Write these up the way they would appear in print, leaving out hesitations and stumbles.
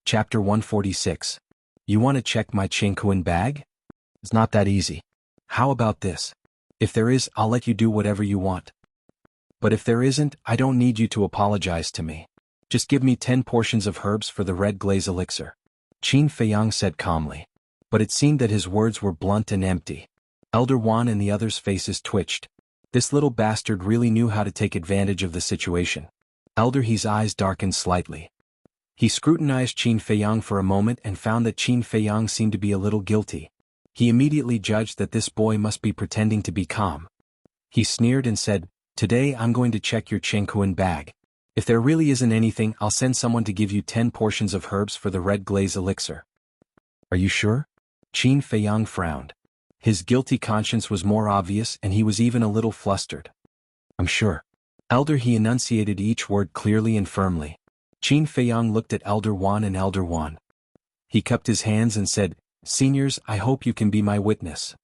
Chapter 146. You want to check my Qingquan bag? It's not that easy. How about this? If there is, I'll let you do whatever you want. But if there isn't, I don't need you to apologize to me. Just give me 10 portions of herbs for the red glaze elixir. Qin Feiyang said calmly. But it seemed that his words were blunt and empty. Elder Wan and the others' faces twitched. This little bastard really knew how to take advantage of the situation. Elder He's eyes darkened slightly. He scrutinized Qin Feiyang for a moment and found that Qin Feiyang seemed to be a little guilty. He immediately judged that this boy must be pretending to be calm. He sneered and said, "Today I'm going to check your Qingquan bag. If there really isn't anything, I'll send someone to give you 10 portions of herbs for the red glaze elixir." Are you sure? Qin Feiyang frowned. His guilty conscience was more obvious and he was even a little flustered. I'm sure. Elder He enunciated each word clearly and firmly. Qin Feiyang looked at Elder Wan and Elder Wan. He cupped his hands and said, "Seniors, I hope you can be my witness."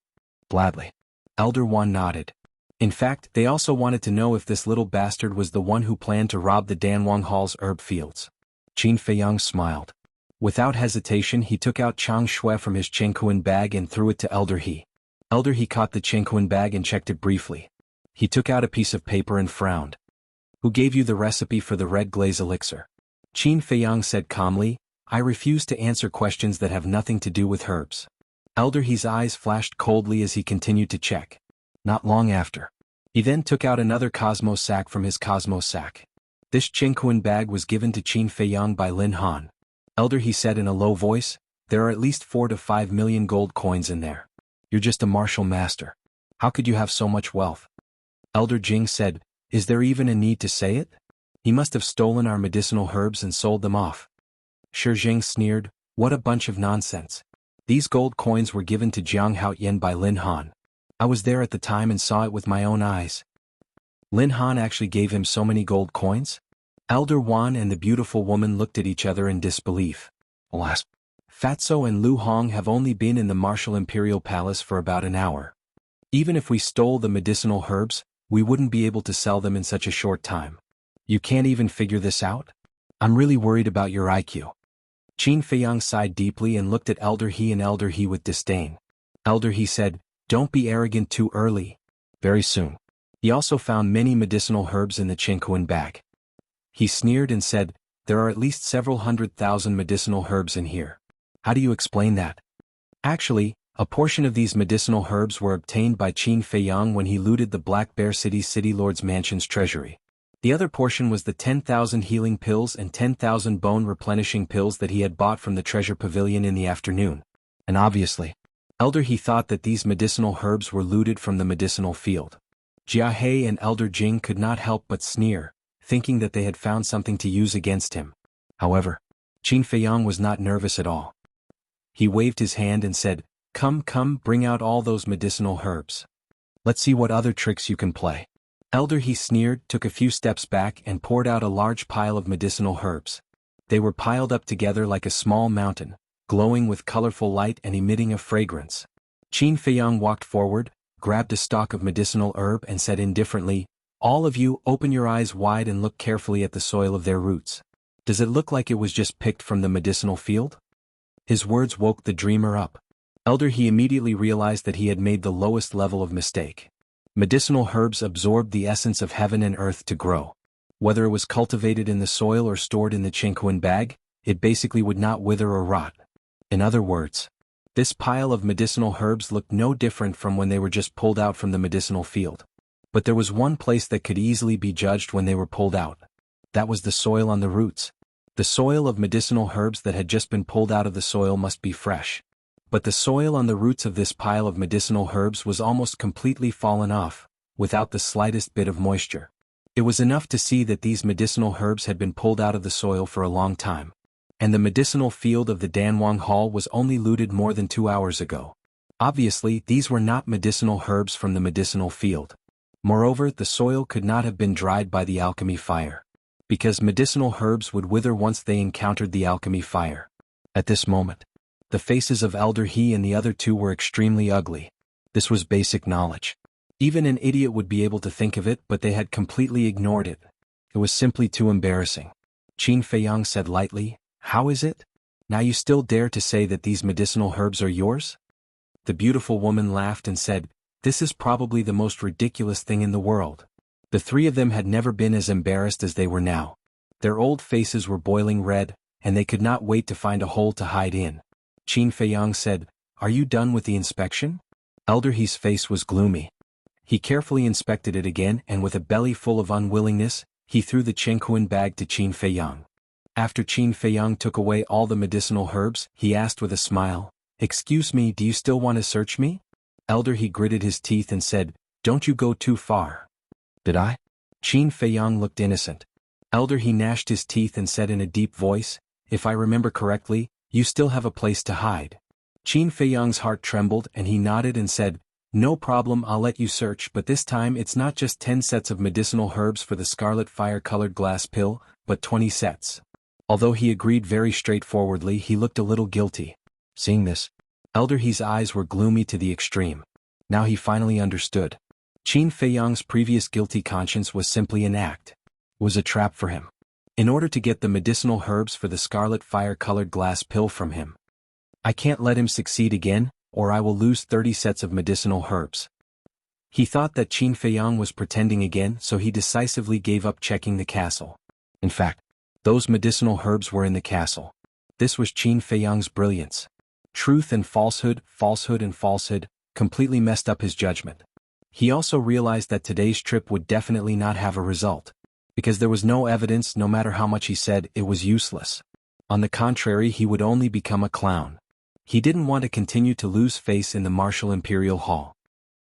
Gladly. Elder Wan nodded. In fact, they also wanted to know if this little bastard was the one who planned to rob the Danwang Hall's herb fields. Qin Feiyang smiled. Without hesitation he took out Chang Shui from his Qingquan bag and threw it to Elder He. Elder He caught the Qingquan bag and checked it briefly. He took out a piece of paper and frowned. Who gave you the recipe for the red glaze elixir? Qin Feiyang said calmly, I refuse to answer questions that have nothing to do with herbs. Elder He's eyes flashed coldly as he continued to check. Not long after. He then took out another Cosmos sack from his Cosmos sack. This Qingquan bag was given to Qin Feiyang by Lin Han. Elder He said in a low voice, there are at least 4 to 5 million gold coins in there. You're just a martial master. How could you have so much wealth? Elder Jing said, is there even a need to say it? He must have stolen our medicinal herbs and sold them off. Shi Jing sneered, what a bunch of nonsense. These gold coins were given to Jianghu Yen by Lin Han. I was there at the time and saw it with my own eyes. Lin Han actually gave him so many gold coins? Elder Wan and the beautiful woman looked at each other in disbelief. Alas, Fatso and Lu Hong have only been in the Martial Imperial Palace for about an hour. Even if we stole the medicinal herbs, we wouldn't be able to sell them in such a short time. You can't even figure this out? I'm really worried about your IQ. Qin Feiyang sighed deeply and looked at Elder He and Elder He with disdain. Elder He said, don't be arrogant too early. Very soon. He also found many medicinal herbs in the Qingquan bag. He sneered and said, there are at least several 100,000 medicinal herbs in here. How do you explain that? Actually, a portion of these medicinal herbs were obtained by Qin Feiyang when he looted the Black Bear City's City Lord's mansion's treasury. The other portion was the 10,000 healing pills and 10,000 bone replenishing pills that he had bought from the treasure pavilion in the afternoon. And obviously, Elder He thought that these medicinal herbs were looted from the medicinal field. Jia He and Elder Jing could not help but sneer, thinking that they had found something to use against him. However, Qin Feiyang was not nervous at all. He waved his hand and said, come, bring out all those medicinal herbs. Let's see what other tricks you can play. Elder He sneered, took a few steps back and poured out a large pile of medicinal herbs. They were piled up together like a small mountain, glowing with colorful light and emitting a fragrance. Qin Feiyang walked forward, grabbed a stalk of medicinal herb and said indifferently, all of you open your eyes wide and look carefully at the soil of their roots. Does it look like it was just picked from the medicinal field? His words woke the dreamer up. Elder He immediately realized that he had made the lowest level of mistake. Medicinal herbs absorbed the essence of heaven and earth to grow. Whether it was cultivated in the soil or stored in the Qingquan bag, it basically would not wither or rot. In other words, this pile of medicinal herbs looked no different from when they were just pulled out from the medicinal field. But there was one place that could easily be judged when they were pulled out. That was the soil on the roots. The soil of medicinal herbs that had just been pulled out of the soil must be fresh. But the soil on the roots of this pile of medicinal herbs was almost completely fallen off, without the slightest bit of moisture. It was enough to see that these medicinal herbs had been pulled out of the soil for a long time. And the medicinal field of the Danwang Hall was only looted more than 2 hours ago. Obviously, these were not medicinal herbs from the medicinal field. Moreover, the soil could not have been dried by the alchemy fire. Because medicinal herbs would wither once they encountered the alchemy fire. At this moment, the faces of Elder He and the other two were extremely ugly. This was basic knowledge. Even an idiot would be able to think of it, but they had completely ignored it. It was simply too embarrassing. Qin Feiyang said lightly, how is it? Now you still dare to say that these medicinal herbs are yours? The beautiful woman laughed and said, "This is probably the most ridiculous thing in the world." The three of them had never been as embarrassed as they were now. Their old faces were boiling red, and they could not wait to find a hole to hide in. Qin Feiyang said, "Are you done with the inspection?" Elder He's face was gloomy. He carefully inspected it again and with a belly full of unwillingness, he threw the Chenghuan bag to Qin Feiyang. After Qin Feiyang took away all the medicinal herbs, he asked with a smile, "Excuse me, do you still want to search me?" Elder He gritted his teeth and said, "Don't you go too far." "Did I?" Qin Feiyang looked innocent. Elder He gnashed his teeth and said in a deep voice, "If I remember correctly, you still have a place to hide." Qin Feiyang's heart trembled and he nodded and said, "No problem, I'll let you search, but this time it's not just 10 sets of medicinal herbs for the scarlet fire-colored glass pill, but 20 sets. Although he agreed very straightforwardly, he looked a little guilty. Seeing this, Elder He's eyes were gloomy to the extreme. Now he finally understood. Qin Feiyang's previous guilty conscience was simply an act. It was a trap for him. In order to get the medicinal herbs for the scarlet fire-colored glass pill from him. I can't let him succeed again, or I will lose 30 sets of medicinal herbs. He thought that Qin Feiyang was pretending again, so he decisively gave up checking the castle. In fact, those medicinal herbs were in the castle. This was Qin Feiyang's brilliance. Truth and falsehood, falsehood and falsehood, completely messed up his judgment. He also realized that today's trip would definitely not have a result. Because there was no evidence, no matter how much he said, it was useless. On the contrary, he would only become a clown. He didn't want to continue to lose face in the martial imperial hall.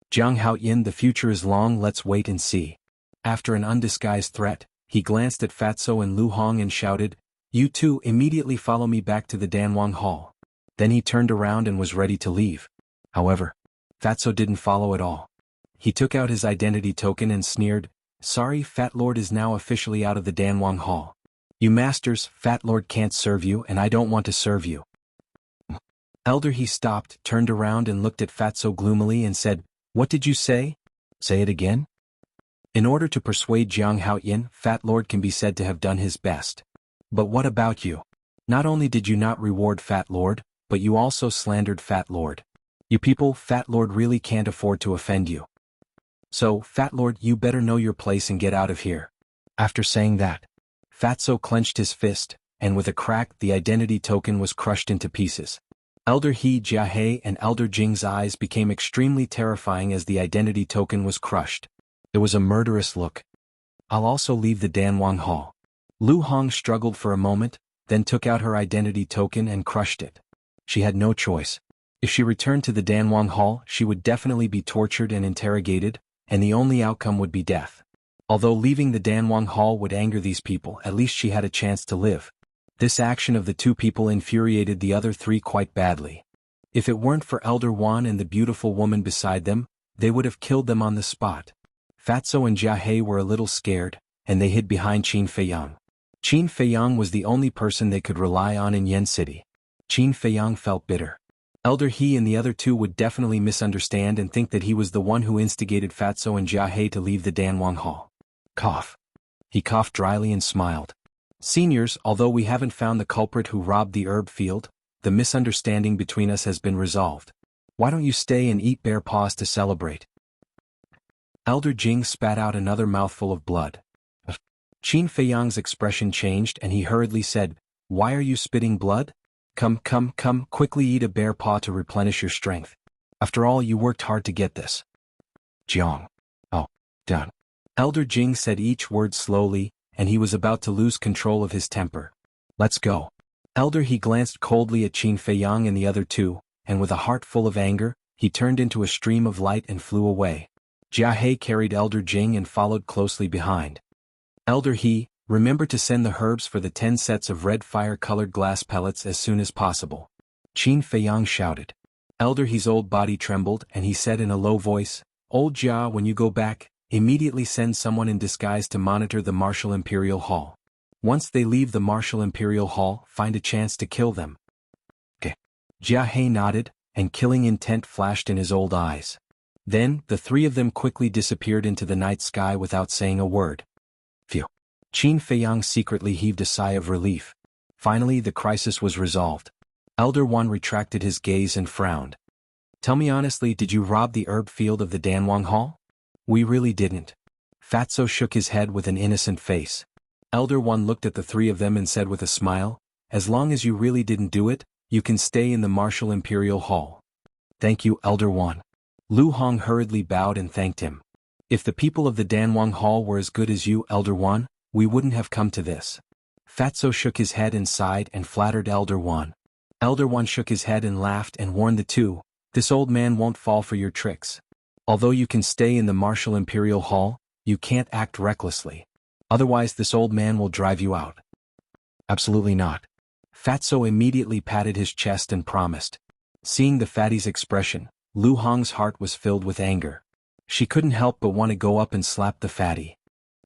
Jianghu, the future is long, let's wait and see. After an undisguised threat, he glanced at Fatso and Lu Hong and shouted, "You two immediately follow me back to the Danwang Hall." Then he turned around and was ready to leave. However, Fatso didn't follow at all. He took out his identity token and sneered, "Sorry, Fat Lord is now officially out of the Danwang Hall. You masters, Fat Lord can't serve you and I don't want to serve you." Elder He stopped, turned around and looked at Fatso gloomily and said, "What did you say? Say it again?" In order to persuade Jianghu, Fat Lord can be said to have done his best. But what about you? Not only did you not reward Fat Lord, but you also slandered Fat Lord. You people, Fat Lord really can't afford to offend you. So, Fat Lord, you better know your place and get out of here. After saying that, Fatso clenched his fist, and with a crack the identity token was crushed into pieces. Elder He, Jiahe and Elder Jing's eyes became extremely terrifying as the identity token was crushed. It was a murderous look. "I'll also leave the Danwang Hall." Lu Hong struggled for a moment, then took out her identity token and crushed it. She had no choice. If she returned to the Danwang Hall, she would definitely be tortured and interrogated, and the only outcome would be death. Although leaving the Danwang Hall would anger these people, at least she had a chance to live. This action of the two people infuriated the other three quite badly. If it weren't for Elder Wan and the beautiful woman beside them, they would have killed them on the spot. Fatso and Jiahe were a little scared, and they hid behind Qin Feiyang. Qin Feiyang was the only person they could rely on in Yen City. Qin Feiyang felt bitter. Elder He and the other two would definitely misunderstand and think that he was the one who instigated Fatso and Jiahe to leave the Danwang Hall. Cough. He coughed dryly and smiled. "Seniors, although we haven't found the culprit who robbed the herb field, the misunderstanding between us has been resolved. Why don't you stay and eat bear paws to celebrate?" Elder Jing spat out another mouthful of blood. Qin Feiyang's expression changed and he hurriedly said, "Why are you spitting blood? Come, quickly eat a bear paw to replenish your strength. After all, you worked hard to get this." "Jiang. Oh, done." Elder Jing said each word slowly, and he was about to lose control of his temper. "Let's go." Elder He glanced coldly at Qin Feiyang and the other two, and with a heart full of anger, he turned into a stream of light and flew away. Jiahe carried Elder Jing and followed closely behind. "Elder He, remember to send the herbs for the 10 sets of red fire-colored glass pellets as soon as possible." Qin Feiyang shouted. Elder He's old body trembled and he said in a low voice, "Old Jia, when you go back, immediately send someone in disguise to monitor the Martial Imperial Hall. Once they leave the Martial Imperial Hall, find a chance to kill them." "Okay." Jiahe nodded, and killing intent flashed in his old eyes. Then, the three of them quickly disappeared into the night sky without saying a word. Phew. Qin Feiyang secretly heaved a sigh of relief. Finally, the crisis was resolved. Elder Wan retracted his gaze and frowned. Tell me honestly, did you rob the herb field of the Danwang Hall? We really didn't. Fatso shook his head with an innocent face. Elder Wan looked at the three of them and said with a smile, as long as you really didn't do it, you can stay in the Martial Imperial Hall. Thank you, Elder Wan. Lu Hong hurriedly bowed and thanked him. If the people of the Danwang Hall were as good as you, Elder Wan, we wouldn't have come to this. Fatso shook his head and sighed and flattered Elder Wan. Elder Wan shook his head and laughed and warned the two, this old man won't fall for your tricks. Although you can stay in the Martial Imperial Hall, you can't act recklessly. Otherwise this old man will drive you out. Absolutely not. Fatso immediately patted his chest and promised. Seeing the fatty's expression, Lu Hong's heart was filled with anger. She couldn't help but want to go up and slap the fatty.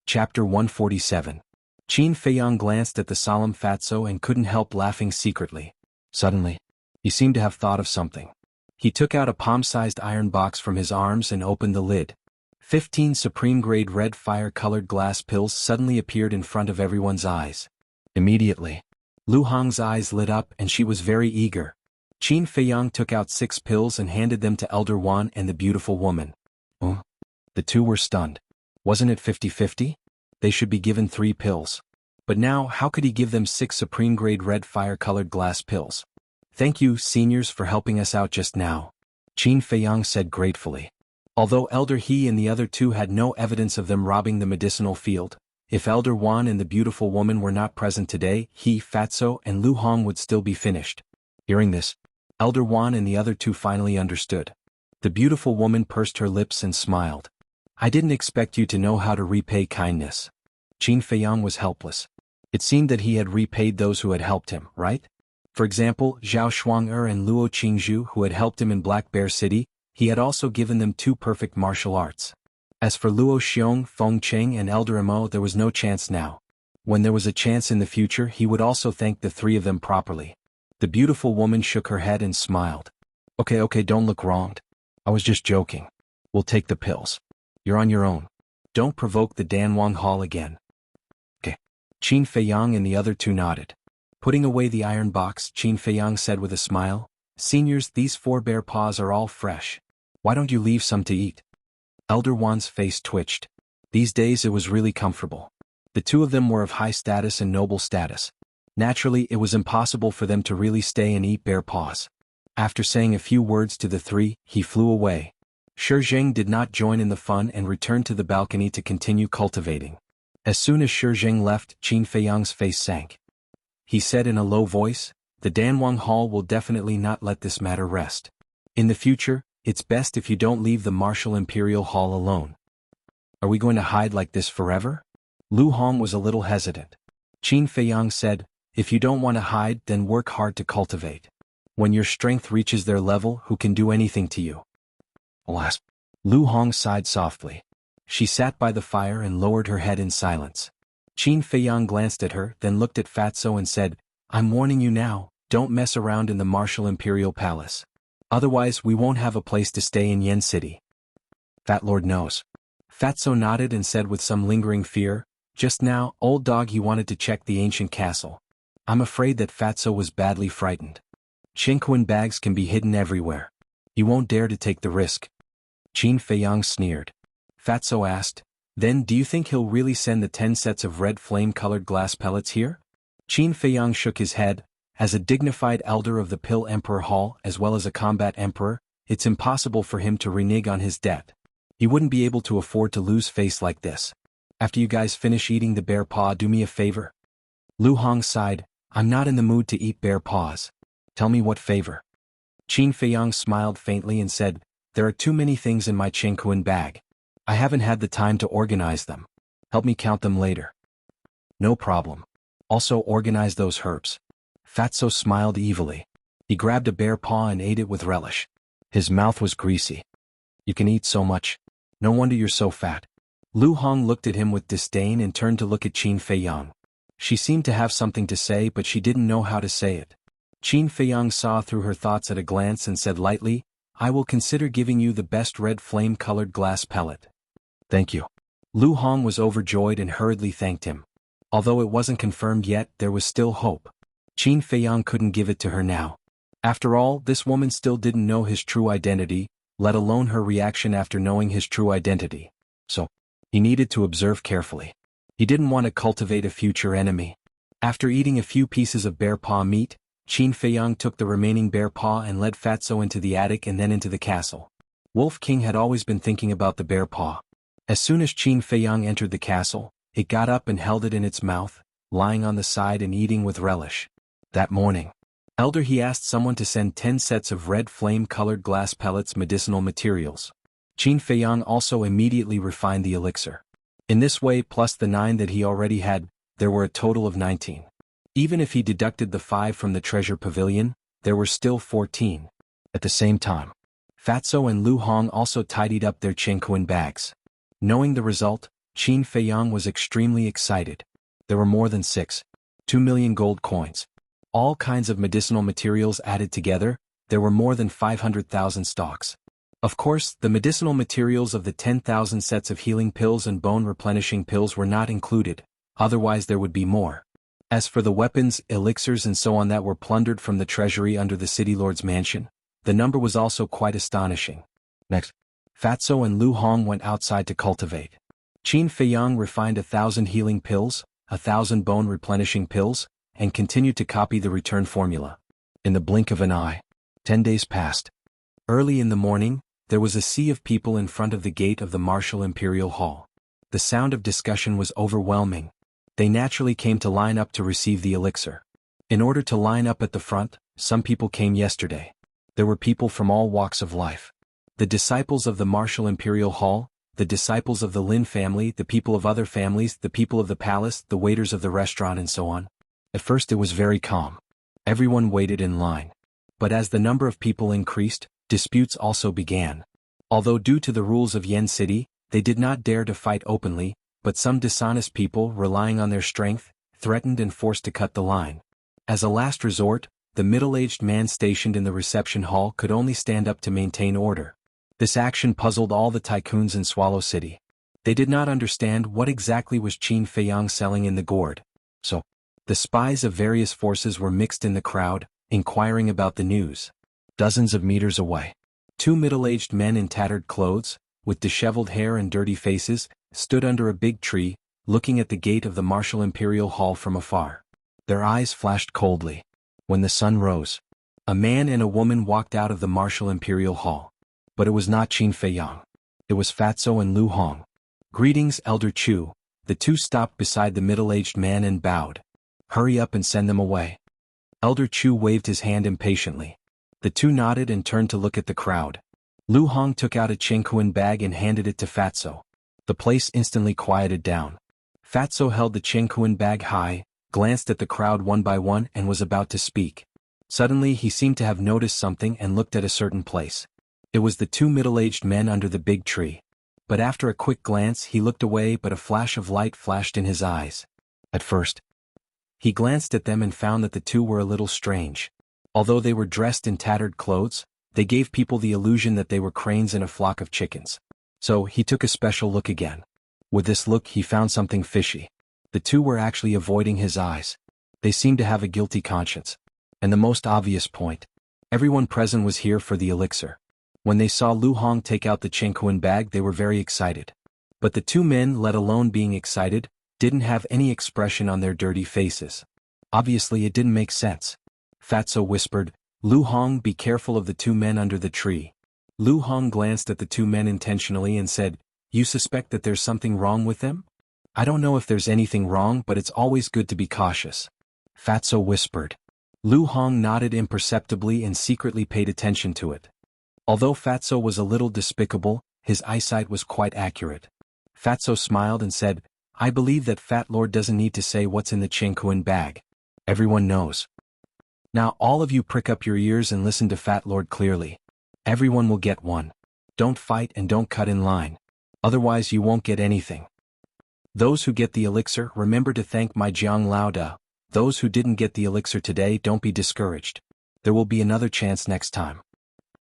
Chapter 147. Qin Feiyang glanced at the solemn Fatso and couldn't help laughing secretly. Suddenly, he seemed to have thought of something. He took out a palm-sized iron box from his arms and opened the lid. 15 supreme-grade red fire-colored glass pills suddenly appeared in front of everyone's eyes. Immediately, Lu Hong's eyes lit up and she was very eager. Qin Feiyang took out 6 pills and handed them to Elder Wan and the beautiful woman. Oh? The two were stunned. Wasn't it 50-50? They should be given 3 pills. But now, how could he give them 6 supreme-grade red fire-colored glass pills? Thank you, seniors, for helping us out just now, Qin Feiyang said gratefully. Although Elder He and the other two had no evidence of them robbing the medicinal field, if Elder Wan and the beautiful woman were not present today, he, Fatso, and Lu Hong would still be finished. Hearing this, Elder Wan and the other two finally understood. The beautiful woman pursed her lips and smiled. I didn't expect you to know how to repay kindness. Qin Feiyang was helpless. It seemed that he had repaid those who had helped him, right? For example, Zhao Shuang-er and Luo Qingzhu who had helped him in Black Bear City, he had also given them 2 perfect martial arts. As for Luo Xiong, Feng Cheng and Elder Imo, there was no chance now. When there was a chance in the future, he would also thank the 3 of them properly. The beautiful woman shook her head and smiled. Okay, don't look wronged. I was just joking. We'll take the pills. You're on your own. Don't provoke the Danwang Hall again. Okay. Qin Feiyang and the other two nodded. Putting away the iron box, Qin Feiyang said with a smile, Seniors, these 4 bear paws are all fresh. Why don't you leave some to eat? Elder Wan's face twitched. These days it was really comfortable. The 2 of them were of high status and noble status. Naturally, it was impossible for them to really stay and eat bear paws. After saying a few words to the 3, he flew away. Shi Zheng did not join in the fun and returned to the balcony to continue cultivating. As soon as Shi Zheng left, Qin Feiyang's face sank. He said in a low voice, the Danwang Hall will definitely not let this matter rest. In the future, it's best if you don't leave the Martial Imperial Hall alone. Are we going to hide like this forever? Lu Hong was a little hesitant. Qin Feiyang said, if you don't want to hide, then work hard to cultivate. When your strength reaches their level, who can do anything to you? Alas. Lu Hong sighed softly. She sat by the fire and lowered her head in silence. Qin Feiyang glanced at her, then looked at Fatso and said, I'm warning you now, don't mess around in the Martial Imperial Palace. Otherwise we won't have a place to stay in Yen City. Fat Lord knows. Fatso nodded and said with some lingering fear, just now, old dog, he wanted to check the ancient castle. I'm afraid that Fatso was badly frightened. Qingquan bags can be hidden everywhere. You won't dare to take the risk. Qin Feiyang sneered. Fatso asked, then do you think he'll really send the 10 sets of red flame-colored glass pellets here? Qin Feiyang shook his head. As a dignified elder of the Pill Emperor Hall as well as a combat emperor, it's impossible for him to renege on his debt. He wouldn't be able to afford to lose face like this. After you guys finish eating the bear paw, do me a favor. Lu Hong sighed, I'm not in the mood to eat bear paws. Tell me what favor. Qin Feiyang smiled faintly and said, there are too many things in my Qingquan bag. I haven't had the time to organize them. Help me count them later. No problem. Also organize those herbs. Fatso smiled evilly. He grabbed a bear paw and ate it with relish. His mouth was greasy. You can eat so much. No wonder you're so fat. Lu Hong looked at him with disdain and turned to look at Qin Feiyang. She seemed to have something to say, but she didn't know how to say it. Qin Feiyang saw through her thoughts at a glance and said lightly, I will consider giving you the best red flame-colored glass pellet. Thank you. Lu Hong was overjoyed and hurriedly thanked him. Although it wasn't confirmed yet, there was still hope. Qin Feiyang couldn't give it to her now. After all, this woman still didn't know his true identity, let alone her reaction after knowing his true identity. So, he needed to observe carefully. He didn't want to cultivate a future enemy. After eating a few pieces of bear paw meat, Qin Feiyang took the remaining bear paw and led Fatso into the attic and then into the castle. Wolf King had always been thinking about the bear paw. As soon as Qin Feiyang entered the castle, it got up and held it in its mouth, lying on the side and eating with relish. That morning, Elder he asked someone to send 10 sets of red flame-colored glass pellets medicinal materials. Qin Feiyang also immediately refined the elixir. In this way, plus the 9 that he already had, there were a total of 19. Even if he deducted the 5 from the treasure pavilion, there were still 14. At the same time, Fatso and Lu Hong also tidied up their Chengquan bags. Knowing the result, Qin Feiyang was extremely excited. There were more than 2 million gold coins. All kinds of medicinal materials added together, there were more than 500,000 stalks. Of course, the medicinal materials of the 10,000 sets of healing pills and bone-replenishing pills were not included, otherwise there would be more. As for the weapons, elixirs and so on that were plundered from the treasury under the city lord's mansion, the number was also quite astonishing. Next, Fatso and Lu Hong went outside to cultivate. Qin Feiyang refined 1,000 healing pills, 1,000 bone-replenishing pills, and continued to copy the return formula. In the blink of an eye, 10 days passed. Early in the morning, there was a sea of people in front of the gate of the Martial Imperial Hall. The sound of discussion was overwhelming. They naturally came to line up to receive the elixir. In order to line up at the front, some people came yesterday. There were people from all walks of life. The disciples of the Martial Imperial Hall, the disciples of the Lin family, the people of other families, the people of the palace, the waiters of the restaurant and so on. At first it was very calm. Everyone waited in line. But as the number of people increased, disputes also began. Although due to the rules of Yen City, they did not dare to fight openly, but some dishonest people, relying on their strength, threatened and forced to cut the line. As a last resort, the middle-aged man stationed in the reception hall could only stand up to maintain order. This action puzzled all the tycoons in Swallow City. They did not understand what exactly was Qin Feiyang selling in the gourd. So, the spies of various forces were mixed in the crowd, inquiring about the news. Dozens of meters away, 2 middle-aged men in tattered clothes, with disheveled hair and dirty faces, stood under a big tree, looking at the gate of the Martial Imperial Hall from afar. Their eyes flashed coldly. When the sun rose, a man and a woman walked out of the Martial Imperial Hall. But it was not Qin Feiyang. It was Fatso and Lu Hong. "Greetings, Elder Chu." The two stopped beside the middle-aged man and bowed. "Hurry up and send them away." Elder Chu waved his hand impatiently. The two nodded and turned to look at the crowd. Lu Hong took out a Chengquan bag and handed it to Fatso. The place instantly quieted down. Fatso held the Chengquan bag high, glanced at the crowd one by one and was about to speak. Suddenly he seemed to have noticed something and looked at a certain place. It was the 2 middle-aged men under the big tree. But after a quick glance he looked away, but a flash of light flashed in his eyes. At first, he glanced at them and found that the two were a little strange. Although they were dressed in tattered clothes, they gave people the illusion that they were cranes in a flock of chickens. So he took a special look again. With this look he found something fishy. The two were actually avoiding his eyes. They seemed to have a guilty conscience. And the most obvious point, everyone present was here for the elixir. When they saw Lu Hong take out the Chengquan bag they were very excited. But the two men, let alone being excited, didn't have any expression on their dirty faces. Obviously it didn't make sense. Fatso whispered, "Lu Hong, be careful of the 2 men under the tree." Lu Hong glanced at the 2 men intentionally and said, "You suspect that there's something wrong with them?" "I don't know if there's anything wrong, but it's always good to be cautious." Fatso whispered. Lu Hong nodded imperceptibly and secretly paid attention to it. Although Fatso was a little despicable, his eyesight was quite accurate. Fatso smiled and said, "I believe that Fat Lord doesn't need to say what's in the Chengquan bag. Everyone knows. Now all of you prick up your ears and listen to Fat Lord clearly. Everyone will get one. Don't fight and don't cut in line. Otherwise you won't get anything. Those who get the elixir, remember to thank my Jiang Lauda. Those who didn't get the elixir today, don't be discouraged. There will be another chance next time.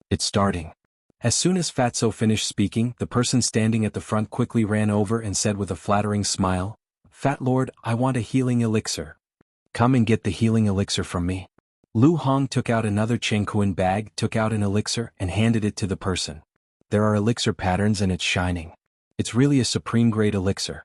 It's starting." As soon as Fatso finished speaking, the person standing at the front quickly ran over and said with a flattering smile, "Fat Lord, I want a healing elixir. Come and get the healing elixir from me." Lu Hong took out another Chengkuan bag, took out an elixir, and handed it to the person. There are elixir patterns and it's shining. It's really a supreme-grade elixir.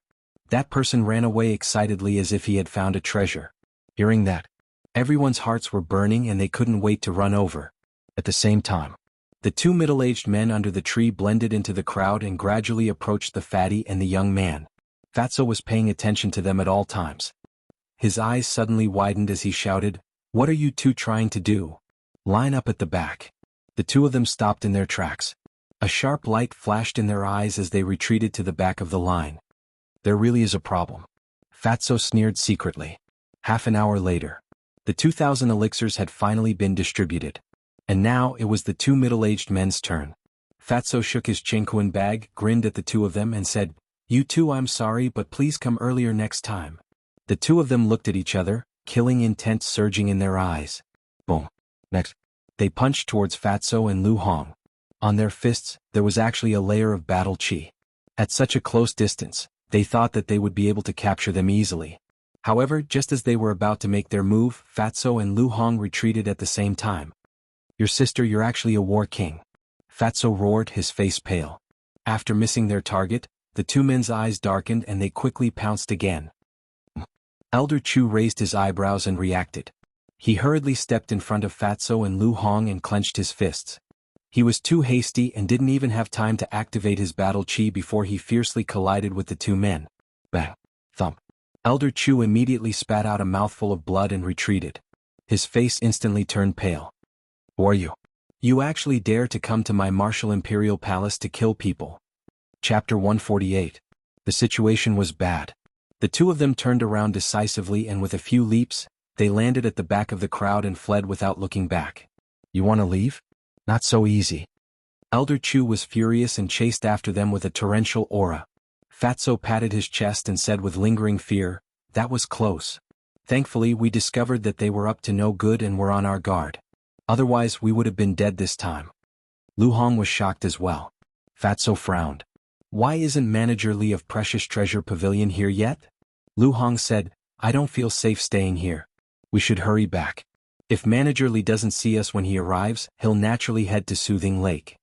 That person ran away excitedly as if he had found a treasure. Hearing that, everyone's hearts were burning and they couldn't wait to run over. At the same time, the two middle-aged men under the tree blended into the crowd and gradually approached the fatty and the young man. Fatso was paying attention to them at all times. His eyes suddenly widened as he shouted, "What are you two trying to do? Line up at the back." The two of them stopped in their tracks. A sharp light flashed in their eyes as they retreated to the back of the line. There really is a problem. Fatso sneered secretly. Half an hour later, the 2,000 elixirs had finally been distributed. And now it was the two middle-aged men's turn. Fatso shook his Chengkuan bag, grinned at the two of them and said, "You two, I'm sorry, but please come earlier next time." The two of them looked at each other, killing intent surging in their eyes. Boom. Next, they punched towards Fatso and Lu Hong. On their fists, there was actually a layer of battle chi. At such a close distance, they thought that they would be able to capture them easily. However, just as they were about to make their move, Fatso and Lu Hong retreated at the same time. "Your sister, you're actually a war king." Fatso roared, his face pale. After missing their target, the two men's eyes darkened and they quickly pounced again. Elder Chu raised his eyebrows and reacted. He hurriedly stepped in front of Fatso and Lu Hong and clenched his fists. He was too hasty and didn't even have time to activate his battle chi before he fiercely collided with the two men. Bang! Thump! Elder Chu immediately spat out a mouthful of blood and retreated. His face instantly turned pale. "Who are you? You actually dare to come to my martial imperial palace to kill people?" Chapter 148. The situation was bad. The two of them turned around decisively and with a few leaps, they landed at the back of the crowd and fled without looking back. "You want to leave? Not so easy." Elder Chu was furious and chased after them with a torrential aura. Fatso patted his chest and said with lingering fear, "That was close. Thankfully we discovered that they were up to no good and were on our guard. Otherwise we would have been dead this time." Lu Hong was shocked as well. Fatso frowned. "Why isn't Manager Li of Precious Treasure Pavilion here yet?" Lu Hong said, "I don't feel safe staying here. We should hurry back. If Manager Li doesn't see us when he arrives, he'll naturally head to Soothing Lake."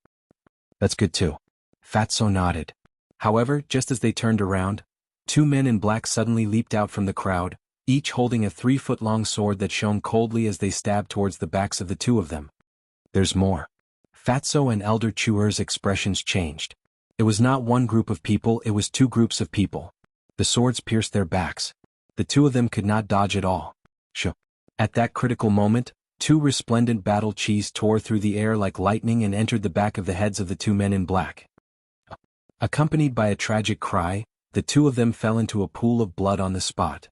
"That's good too." Fatso nodded. However, just as they turned around, two men in black suddenly leaped out from the crowd, each holding a 3-foot-long sword that shone coldly as they stabbed towards the backs of the two of them. "There's more." Fatso and Elder Chuer's expressions changed. It was not one group of people, it was two groups of people. The swords pierced their backs. The two of them could not dodge at all. At that critical moment, two resplendent battle chis tore through the air like lightning and entered the back of the heads of the two men in black. Accompanied by a tragic cry, the two of them fell into a pool of blood on the spot.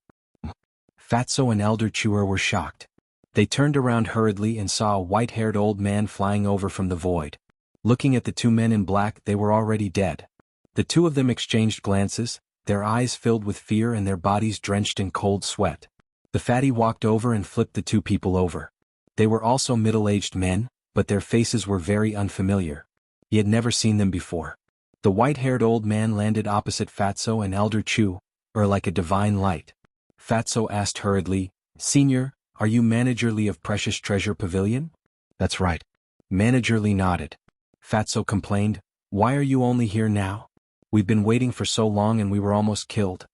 Fatso and Elder Chuer were shocked. They turned around hurriedly and saw a white-haired old man flying over from the void. Looking at the two men in black, they were already dead. The two of them exchanged glances, their eyes filled with fear and their bodies drenched in cold sweat. The fatty walked over and flipped the two people over. They were also middle-aged men, but their faces were very unfamiliar. He had never seen them before. The white-haired old man landed opposite Fatso and Elder Chu, like a divine light. Fatso asked hurriedly, "Senior, are you Manager Li of Precious Treasure Pavilion?" "That's right." Manager Li nodded. Fatso complained, "Why are you only here now? We've been waiting for so long and we were almost killed."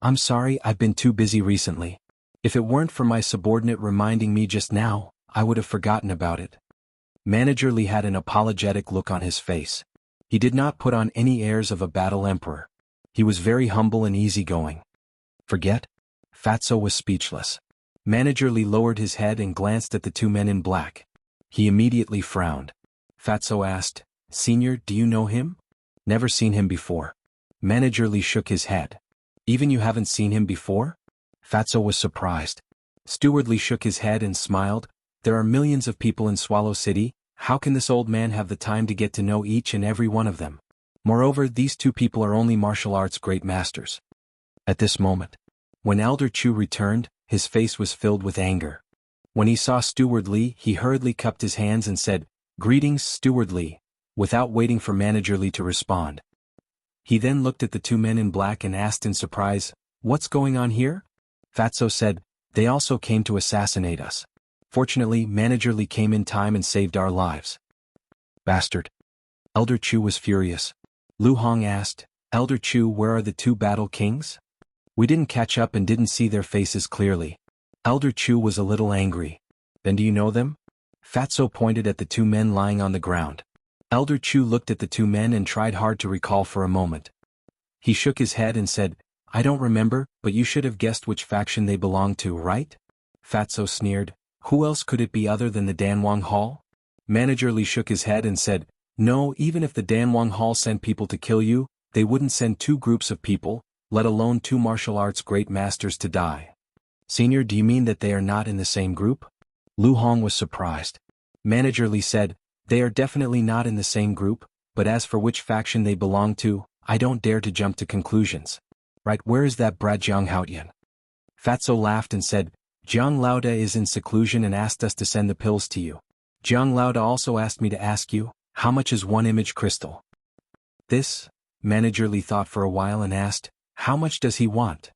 "I'm sorry, I've been too busy recently. If it weren't for my subordinate reminding me just now, I would have forgotten about it." Manager Li had an apologetic look on his face. He did not put on any airs of a battle emperor. He was very humble and easygoing. "Forget?" Fatso was speechless. Manager Li lowered his head and glanced at the two men in black. He immediately frowned. Fatso asked, "Senior, do you know him?" "Never seen him before." Manager Li shook his head. "Even you haven't seen him before?" Fatso was surprised. Steward Li shook his head and smiled. "There are millions of people in Swallow City, how can this old man have the time to get to know each and every one of them? Moreover, these two people are only martial arts great masters." At this moment, when Elder Chu returned, his face was filled with anger. When he saw Steward Li, he hurriedly cupped his hands and said, "Greetings, Steward Li," without waiting for Manager Li to respond. He then looked at the two men in black and asked in surprise, "What's going on here?" Fatso said, "They also came to assassinate us." Fortunately, Manager Li came in time and saved our lives. Bastard. Elder Chu was furious. Lu Hong asked, Elder Chu, where are the two battle kings? We didn't catch up and didn't see their faces clearly. Elder Chu was a little angry. Then do you know them? Fatso pointed at the two men lying on the ground. Elder Chu looked at the two men and tried hard to recall for a moment. He shook his head and said, I don't remember, but you should have guessed which faction they belonged to, right? Fatso sneered. Who else could it be other than the Danwang Hall? Manager Li shook his head and said, no, even if the Danwang Hall sent people to kill you, they wouldn't send two groups of people, let alone two martial arts great masters to die. Senior, do you mean that they are not in the same group? Lu Hong was surprised. Manager Li said, they are definitely not in the same group, but as for which faction they belong to, I don't dare to jump to conclusions. Right, where is that brat Jiang Haoyan? Fatso laughed and said, Jiang Laoda is in seclusion and asked us to send the pills to you. Jiang Laoda also asked me to ask you, how much is one image crystal? This? Manager Li thought for a while and asked, how much does he want?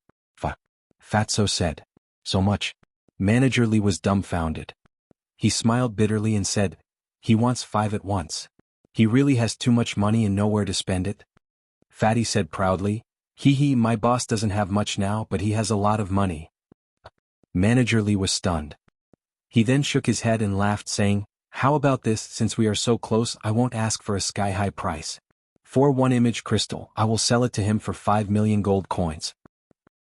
Fatso said, so much. Manager Li was dumbfounded. He smiled bitterly and said, he wants 5 at once. He really has too much money and nowhere to spend it. Fatty said proudly, my boss doesn't have much now, but he has a lot of money. Manager Li was stunned. He then shook his head and laughed, saying, how about this, since we are so close, I won't ask for a sky-high price. For one image crystal, I will sell it to him for 5 million gold coins.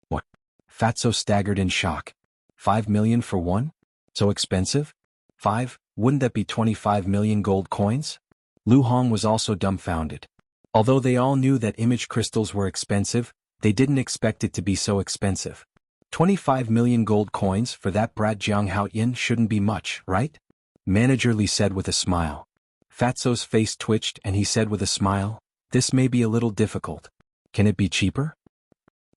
What? Fatso staggered in shock. 5 million for one? So expensive? 5, wouldn't that be 25 million gold coins? Lu Hong was also dumbfounded. Although they all knew that image crystals were expensive, they didn't expect it to be so expensive. 25 million gold coins for that brat Jiang Haoyan shouldn't be much, right? Manager Li said with a smile. Fatso's face twitched and he said with a smile, this may be a little difficult. Can it be cheaper?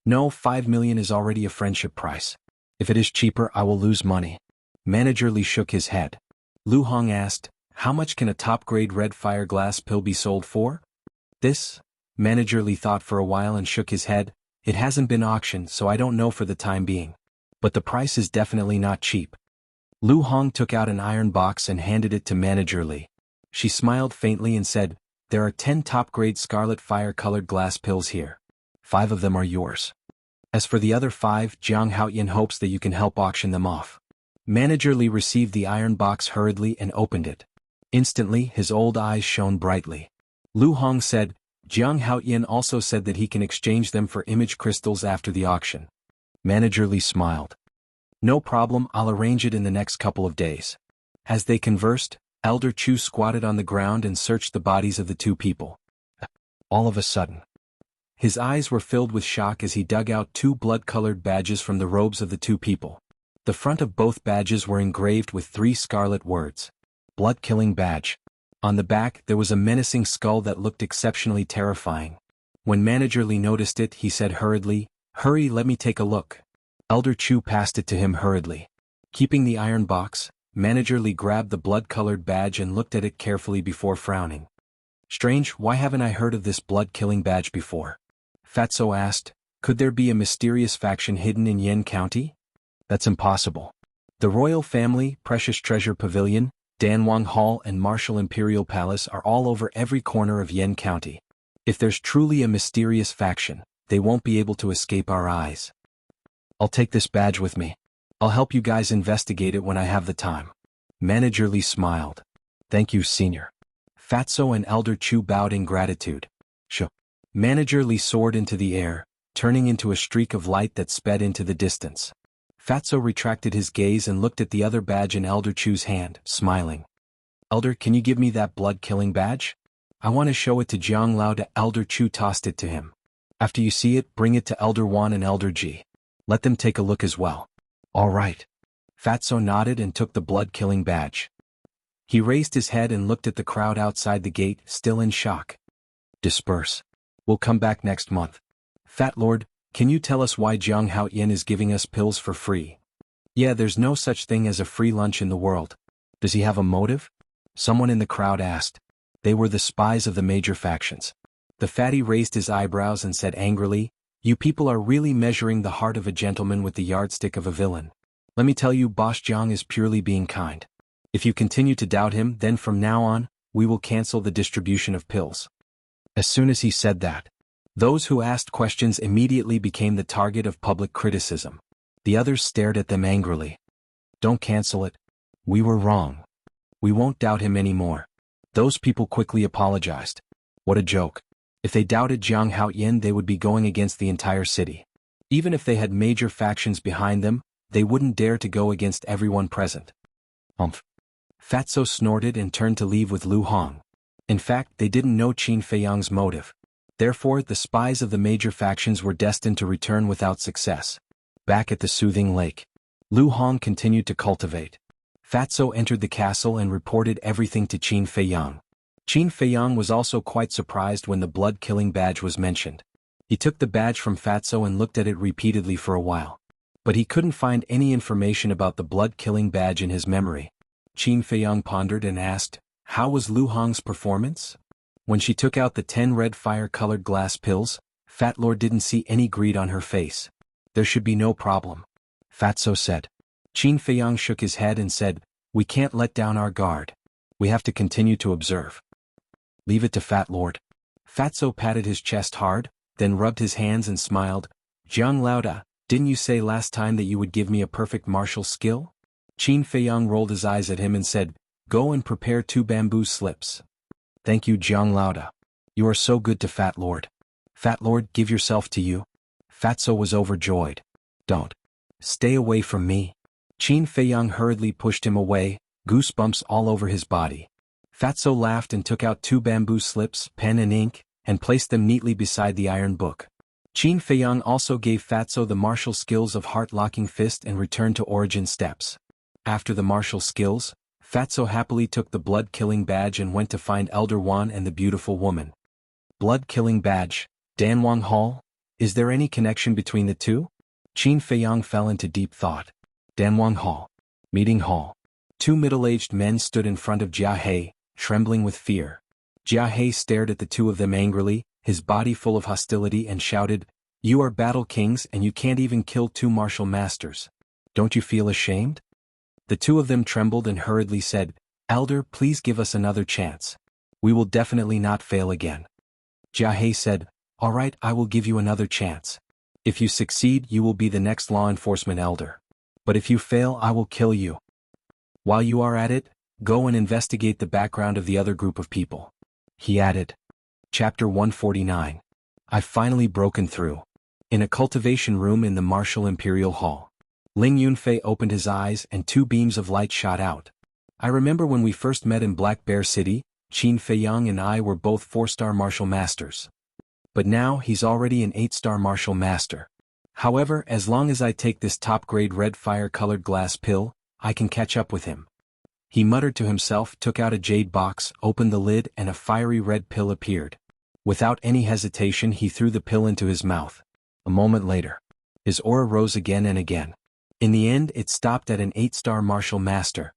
No, 5 million is already a friendship price. If it is cheaper, I will lose money. Manager Li shook his head. Lu Hong asked, how much can a top-grade red fire glass pill be sold for? This? Manager Li thought for a while and shook his head. It hasn't been auctioned, so I don't know for the time being. But the price is definitely not cheap. Lu Hong took out an iron box and handed it to Manager Li. She smiled faintly and said, there are 10 top-grade scarlet fire-colored glass pills here. 5 of them are yours. As for the other 5, Jiang Haoyan hopes that you can help auction them off. Manager Li received the iron box hurriedly and opened it. Instantly, his old eyes shone brightly. Lu Hong said, Jiang Haoyan also said that he can exchange them for image crystals after the auction. Manager Li smiled. No problem, I'll arrange it in the next couple of days. As they conversed, Elder Chu squatted on the ground and searched the bodies of the two people. All of a sudden, his eyes were filled with shock as he dug out 2 blood-colored badges from the robes of the two people. The front of both badges were engraved with 3 scarlet words. Blood-killing badge. On the back, there was a menacing skull that looked exceptionally terrifying. When Manager Li noticed it, he said hurriedly, hurry, let me take a look. Elder Chu passed it to him hurriedly. Keeping the iron box, Manager Li grabbed the blood-colored badge and looked at it carefully before frowning. Strange, why haven't I heard of this blood-killing badge before? Fatso asked, could there be a mysterious faction hidden in Yen County? That's impossible. The royal family, Precious Treasure Pavilion, Danwang Hall and Martial Imperial Palace are all over every corner of Yen County. If there's truly a mysterious faction, they won't be able to escape our eyes. I'll take this badge with me. I'll help you guys investigate it when I have the time. Manager Li smiled. Thank you, Senior. Fatso and Elder Chu bowed in gratitude. Manager Li soared into the air, turning into a streak of light that sped into the distance. Fatso retracted his gaze and looked at the other badge in Elder Chu's hand, smiling. Elder, can you give me that blood-killing badge? I want to show it to Jiang Laoda. Elder Chu tossed it to him. After you see it, bring it to Elder Wan and Elder Ji. Let them take a look as well. All right. Fatso nodded and took the blood-killing badge. He raised his head and looked at the crowd outside the gate, still in shock. Disperse. We'll come back next month. Fat Lord, can you tell us why Jiang Haoyan is giving us pills for free? Yeah, there's no such thing as a free lunch in the world. Does he have a motive? Someone in the crowd asked. They were the spies of the major factions. The fatty raised his eyebrows and said angrily, you people are really measuring the heart of a gentleman with the yardstick of a villain. Let me tell you, Boss Jiang is purely being kind. If you continue to doubt him, then from now on, we will cancel the distribution of pills. As soon as he said that, those who asked questions immediately became the target of public criticism. The others stared at them angrily. Don't cancel it. We were wrong. We won't doubt him anymore. Those people quickly apologized. What a joke. If they doubted Jiang Haoyan, they would be going against the entire city. Even if they had major factions behind them, they wouldn't dare to go against everyone present. Fatso snorted and turned to leave with Lu Hong. In fact, they didn't know Qin Feiyang's motive. Therefore, the spies of the major factions were destined to return without success. Back at the soothing lake, Lu Hong continued to cultivate. Fatso entered the castle and reported everything to Qin Feiyang. Qin Feiyang was also quite surprised when the blood-killing badge was mentioned. He took the badge from Fatso and looked at it repeatedly for a while. But he couldn't find any information about the blood-killing badge in his memory. Qin Feiyang pondered and asked, "How was Lu Hong's performance?" When she took out the 10 red fire-colored glass pills, Fat Lord didn't see any greed on her face. There should be no problem, Fatso said. Qin Feiyang shook his head and said, "We can't let down our guard. We have to continue to observe." Leave it to Fat Lord. Fatso patted his chest hard, then rubbed his hands and smiled. Jiang Laoda, didn't you say last time that you would give me a perfect martial skill? Qin Feiyang rolled his eyes at him and said, "Go and prepare 2 bamboo slips." Thank you, Jiang Laoda. You are so good to Fat Lord. Fat Lord, give yourself to you. Fatso was overjoyed. Don't. Stay away from me. Qin Feiyang hurriedly pushed him away, goosebumps all over his body. Fatso laughed and took out 2 bamboo slips, pen and ink, and placed them neatly beside the iron book. Qin Feiyang also gave Fatso the martial skills of heart-locking fist and returned to origin steps. After the martial skills, Fatso happily took the blood-killing badge and went to find Elder Wan and the beautiful woman. Blood-killing badge, Danwang Hall? Is there any connection between the two? Qin Feiyang fell into deep thought. Danwang Hall. Meeting hall. 2 middle-aged men stood in front of Jia He, trembling with fear. Jia He stared at the 2 of them angrily, his body full of hostility, and shouted, "You are battle kings and you can't even kill 2 martial masters. Don't you feel ashamed?" The 2 of them trembled and hurriedly said, "Elder, please give us another chance. We will definitely not fail again." Jia He said, "All right, I will give you another chance. If you succeed, you will be the next law enforcement elder. But if you fail, I will kill you. While you are at it, go and investigate the background of the other group of people." He added. Chapter 149. I've finally broken through. In a cultivation room in the Martial Imperial Hall, Ling Yunfei opened his eyes and 2 beams of light shot out. I remember when we first met in Black Bear City, Qin Feiyang and I were both 4-star martial masters. But now he's already an 8-star martial master. However, as long as I take this top-grade red fire-colored glass pill, I can catch up with him. He muttered to himself, took out a jade box, opened the lid, and a fiery red pill appeared. Without any hesitation, he threw the pill into his mouth. A moment later, his aura rose again and again. In the end, it stopped at an 8-star martial master.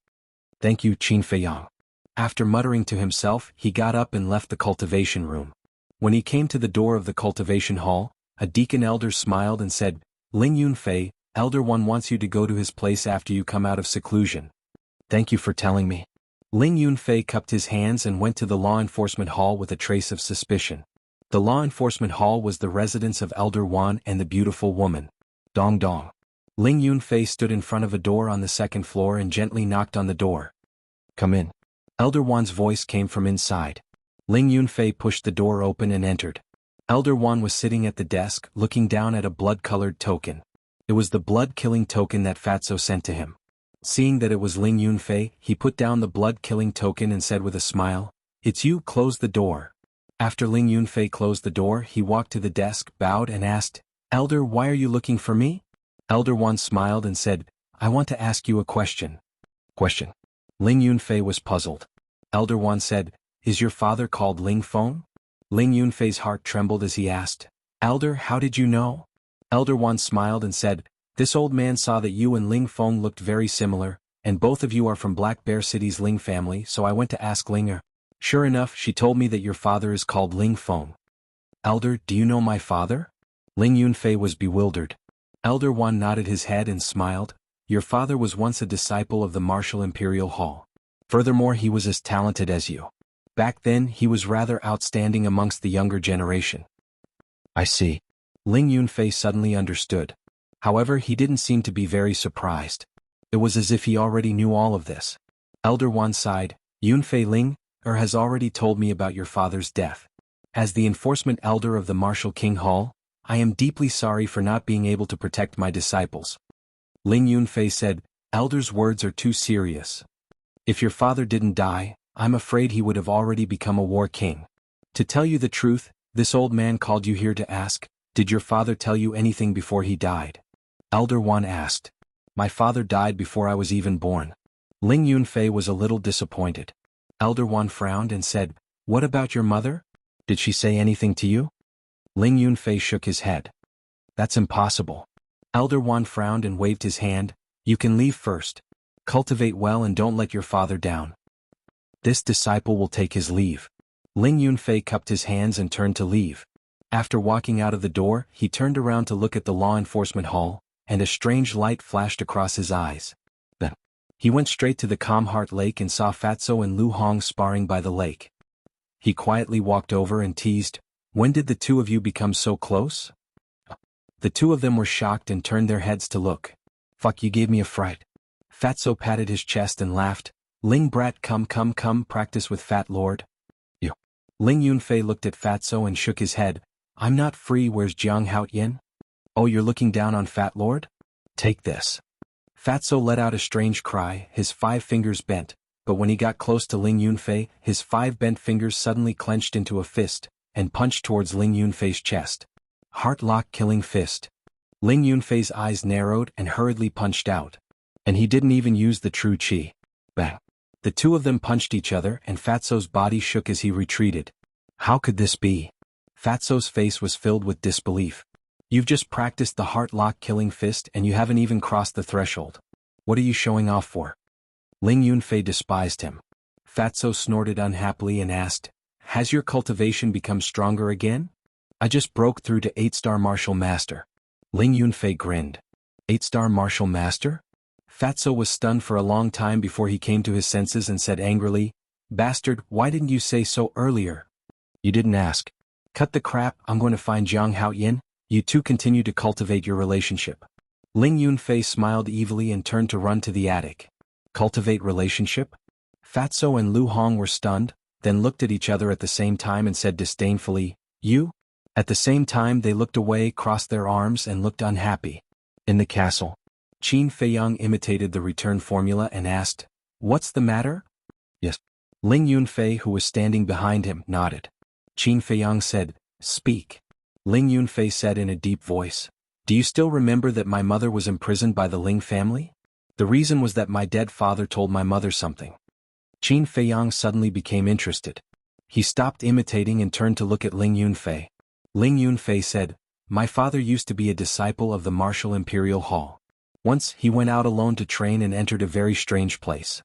Thank you, Qin Feiyang. After muttering to himself, he got up and left the cultivation room. When he came to the door of the cultivation hall, a deacon elder smiled and said, "Ling Yunfei, Elder One wants you to go to his place after you come out of seclusion." Thank you for telling me. Ling Yunfei cupped his hands and went to the law enforcement hall with a trace of suspicion. The law enforcement hall was the residence of Elder Wan and the beautiful woman. Dong dong. Ling Yunfei stood in front of a door on the 2nd floor and gently knocked on the door. "Come in." Elder Wan's voice came from inside. Ling Yunfei pushed the door open and entered. Elder Wan was sitting at the desk, looking down at a blood-colored token. It was the blood-killing token that Fatso sent to him. Seeing that it was Ling Yunfei, he put down the blood-killing token and said with a smile, "It's you, close the door." After Ling Yunfei closed the door, he walked to the desk, bowed and asked, "Elder, why are you looking for me?" Elder Wan smiled and said, "I want to ask you a question." Question. Ling Yunfei was puzzled. Elder Wan said, "Is your father called Ling Feng?" Ling Yunfei's heart trembled as he asked, "Elder, how did you know?" Elder Wan smiled and said, "This old man saw that you and Ling Feng looked very similar, and both of you are from Black Bear City's Ling family, so I went to ask Linger. Sure enough, she told me that your father is called Ling Feng." "Elder, do you know my father?" Ling Yunfei was bewildered. Elder Wan nodded his head and smiled, Your father was once a disciple of the Martial Imperial Hall. Furthermore, he was as talented as you. Back then, he was rather outstanding amongst the younger generation. I see. Ling Yunfei suddenly understood. However, he didn't seem to be very surprised. It was as if he already knew all of this. Elder Wan sighed. Yunfei Ling, has already told me about your father's death. As the enforcement elder of the Martial King Hall, I am deeply sorry for not being able to protect my disciples. Ling Yunfei said, Elder's words are too serious. If your father didn't die, I'm afraid he would have already become a war king. To tell you the truth, this old man called you here to ask, did your father tell you anything before he died? Elder Wan asked. My father died before I was even born. Ling Yunfei was a little disappointed. Elder Wan frowned and said, what about your mother? Did she say anything to you? Ling Yunfei shook his head. That's impossible. Elder Wan frowned and waved his hand. You can leave first. Cultivate well and don't let your father down. This disciple will take his leave. Ling Yunfei cupped his hands and turned to leave. After walking out of the door, he turned around to look at the law enforcement hall, and a strange light flashed across his eyes. Then, he went straight to the Calm Heart Lake and saw Fatso and Lu Hong sparring by the lake. He quietly walked over and teased, when did the two of you become so close? The two of them were shocked and turned their heads to look. Fuck, you gave me a fright. Fatso patted his chest and laughed. Ling brat, come practice with Fat Lord. You. Ling Yunfei looked at Fatso and shook his head. I'm not free, where's Jianghu Yin? Oh, you're looking down on Fat Lord? Take this. Fatso let out a strange cry, his 5 fingers bent, but when he got close to Ling Yunfei, his 5 bent fingers suddenly clenched into a fist, and punched towards Ling Yunfei's chest. Heart-lock killing fist. Ling Yunfei's eyes narrowed and hurriedly punched out. And he didn't even use the true chi. Bang. The two of them punched each other and Fatso's body shook as he retreated. How could this be? Fatso's face was filled with disbelief. You've just practiced the heart-lock killing fist and you haven't even crossed the threshold. What are you showing off for? Ling Yunfei despised him. Fatso snorted unhappily and asked, has your cultivation become stronger again? I just broke through to 8-star martial master. Ling Yunfei grinned. 8-star martial master? Fatso was stunned for a long time before he came to his senses and said angrily, bastard, why didn't you say so earlier? You didn't ask. Cut the crap, I'm going to find Jianghu Yin. You two continue to cultivate your relationship. Ling Yunfei smiled evilly and turned to run to the attic. Cultivate relationship? Fatso and Lu Hong were stunned, then looked at each other at the same time and said disdainfully, you? At the same time they looked away, crossed their arms and looked unhappy. In the castle, Qin Feiyang imitated the return formula and asked, what's the matter? Yes. Ling Yunfei, who was standing behind him, nodded. Qin Feiyang said, speak. Ling Yunfei said in a deep voice, do you still remember that my mother was imprisoned by the Ling family? The reason was that my dead father told my mother something. Qin Feiyang suddenly became interested. He stopped imitating and turned to look at Ling Yunfei. Ling Yunfei said, my father used to be a disciple of the Martial Imperial Hall. Once, he went out alone to train and entered a very strange place.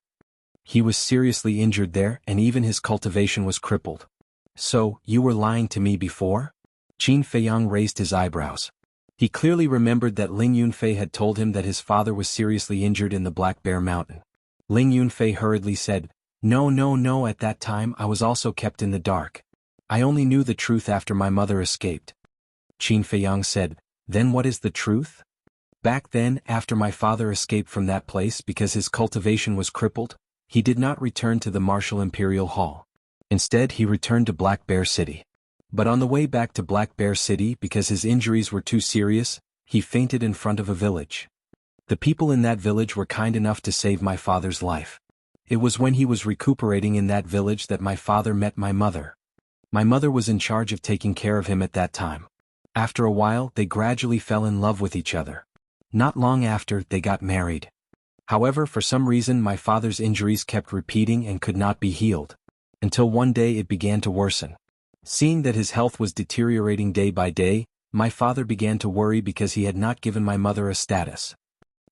He was seriously injured there and even his cultivation was crippled. So, you were lying to me before? Qin Feiyang raised his eyebrows. He clearly remembered that Ling Yunfei had told him that his father was seriously injured in the Black Bear Mountain. Ling Yunfei hurriedly said, no, at that time I was also kept in the dark. I only knew the truth after my mother escaped. Qin Feiyang said, then what is the truth? Back then, after my father escaped from that place because his cultivation was crippled, he did not return to the Martial Imperial Hall. Instead, he returned to Black Bear City. But on the way back to Black Bear City, because his injuries were too serious, he fainted in front of a village. The people in that village were kind enough to save my father's life. It was when he was recuperating in that village that my father met my mother. My mother was in charge of taking care of him at that time. After a while, they gradually fell in love with each other. Not long after, they got married. However, for some reason my father's injuries kept repeating and could not be healed. Until one day it began to worsen. Seeing that his health was deteriorating day by day, my father began to worry because he had not given my mother a status.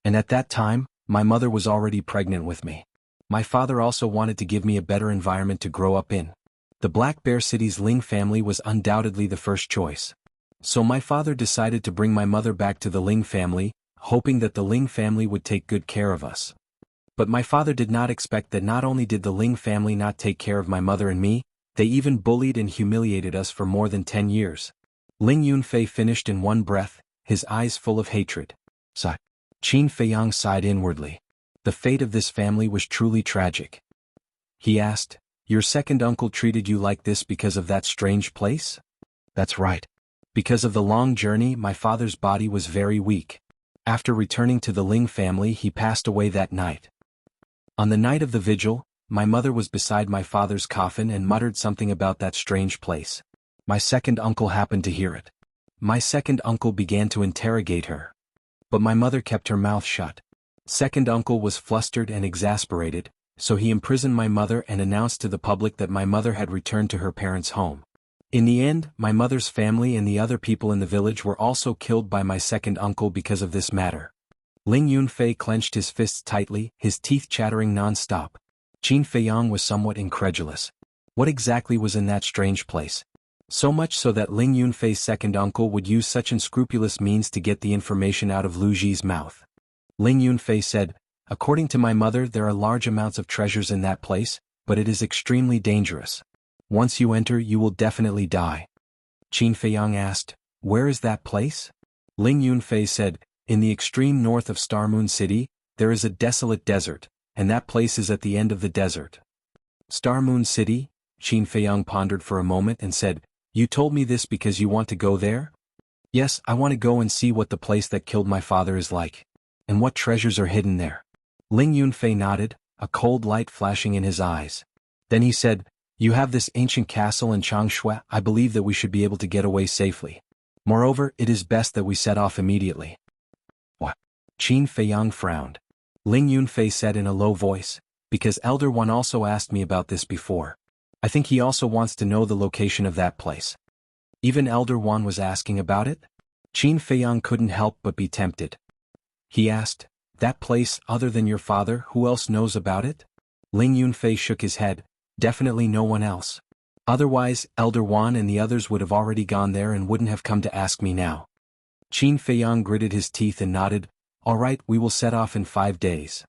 And at that time, my mother was already pregnant with me. My father also wanted to give me a better environment to grow up in. The Black Bear City's Ling family was undoubtedly the first choice. So my father decided to bring my mother back to the Ling family, hoping that the Ling family would take good care of us. But my father did not expect that not only did the Ling family not take care of my mother and me, they even bullied and humiliated us for more than 10 years. Ling Yunfei finished in one breath, his eyes full of hatred. Sigh. Qin Feiyang sighed inwardly. The fate of this family was truly tragic. He asked, "Your second uncle treated you like this because of that strange place?" "That's right. Because of the long journey, my father's body was very weak. After returning to the Ling family, he passed away that night. On the night of the vigil, my mother was beside my father's coffin and muttered something about that strange place. My second uncle happened to hear it. My second uncle began to interrogate her. But my mother kept her mouth shut. Second uncle was flustered and exasperated, so he imprisoned my mother and announced to the public that my mother had returned to her parents' home. In the end, my mother's family and the other people in the village were also killed by my second uncle because of this matter." Ling Yunfei clenched his fists tightly, his teeth chattering non-stop. Qin Feiyang was somewhat incredulous. What exactly was in that strange place? So much so that Ling Yunfei's second uncle would use such unscrupulous means to get the information out of Lu Ji's mouth. Ling Yunfei said, "According to my mother, there are large amounts of treasures in that place, but it is extremely dangerous. Once you enter, you will definitely die." Qin Feiyang asked, "Where is that place?" Ling Yunfei said, "In the extreme north of Star Moon City, there is a desolate desert, and that place is at the end of the desert." "Star Moon City?" Qin Feiyang pondered for a moment and said, "You told me this because you want to go there?" "Yes, I want to go and see what the place that killed my father is like. And what treasures are hidden there." Ling Yunfei nodded, a cold light flashing in his eyes. Then he said, "You have this ancient castle in Changshui. I believe that we should be able to get away safely. Moreover, it is best that we set off immediately." "What?" Qin Feiyang frowned. Ling Yunfei said in a low voice, "Because Elder One also asked me about this before. I think he also wants to know the location of that place." Even Elder One was asking about it? Qin Feiyang couldn't help but be tempted. He asked, "That place, other than your father, who else knows about it?" Ling Yunfei shook his head, "Definitely no one else. Otherwise, Elder Wan and the others would have already gone there and wouldn't have come to ask me now." Qin Feiyang gritted his teeth and nodded, "All right, we will set off in 5 days."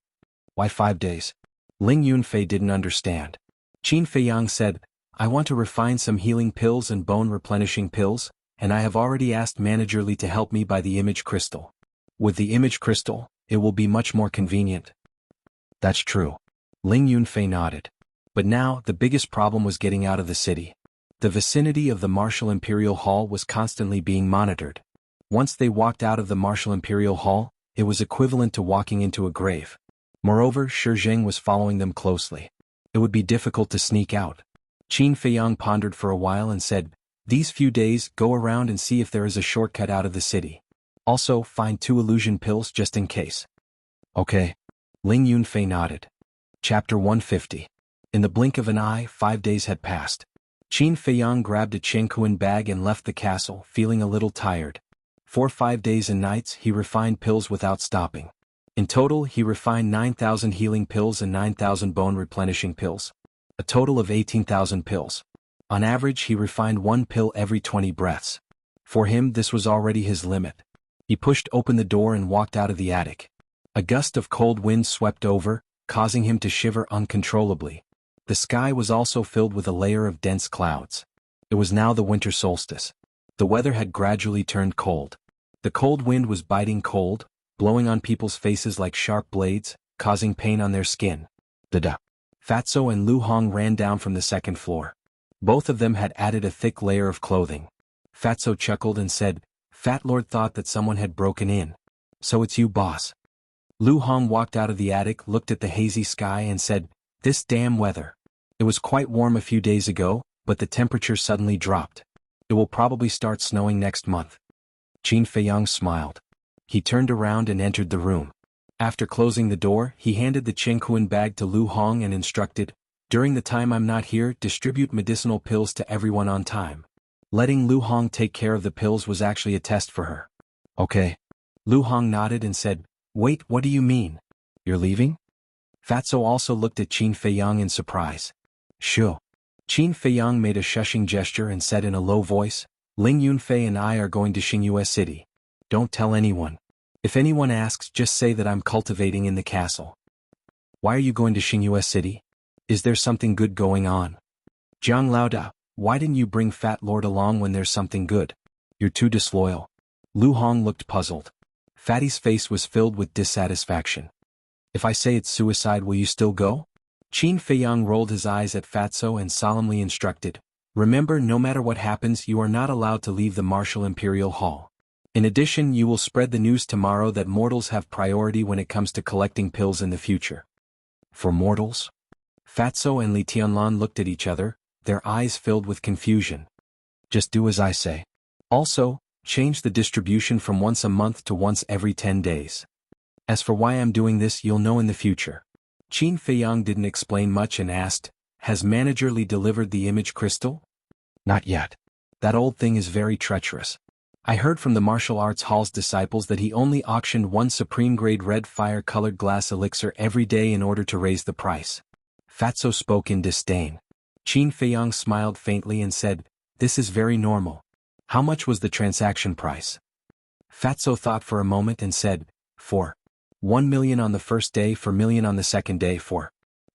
"Why 5 days?" Ling Yunfei didn't understand. Qin Feiyang said, "I want to refine some healing pills and bone-replenishing pills, and I have already asked Manager Li to help me buy the image crystal. With the image crystal, it will be much more convenient." "That's true." Ling Yunfei nodded. But now, the biggest problem was getting out of the city. The vicinity of the Martial Imperial Hall was constantly being monitored. Once they walked out of the Martial Imperial Hall, it was equivalent to walking into a grave. Moreover, Shi Zheng was following them closely. It would be difficult to sneak out. Qin Feiyang pondered for a while and said, "These few days, go around and see if there is a shortcut out of the city. Also, find 2 illusion pills just in case." "Okay." Ling Yunfei nodded. Chapter 150. In the blink of an eye, 5 days had passed. Qin Feiyang grabbed a Chengkuan bag and left the castle, feeling a little tired. For 5 days and nights, he refined pills without stopping. In total, he refined 9,000 healing pills and 9,000 bone-replenishing pills. A total of 18,000 pills. On average, he refined 1 pill every 20 breaths. For him, this was already his limit. He pushed open the door and walked out of the attic. A gust of cold wind swept over, causing him to shiver uncontrollably. The sky was also filled with a layer of dense clouds. It was now the winter solstice. The weather had gradually turned cold. The cold wind was biting cold, blowing on people's faces like sharp blades, causing pain on their skin. Fatso and Lu Hong ran down from the second floor. Both of them had added a thick layer of clothing. Fatso chuckled and said, "Fat Lord thought that someone had broken in. So it's you, boss." Lu Hong walked out of the attic, looked at the hazy sky and said, "This damn weather. It was quite warm a few days ago, but the temperature suddenly dropped. It will probably start snowing next month." Qin Feiyang smiled. He turned around and entered the room. After closing the door, he handed the Chengkuan bag to Lu Hong and instructed, "During the time I'm not here, distribute medicinal pills to everyone on time." Letting Lu Hong take care of the pills was actually a test for her. "Okay." Lu Hong nodded and said, "Wait, what do you mean? You're leaving?" Fatso also looked at Qin Feiyang in surprise. "Sure." Qin Feiyang made a shushing gesture and said in a low voice, "Ling Yunfei and I are going to Xingyue City. Don't tell anyone." If anyone asks, just say that I'm cultivating in the castle. Why are you going to Xingyue City? Is there something good going on? Jiang Laoda, why didn't you bring Fat Lord along when there's something good? You're too disloyal. Lu Hong looked puzzled. Fatty's face was filled with dissatisfaction. If I say it's suicide, will you still go? Qin Feiyang rolled his eyes at Fatso and solemnly instructed, remember, no matter what happens, you are not allowed to leave the Martial Imperial Hall. In addition, you will spread the news tomorrow that mortals have priority when it comes to collecting pills in the future. For mortals? Fatso and Li Tianlan looked at each other, their eyes filled with confusion. Just do as I say. Also, change the distribution from once a month to once every 10 days. As for why I'm doing this, you'll know in the future. Qin Feiyang didn't explain much and asked, has Manager Li delivered the image crystal? Not yet. That old thing is very treacherous. I heard from the martial arts hall's disciples that he only auctioned one supreme-grade red fire-colored glass elixir every day in order to raise the price. Fatso spoke in disdain. Qin Feiyang smiled faintly and said, this is very normal. How much was the transaction price? Fatso thought for a moment and said, 1 million on the first day, 4 million on the second day,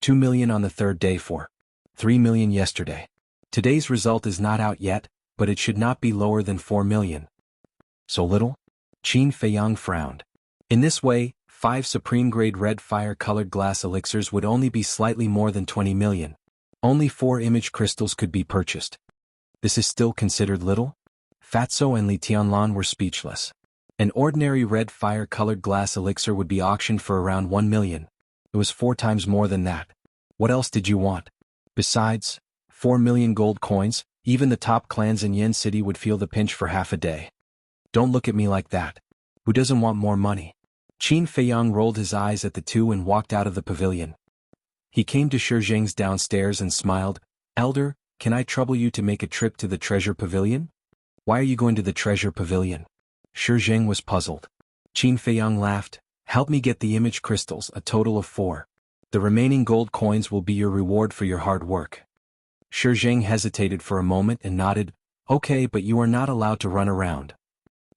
2 million on the third day, 3 million yesterday. Today's result is not out yet, but it should not be lower than 4 million. So little? Qin Feiyang frowned. In this way, 5 supreme-grade red fire-colored glass elixirs would only be slightly more than 20 million. Only 4 image crystals could be purchased. This is still considered little? Fatso and Li Tianlan were speechless. An ordinary red fire-colored glass elixir would be auctioned for around 1 million. It was 4 times more than that. What else did you want? Besides, 4 million gold coins, even the top clans in Yen City would feel the pinch for half a day. Don't look at me like that. Who doesn't want more money? Qin Feiyang rolled his eyes at the two and walked out of the pavilion. He came to Shi Zheng's downstairs and smiled, Elder, can I trouble you to make a trip to the treasure pavilion? Why are you going to the treasure pavilion? Shi Zheng was puzzled. Qin Feiyang laughed, help me get the image crystals, a total of 4. The remaining gold coins will be your reward for your hard work. Shi Zheng hesitated for a moment and nodded, okay, but you are not allowed to run around.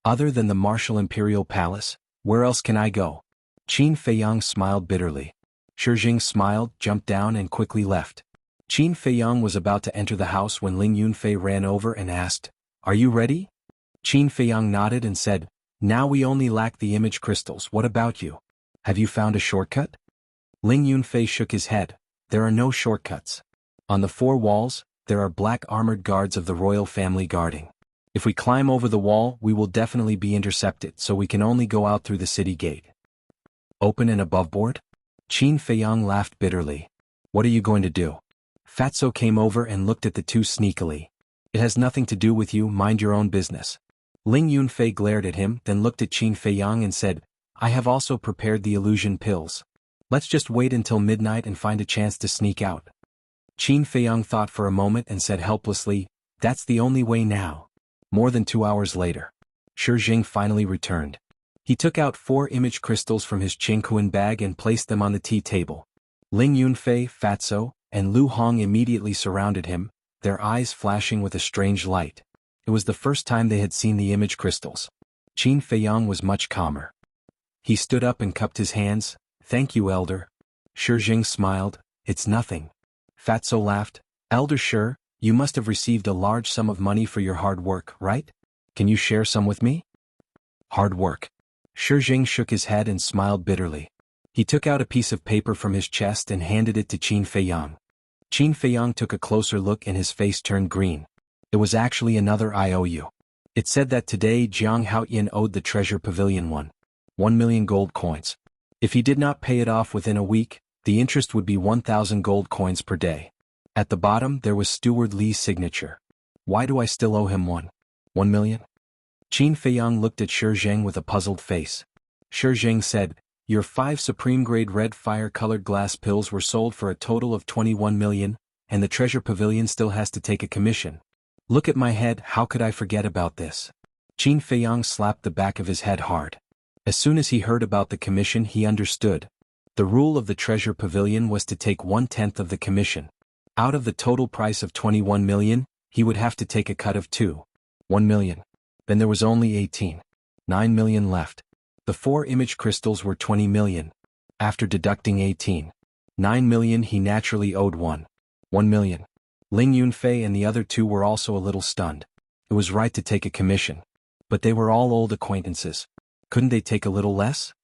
Other than the Martial Imperial Palace, where else can I go? Qin Feiyang smiled bitterly. Shi Zheng smiled, jumped down and quickly left. Qin Feiyang was about to enter the house when Ling Yunfei ran over and asked, are you ready? Qin Feiyang nodded and said, now we only lack the image crystals, what about you? Have you found a shortcut? Ling Yunfei shook his head, there are no shortcuts. On the 4 walls, there are black armored guards of the royal family guarding. If we climb over the wall, we will definitely be intercepted, so we can only go out through the city gate. Open and aboveboard? Qin Feiyang laughed bitterly. What are you going to do? Fatso came over and looked at the two sneakily. It has nothing to do with you, mind your own business. Ling Yunfei glared at him, then looked at Qin Feiyang and said, I have also prepared the illusion pills. Let's just wait until midnight and find a chance to sneak out. Qin Feiyang thought for a moment and said helplessly, that's the only way now. More than 2 hours later, Shi Zheng finally returned. He took out 4 image crystals from his Jianghu bag and placed them on the tea table. Ling Yunfei, Fatso, and Lu Hong immediately surrounded him, their eyes flashing with a strange light. It was the first time they had seen the image crystals. Qin Feiyang was much calmer. He stood up and cupped his hands, thank you, Elder. Shi Zheng smiled, it's nothing. Fatso laughed, Elder Shi, you must have received a large sum of money for your hard work, right? Can you share some with me? Hard work. Shi Zheng shook his head and smiled bitterly. He took out a piece of paper from his chest and handed it to Qin Feiyang. Qin Feiyang took a closer look and his face turned green. It was actually another IOU. It said that today Jiang Haoyan owed the treasure pavilion 1 million gold coins. If he did not pay it off within a week, the interest would be 1,000 gold coins per day. At the bottom there was Steward Li's signature. Why do I still owe him 1 million? Qin Feiyang looked at Shi Zheng with a puzzled face. Shi Zheng said, your 5 supreme-grade red fire-colored glass pills were sold for a total of 21 million, and the treasure pavilion still has to take a commission. Look at my head, how could I forget about this? Qin Feiyang slapped the back of his head hard. As soon as he heard about the commission he understood. The rule of the treasure pavilion was to take 1/10 of the commission. Out of the total price of 21 million, he would have to take a cut of 1 million. Then there was only 9 million left. The 4 image crystals were 20 million. After deducting 9 million, he naturally owed 1 million. Ling Yunfei and the other 2 were also a little stunned. It was right to take a commission. But they were all old acquaintances. Couldn't they take a little less?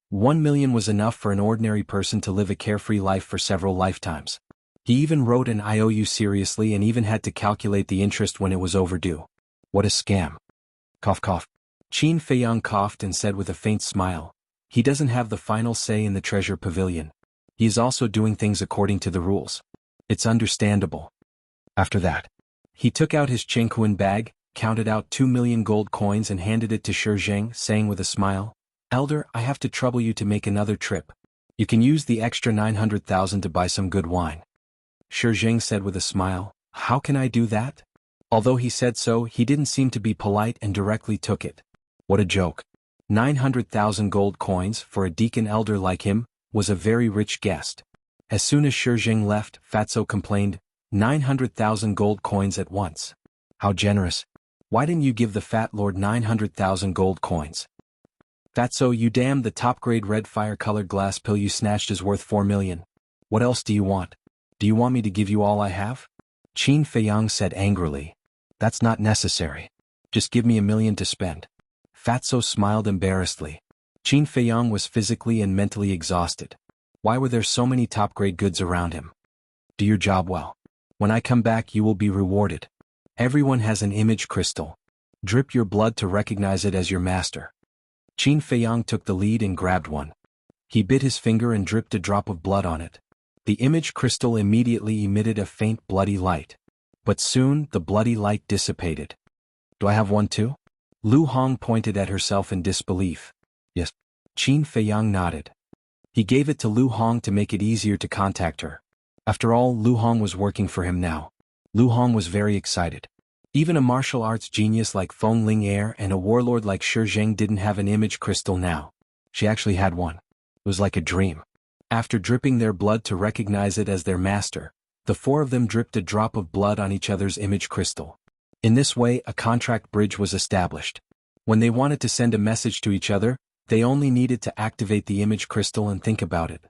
1 million was enough for an ordinary person to live a carefree life for several lifetimes. He even wrote an IOU seriously and even had to calculate the interest when it was overdue. What a scam. Cough cough. Qin Feiyang coughed and said with a faint smile, he doesn't have the final say in the treasure pavilion. He is also doing things according to the rules. It's understandable. After that, he took out his Chengquan bag, counted out 2 million gold coins and handed it to Shi Zheng, saying with a smile, Elder, I have to trouble you to make another trip. You can use the extra 900,000 to buy some good wine. Shi Zheng said with a smile, how can I do that? Although he said so, he didn't seem to be polite and directly took it. What a joke. 900,000 gold coins for a deacon elder like him was a very rich guest. As soon as Shi Zheng left, Fatso complained, 900,000 gold coins at once. How generous. Why didn't you give the fat lord 900,000 gold coins? Fatso, you damn, the top-grade red fire-colored glass pill you snatched is worth 4 million. What else do you want? Do you want me to give you all I have? Qin Feiyang said angrily. That's not necessary. Just give me 1 million to spend. Fatso smiled embarrassedly. Qin Feiyang was physically and mentally exhausted. Why were there so many top-grade goods around him? Do your job well. When I come back you will be rewarded. Everyone has an image crystal. Drip your blood to recognize it as your master. Qin Feiyang took the lead and grabbed one. He bit his finger and dripped a drop of blood on it. The image crystal immediately emitted a faint bloody light. But soon the bloody light dissipated. Do I have one too? Lu Hong pointed at herself in disbelief. Yes. Qin Feiyang nodded. He gave it to Lu Hong to make it easier to contact her. After all, Lu Hong was working for him now. Lu Hong was very excited. Even a martial arts genius like Feng Ling Er and a warlord like Shi Zheng didn't have an image crystal now. She actually had one. It was like a dream. After dripping their blood to recognize it as their master, the 4 of them dripped a drop of blood on each other's image crystal. In this way, a contract bridge was established. When they wanted to send a message to each other, they only needed to activate the image crystal and think about it.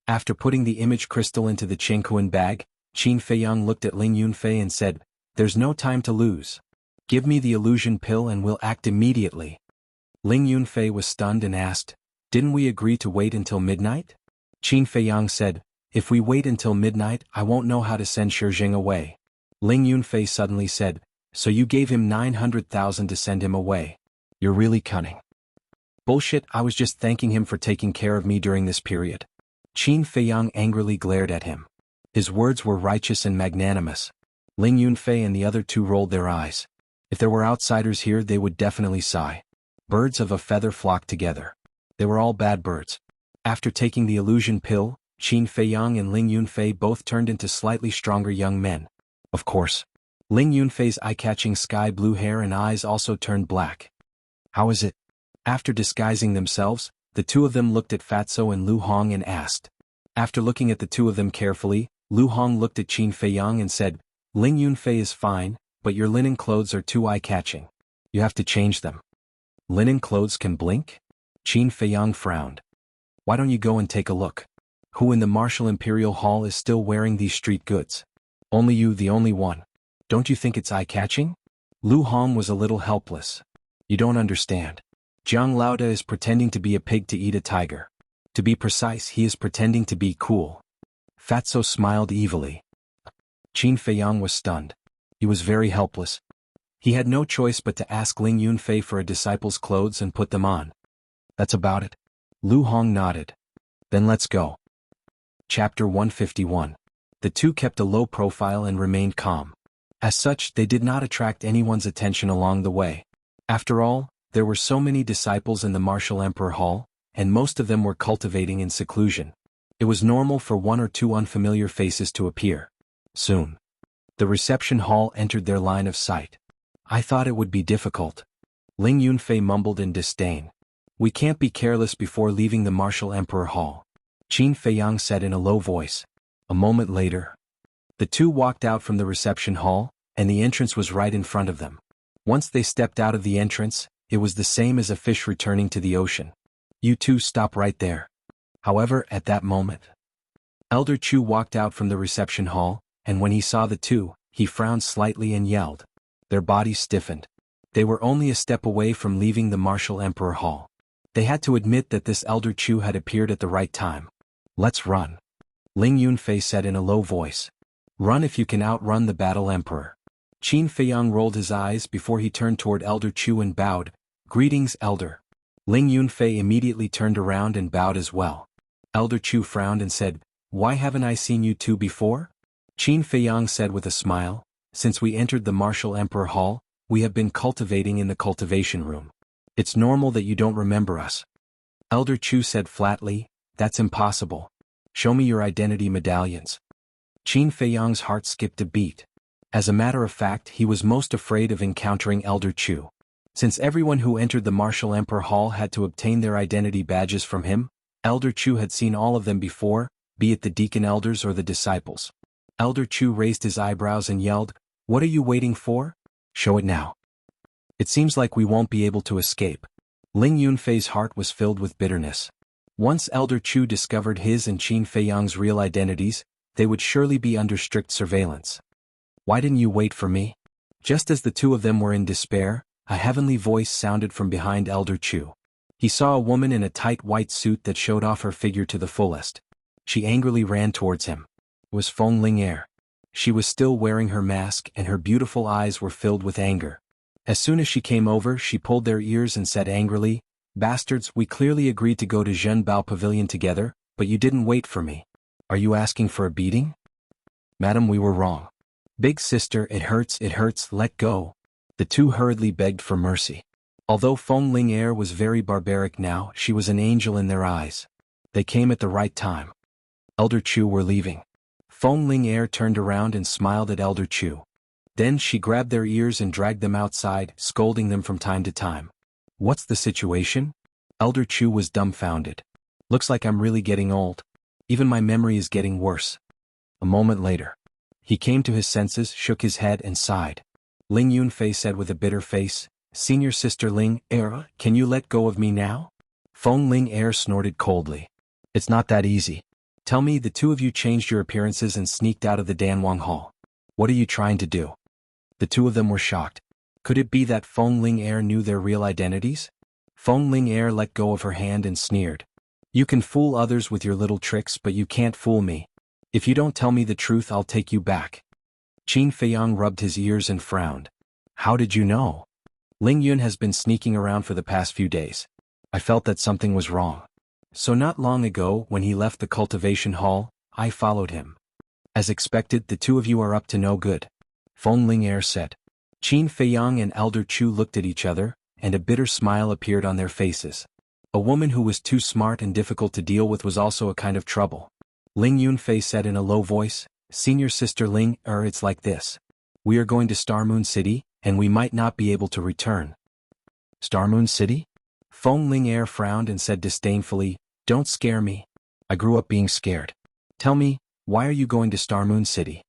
After putting the image crystal into the Chengquan bag, Qin Feiyang looked at Ling Yunfei and said, there's no time to lose. Give me the illusion pill and we'll act immediately. Ling Yunfei was stunned and asked, didn't we agree to wait until midnight? Qin Feiyang said, if we wait until midnight, I won't know how to send Shi Zheng away. Ling Yunfei suddenly said, so you gave him 900,000 to send him away. You're really cunning. Bullshit, I was just thanking him for taking care of me during this period. Qin Feiyang angrily glared at him. His words were righteous and magnanimous. Ling Yunfei and the other 2 rolled their eyes. If there were outsiders here, they would definitely sigh. Birds of a feather flocked together. They were all bad birds. After taking the illusion pill, Qin Feiyang and Ling Yunfei both turned into slightly stronger young men. Of course. Ling Yunfei's eye-catching sky-blue hair and eyes also turned black. How is it? After disguising themselves, the 2 of them looked at Fatso and Lu Hong and asked. After looking at the 2 of them carefully, Lu Hong looked at Qin Feiyang and said, Ling Yunfei is fine, but your linen clothes are too eye-catching. You have to change them. Linen clothes can blink? Qin Feiyang frowned. Why don't you go and take a look? Who in the Martial Imperial Hall is still wearing these street goods? Only you, the only one. Don't you think it's eye-catching? Lu Hong was a little helpless. You don't understand. Jiang Lauda is pretending to be a pig to eat a tiger. To be precise, he is pretending to be cool. Fatso smiled evilly. Qin Feiyang was stunned. He was very helpless. He had no choice but to ask Ling Yunfei for a disciple's clothes and put them on. That's about it. Lu Hong nodded. Then let's go. Chapter 151. The 2 kept a low profile and remained calm. As such, they did not attract anyone's attention along the way. After all, there were so many disciples in the Martial Emperor Hall, and most of them were cultivating in seclusion. It was normal for 1 or 2 unfamiliar faces to appear. Soon, the reception hall entered their line of sight. I thought it would be difficult. Ling Yunfei mumbled in disdain. We can't be careless before leaving the Martial Emperor Hall. Qin Feiyang said in a low voice. A moment later, the 2 walked out from the reception hall, and the entrance was right in front of them. Once they stepped out of the entrance, It was the same as a fish returning to the ocean. You two stop right there. However, at that moment, Elder Chu walked out from the reception hall, and when he saw the two, he frowned slightly and yelled. Their bodies stiffened. They were only a step away from leaving the Martial Emperor Hall. They had to admit that this Elder Chu had appeared at the right time. Let's run, Ling Yunfei said in a low voice. Run if you can outrun the Battle Emperor. Qin Feiyang rolled his eyes before he turned toward Elder Chu and bowed. Greetings, Elder. Ling Yunfei immediately turned around and bowed as well. Elder Chu frowned and said, Why haven't I seen you two before? Qin Feiyang said with a smile, Since we entered the Martial Emperor Hall, we have been cultivating in the cultivation room. It's normal that you don't remember us. Elder Chu said flatly, That's impossible. Show me your identity medallions. Qin Feiyang's heart skipped a beat. As a matter of fact, he was most afraid of encountering Elder Chu. Since everyone who entered the Martial Emperor Hall had to obtain their identity badges from him, Elder Chu had seen all of them before, be it the deacon elders or the disciples. Elder Chu raised his eyebrows and yelled, What are you waiting for? Show it now. It seems like we won't be able to escape. Ling Yunfei's heart was filled with bitterness. Once Elder Chu discovered his and Qin Feiyang's real identities, they would surely be under strict surveillance. Why didn't you wait for me? Just as the two of them were in despair, a heavenly voice sounded from behind Elder Chu. He saw a woman in a tight white suit that showed off her figure to the fullest. She angrily ran towards him. It was Feng Ling'er. She was still wearing her mask and her beautiful eyes were filled with anger. As soon as she came over, she pulled their ears and said angrily, Bastards, we clearly agreed to go to Zhenbao Pavilion together, but you didn't wait for me. Are you asking for a beating? Madam, we were wrong. Big sister, it hurts, let go. The two hurriedly begged for mercy. Although Feng Ling'er was very barbaric now, she was an angel in their eyes. They came at the right time. Elder Chu were leaving. Feng Ling'er turned around and smiled at Elder Chu. Then she grabbed their ears and dragged them outside, scolding them from time to time. What's the situation? Elder Chu was dumbfounded. Looks like I'm really getting old. Even my memory is getting worse. A moment later, he came to his senses, shook his head and sighed. Ling Yunfei said with a bitter face, Senior Sister Ling'er, can you let go of me now? Feng Ling'er snorted coldly. It's not that easy. Tell me, the two of you changed your appearances and sneaked out of the Danwang Hall. What are you trying to do? The two of them were shocked. Could it be that Feng Ling'er knew their real identities? Feng Ling'er let go of her hand and sneered. You can fool others with your little tricks, but you can't fool me. If you don't tell me the truth, I'll take you back. Qin Feiyang rubbed his ears and frowned. How did you know? Ling Yun has been sneaking around for the past few days. I felt that something was wrong. So not long ago, when he left the cultivation hall, I followed him. As expected, the two of you are up to no good. Feng Ling'er said. Qin Feiyang and Elder Chu looked at each other, and a bitter smile appeared on their faces. A woman who was too smart and difficult to deal with was also a kind of trouble. Ling Yunfei said in a low voice, Senior Sister Ling'er, it's like this. We are going to Star Moon City, and we might not be able to return. Star Moon City? Feng Ling'er frowned and said disdainfully, Don't scare me. I grew up being scared. Tell me, why are you going to Star Moon City?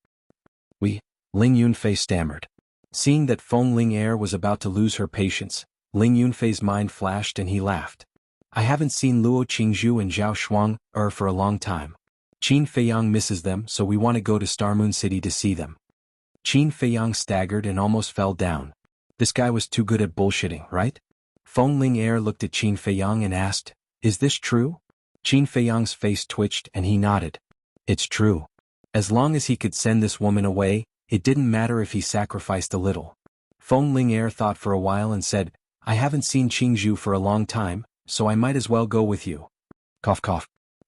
Ling Yunfei stammered. Seeing that Feng Ling'er was about to lose her patience, Ling Yunfei's mind flashed and he laughed. I haven't seen Luo Qingzhu and Zhao Shuang for a long time. Qin Feiyang misses them, so we want to go to Star Moon City to see them. Qin Feiyang staggered and almost fell down. This guy was too good at bullshitting, right? Feng Ling'er looked at Qin Feiyang and asked, Is this true? Qin Feiyang's face twitched and he nodded. It's true. As long as he could send this woman away, it didn't matter if he sacrificed a little. Feng Ling'er thought for a while and said, I haven't seen Qingzhu for a long time, so I might as well go with you. Cough cough.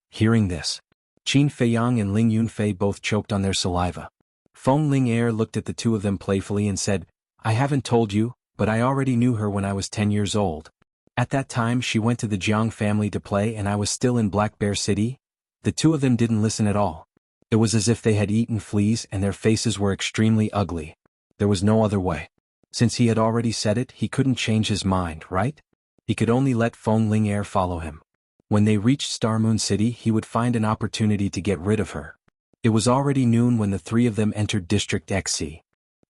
Hearing this, Qin Feiyang and Ling Yunfei both choked on their saliva. Feng Ling'er looked at the two of them playfully and said, I haven't told you, but I already knew her when I was 10 years old. At that time she went to the Jianghu family to play and I was still in Black Bear City. The two of them didn't listen at all. It was as if they had eaten fleas and their faces were extremely ugly. There was no other way. Since he had already said it, he couldn't change his mind, right? He could only let Feng Ling'er follow him. When they reached Star Moon City, he would find an opportunity to get rid of her. It was already noon when the three of them entered District XC.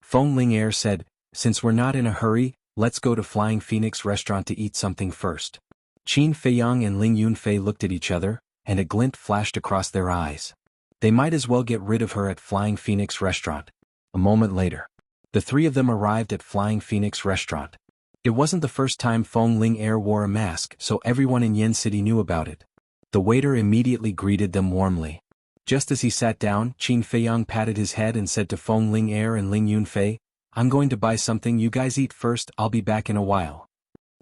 Feng Ling'er said, Since we're not in a hurry, Let's go to Flying Phoenix restaurant to eat something first. Qin Feiyang and Ling Yunfei looked at each other, and a glint flashed across their eyes. They might as well get rid of her at Flying Phoenix restaurant. A moment later, the three of them arrived at Flying Phoenix restaurant. It wasn't the first time Feng Ling Er wore a mask, so everyone in Yen City knew about it. The waiter immediately greeted them warmly. Just as he sat down, Qin Feiyang patted his head and said to Feng Ling Er and Ling Yunfei, "I'm going to buy something, you guys eat first, I'll be back in a while."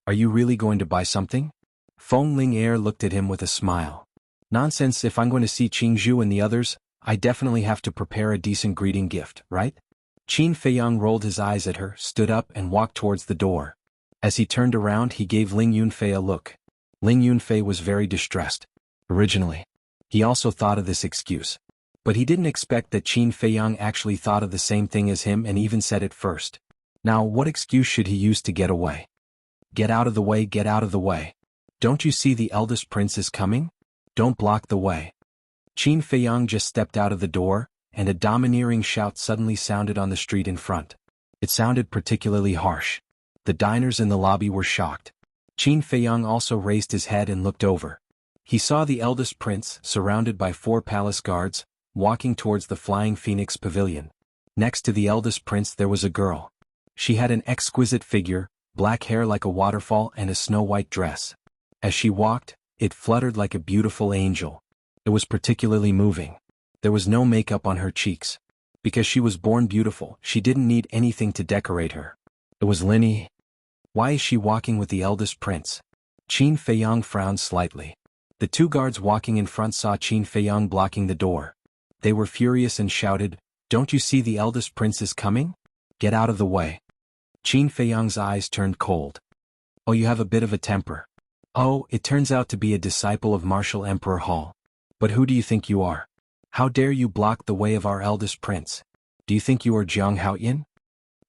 "Are you really going to buy something?" Feng Ling Er looked at him with a smile. "Nonsense, if I'm going to see Jianghu and the others, I definitely have to prepare a decent greeting gift, right?" Qin Feiyang rolled his eyes at her, stood up and walked towards the door. As he turned around he gave Ling Yunfei a look. Ling Yunfei was very distressed. Originally, he also thought of this excuse. But he didn't expect that Qin Feiyang actually thought of the same thing as him and even said it first. Now what excuse should he use to get away? "Get out of the way, get out of the way. Don't you see the eldest prince is coming? Don't block the way." Qin Feiyang just stepped out of the door, and a domineering shout suddenly sounded on the street in front. It sounded particularly harsh. The diners in the lobby were shocked. Qin Feiyang also raised his head and looked over. He saw the eldest prince, surrounded by 4 palace guards, walking towards the Flying Phoenix pavilion. Next to the eldest prince there was a girl. She had an exquisite figure, black hair like a waterfall and a snow-white dress. As she walked, it fluttered like a beautiful angel. It was particularly moving. There was no makeup on her cheeks. Because she was born beautiful, she didn't need anything to decorate her. It was Linny. Why is she walking with the eldest prince? Qin Feiyang frowned slightly. The 2 guards walking in front saw Qin Feiyang blocking the door. They were furious and shouted, "Don't you see the eldest prince is coming? Get out of the way." Qin Feiyang's eyes turned cold. "Oh, you have a bit of a temper. Oh, it turns out to be a disciple of Martial Emperor Hall. But who do you think you are? How dare you block the way of our eldest prince? Do you think you are Jianghu?"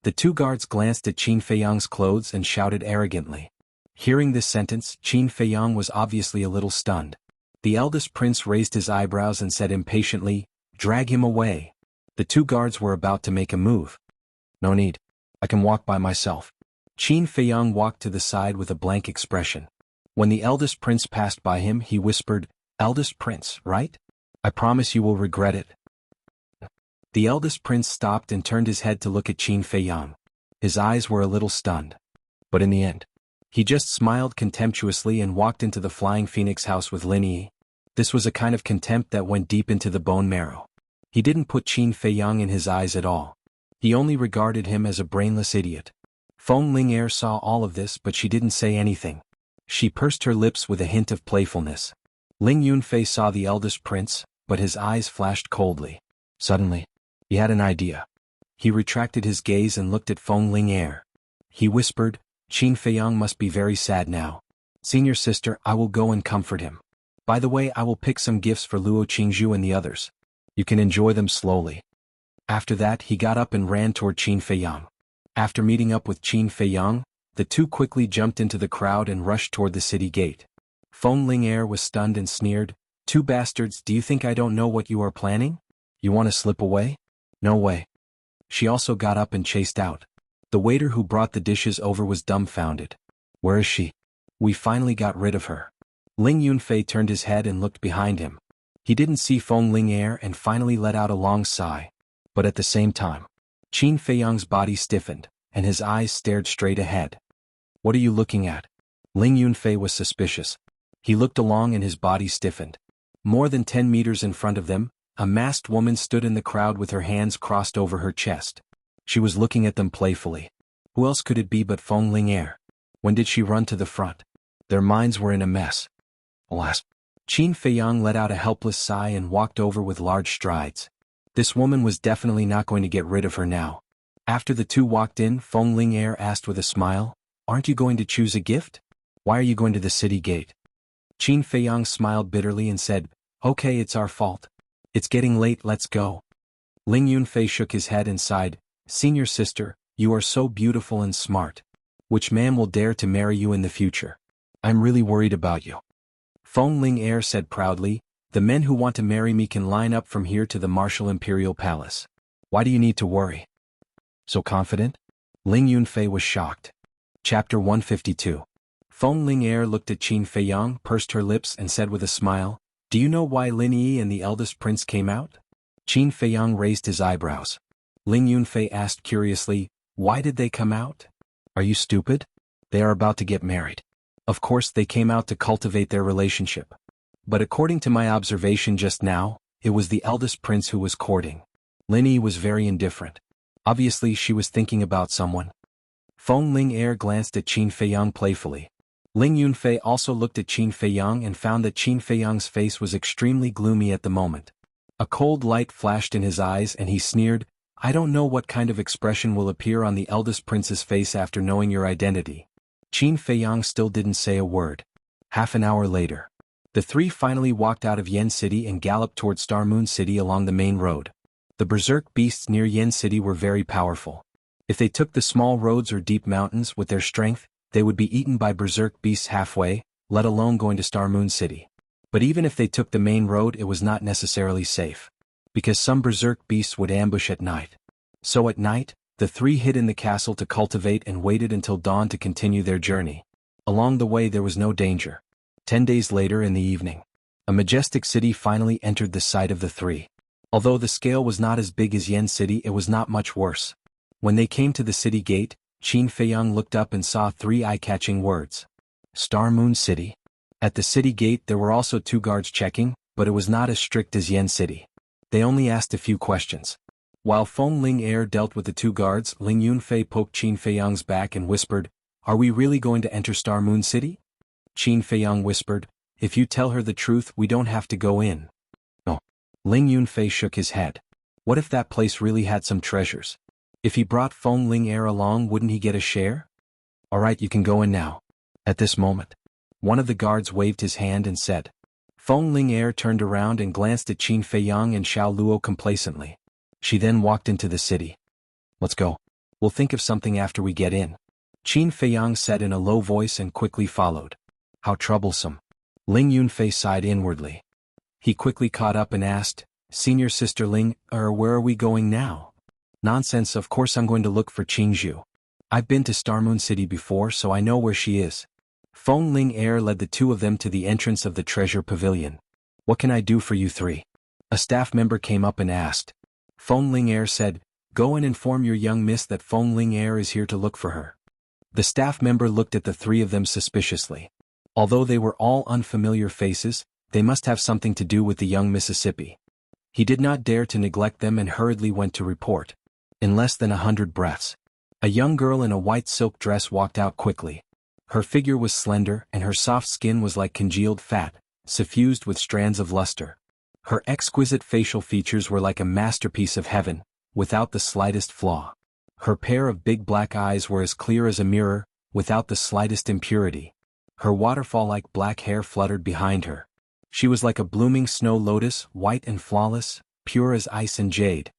The 2 guards glanced at Qin Feiyang's clothes and shouted arrogantly. Hearing this sentence, Qin Feiyang was obviously a little stunned. The eldest prince raised his eyebrows and said impatiently, "Drag him away." The 2 guards were about to make a move. "No need. I can walk by myself." Qin Feiyang walked to the side with a blank expression. When the eldest prince passed by him, he whispered, "Eldest prince, right? I promise you will regret it." The eldest prince stopped and turned his head to look at Qin Feiyang. His eyes were a little stunned. But in the end, he just smiled contemptuously and walked into the Flying Phoenix house with Lin Yi. This was a kind of contempt that went deep into the bone marrow. He didn't put Qin Feiyang in his eyes at all. He only regarded him as a brainless idiot. Feng Ling Er saw all of this but she didn't say anything. She pursed her lips with a hint of playfulness. Ling Yunfei saw the eldest prince, but his eyes flashed coldly. Suddenly, he had an idea. He retracted his gaze and looked at Feng Ling Er. He whispered, "Qin Feiyang must be very sad now. Senior sister, I will go and comfort him. By the way, I will pick some gifts for Luo Qingzhu and the others. You can enjoy them slowly." After that he got up and ran toward Qin Feiyang. After meeting up with Qin Feiyang, the 2 quickly jumped into the crowd and rushed toward the city gate. Feng Ling Er was stunned and sneered, "2 bastards, do you think I don't know what you are planning? You want to slip away? No way." She also got up and chased out. The waiter who brought the dishes over was dumbfounded. "Where is she? We finally got rid of her." Ling Yunfei turned his head and looked behind him. He didn't see Feng Ling Er and finally let out a long sigh. But at the same time, Qin Feiyang's body stiffened, and his eyes stared straight ahead. "What are you looking at?" Ling Yunfei was suspicious. He looked along and his body stiffened. More than 10 meters in front of them, a masked woman stood in the crowd with her hands crossed over her chest. She was looking at them playfully. Who else could it be but Feng Ling Er? When did she run to the front? Their minds were in a mess. Alas. Qin Feiyang let out a helpless sigh and walked over with large strides. This woman was definitely not going to get rid of her now. After the 2 walked in, Feng Ling Er asked with a smile, "Aren't you going to choose a gift? Why are you going to the city gate?" Qin Feiyang smiled bitterly and said, "Okay, it's our fault. It's getting late, let's go." Ling Yunfei shook his head and sighed, "Senior sister, you are so beautiful and smart. Which man will dare to marry you in the future? I'm really worried about you." Feng Ling Er said proudly, "The men who want to marry me can line up from here to the Martial Imperial Palace. Why do you need to worry?" So confident? Ling Yunfei was shocked. Chapter 152. Feng Ling'er looked at Qin Feiyang, pursed her lips and said with a smile, "Do you know why Lin Yi and the eldest prince came out?" Qin Feiyang raised his eyebrows. Ling Yunfei asked curiously, "Why did they come out?" "Are you stupid? They are about to get married. Of course they came out to cultivate their relationship. But according to my observation just now, it was the eldest prince who was courting. Lin Yi was very indifferent. Obviously she was thinking about someone." Feng Ling'er glanced at Qin Feiyang playfully. Ling Yunfei also looked at Qin Feiyang and found that Qin Feiyang's face was extremely gloomy at the moment. A cold light flashed in his eyes and he sneered, "I don't know what kind of expression will appear on the eldest prince's face after knowing your identity." Qin Feiyang still didn't say a word. Half an hour later, the three finally walked out of Yen City and galloped toward Star Moon City along the main road. The berserk beasts near Yen City were very powerful. If they took the small roads or deep mountains with their strength, they would be eaten by berserk beasts halfway, let alone going to Star Moon City. But even if they took the main road, it was not necessarily safe, because some berserk beasts would ambush at night. So at night, the three hid in the castle to cultivate and waited until dawn to continue their journey. Along the way there was no danger. 10 days later in the evening, a majestic city finally entered the sight of the three. Although the scale was not as big as Yen City, it was not much worse. When they came to the city gate, Qin Feiyang looked up and saw 3 eye-catching words. Star Moon City. At the city gate there were also 2 guards checking, but it was not as strict as Yen City. They only asked a few questions. While Feng Ling'er dealt with the 2 guards, Ling Yunfei poked Qin Feiyang's back and whispered, "Are we really going to enter Star Moon City?" Qin Feiyang whispered, "If you tell her the truth, we don't have to go in." "Oh." Ling Yunfei shook his head. What if that place really had some treasures? If he brought Feng Ling'er along, wouldn't he get a share? "All right, you can go in now." At this moment, one of the guards waved his hand and said. Feng Ling'er turned around and glanced at Qin Feiyang and Xiao Luo complacently. She then walked into the city. "Let's go. We'll think of something after we get in," Qin Feiyang said in a low voice and quickly followed. "How troublesome." Ling Yunfei sighed inwardly. He quickly caught up and asked, "Senior Sister Ling, where are we going now?" "Nonsense, of course I'm going to look for Qingzhu. I've been to Star Moon City before, so I know where she is." Feng Ling'er led the 2 of them to the entrance of the treasure pavilion. "What can I do for you 3? A staff member came up and asked. Feng Ling'er said, "Go and inform your young miss that Feng Ling'er is here to look for her." The staff member looked at the 3 of them suspiciously. Although they were all unfamiliar faces, they must have something to do with the young Mississippi. He did not dare to neglect them and hurriedly went to report. In less than 100 breaths, a young girl in a white silk dress walked out quickly. Her figure was slender and her soft skin was like congealed fat, suffused with strands of luster. Her exquisite facial features were like a masterpiece of heaven, without the slightest flaw. Her pair of big black eyes were as clear as a mirror, without the slightest impurity. Her waterfall-like black hair fluttered behind her. She was like a blooming snow lotus, white and flawless, pure as ice and jade.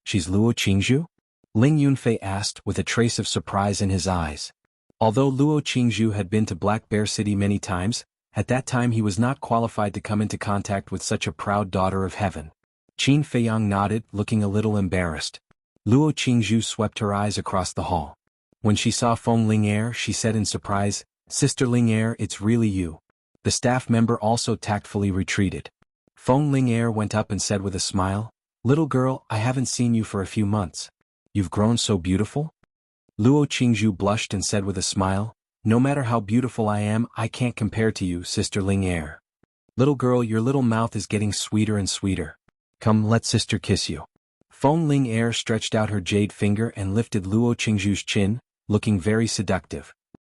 "She's Luo Qingzhu?" Ling Yunfei asked with a trace of surprise in his eyes. Although Luo Qingzhu had been to Black Bear City many times, at that time he was not qualified to come into contact with such a proud daughter of heaven. Qin Feiyang nodded, looking a little embarrassed. Luo Qingzhu swept her eyes across the hall. When she saw Feng Ling'er, she said in surprise, "Sister Ling'er, it's really you." The staff member also tactfully retreated. Feng Ling'er went up and said with a smile, "Little girl, I haven't seen you for a few months. You've grown so beautiful?" Luo Qingzhu blushed and said with a smile, "No matter how beautiful I am, I can't compare to you, Sister Ling'er. Little girl, your little mouth is getting sweeter and sweeter. Come, let sister kiss you." Feng Ling'er stretched out her jade finger and lifted Luo Qingzhu's chin, looking very seductive.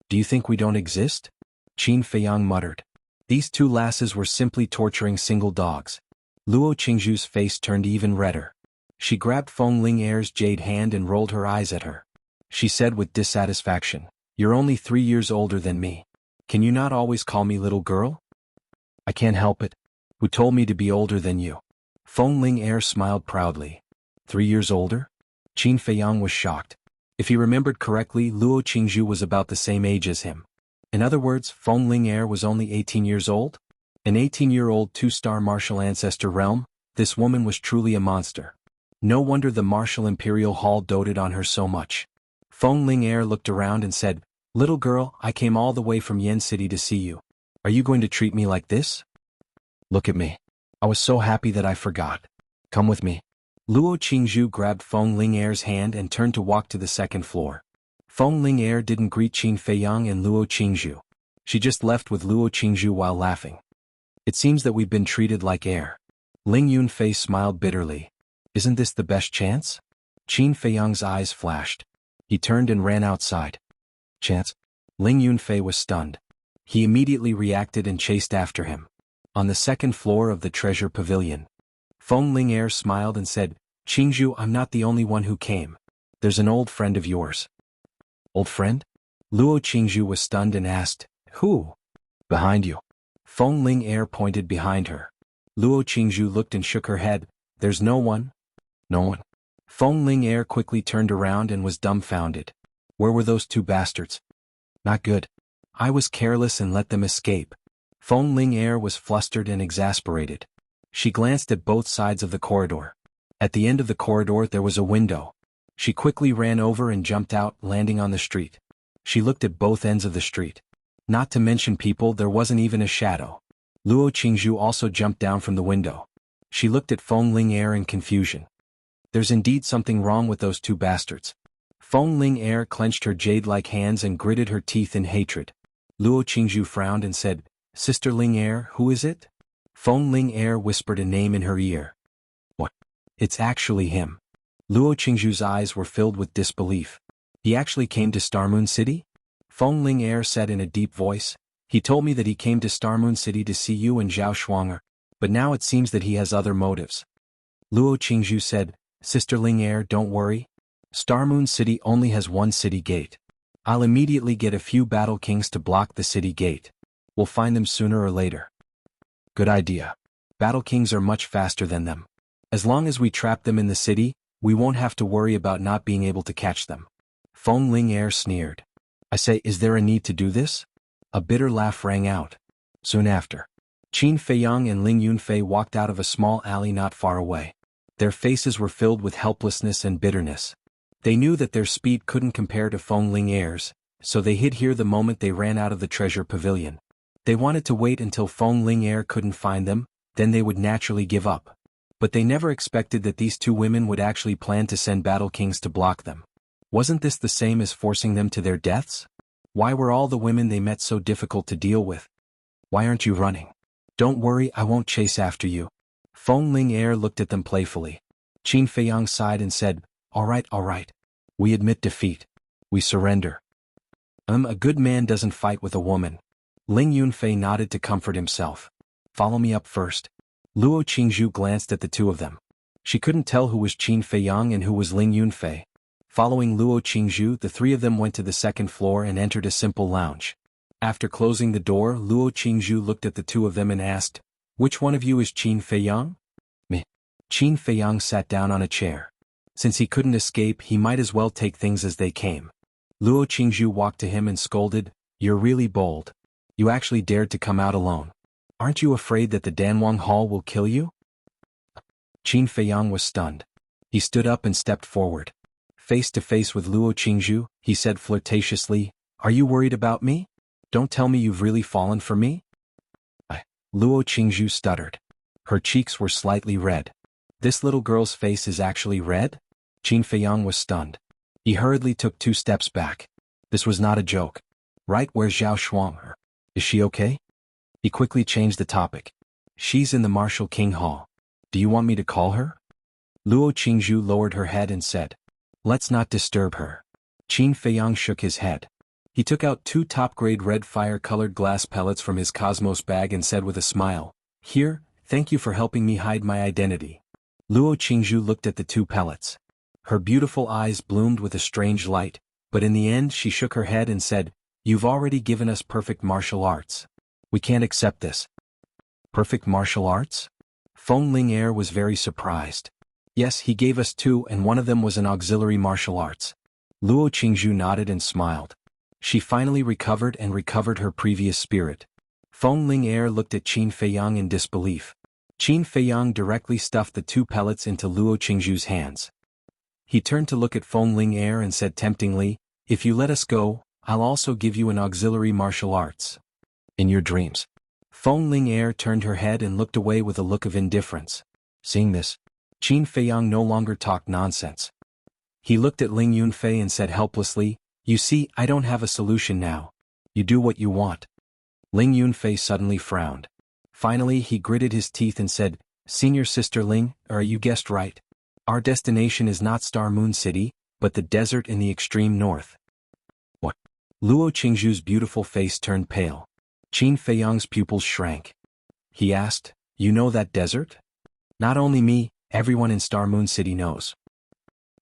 "Do you think we don't exist?" Qin Feiyang muttered. These 2 lasses were simply torturing single dogs. Luo Qingzhu's face turned even redder. She grabbed Feng Ling'er's jade hand and rolled her eyes at her. She said with dissatisfaction, "You're only 3 years older than me. Can you not always call me little girl?" "I can't help it. Who told me to be older than you?" Feng Ling'er smiled proudly. 3 years older? Qin Feiyang was shocked. If he remembered correctly, Luo Qingzhu was about the same age as him. In other words, Feng Ling'er was only 18 years old? An 18-year-old 2-star martial ancestor realm? This woman was truly a monster. No wonder the martial Imperial Hall doted on her so much. Feng Ling'er looked around and said, Little girl, I came all the way from Yen City to see you. Are you going to treat me like this? Look at me. I was so happy that I forgot. Come with me. Luo Qingzhu grabbed Feng Ling'er's hand and turned to walk to the second floor. Feng Ling'er didn't greet Qin Feiyang and Luo Qingzhu. She just left with Luo Qingzhu while laughing. It seems that we've been treated like air. Ling Yunfei smiled bitterly. Isn't this the best chance? Qin Feiyang's eyes flashed. He turned and ran outside. Chance? Ling Yunfei was stunned. He immediately reacted and chased after him. On the second floor of the treasure pavilion, Feng Ling'er smiled and said, Qingzhu, I'm not the only one who came. There's an old friend of yours. Old friend? Luo Qingzhu was stunned and asked, Who? Behind you. Feng Ling'er pointed behind her. Luo Qingzhu looked and shook her head. There's no one. No one. Feng Ling'er quickly turned around and was dumbfounded. Where were those two bastards? Not good. I was careless and let them escape. Feng Ling'er was flustered and exasperated. She glanced at both sides of the corridor. At the end of the corridor there was a window. She quickly ran over and jumped out, landing on the street. She looked at both ends of the street. Not to mention people, there wasn't even a shadow. Luo Qingzhu also jumped down from the window. She looked at Feng Ling'er in confusion. There's indeed something wrong with those two bastards. Feng Ling'er clenched her jade-like hands and gritted her teeth in hatred. Luo Qingzhu frowned and said, Sister Ling'er, who is it? Feng Ling'er whispered a name in her ear. What? It's actually him. Luo Qingzhu's eyes were filled with disbelief. He actually came to Starmoon City? Feng Ling'er said in a deep voice. He told me that he came to Starmoon City to see you and Zhao Shuang'er, but now it seems that he has other motives. Luo Qingzhu said, Sister Ling'er, don't worry. Starmoon City only has one city gate. I'll immediately get a few battle kings to block the city gate. We'll find them sooner or later. Good idea. Battle kings are much faster than them. As long as we trap them in the city, we won't have to worry about not being able to catch them. Feng Ling'er sneered. I say, is there a need to do this? A bitter laugh rang out. Soon after, Qin Feiyang and Ling Yunfei walked out of a small alley not far away. Their faces were filled with helplessness and bitterness. They knew that their speed couldn't compare to Feng Ling'er's, so they hid here the moment they ran out of the treasure pavilion. They wanted to wait until Feng Ling'er couldn't find them, then they would naturally give up. But they never expected that these two women would actually plan to send battle kings to block them. Wasn't this the same as forcing them to their deaths? Why were all the women they met so difficult to deal with? Why aren't you running? Don't worry, I won't chase after you. Feng Ling'er looked at them playfully. Qin Feiyang sighed and said, All right. We admit defeat. We surrender. A good man doesn't fight with a woman. Ling Yunfei nodded to comfort himself. Follow me up first. Luo Qingzhu glanced at the two of them. She couldn't tell who was Qin Feiyang and who was Ling Yunfei. Following Luo Qingzhu, the three of them went to the second floor and entered a simple lounge. After closing the door, Luo Qingzhu looked at the two of them and asked, Which one of you is Qin Feiyang? Me. Qin Feiyang sat down on a chair. Since he couldn't escape, he might as well take things as they came. Luo Qingzhu walked to him and scolded, You're really bold. You actually dared to come out alone. Aren't you afraid that the Danwang Hall will kill you? Qin Feiyang was stunned. He stood up and stepped forward. Face to face with Luo Qingzhu, he said flirtatiously, Are you worried about me? Don't tell me you've really fallen for me? Luo Qingzhu stuttered. Her cheeks were slightly red. This little girl's face is actually red? Qin Feiyang was stunned. He hurriedly took 2 steps back. This was not a joke. Right, where's Zhao Shuang'er? Is she okay? He quickly changed the topic. She's in the Martial King Hall. Do you want me to call her? Luo Qingzhu lowered her head and said, Let's not disturb her. Qin Feiyang shook his head. He took out 2 top-grade red fire-colored glass pellets from his Cosmos bag and said with a smile, Here, thank you for helping me hide my identity. Luo Qingzhu looked at the 2 pellets. Her beautiful eyes bloomed with a strange light, but in the end she shook her head and said, You've already given us perfect martial arts. We can't accept this. Perfect martial arts? Feng Ling'er was very surprised. Yes, he gave us 2 and one of them was an auxiliary martial arts. Luo Qingzhu nodded and smiled. She finally recovered her previous spirit. Feng Ling'er looked at Qin Feiyang in disbelief. Qin Feiyang directly stuffed the 2 pellets into Luo Qingzhu's hands. He turned to look at Feng Ling'er and said temptingly, If you let us go, I'll also give you an auxiliary martial arts. In your dreams. Feng Ling turned her head and looked away with a look of indifference. Seeing this, Qin Feiyang no longer talked nonsense. He looked at Ling Yunfei and said helplessly, "You see, I don't have a solution now. You do what you want." Ling Yunfei suddenly frowned. Finally he gritted his teeth and said, "Senior Sister Ling, you guessed right. Our destination is not Star Moon City, but the desert in the extreme north." What? Luo Qingzhu's beautiful face turned pale. Qin Feiyang's pupils shrank. He asked, "You know that desert?" "Not only me, everyone in Star Moon City knows."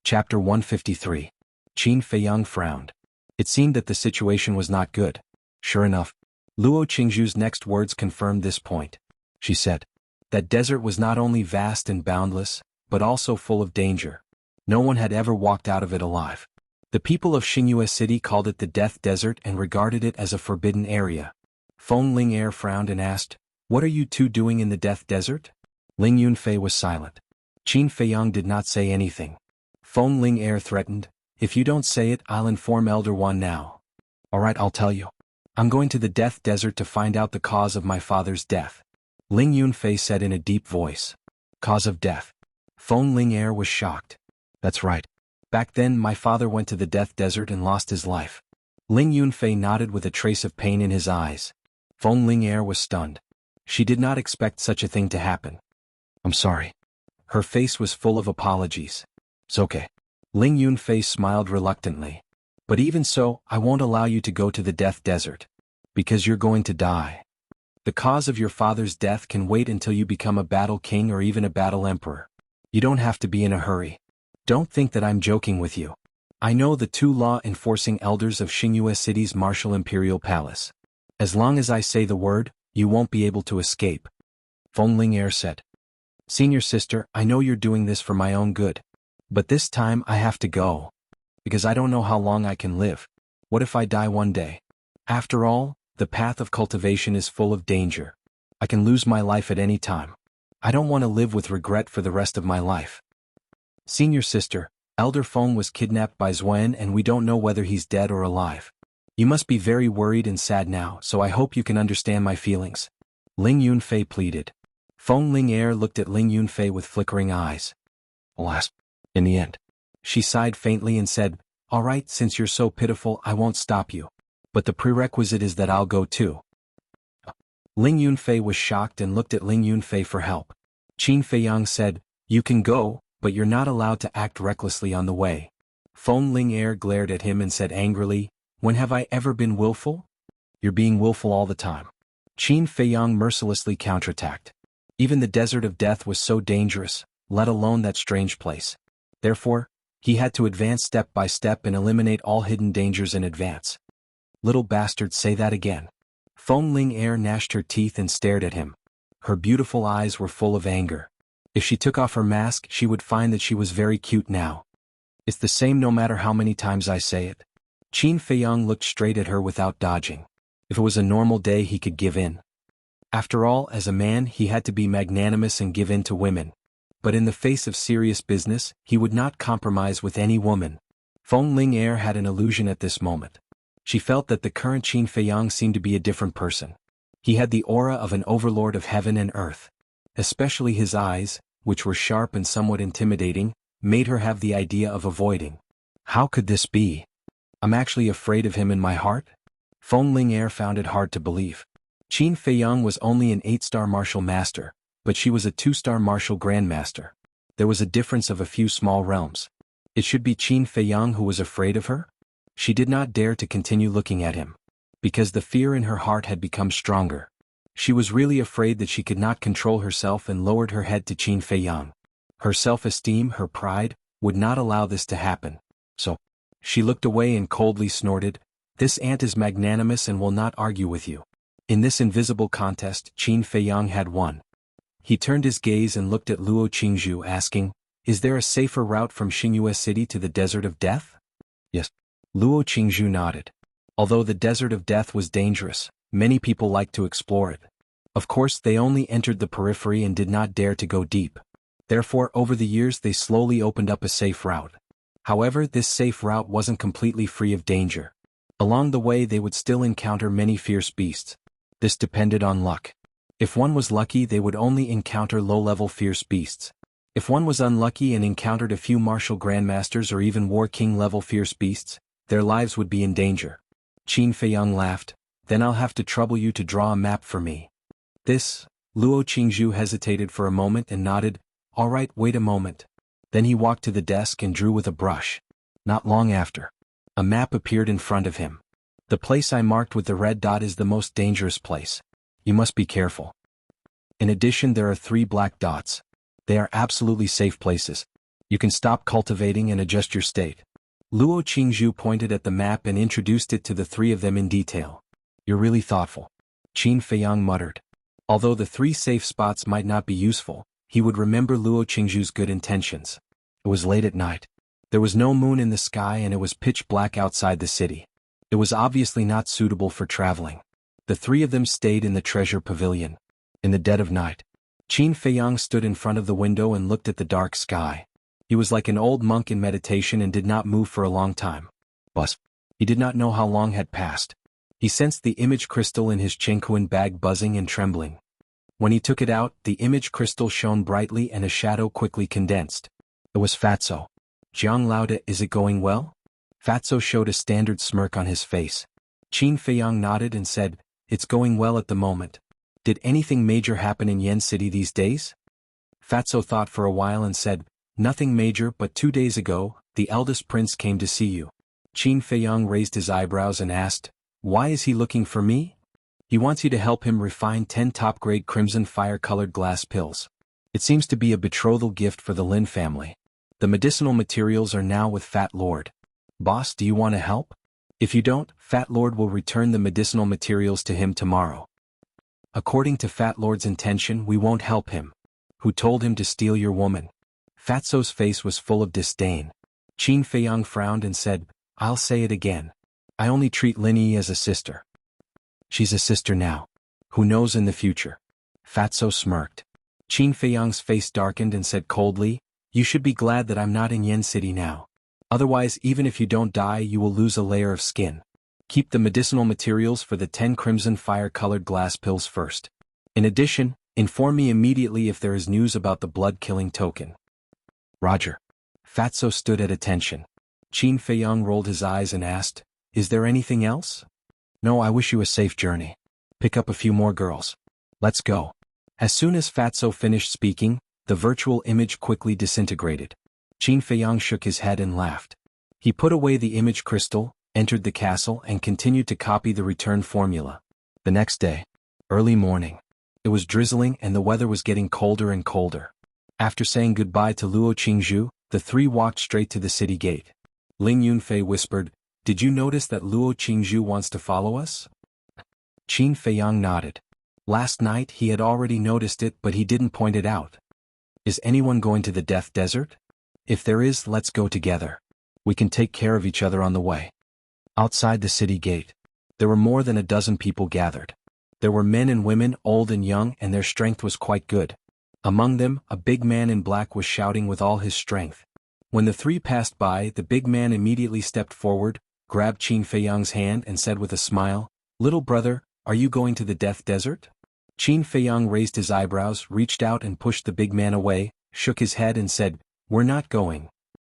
Chapter 153. Qin Feiyang frowned. It seemed that the situation was not good. Sure enough, Luo Qingzhu's next words confirmed this point. She said, "That desert was not only vast and boundless, but also full of danger. No one had ever walked out of it alive. The people of Xingyue City called it the Death Desert and regarded it as a forbidden area." Feng Ling frowned and asked, "What are you two doing in the Death Desert?" Ling Yunfei was silent. Qin Feiyang did not say anything. Feng Ling threatened, "If you don't say it, I'll inform Elder Wan now." "Alright, I'll tell you. I'm going to the Death Desert to find out the cause of my father's death." Ling Yunfei said in a deep voice. "Cause of death?" Feng Ling was shocked. "That's right. Back then my father went to the Death Desert and lost his life." Ling Yunfei nodded with a trace of pain in his eyes. Feng Ling was stunned. She did not expect such a thing to happen. "I'm sorry." Her face was full of apologies. "It's okay." Ling Yunfei smiled reluctantly. "But even so, I won't allow you to go to the Death Desert. Because you're going to die. The cause of your father's death can wait until you become a battle king or even a battle emperor. You don't have to be in a hurry. Don't think that I'm joking with you. I know the two law-enforcing elders of Xingyue City's Martial Imperial Palace. As long as I say the word, you won't be able to escape." Feng Ling said. "Senior sister, I know you're doing this for my own good. But this time I have to go. Because I don't know how long I can live. What if I die one day? After all, the path of cultivation is full of danger. I can lose my life at any time. I don't want to live with regret for the rest of my life." "Senior sister, Elder Feng was kidnapped by Zuen and we don't know whether he's dead or alive. You must be very worried and sad now, so I hope you can understand my feelings." Ling Yunfei pleaded. Feng Ling looked at Ling Yunfei with flickering eyes. "Alas." In the end, she sighed faintly and said, "All right, since you're so pitiful, I won't stop you. But the prerequisite is that I'll go too." Ling Yunfei was shocked and looked at Ling Yunfei for help. Qin Feiyang said, "You can go, but you're not allowed to act recklessly on the way." Feng Ling glared at him and said angrily, "When have I ever been willful?" "You're being willful all the time." Qin Feiyang mercilessly counterattacked. Even the desert of death was so dangerous, let alone that strange place. Therefore, he had to advance step by step and eliminate all hidden dangers in advance. "Little bastard, say that again." Feng Ling gnashed her teeth and stared at him. Her beautiful eyes were full of anger. If she took off her mask, she would find that she was very cute now. "It's the same no matter how many times I say it." Qin Feiyang looked straight at her without dodging. If it was a normal day he could give in. After all, as a man he had to be magnanimous and give in to women. But in the face of serious business, he would not compromise with any woman. Feng Ling had an illusion at this moment. She felt that the current Qin Feiyang seemed to be a different person. He had the aura of an overlord of heaven and earth. Especially his eyes, which were sharp and somewhat intimidating, made her have the idea of avoiding. How could this be? I'm actually afraid of him in my heart? Feng Ling found it hard to believe. Qin Feiyang was only an 8-star martial master, but she was a 2-star martial grandmaster. There was a difference of a few small realms. It should be Qin Feiyang who was afraid of her? She did not dare to continue looking at him. Because the fear in her heart had become stronger. She was really afraid that she could not control herself and lowered her head to Qin Feiyang. Her self-esteem, her pride, would not allow this to happen. So, she looked away and coldly snorted, "This ant is magnanimous and will not argue with you." In this invisible contest, Qin Feiyang had won. He turned his gaze and looked at Luo Qingzhu asking, "Is there a safer route from Xingyue City to the Desert of Death?" "Yes." Luo Qingzhu nodded. Although the Desert of Death was dangerous, many people liked to explore it. Of course, they only entered the periphery and did not dare to go deep. Therefore, over the years they slowly opened up a safe route. However, this safe route wasn't completely free of danger. Along the way they would still encounter many fierce beasts. This depended on luck. If one was lucky they would only encounter low-level fierce beasts. If one was unlucky and encountered a few martial grandmasters or even war king-level fierce beasts, their lives would be in danger. Qin Feiyang laughed. Then I'll have to trouble you to draw a map for me. This, Luo Qingzhu hesitated for a moment and nodded. All right, wait a moment. Then he walked to the desk and drew with a brush. Not long after, a map appeared in front of him. The place I marked with the red dot is the most dangerous place. You must be careful. In addition, there are 3 black dots. They are absolutely safe places. You can stop cultivating and adjust your state. Luo Qingzhu pointed at the map and introduced it to the 3 of them in detail. You're really thoughtful. Qin Feiyang muttered. Although the 3 safe spots might not be useful, he would remember Luo Qingzhu's good intentions. It was late at night. There was no moon in the sky and it was pitch black outside the city. It was obviously not suitable for traveling. The 3 of them stayed in the treasure pavilion. In the dead of night, Qin Feiyang stood in front of the window and looked at the dark sky. He was like an old monk in meditation and did not move for a long time. But he did not know how long had passed. He sensed the image crystal in his Jianghu bag buzzing and trembling. When he took it out, the image crystal shone brightly and a shadow quickly condensed. It was Fatso. Jiang Lauda, is it going well? Fatso showed a standard smirk on his face. Qin Feiyang nodded and said, it's going well at the moment. Did anything major happen in Yen City these days? Fatso thought for a while and said, nothing major, but 2 days ago, the eldest prince came to see you. Qin Feiyang raised his eyebrows and asked, why is he looking for me? He wants you to help him refine 10 top-grade crimson fire-colored glass pills. It seems to be a betrothal gift for the Lin family. The medicinal materials are now with Fat Lord. Boss, do you want to help? If you don't, Fat Lord will return the medicinal materials to him tomorrow. According to Fat Lord's intention, we won't help him. Who told him to steal your woman? Fatso's face was full of disdain. Qin Feiyang frowned and said, I'll say it again. I only treat Lin Yi as a sister. She's a sister now. Who knows in the future? Fatso smirked. Qin Feiyang's face darkened and said coldly, you should be glad that I'm not in Yen City now. Otherwise, even if you don't die, you will lose a layer of skin. Keep the medicinal materials for the 10 crimson fire-colored glass pills first. In addition, inform me immediately if there is news about the blood-killing token. Roger. Fatso stood at attention. Qin Feiyang rolled his eyes and asked, is there anything else? No, I wish you a safe journey. Pick up a few more girls. Let's go. As soon as Fatso finished speaking, the virtual image quickly disintegrated. Qin Feiyang shook his head and laughed. He put away the image crystal, entered the castle and continued to copy the return formula. The next day, early morning. It was drizzling and the weather was getting colder and colder. After saying goodbye to Luo Qingzhu, the 3 walked straight to the city gate. Ling Yunfei whispered, did you notice that Luo Qingzhu wants to follow us? Qin Feiyang nodded. Last night he had already noticed it but he didn't point it out. Is anyone going to the Death Desert? If there is, let's go together. We can take care of each other on the way. Outside the city gate, there were more than a dozen people gathered. There were men and women, old and young, and their strength was quite good. Among them, a big man in black was shouting with all his strength. When the 3 passed by, the big man immediately stepped forward, grabbed Qin Feiyang's hand and said with a smile, little brother, are you going to the Death Desert? Qin Feiyang raised his eyebrows, reached out and pushed the big man away, shook his head and said, we're not going.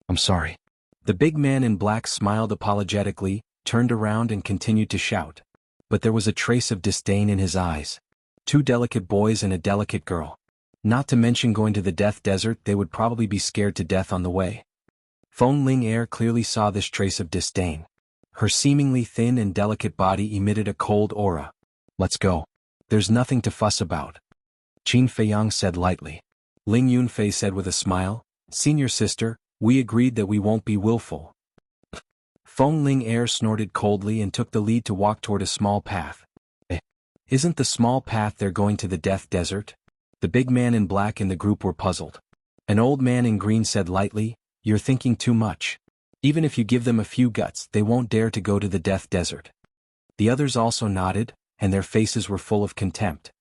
I'm sorry. The big man in black smiled apologetically, turned around and continued to shout. But there was a trace of disdain in his eyes. 2 delicate boys and a delicate girl. Not to mention going to the Death Desert, they would probably be scared to death on the way. Feng Ling Er clearly saw this trace of disdain. Her seemingly thin and delicate body emitted a cold aura. Let's go. There's nothing to fuss about. Qin Feiyang said lightly. Ling Yunfei said with a smile, Senior sister, we agreed that we won't be willful. Feng Ling Er snorted coldly and took the lead to walk toward a small path. Isn't the small path they're going to the Death Desert? The big man in black and the group were puzzled. An old man in green said lightly, you're thinking too much. Even if you give them a few guts, they won't dare to go to the Death Desert. The others also nodded, and their faces were full of contempt.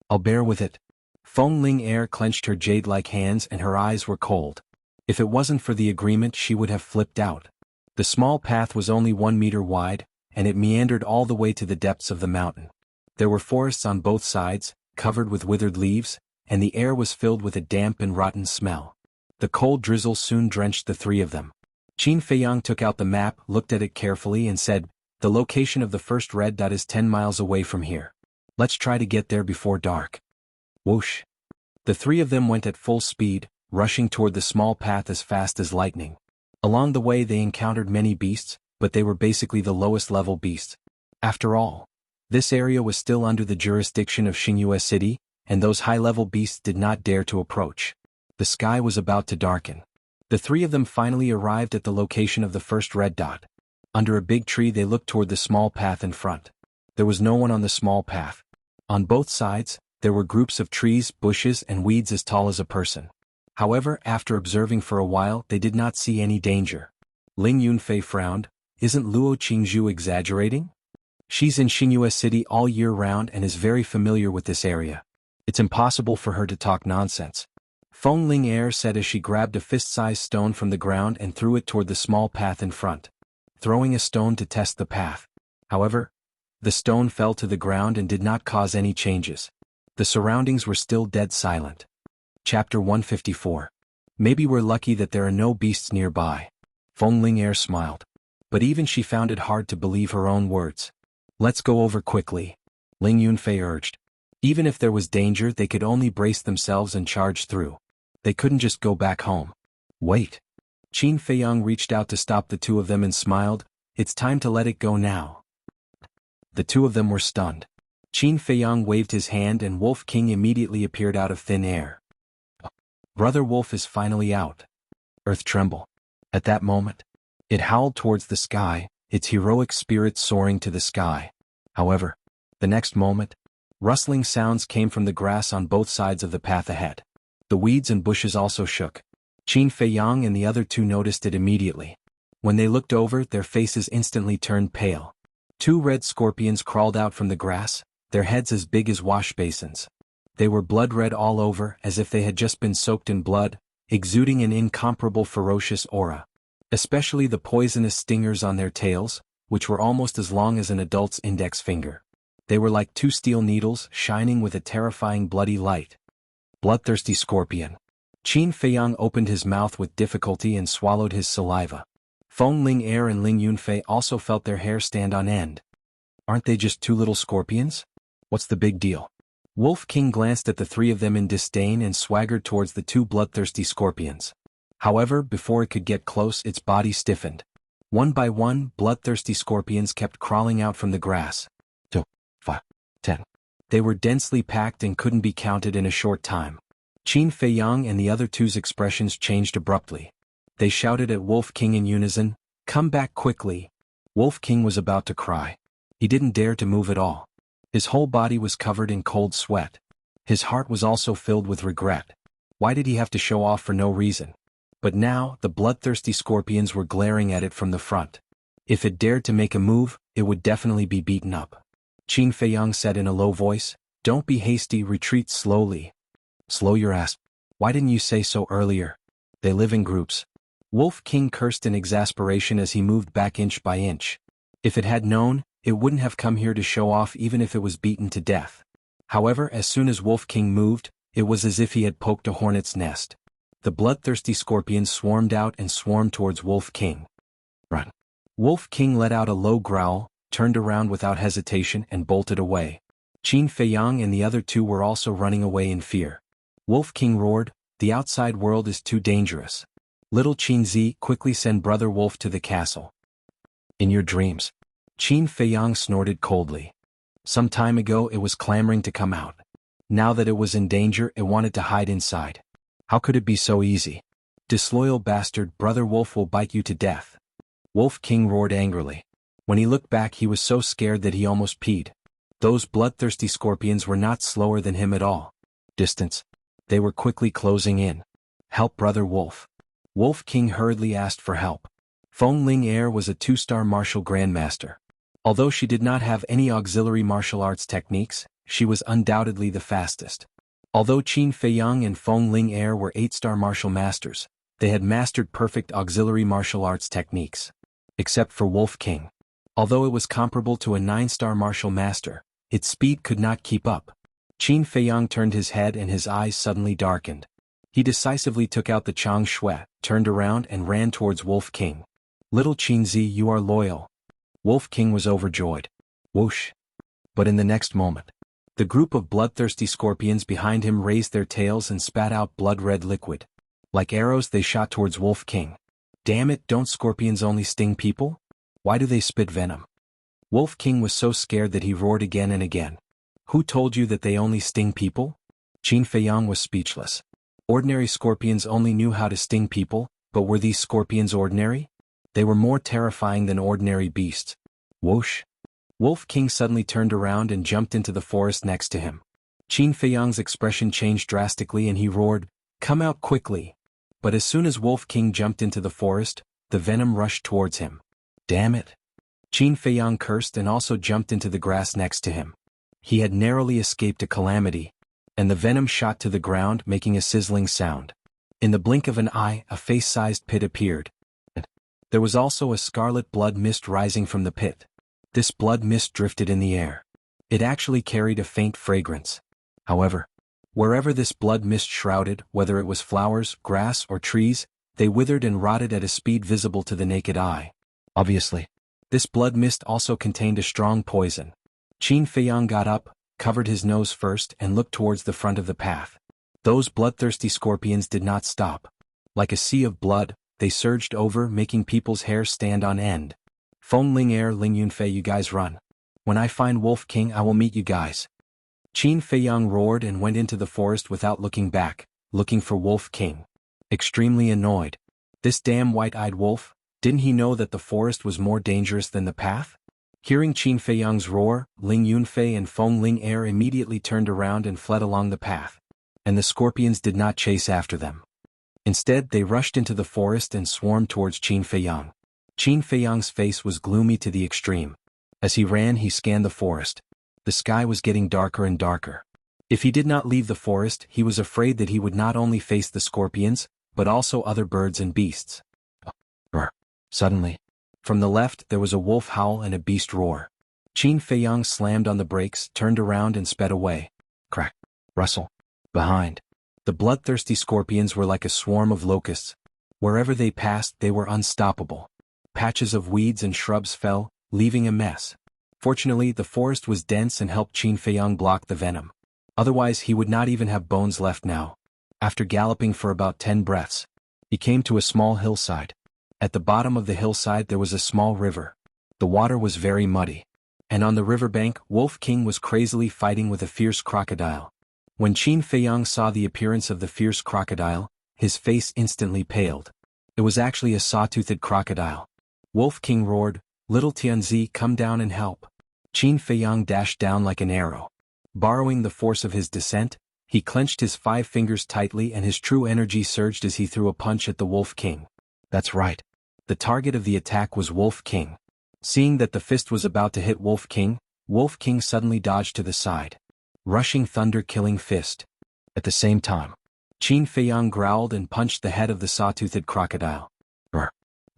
I'll bear with it. Feng Ling Er clenched her jade-like hands and her eyes were cold. If it wasn't for the agreement, she would have flipped out. The small path was only 1 meter wide, and it meandered all the way to the depths of the mountain. There were forests on both sides, covered with withered leaves, and the air was filled with a damp and rotten smell. The cold drizzle soon drenched the three of them. Qin Feiyang took out the map, looked at it carefully and said, "The location of the first red dot is 10 miles away from here. Let's try to get there before dark." Whoosh! The three of them went at full speed, rushing toward the small path as fast as lightning. Along the way they encountered many beasts, but they were basically the lowest level beasts. After all, this area was still under the jurisdiction of Xingyue City, and those high-level beasts did not dare to approach. The sky was about to darken. The three of them finally arrived at the location of the first red dot. Under a big tree they looked toward the small path in front. There was no one on the small path. On both sides, there were groups of trees, bushes, and weeds as tall as a person. However, after observing for a while, they did not see any danger. Ling Yunfei frowned. Isn't Luo Qingzhu exaggerating? She's in Xingyue City all year round and is very familiar with this area. It's impossible for her to talk nonsense. Feng Ling said as she grabbed a fist-sized stone from the ground and threw it toward the small path in front. Throwing a stone to test the path. However, the stone fell to the ground and did not cause any changes. The surroundings were still dead silent. Chapter 154. Maybe we're lucky that there are no beasts nearby. Feng Ling smiled. But even she found it hard to believe her own words. Let's go over quickly, Ling Yunfei urged. Even if there was danger, they could only brace themselves and charge through. They couldn't just go back home. Wait. Qin Feiyang reached out to stop the two of them and smiled. It's time to let it go now. The two of them were stunned. Qin Feiyang waved his hand and Wolf King immediately appeared out of thin air. Brother Wolf is finally out. Earth trembled. At that moment, it howled towards the sky, its heroic spirit soaring to the sky. However, the next moment, rustling sounds came from the grass on both sides of the path ahead. The weeds and bushes also shook. Qin Feiyang and the other two noticed it immediately. When they looked over, their faces instantly turned pale. Two red scorpions crawled out from the grass, their heads as big as wash basins. They were blood-red all over, as if they had just been soaked in blood, exuding an incomparable ferocious aura. Especially the poisonous stingers on their tails, which were almost as long as an adult's index finger. They were like two steel needles, shining with a terrifying bloody light. Bloodthirsty scorpion. Qin Feiyang opened his mouth with difficulty and swallowed his saliva. Feng Ling and Ling Yunfei also felt their hair stand on end. Aren't they just two little scorpions? What's the big deal? Wolf King glanced at the three of them in disdain and swaggered towards the two bloodthirsty scorpions. However, before it could get close, its body stiffened. One by one, bloodthirsty scorpions kept crawling out from the grass. 2, 5, 10. They were densely packed and couldn't be counted in a short time. Qin Feiyang and the other two's expressions changed abruptly. They shouted at Wolf King in unison, "Come back quickly!" Wolf King was about to cry. He didn't dare to move at all. His whole body was covered in cold sweat. His heart was also filled with regret. Why did he have to show off for no reason? But now, the bloodthirsty scorpions were glaring at it from the front. If it dared to make a move, it would definitely be beaten up. Qin Feiyang said in a low voice, "Don't be hasty, retreat slowly." Slow your ass. Why didn't you say so earlier? They live in groups. Wolf King cursed in exasperation as he moved back inch by inch. If it had known, it wouldn't have come here to show off even if it was beaten to death. However, as soon as Wolf King moved, it was as if he had poked a hornet's nest. The bloodthirsty scorpions swarmed out and swarmed towards Wolf King. Run. Wolf King let out a low growl, turned around without hesitation and bolted away. Qin Feiyang and the other two were also running away in fear. Wolf King roared, "The outside world is too dangerous. Little Qin Zi, quickly send Brother Wolf to the castle." In your dreams. Qin Feiyang snorted coldly. Some time ago it was clamoring to come out. Now that it was in danger, it wanted to hide inside. How could it be so easy? Disloyal bastard, Brother Wolf will bite you to death. Wolf King roared angrily. When he looked back, he was so scared that he almost peed. Those bloodthirsty scorpions were not slower than him at all. Distance. They were quickly closing in. Help, Brother Wolf. Wolf King hurriedly asked for help. Feng Ling was a 2-star martial grandmaster. Although she did not have any auxiliary martial arts techniques, she was undoubtedly the fastest. Although Qin Feiyang and Feng Ling were 8-star martial masters, they had mastered perfect auxiliary martial arts techniques. Except for Wolf King. Although it was comparable to a 9-star martial master, its speed could not keep up. Qin Feiyang turned his head and his eyes suddenly darkened. He decisively took out the Chang Shui, turned around and ran towards Wolf King. Little Qinzi, you are loyal. Wolf King was overjoyed. Whoosh. But in the next moment, the group of bloodthirsty scorpions behind him raised their tails and spat out blood-red liquid. Like arrows they shot towards Wolf King. Damn it, don't scorpions only sting people? Why do they spit venom? Wolf King was so scared that he roared again and again. Who told you that they only sting people? Qin Feiyang was speechless. Ordinary scorpions only knew how to sting people, but were these scorpions ordinary? They were more terrifying than ordinary beasts. Whoosh. Wolf King suddenly turned around and jumped into the forest next to him. Qin Feiyang's expression changed drastically and he roared, "Come out quickly!" But as soon as Wolf King jumped into the forest, the venom rushed towards him. Damn it! Qin Feiyang cursed and also jumped into the grass next to him. He had narrowly escaped a calamity, and the venom shot to the ground making a sizzling sound. In the blink of an eye, a face-sized pit appeared. There was also a scarlet blood mist rising from the pit. This blood mist drifted in the air. It actually carried a faint fragrance. However, wherever this blood mist shrouded, whether it was flowers, grass, or trees, they withered and rotted at a speed visible to the naked eye. Obviously, this blood mist also contained a strong poison. Qin Feiyang got up, covered his nose first and looked towards the front of the path. Those bloodthirsty scorpions did not stop. Like a sea of blood, they surged over, making people's hair stand on end. Feng Ling Er, Ling Yunfei, you guys run. When I find Wolf King I will meet you guys. Qin Feiyang roared and went into the forest without looking back, looking for Wolf King. Extremely annoyed. This damn white-eyed wolf, didn't he know that the forest was more dangerous than the path? Hearing Qin Feiyang's roar, Ling Yunfei and Feng Ling Er immediately turned around and fled along the path. And the scorpions did not chase after them. Instead they rushed into the forest and swarmed towards Qin Feiyang. Qin Feiyang's face was gloomy to the extreme. As he ran he scanned the forest. The sky was getting darker and darker. If he did not leave the forest he was afraid that he would not only face the scorpions, but also other birds and beasts. Suddenly, from the left there was a wolf howl and a beast roar. Qin Feiyang slammed on the brakes, turned around and sped away. Crack. Rustle. Behind. The bloodthirsty scorpions were like a swarm of locusts. Wherever they passed they were unstoppable. Patches of weeds and shrubs fell, leaving a mess. Fortunately the forest was dense and helped Qin Feiyang block the venom. Otherwise he would not even have bones left now. After galloping for about 10 breaths, he came to a small hillside. At the bottom of the hillside there was a small river. The water was very muddy. And on the riverbank Wolf King was crazily fighting with a fierce crocodile. When Qin Feiyang saw the appearance of the fierce crocodile, his face instantly paled. It was actually a saw-toothed crocodile. Wolf King roared, "Little Tianzi, come down and help." Qin Feiyang dashed down like an arrow. Borrowing the force of his descent, he clenched his 5 fingers tightly and his true energy surged as he threw a punch at the Wolf King. That's right. The target of the attack was Wolf King. Seeing that the fist was about to hit Wolf King suddenly dodged to the side. Rushing thunder killing fist. At the same time, Qin Feiyang growled and punched the head of the saw-toothed crocodile.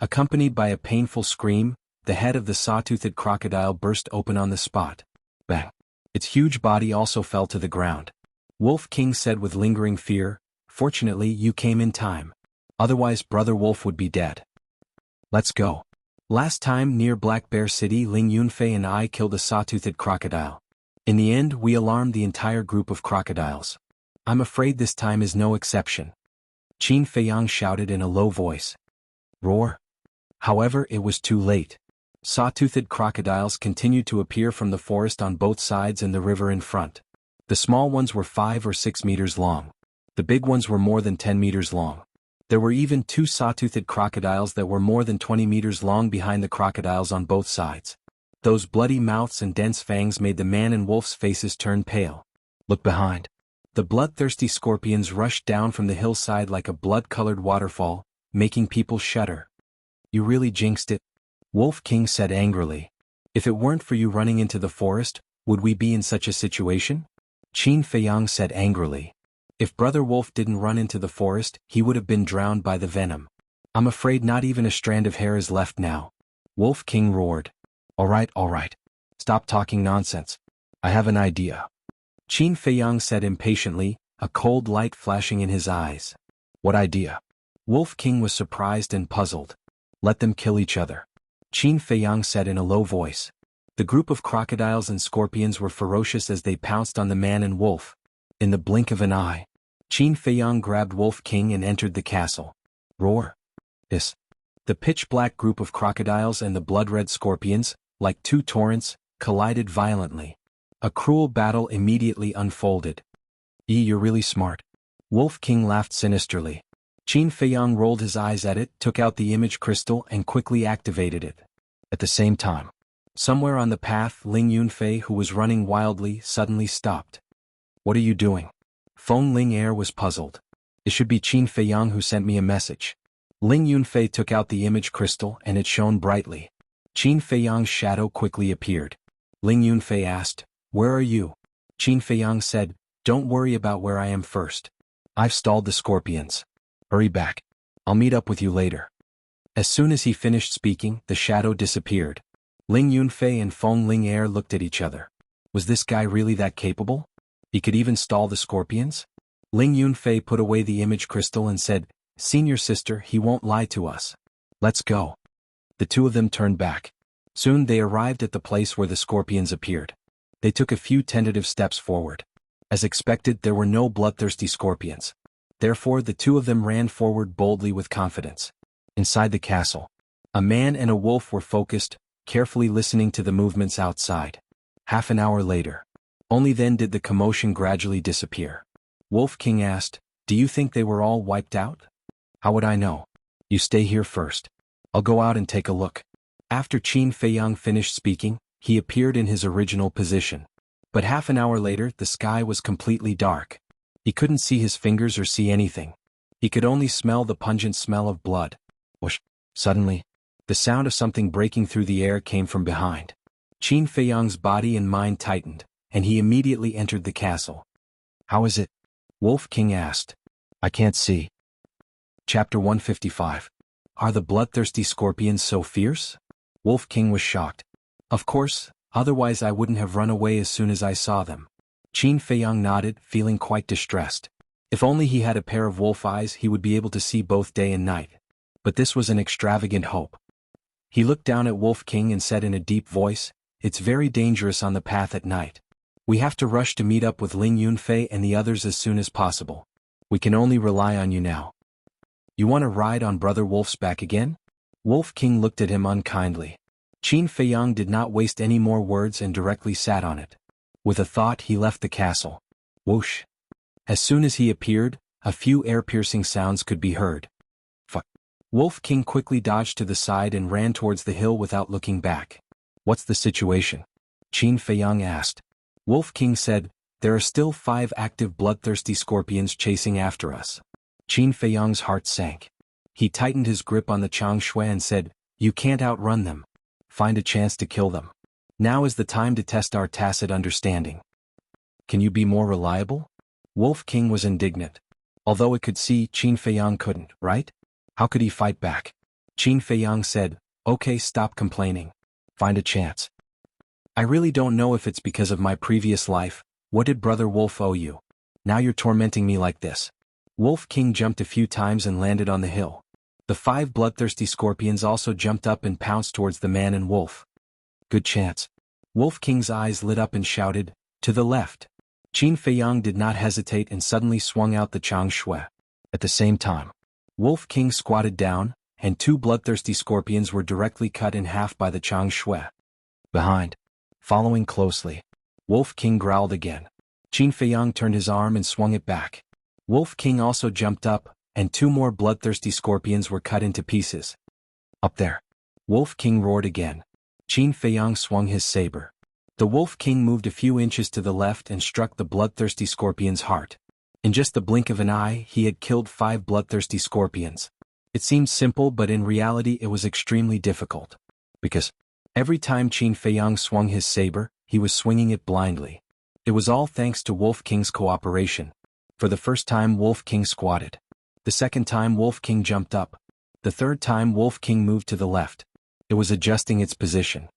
Accompanied by a painful scream, the head of the saw-toothed crocodile burst open on the spot. Bang! Its huge body also fell to the ground. Wolf King said with lingering fear, "Fortunately you came in time. Otherwise Brother Wolf would be dead." Let's go. Last time near Black Bear City Ling Yunfei and I killed a saw-toothed crocodile. In the end we alarmed the entire group of crocodiles. I'm afraid this time is no exception. Qin Feiyang shouted in a low voice. Roar. However, it was too late. Saw-toothed crocodiles continued to appear from the forest on both sides and the river in front. The small ones were 5 or 6 meters long. The big ones were more than 10 meters long. There were even 2 saw-toothed crocodiles that were more than 20 meters long behind the crocodiles on both sides. Those bloody mouths and dense fangs made the man and wolf's faces turn pale. Look behind. The bloodthirsty scorpions rushed down from the hillside like a blood-colored waterfall, making people shudder. You really jinxed it, Wolf King said angrily. If it weren't for you running into the forest, would we be in such a situation? Qin Feiyang said angrily. If Brother Wolf didn't run into the forest, he would have been drowned by the venom. I'm afraid not even a strand of hair is left now. Wolf King roared. All right. Stop talking nonsense. I have an idea. Qin Feiyang said impatiently, a cold light flashing in his eyes. What idea? Wolf King was surprised and puzzled. Let them kill each other. Qin Feiyang said in a low voice. The group of crocodiles and scorpions were ferocious as they pounced on the man and wolf. In the blink of an eye, Qin Feiyang grabbed Wolf King and entered the castle. Roar. Hiss. The pitch-black group of crocodiles and the blood-red scorpions, like two torrents, collided violently. A cruel battle immediately unfolded. You're really smart. Wolf King laughed sinisterly. Qin Feiyang rolled his eyes at it, took out the image crystal and quickly activated it. At the same time, somewhere on the path, Ling Yunfei, who was running wildly, suddenly stopped. What are you doing? Feng Ling was puzzled. It should be Qin Feiyang who sent me a message. Ling Yunfei took out the image crystal and it shone brightly. Qin Feiyang's shadow quickly appeared. Ling Yunfei asked, "Where are you?" Qin Feiyang said, "Don't worry about where I am first. I've stalled the scorpions. Hurry back. I'll meet up with you later." As soon as he finished speaking, the shadow disappeared. Ling Yunfei and Feng Ling looked at each other. Was this guy really that capable? He could even stall the scorpions? Ling Yunfei put away the image crystal and said, "Senior sister, he won't lie to us. Let's go." The two of them turned back. Soon they arrived at the place where the scorpions appeared. They took a few tentative steps forward. As expected, there were no bloodthirsty scorpions. Therefore, the two of them ran forward boldly with confidence. Inside the castle, a man and a wolf were focused, carefully listening to the movements outside. Half an hour later, only then did the commotion gradually disappear. Wolf King asked, "Do you think they were all wiped out?" "How would I know? You stay here first. I'll go out and take a look." After Qin Feiyang finished speaking, he appeared in his original position. But half an hour later, the sky was completely dark. He couldn't see his fingers or see anything. He could only smell the pungent smell of blood. Whoosh! Suddenly, the sound of something breaking through the air came from behind. Qin Feiyang's body and mind tightened, and he immediately entered the castle. "How is it?" Wolf King asked. "I can't see." Chapter 155. Are the bloodthirsty scorpions so fierce? Wolf King was shocked. "Of course, otherwise I wouldn't have run away as soon as I saw them." Qin Feiyang nodded, feeling quite distressed. If only he had a pair of wolf eyes, he would be able to see both day and night. But this was an extravagant hope. He looked down at Wolf King and said in a deep voice, "It's very dangerous on the path at night. We have to rush to meet up with Ling Yunfei and the others as soon as possible. We can only rely on you now. You want to ride on Brother Wolf's back again?" Wolf King looked at him unkindly. Qin Feiyang did not waste any more words and directly sat on it. With a thought, he left the castle. Whoosh! As soon as he appeared, a few air-piercing sounds could be heard. Fuck! Wolf King quickly dodged to the side and ran towards the hill without looking back. "What's the situation?" Qin Feiyang asked. Wolf King said, "There are still 5 active bloodthirsty scorpions chasing after us." Qin Feiyang's heart sank. He tightened his grip on the Changshui and said, "You can't outrun them. Find a chance to kill them. Now is the time to test our tacit understanding. Can you be more reliable?" Wolf King was indignant. Although it could see, Qin Feiyang couldn't, right? How could he fight back? Qin Feiyang said, "Okay, stop complaining. Find a chance. I really don't know if it's because of my previous life. What did Brother Wolf owe you? Now you're tormenting me like this." Wolf King jumped a few times and landed on the hill. The 5 bloodthirsty scorpions also jumped up and pounced towards the man and wolf. "Good chance." Wolf King's eyes lit up and shouted, "To the left." Qin Feiyang did not hesitate and suddenly swung out the Changshui. At the same time, Wolf King squatted down, and 2 bloodthirsty scorpions were directly cut in half by the Changshui. Behind, following closely, Wolf King growled again. Qin Feiyang turned his arm and swung it back. Wolf King also jumped up, and 2 more bloodthirsty scorpions were cut into pieces. "Up there!" Wolf King roared again. Qin Feiyang swung his saber. The Wolf King moved a few inches to the left and struck the bloodthirsty scorpion's heart. In just the blink of an eye, he had killed 5 bloodthirsty scorpions. It seemed simple, but in reality it was extremely difficult. Because every time Qin Feiyang swung his saber, he was swinging it blindly. It was all thanks to Wolf King's cooperation. For the first time, Wolf King squatted. The second time, Wolf King jumped up. The third time, Wolf King moved to the left. It was adjusting its position.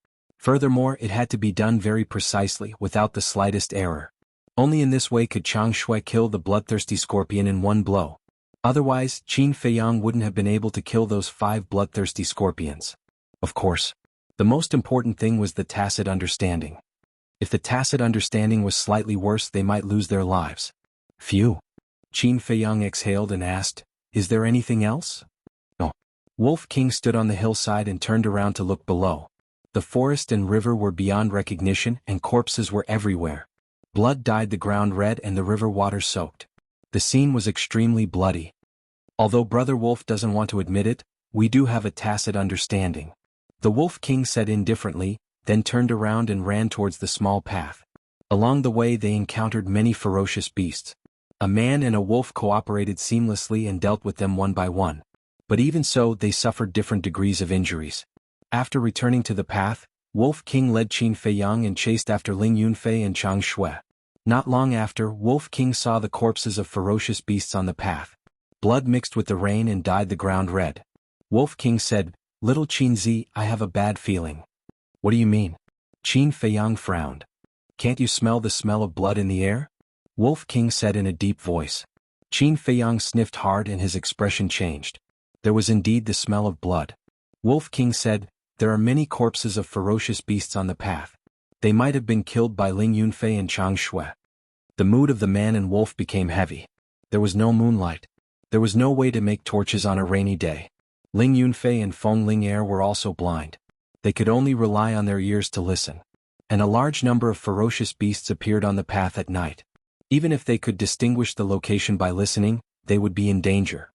Furthermore, it had to be done very precisely, without the slightest error. Only in this way could Chang Shui kill the bloodthirsty scorpion in one blow. Otherwise, Qin Feiyang wouldn't have been able to kill those 5 bloodthirsty scorpions. Of course, the most important thing was the tacit understanding. If the tacit understanding was slightly worse, they might lose their lives. Phew. Qin Feiyang exhaled and asked, "Is there anything else?" No. Wolf King stood on the hillside and turned around to look below. The forest and river were beyond recognition, and corpses were everywhere. Blood dyed the ground red and the river water soaked. The scene was extremely bloody. Although Brother Wolf doesn't want to admit it, we do have a tacit understanding. The Wolf King said indifferently, then turned around and ran towards the small path. Along the way they encountered many ferocious beasts. A man and a wolf cooperated seamlessly and dealt with them one by one. But even so, they suffered different degrees of injuries. After returning to the path, Wolf King led Qin Feiyang and chased after Ling Yunfei and Chang Shui. Not long after, Wolf King saw the corpses of ferocious beasts on the path. Blood mixed with the rain and dyed the ground red. Wolf King said, "Little Qin Zi, I have a bad feeling." "What do you mean?" Qin Feiyang frowned. "Can't you smell the smell of blood in the air?" Wolf King said in a deep voice. Qin Feiyang sniffed hard and his expression changed. There was indeed the smell of blood. Wolf King said, "There are many corpses of ferocious beasts on the path. They might have been killed by Ling Yunfei and Chang Shui." The mood of the man and wolf became heavy. There was no moonlight. There was no way to make torches on a rainy day. Ling Yunfei and Feng Ling'er were also blind. They could only rely on their ears to listen. And a large number of ferocious beasts appeared on the path at night. Even if they could distinguish the location by listening, they would be in danger.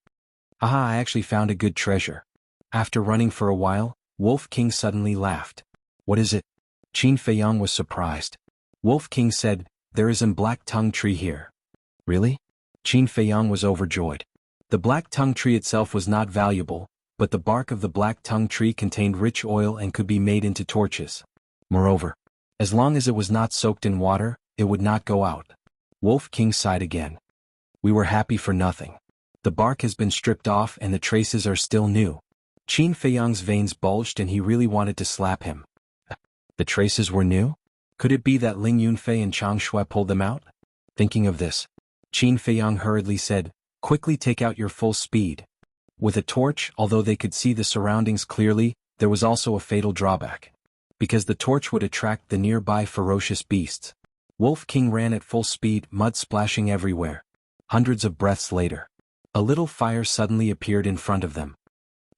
"Aha, I actually found a good treasure." After running for a while, Wolf King suddenly laughed. "What is it?" Qin Feiyang was surprised. Wolf King said, "There is a black tongue tree here." "Really?" Qin Feiyang was overjoyed. The black tongue tree itself was not valuable, but the bark of the black tongue tree contained rich oil and could be made into torches. Moreover, as long as it was not soaked in water, it would not go out. Wolf King sighed again. "We were happy for nothing. The bark has been stripped off and the traces are still new." Qin Feiyang's veins bulged and he really wanted to slap him. The traces were new? Could it be that Ling Yunfei and Chang Shui pulled them out? Thinking of this, Qin Feiyang hurriedly said, "Quickly take out your full speed." With a torch, although they could see the surroundings clearly, there was also a fatal drawback. Because the torch would attract the nearby ferocious beasts. Wolf King ran at full speed, mud splashing everywhere. Hundreds of breaths later, a little fire suddenly appeared in front of them.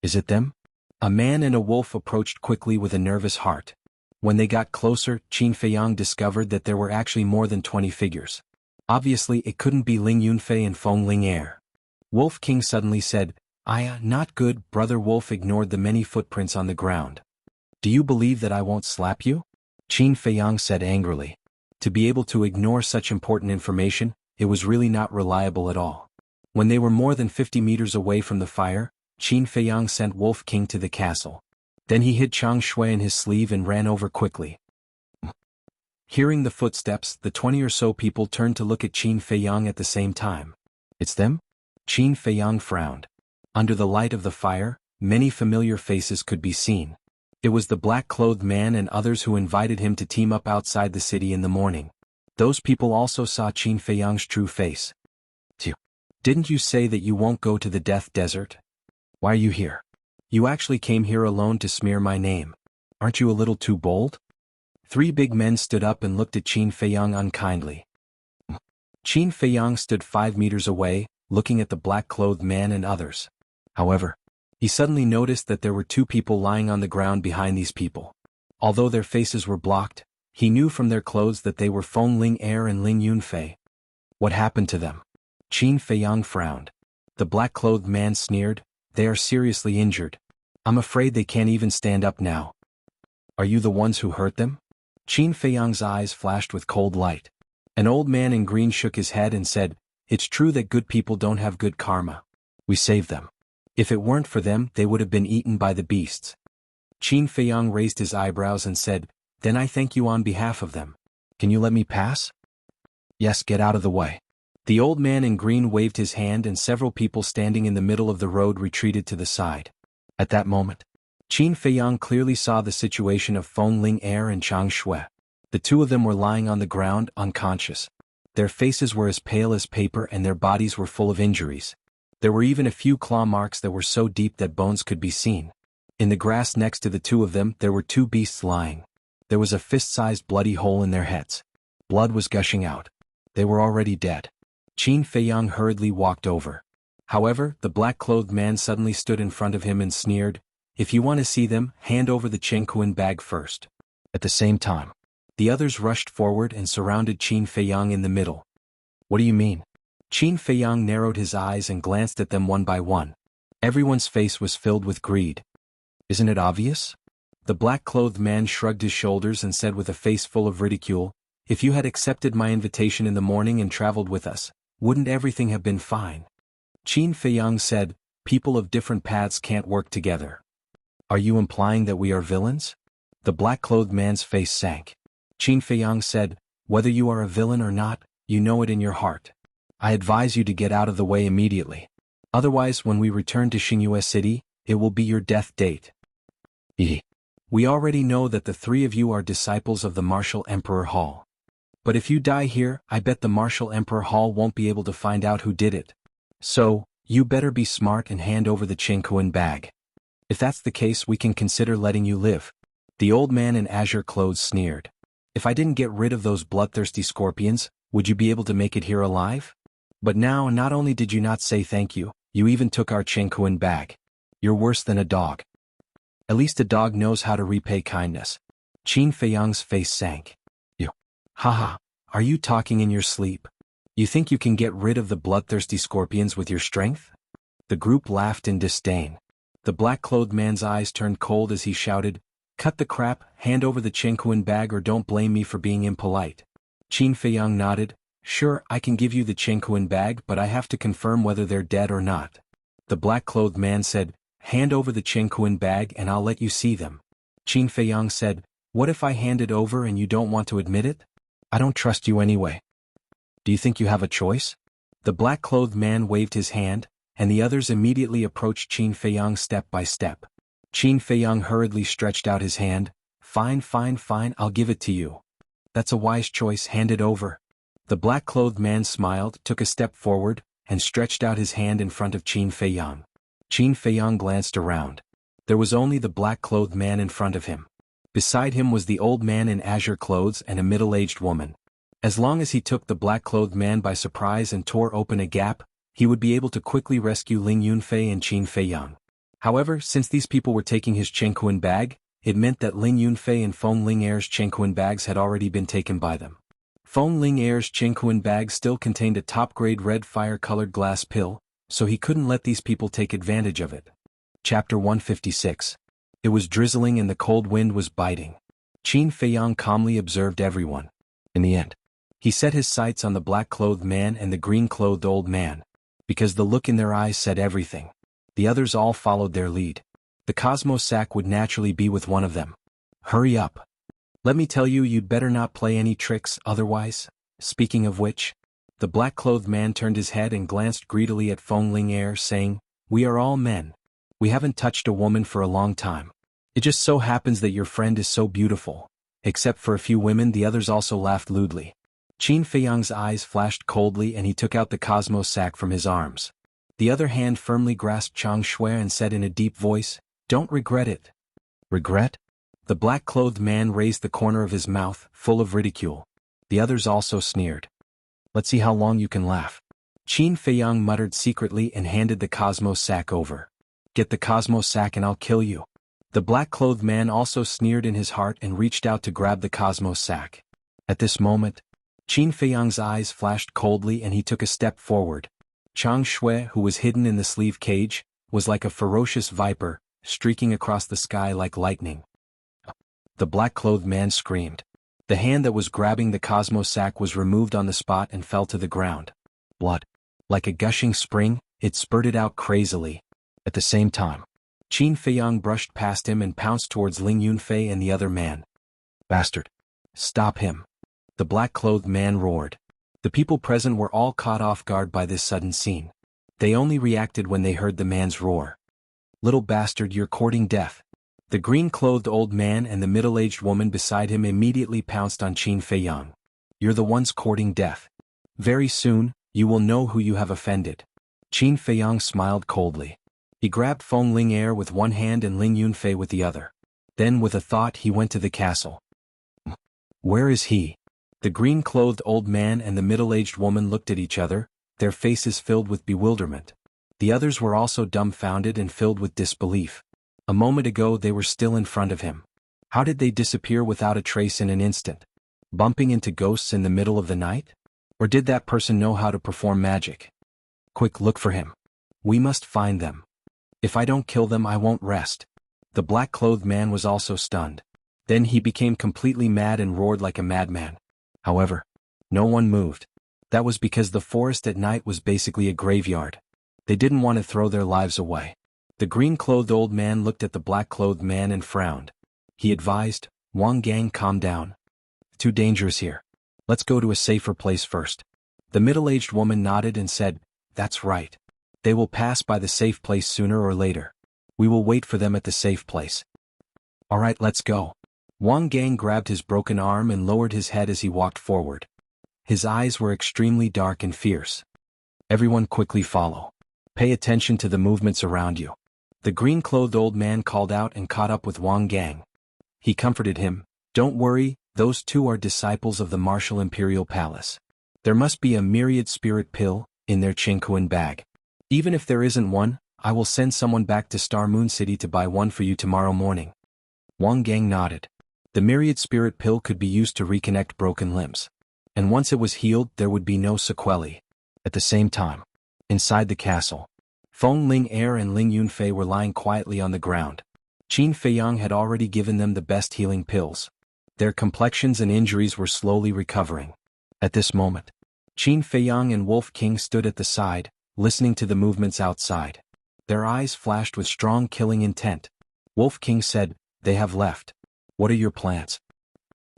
"Is it them?" A man and a wolf approached quickly with a nervous heart. When they got closer, Qin Feiyang discovered that there were actually more than 20 figures. Obviously it couldn't be Ling Yunfei and Feng Ling'er. Wolf King suddenly said, Not good." Brother Wolf ignored the many footprints on the ground. "Do you believe that I won't slap you?" Qin Feiyang said angrily. To be able to ignore such important information, it was really not reliable at all. When they were more than 50 meters away from the fire, Qin Feiyang sent Wolf King to the castle. Then he hid Chang Shui in his sleeve and ran over quickly. Hearing the footsteps, the 20 or so people turned to look at Qin Feiyang at the same time. "It's them?" Qin Feiyang frowned. Under the light of the fire, many familiar faces could be seen. It was the black-clothed man and others who invited him to team up outside the city in the morning. Those people also saw Qin Feiyang's true face. "Didn't you say that you won't go to the Death Desert? Why are you here? You actually came here alone to smear my name. Aren't you a little too bold?" 3 big men stood up and looked at Qin Feiyang unkindly. Qin Feiyang stood 5 meters away, looking at the black-clothed man and others. However, he suddenly noticed that there were 2 people lying on the ground behind these people. Although their faces were blocked, he knew from their clothes that they were Feng Ling'er and Ling Yunfei. What happened to them? Qin Feiyang frowned. The black-clothed man sneered, "They are seriously injured. I'm afraid they can't even stand up now." "Are you the ones who hurt them?" Qin Feiyang's eyes flashed with cold light. An old man in green shook his head and said, "It's true that good people don't have good karma. We saved them. If it weren't for them, they would have been eaten by the beasts." Qin Feiyang raised his eyebrows and said, "Then I thank you on behalf of them. Can you let me pass?" "Yes, get out of the way." The old man in green waved his hand and several people standing in the middle of the road retreated to the side. At that moment, Qin Feiyang clearly saw the situation of Feng Ling-er and Chang Shui. The two of them were lying on the ground, unconscious. Their faces were as pale as paper and their bodies were full of injuries. There were even a few claw marks that were so deep that bones could be seen. In the grass next to the two of them there were two beasts lying. There was a fist-sized bloody hole in their heads. Blood was gushing out. They were already dead. Qin Feiyang hurriedly walked over. However, the black-clothed man suddenly stood in front of him and sneered, "If you want to see them, hand over the Chengquan bag first." At the same time, the others rushed forward and surrounded Qin Feiyang in the middle. "What do you mean?" Qin Feiyang narrowed his eyes and glanced at them one by one. Everyone's face was filled with greed. "Isn't it obvious?" The black-clothed man shrugged his shoulders and said with a face full of ridicule, "If you had accepted my invitation in the morning and traveled with us, wouldn't everything have been fine?" Qin Feiyang said, "People of different paths can't work together." "Are you implying that we are villains?" The black-clothed man's face sank. Qin Feiyang said, "Whether you are a villain or not, you know it in your heart. I advise you to get out of the way immediately. Otherwise, when we return to Xingyue City, it will be your death date." "We already know that the three of you are disciples of the Martial Emperor Hall. But if you die here, I bet the Martial Emperor Hall won't be able to find out who did it. So, you better be smart and hand over the Chengquan bag. If that's the case, we can consider letting you live." The old man in azure clothes sneered. "If I didn't get rid of those bloodthirsty scorpions, would you be able to make it here alive? But now not only did you not say thank you, you even took our Chengquan bag. You're worse than a dog." "At least a dog knows how to repay kindness." Qin Feiyang's face sank. "You. Haha, are you talking in your sleep? You think you can get rid of the bloodthirsty scorpions with your strength?" The group laughed in disdain. The black-clothed man's eyes turned cold as he shouted, "Cut the crap, hand over the Chengquan bag or don't blame me for being impolite." Qin Feiyang nodded, "Sure, I can give you the Chengquan bag, but I have to confirm whether they're dead or not." The black-clothed man said, "Hand over the Chengquan bag and I'll let you see them." Qin Feiyang said, "What if I hand it over and you don't want to admit it? I don't trust you anyway. Do you think you have a choice?" The black-clothed man waved his hand, and the others immediately approached Qin Feiyang step by step. Qin Feiyang hurriedly stretched out his hand. Fine, I'll give it to you." "That's a wise choice, hand it over." The black-clothed man smiled, took a step forward, and stretched out his hand in front of Qin Feiyang. Qin Feiyang glanced around. There was only the black-clothed man in front of him. Beside him was the old man in azure clothes and a middle-aged woman. As long as he took the black-clothed man by surprise and tore open a gap, he would be able to quickly rescue Ling Yunfei and Qin Feiyang. However, since these people were taking his Chengquan bag, it meant that Ling Yunfei and Feng Ling-er's Chengquan bags had already been taken by them. Feng Ling-er's Chengquan bag still contained a top-grade red fire-colored glass pill, so he couldn't let these people take advantage of it. Chapter 156. It was drizzling and the cold wind was biting. Qin Feiyang calmly observed everyone. In the end, he set his sights on the black-clothed man and the green-clothed old man, because the look in their eyes said everything. The others all followed their lead. The Cosmos sack would naturally be with one of them. "Hurry up. Let me tell you, you'd better not play any tricks, otherwise." Speaking of which, the black-clothed man turned his head and glanced greedily at Feng Ling-er, saying, "We are all men. We haven't touched a woman for a long time. It just so happens that your friend is so beautiful." Except for a few women, the others also laughed lewdly. Qin Feiyang's eyes flashed coldly and he took out the Cosmos sack from his arms. The other hand firmly grasped Chang Shui and said in a deep voice, "Don't regret it." "Regret?" The black-clothed man raised the corner of his mouth, full of ridicule. The others also sneered. "Let's see how long you can laugh." Qin Feiyang muttered secretly and handed the Cosmos sack over. "Get the Cosmos sack and I'll kill you." The black-clothed man also sneered in his heart and reached out to grab the Cosmos sack. At this moment, Qin Feiyang's eyes flashed coldly and he took a step forward. Chang Shui, who was hidden in the sleeve cage, was like a ferocious viper, streaking across the sky like lightning. The black-clothed man screamed. The hand that was grabbing the Cosmos sack was removed on the spot and fell to the ground. Blood. Like a gushing spring, it spurted out crazily. At the same time, Qin Feiyang brushed past him and pounced towards Ling Yunfei and the other man. "Bastard! Stop him!" The black-clothed man roared. The people present were all caught off guard by this sudden scene. They only reacted when they heard the man's roar. "Little bastard, you're courting death. The green-clothed old man and the middle-aged woman beside him immediately pounced on Qin Feiyang. You're the ones courting death. Very soon, you will know who you have offended. Qin Feiyang smiled coldly. He grabbed Feng Ling with one hand and Ling Yunfei with the other. Then with a thought he went to the castle. Where is he? The green-clothed old man and the middle-aged woman looked at each other, their faces filled with bewilderment. The others were also dumbfounded and filled with disbelief. A moment ago they were still in front of him. How did they disappear without a trace in an instant? Bumping into ghosts in the middle of the night? Or did that person know how to perform magic? Quick, look for him. We must find them. If I don't kill them, I won't rest. The black-clothed man was also stunned. Then he became completely mad and roared like a madman. However, no one moved. That was because the forest at night was basically a graveyard. They didn't want to throw their lives away. The green-clothed old man looked at the black-clothed man and frowned. He advised, Wang Gang, calm down. Too dangerous here. Let's go to a safer place first. The middle-aged woman nodded and said, That's right. They will pass by the safe place sooner or later. We will wait for them at the safe place. All right, let's go. Wang Gang grabbed his broken arm and lowered his head as he walked forward. His eyes were extremely dark and fierce. Everyone quickly follow. Pay attention to the movements around you. The green-clothed old man called out and caught up with Wang Gang. He comforted him, Don't worry, those two are disciples of the Martial Imperial Palace. There must be a myriad spirit pill in their Qingkuan bag. Even if there isn't one, I will send someone back to Star Moon City to buy one for you tomorrow morning. Wang Gang nodded. The myriad spirit pill could be used to reconnect broken limbs. And once it was healed, there would be no sequelae. At the same time, inside the castle, Feng Ling and Ling Yunfei were lying quietly on the ground. Qin Feiyang had already given them the best healing pills. Their complexions and injuries were slowly recovering. At this moment, Qin Feiyang and Wolf King stood at the side, listening to the movements outside. Their eyes flashed with strong killing intent. Wolf King said, They have left. What are your plans?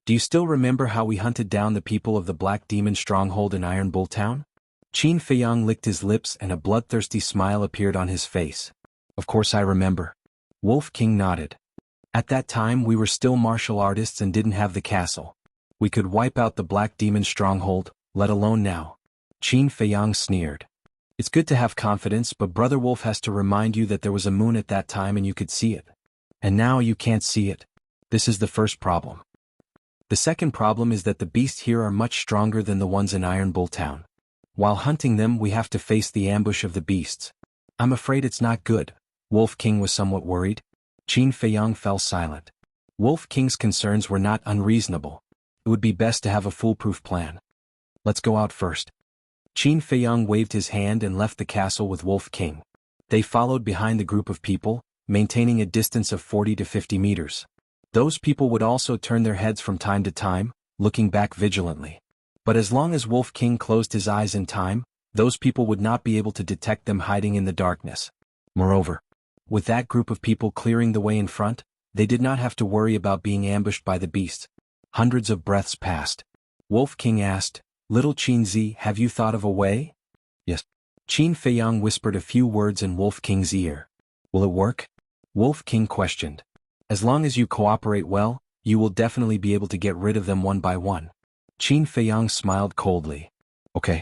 Do you still remember how we hunted down the people of the Black Demon stronghold in Iron Bull Town? Qin Feiyang licked his lips and a bloodthirsty smile appeared on his face. Of course I remember. Wolf King nodded. At that time we were still martial artists and didn't have the castle. We could wipe out the Black Demon stronghold, let alone now. Qin Feiyang sneered. It's good to have confidence, but Brother Wolf has to remind you that there was a moon at that time and you could see it. And now you can't see it. This is the first problem. The second problem is that the beasts here are much stronger than the ones in Iron Bull Town. While hunting them, we have to face the ambush of the beasts. I'm afraid it's not good. Wolf King was somewhat worried. Qin Feiyang fell silent. Wolf King's concerns were not unreasonable. It would be best to have a foolproof plan. Let's go out first. Qin Feiyang waved his hand and left the castle with Wolf King. They followed behind the group of people, maintaining a distance of 40 to 50 meters. Those people would also turn their heads from time to time, looking back vigilantly. But as long as Wolf King closed his eyes in time, those people would not be able to detect them hiding in the darkness. Moreover, with that group of people clearing the way in front, they did not have to worry about being ambushed by the beasts. Hundreds of breaths passed. Wolf King asked, Little Qinzi, have you thought of a way? Yes. Qin Feiyang whispered a few words in Wolf King's ear. Will it work? Wolf King questioned. As long as you cooperate well, you will definitely be able to get rid of them one by one. Qin Feiyang smiled coldly. Okay.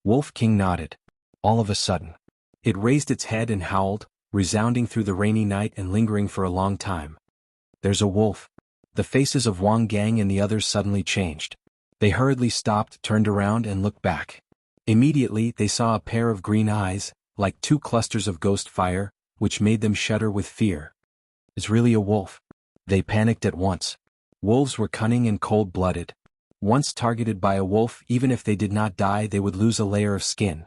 Wolf King nodded. All of a sudden, it raised its head and howled, resounding through the rainy night and lingering for a long time. There's a wolf. The faces of Wang Gang and the others suddenly changed. They hurriedly stopped, turned around and looked back. Immediately they saw a pair of green eyes, like two clusters of ghost fire, which made them shudder with fear. It's really a wolf. They panicked at once. Wolves were cunning and cold-blooded. Once targeted by a wolf, even if they did not die, they would lose a layer of skin.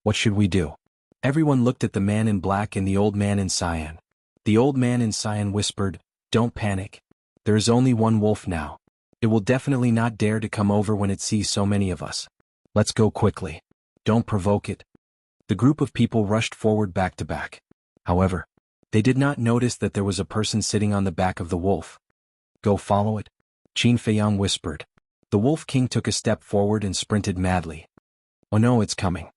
What should we do? Everyone looked at the man in black and the old man in cyan. The old man in cyan whispered, Don't panic. There is only one wolf now. It will definitely not dare to come over when it sees so many of us. Let's go quickly. Don't provoke it. The group of people rushed forward back to back. However, they did not notice that there was a person sitting on the back of the wolf. Go follow it. Qin Feiyang whispered. The Wolf King took a step forward and sprinted madly. Oh no, it's coming.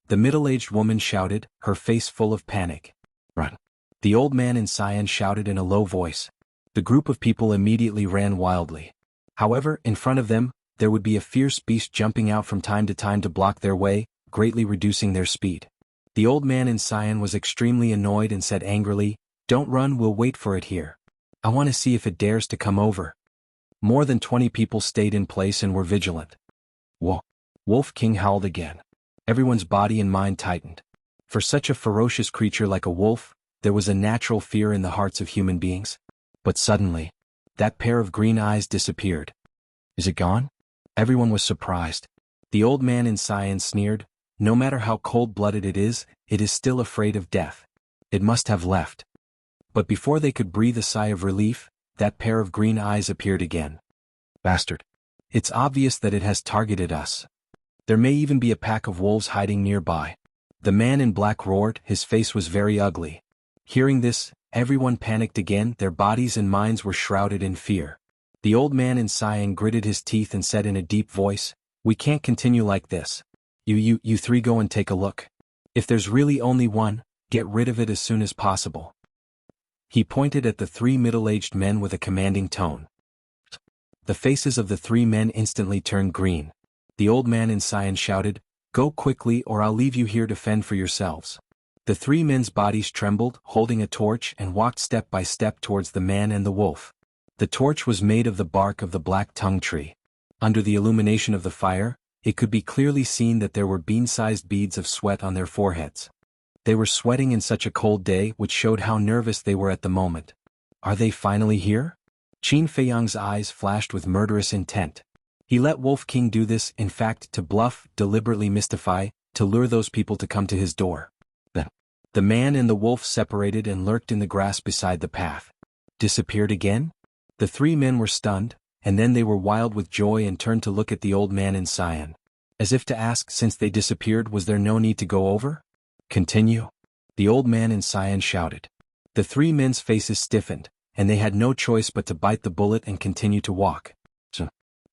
The middle-aged woman shouted, her face full of panic. Run. The old man in cyan shouted in a low voice, The group of people immediately ran wildly. However, in front of them, there would be a fierce beast jumping out from time to block their way, greatly reducing their speed. The old man in cyan was extremely annoyed and said angrily, "Don't run, we'll wait for it here. I want to see if it dares to come over." More than 20 people stayed in place and were vigilant. Whoa! Wolf King howled again. Everyone's body and mind tightened. For such a ferocious creature like a wolf, there was a natural fear in the hearts of human beings. But suddenly, that pair of green eyes disappeared. Is it gone? Everyone was surprised. The old man in cyan sneered, "No matter how cold-blooded it is still afraid of death. It must have left." But before they could breathe a sigh of relief, that pair of green eyes appeared again. Bastard. It's obvious that it has targeted us. There may even be a pack of wolves hiding nearby. The man in black roared, his face was very ugly. Hearing this, everyone panicked again, their bodies and minds were shrouded in fear. The old man in cyan gritted his teeth and said in a deep voice, "We can't continue like this. You three go and take a look. If there's really only one, get rid of it as soon as possible." He pointed at the three middle-aged men with a commanding tone. The faces of the three men instantly turned green. The old man in cyan shouted, "Go quickly or I'll leave you here to fend for yourselves." The three men's bodies trembled, holding a torch, and walked step by step towards the man and the wolf. The torch was made of the bark of the black tongue tree. Under the illumination of the fire, it could be clearly seen that there were bean-sized beads of sweat on their foreheads. They were sweating in such a cold day, which showed how nervous they were at the moment. Are they finally here? Qin Feiyang's eyes flashed with murderous intent. He let Wolf King do this, in fact, to bluff, deliberately mystify, to lure those people to come to his door. Then, the man and the wolf separated and lurked in the grass beside the path. Disappeared again? The three men were stunned, and then they were wild with joy and turned to look at the old man in cyan. As if to ask, since they disappeared, was there no need to go over? Continue? The old man in cyan shouted. The three men's faces stiffened, and they had no choice but to bite the bullet and continue to walk.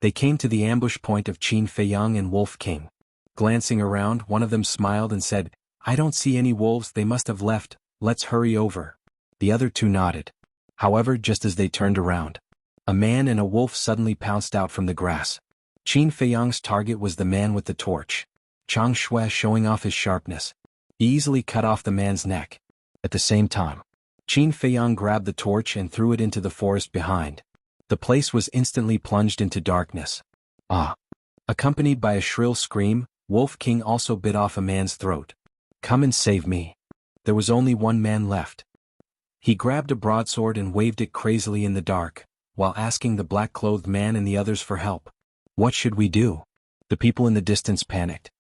They came to the ambush point of Qin Feiyang and Wolf King. Glancing around, one of them smiled and said, "I don't see any wolves, they must have left, let's hurry over." The other two nodded. However, just as they turned around, a man and a wolf suddenly pounced out from the grass. Qin Feiyang's target was the man with the torch. Chang Shui, showing off his sharpness, easily cut off the man's neck. At the same time, Qin Feiyang grabbed the torch and threw it into the forest behind. The place was instantly plunged into darkness. Ah! Accompanied by a shrill scream, Wolf King also bit off a man's throat. "Come and save me." There was only one man left. He grabbed a broadsword and waved it crazily in the dark, while asking the black-clothed man and the others for help. "What should we do?" The people in the distance panicked.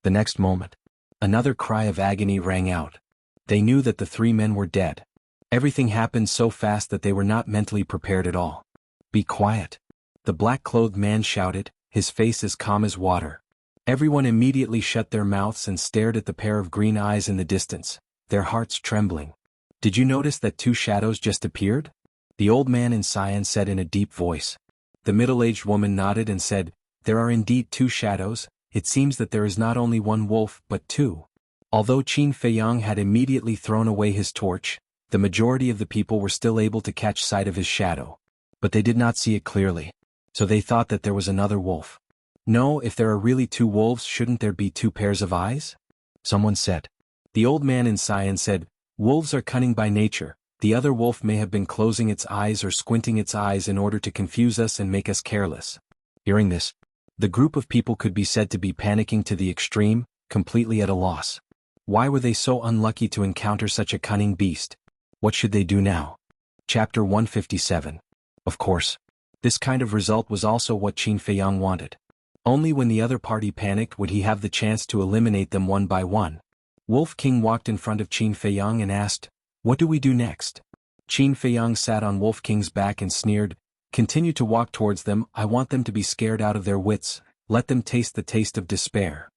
The next moment, another cry of agony rang out. They knew that the three men were dead. Everything happened so fast that they were not mentally prepared at all. "Be quiet," the black-clothed man shouted, his face as calm as water. Everyone immediately shut their mouths and stared at the pair of green eyes in the distance, their hearts trembling. "Did you notice that two shadows just appeared?" The old man in cyan said in a deep voice. The middle-aged woman nodded and said, "There are indeed two shadows. It seems that there is not only one wolf but two." Although Qin Feiyang had immediately thrown away his torch, the majority of the people were still able to catch sight of his shadow. But they did not see it clearly, so they thought that there was another wolf. "No, if there are really two wolves, shouldn't there be two pairs of eyes?" someone said. The old man in cyan said, "Wolves are cunning by nature. The other wolf may have been closing its eyes or squinting its eyes in order to confuse us and make us careless." Hearing this, the group of people could be said to be panicking to the extreme, completely at a loss. Why were they so unlucky to encounter such a cunning beast? What should they do now? Chapter 157. Of course, this kind of result was also what Qin Feiyang wanted. Only when the other party panicked would he have the chance to eliminate them one by one. Wolf King walked in front of Qin Feiyang and asked, "What do we do next?" Qin Feiyang sat on Wolf King's back and sneered, "Continue to walk towards them. I want them to be scared out of their wits. Let them taste the taste of despair."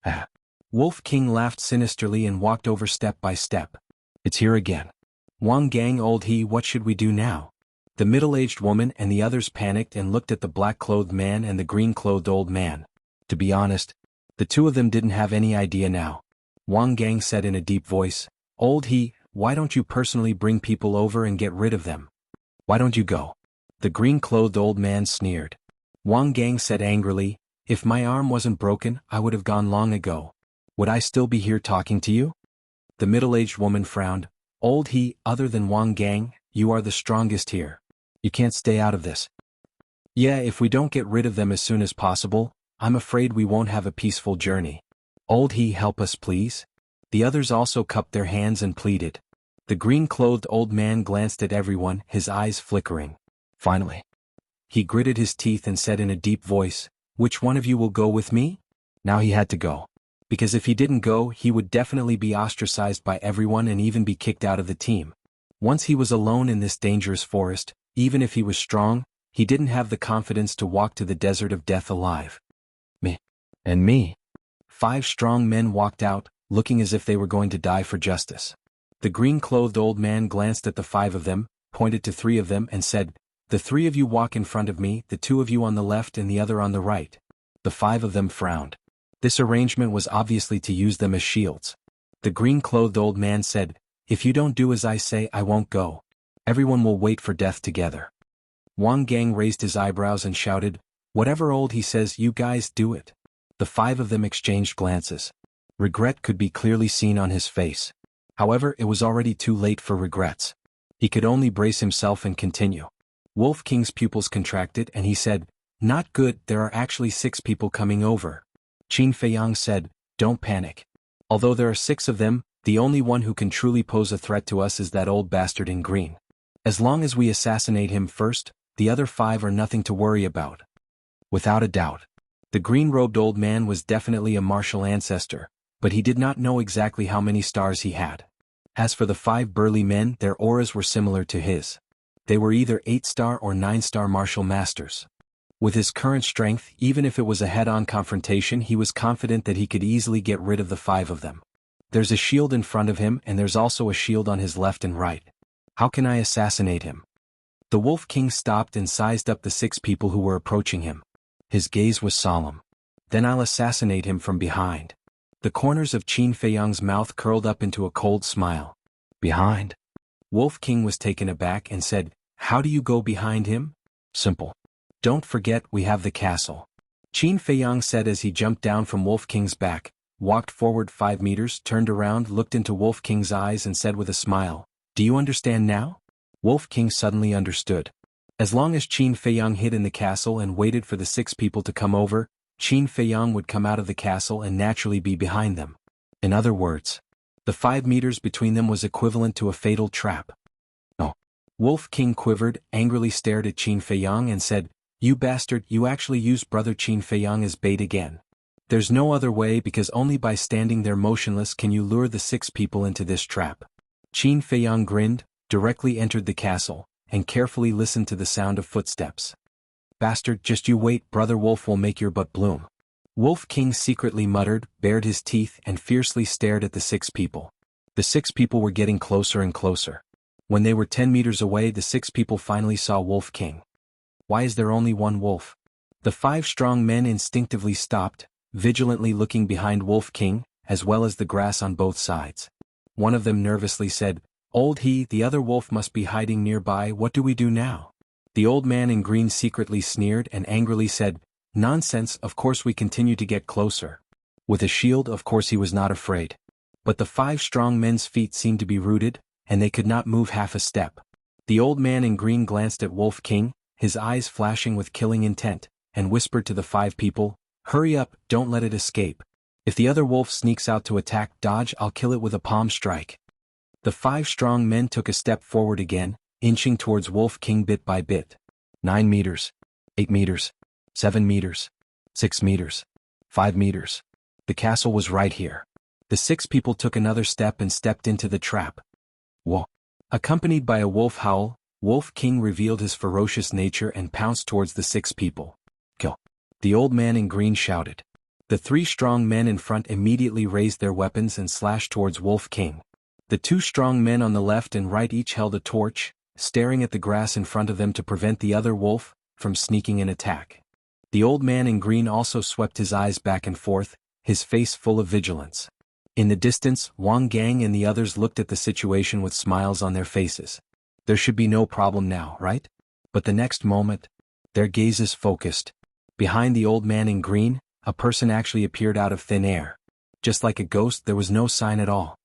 Ah. Wolf King laughed sinisterly and walked over step by step. "It's here again. Wang Gang, old he, what should we do now?" The middle-aged woman and the others panicked and looked at the black-clothed man and the green-clothed old man. To be honest, the two of them didn't have any idea now. Wang Gang said in a deep voice, "Old he, why don't you personally bring people over and get rid of them?" Why don't you go? The green-clothed old man sneered. Wang Gang said angrily, if my arm wasn't broken, I would have gone long ago. Would I still be here talking to you? The middle-aged woman frowned. Old he, other than Wang Gang, you are the strongest here. You can't stay out of this. Yeah, if we don't get rid of them as soon as possible, I'm afraid we won't have a peaceful journey. Old he, help us please? The others also cupped their hands and pleaded. The green-clothed old man glanced at everyone, his eyes flickering. Finally, he gritted his teeth and said in a deep voice, which one of you will go with me? Now he had to go. Because if he didn't go, he would definitely be ostracized by everyone and even be kicked out of the team. Once he was alone in this dangerous forest, even if he was strong, he didn't have the confidence to walk to the desert of death alive. Me. And me. 5 strong men walked out, looking as if they were going to die for justice. The green-clothed old man glanced at the 5 of them, pointed to 3 of them and said, the 3 of you walk in front of me, the 2 of you on the left and the other on the right. The 5 of them frowned. This arrangement was obviously to use them as shields. The green-clothed old man said, if you don't do as I say, I won't go. Everyone will wait for death together. Wang Gang raised his eyebrows and shouted, whatever old he says, you guys do it. The 5 of them exchanged glances. Regret could be clearly seen on his face. However, it was already too late for regrets. He could only brace himself and continue. Wolf King's pupils contracted and he said, not good, there are actually 6 people coming over. Qin Feiyang said, don't panic. Although there are 6 of them, the only one who can truly pose a threat to us is that old bastard in green. As long as we assassinate him first, the other 5 are nothing to worry about. Without a doubt. The green-robed old man was definitely a martial ancestor, but he did not know exactly how many stars he had. As for the 5 burly men, their auras were similar to his. They were either 8-star or 9-star martial masters. With his current strength, even if it was a head-on confrontation, he was confident that he could easily get rid of the 5 of them. There's a shield in front of him and there's also a shield on his left and right. How can I assassinate him? The Wolf King stopped and sized up the 6 people who were approaching him. His gaze was solemn. Then I'll assassinate him from behind. The corners of Qin Feiyang's mouth curled up into a cold smile. Behind? Wolf King was taken aback and said, how do you go behind him? Simple. Don't forget we have the castle. Qin Feiyang said as he jumped down from Wolf King's back, walked forward 5 meters, turned around, looked into Wolf King's eyes and said with a smile, do you understand now? Wolf King suddenly understood. As long as Qin Feiyang hid in the castle and waited for the 6 people to come over, Qin Feiyang would come out of the castle and naturally be behind them. In other words, the 5 meters between them was equivalent to a fatal trap. No. Wolf King quivered, angrily stared at Qin Feiyang and said, you bastard, you actually used brother Qin Feiyang as bait again. There's no other way because only by standing there motionless can you lure the 6 people into this trap. Qin Feiyang grinned, directly entered the castle, and carefully listened to the sound of footsteps. Bastard, just you wait, brother Wolf will make your butt bloom. Wolf King secretly muttered, bared his teeth and fiercely stared at the 6 people. The 6 people were getting closer and closer. When they were 10 meters away, the 6 people finally saw Wolf King. Why is there only one wolf? The 5 strong men instinctively stopped, vigilantly looking behind Wolf King, as well as the grass on both sides. One of them nervously said, old he, the other wolf must be hiding nearby, what do we do now? The old man in green secretly sneered and angrily said, nonsense, of course we continue to get closer. With a shield, of course he was not afraid. But the 5 strong men's feet seemed to be rooted, and they could not move half a step. The old man in green glanced at Wolf King, his eyes flashing with killing intent, and whispered to the 5 people, hurry up, don't let it escape. If the other wolf sneaks out to attack, dodge, I'll kill it with a palm strike. The 5 strong men took a step forward again, inching towards Wolf King bit by bit. 9 meters. 8 meters. 7 meters. 6 meters. 5 meters. The castle was right here. The 6 people took another step and stepped into the trap. Whoa. Accompanied by a wolf howl, Wolf King revealed his ferocious nature and pounced towards the 6 people. Kill. The old man in green shouted. The 3 strong men in front immediately raised their weapons and slashed towards Wolf King. The 2 strong men on the left and right each held a torch, staring at the grass in front of them to prevent the other wolf from sneaking an attack. The old man in green also swept his eyes back and forth, his face full of vigilance. In the distance, Wang Gang and the others looked at the situation with smiles on their faces. There should be no problem now, right? But the next moment, their gazes focused. Behind the old man in green, a person actually appeared out of thin air. Just like a ghost, there was no sign at all.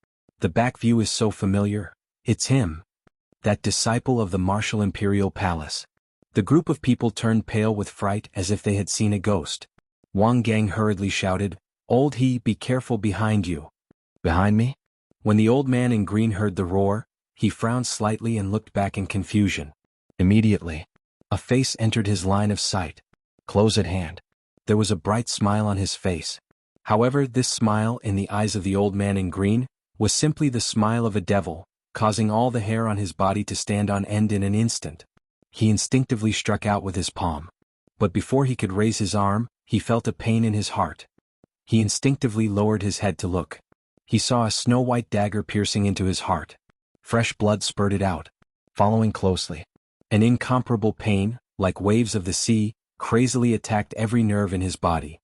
The back view is so familiar. It's him. That disciple of the martial imperial palace. The group of people turned pale with fright as if they had seen a ghost. Wang Gang hurriedly shouted, "Old he, be careful behind you." Behind me? When the old man in green heard the roar, he frowned slightly and looked back in confusion. Immediately, a face entered his line of sight. Close at hand. There was a bright smile on his face. However, this smile in the eyes of the old man in green was simply the smile of a devil, causing all the hair on his body to stand on end in an instant. He instinctively struck out with his palm. But before he could raise his arm, he felt a pain in his heart. He instinctively lowered his head to look. He saw a snow-white dagger piercing into his heart. Fresh blood spurted out. Following closely, an incomparable pain, like waves of the sea, crazily attacked every nerve in his body.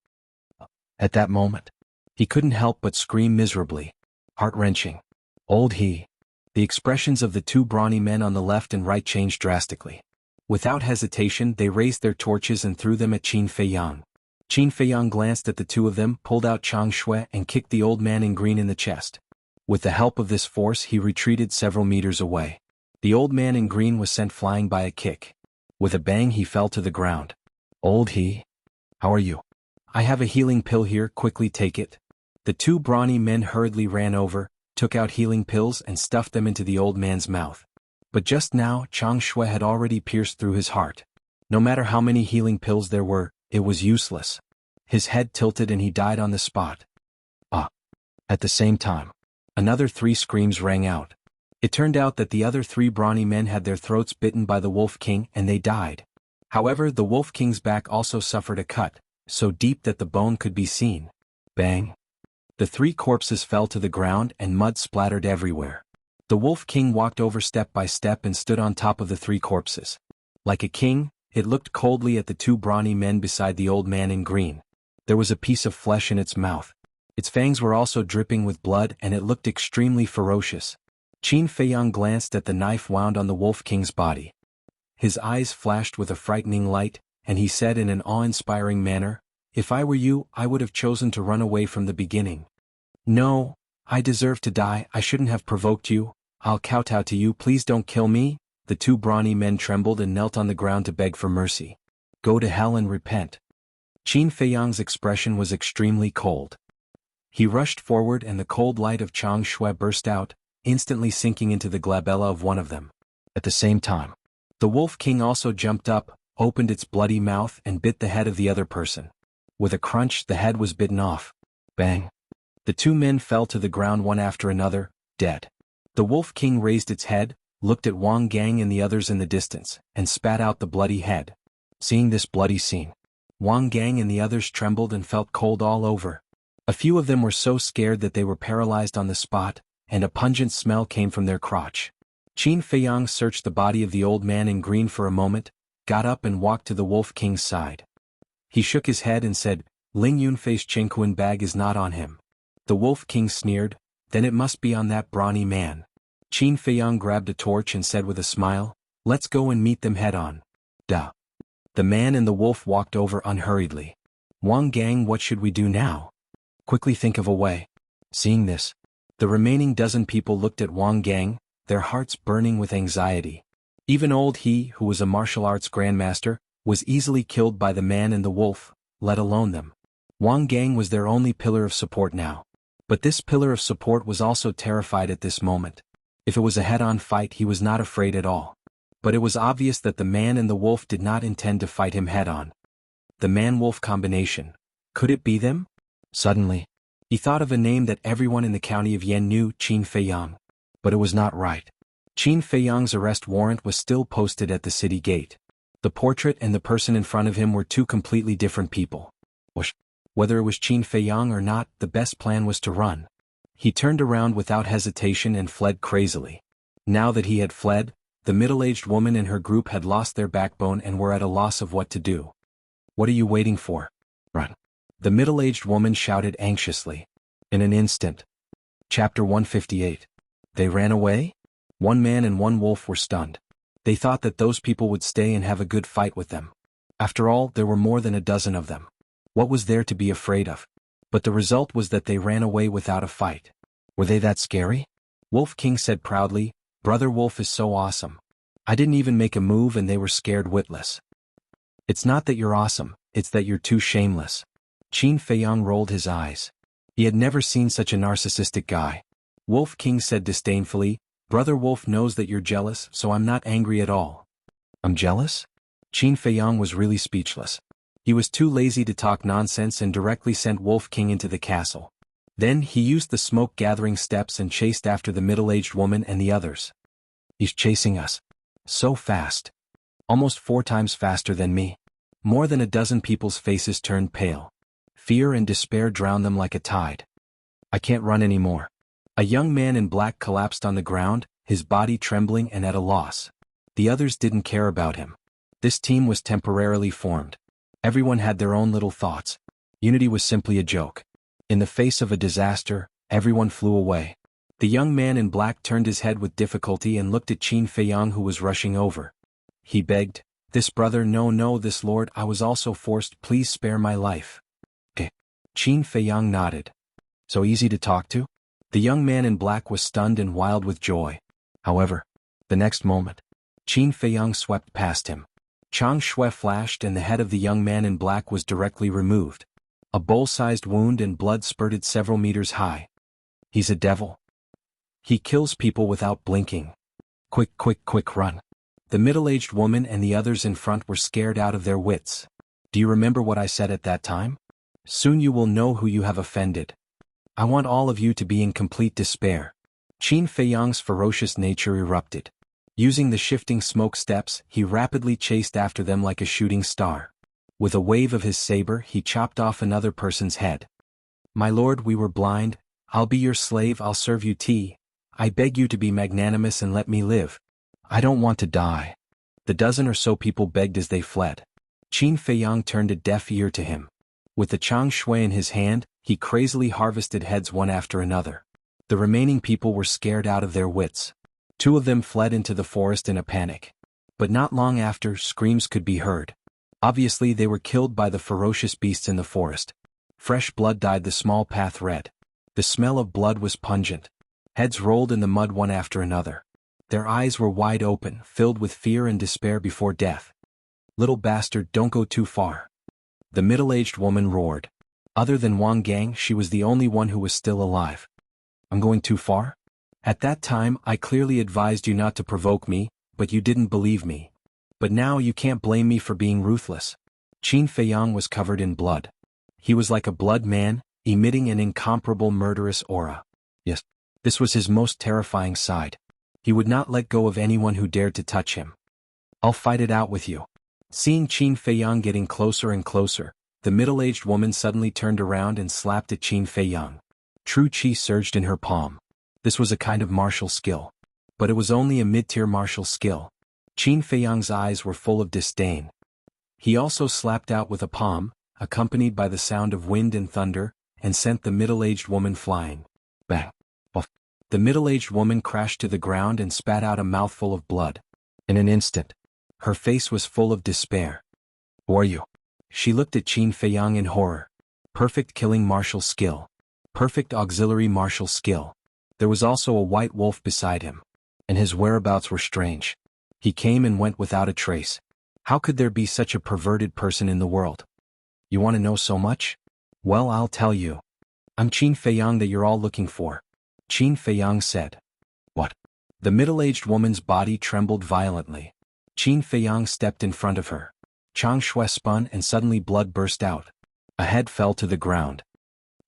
At that moment, he couldn't help but scream miserably. Heart-wrenching. Old he. The expressions of the two brawny men on the left and right changed drastically. Without hesitation, they raised their torches and threw them at Qin Feiyang. Qin Feiyang glanced at the two of them, pulled out Chang Shui and kicked the old man in green in the chest. With the help of this force, he retreated several meters away. The old man in green was sent flying by a kick. With a bang, he fell to the ground. Old he. How are you? I have a healing pill here, quickly take it. The two brawny men hurriedly ran over, took out healing pills and stuffed them into the old man's mouth. But just now, Chang Shui had already pierced through his heart. No matter how many healing pills there were, it was useless. His head tilted and he died on the spot. At the same time, another 3 screams rang out. It turned out that the other 3 brawny men had their throats bitten by the Wolf King and they died. However, the Wolf King's back also suffered a cut, so deep that the bone could be seen. Bang! The 3 corpses fell to the ground and mud splattered everywhere. The Wolf King walked over step by step and stood on top of the 3 corpses. Like a king, it looked coldly at the 2 brawny men beside the old man in green. There was a piece of flesh in its mouth. Its fangs were also dripping with blood and it looked extremely ferocious. Qin Feiyang glanced at the knife wound on the Wolf King's body. His eyes flashed with a frightening light, and he said in an awe-inspiring manner, "If I were you, I would have chosen to run away from the beginning. No, I deserve to die, I shouldn't have provoked you, I'll kowtow to you, please don't kill me." The 2 brawny men trembled and knelt on the ground to beg for mercy. Go to hell and repent. Qin Feiyang's expression was extremely cold. He rushed forward and the cold light of Chang Shui burst out, instantly sinking into the glabella of one of them. At the same time, the Wolf King also jumped up, opened its bloody mouth and bit the head of the other person. With a crunch, the head was bitten off. Bang! The 2 men fell to the ground one after another, dead. The Wolf King raised its head, looked at Wang Gang and the others in the distance, and spat out the bloody head. Seeing this bloody scene, Wang Gang and the others trembled and felt cold all over. A few of them were so scared that they were paralyzed on the spot, and a pungent smell came from their crotch. Qin Feiyang searched the body of the old man in green for a moment, got up and walked to the Wolf King's side. He shook his head and said, "Ling Yunfei's Qingquan bag is not on him." The Wolf King sneered, "Then it must be on that brawny man." Qin Feiyang grabbed a torch and said with a smile, "Let's go and meet them head-on." Duh. The man and the wolf walked over unhurriedly. "Wang Gang, what should we do now? Quickly think of a way." Seeing this, the remaining dozen people looked at Wang Gang, their hearts burning with anxiety. Even old he, who was a martial arts grandmaster, was easily killed by the man and the wolf, let alone them. Wang Gang was their only pillar of support now. But this pillar of support was also terrified at this moment. If it was a head-on fight, he was not afraid at all. But it was obvious that the man and the wolf did not intend to fight him head-on. The man-wolf combination. Could it be them? Suddenly, he thought of a name that everyone in the county of Yan knew, Qin Feiyang. But it was not right. Qin Feiyang's arrest warrant was still posted at the city gate. The portrait and the person in front of him were 2 completely different people. Whether it was Qin Feiyang or not, the best plan was to run. He turned around without hesitation and fled crazily. Now that he had fled, the middle-aged woman and her group had lost their backbone and were at a loss of what to do. "What are you waiting for? Run!" The middle-aged woman shouted anxiously. In an instant. Chapter 158. They ran away? 1 man and 1 wolf were stunned. They thought that those people would stay and have a good fight with them. After all, there were more than a dozen of them. What was there to be afraid of? But the result was that they ran away without a fight. Were they that scary? Wolf King said proudly, "Brother Wolf is so awesome. I didn't even make a move and they were scared witless." "It's not that you're awesome, it's that you're too shameless." Qin Feiyang rolled his eyes. He had never seen such a narcissistic guy. Wolf King said disdainfully, "Brother Wolf knows that you're jealous, so I'm not angry at all." "I'm jealous?" Qin Feiyang was really speechless. He was too lazy to talk nonsense and directly sent Wolf King into the castle. Then he used the smoke-gathering steps and chased after the middle-aged woman and the others. "He's chasing us. So fast. Almost 4 times faster than me." More than a dozen people's faces turned pale. Fear and despair drowned them like a tide. "I can't run anymore." A young man in black collapsed on the ground, his body trembling and at a loss. The others didn't care about him. This team was temporarily formed. Everyone had their own little thoughts. Unity was simply a joke. In the face of a disaster, everyone flew away. The young man in black turned his head with difficulty and looked at Qin Feiyang, who was rushing over. He begged, "This brother, no, this lord, I was also forced, please spare my life." "Okay." Qin Feiyang nodded. "So easy to talk to?" The young man in black was stunned and wild with joy. However, the next moment, Qin Feiyang swept past him. Chang Shui flashed and the head of the young man in black was directly removed. A bowl-sized wound and blood spurted several meters high. "He's a devil. He kills people without blinking. Quick, run." The middle-aged woman and the others in front were scared out of their wits. "Do you remember what I said at that time? Soon you will know who you have offended. I want all of you to be in complete despair." Qin Feiyang's ferocious nature erupted. Using the shifting smoke steps, he rapidly chased after them like a shooting star. With a wave of his saber, he chopped off another person's head. "My lord, we were blind. I'll be your slave, I'll serve you tea. I beg you to be magnanimous and let me live. I don't want to die." The dozen or so people begged as they fled. Qin Feiyang turned a deaf ear to him. With the Chang Shui in his hand, he crazily harvested heads one after another. The remaining people were scared out of their wits. 2 of them fled into the forest in a panic. But not long after, screams could be heard. Obviously they were killed by the ferocious beasts in the forest. Fresh blood dyed the small path red. The smell of blood was pungent. Heads rolled in the mud one after another. Their eyes were wide open, filled with fear and despair before death. "Little bastard, don't go too far." The middle-aged woman roared. Other than Wang Gang, she was the only one who was still alive. "I'm going too far? At that time, I clearly advised you not to provoke me, but you didn't believe me. But now you can't blame me for being ruthless." Qin Feiyang was covered in blood. He was like a blood man, emitting an incomparable murderous aura. Yes, this was his most terrifying side. He would not let go of anyone who dared to touch him. "I'll fight it out with you." Seeing Qin Feiyang getting closer and closer, the middle-aged woman suddenly turned around and slapped at Qin Feiyang. True Qi surged in her palm. This was a kind of martial skill. But it was only a mid-tier martial skill. Qin Feiyang's eyes were full of disdain. He also slapped out with a palm, accompanied by the sound of wind and thunder, and sent the middle-aged woman flying. Bang! Off. The middle-aged woman crashed to the ground and spat out a mouthful of blood. In an instant, her face was full of despair. "Who are you?" She looked at Qin Feiyang in horror. Perfect killing martial skill. Perfect auxiliary martial skill. There was also a white wolf beside him. And his whereabouts were strange. He came and went without a trace. How could there be such a perverted person in the world? "You want to know so much? Well, I'll tell you. I'm Qin Feiyang that you're all looking for." Qin Feiyang said. "What?" The middle-aged woman's body trembled violently. Qin Feiyang stepped in front of her. Chang Shui spun and suddenly blood burst out. A head fell to the ground.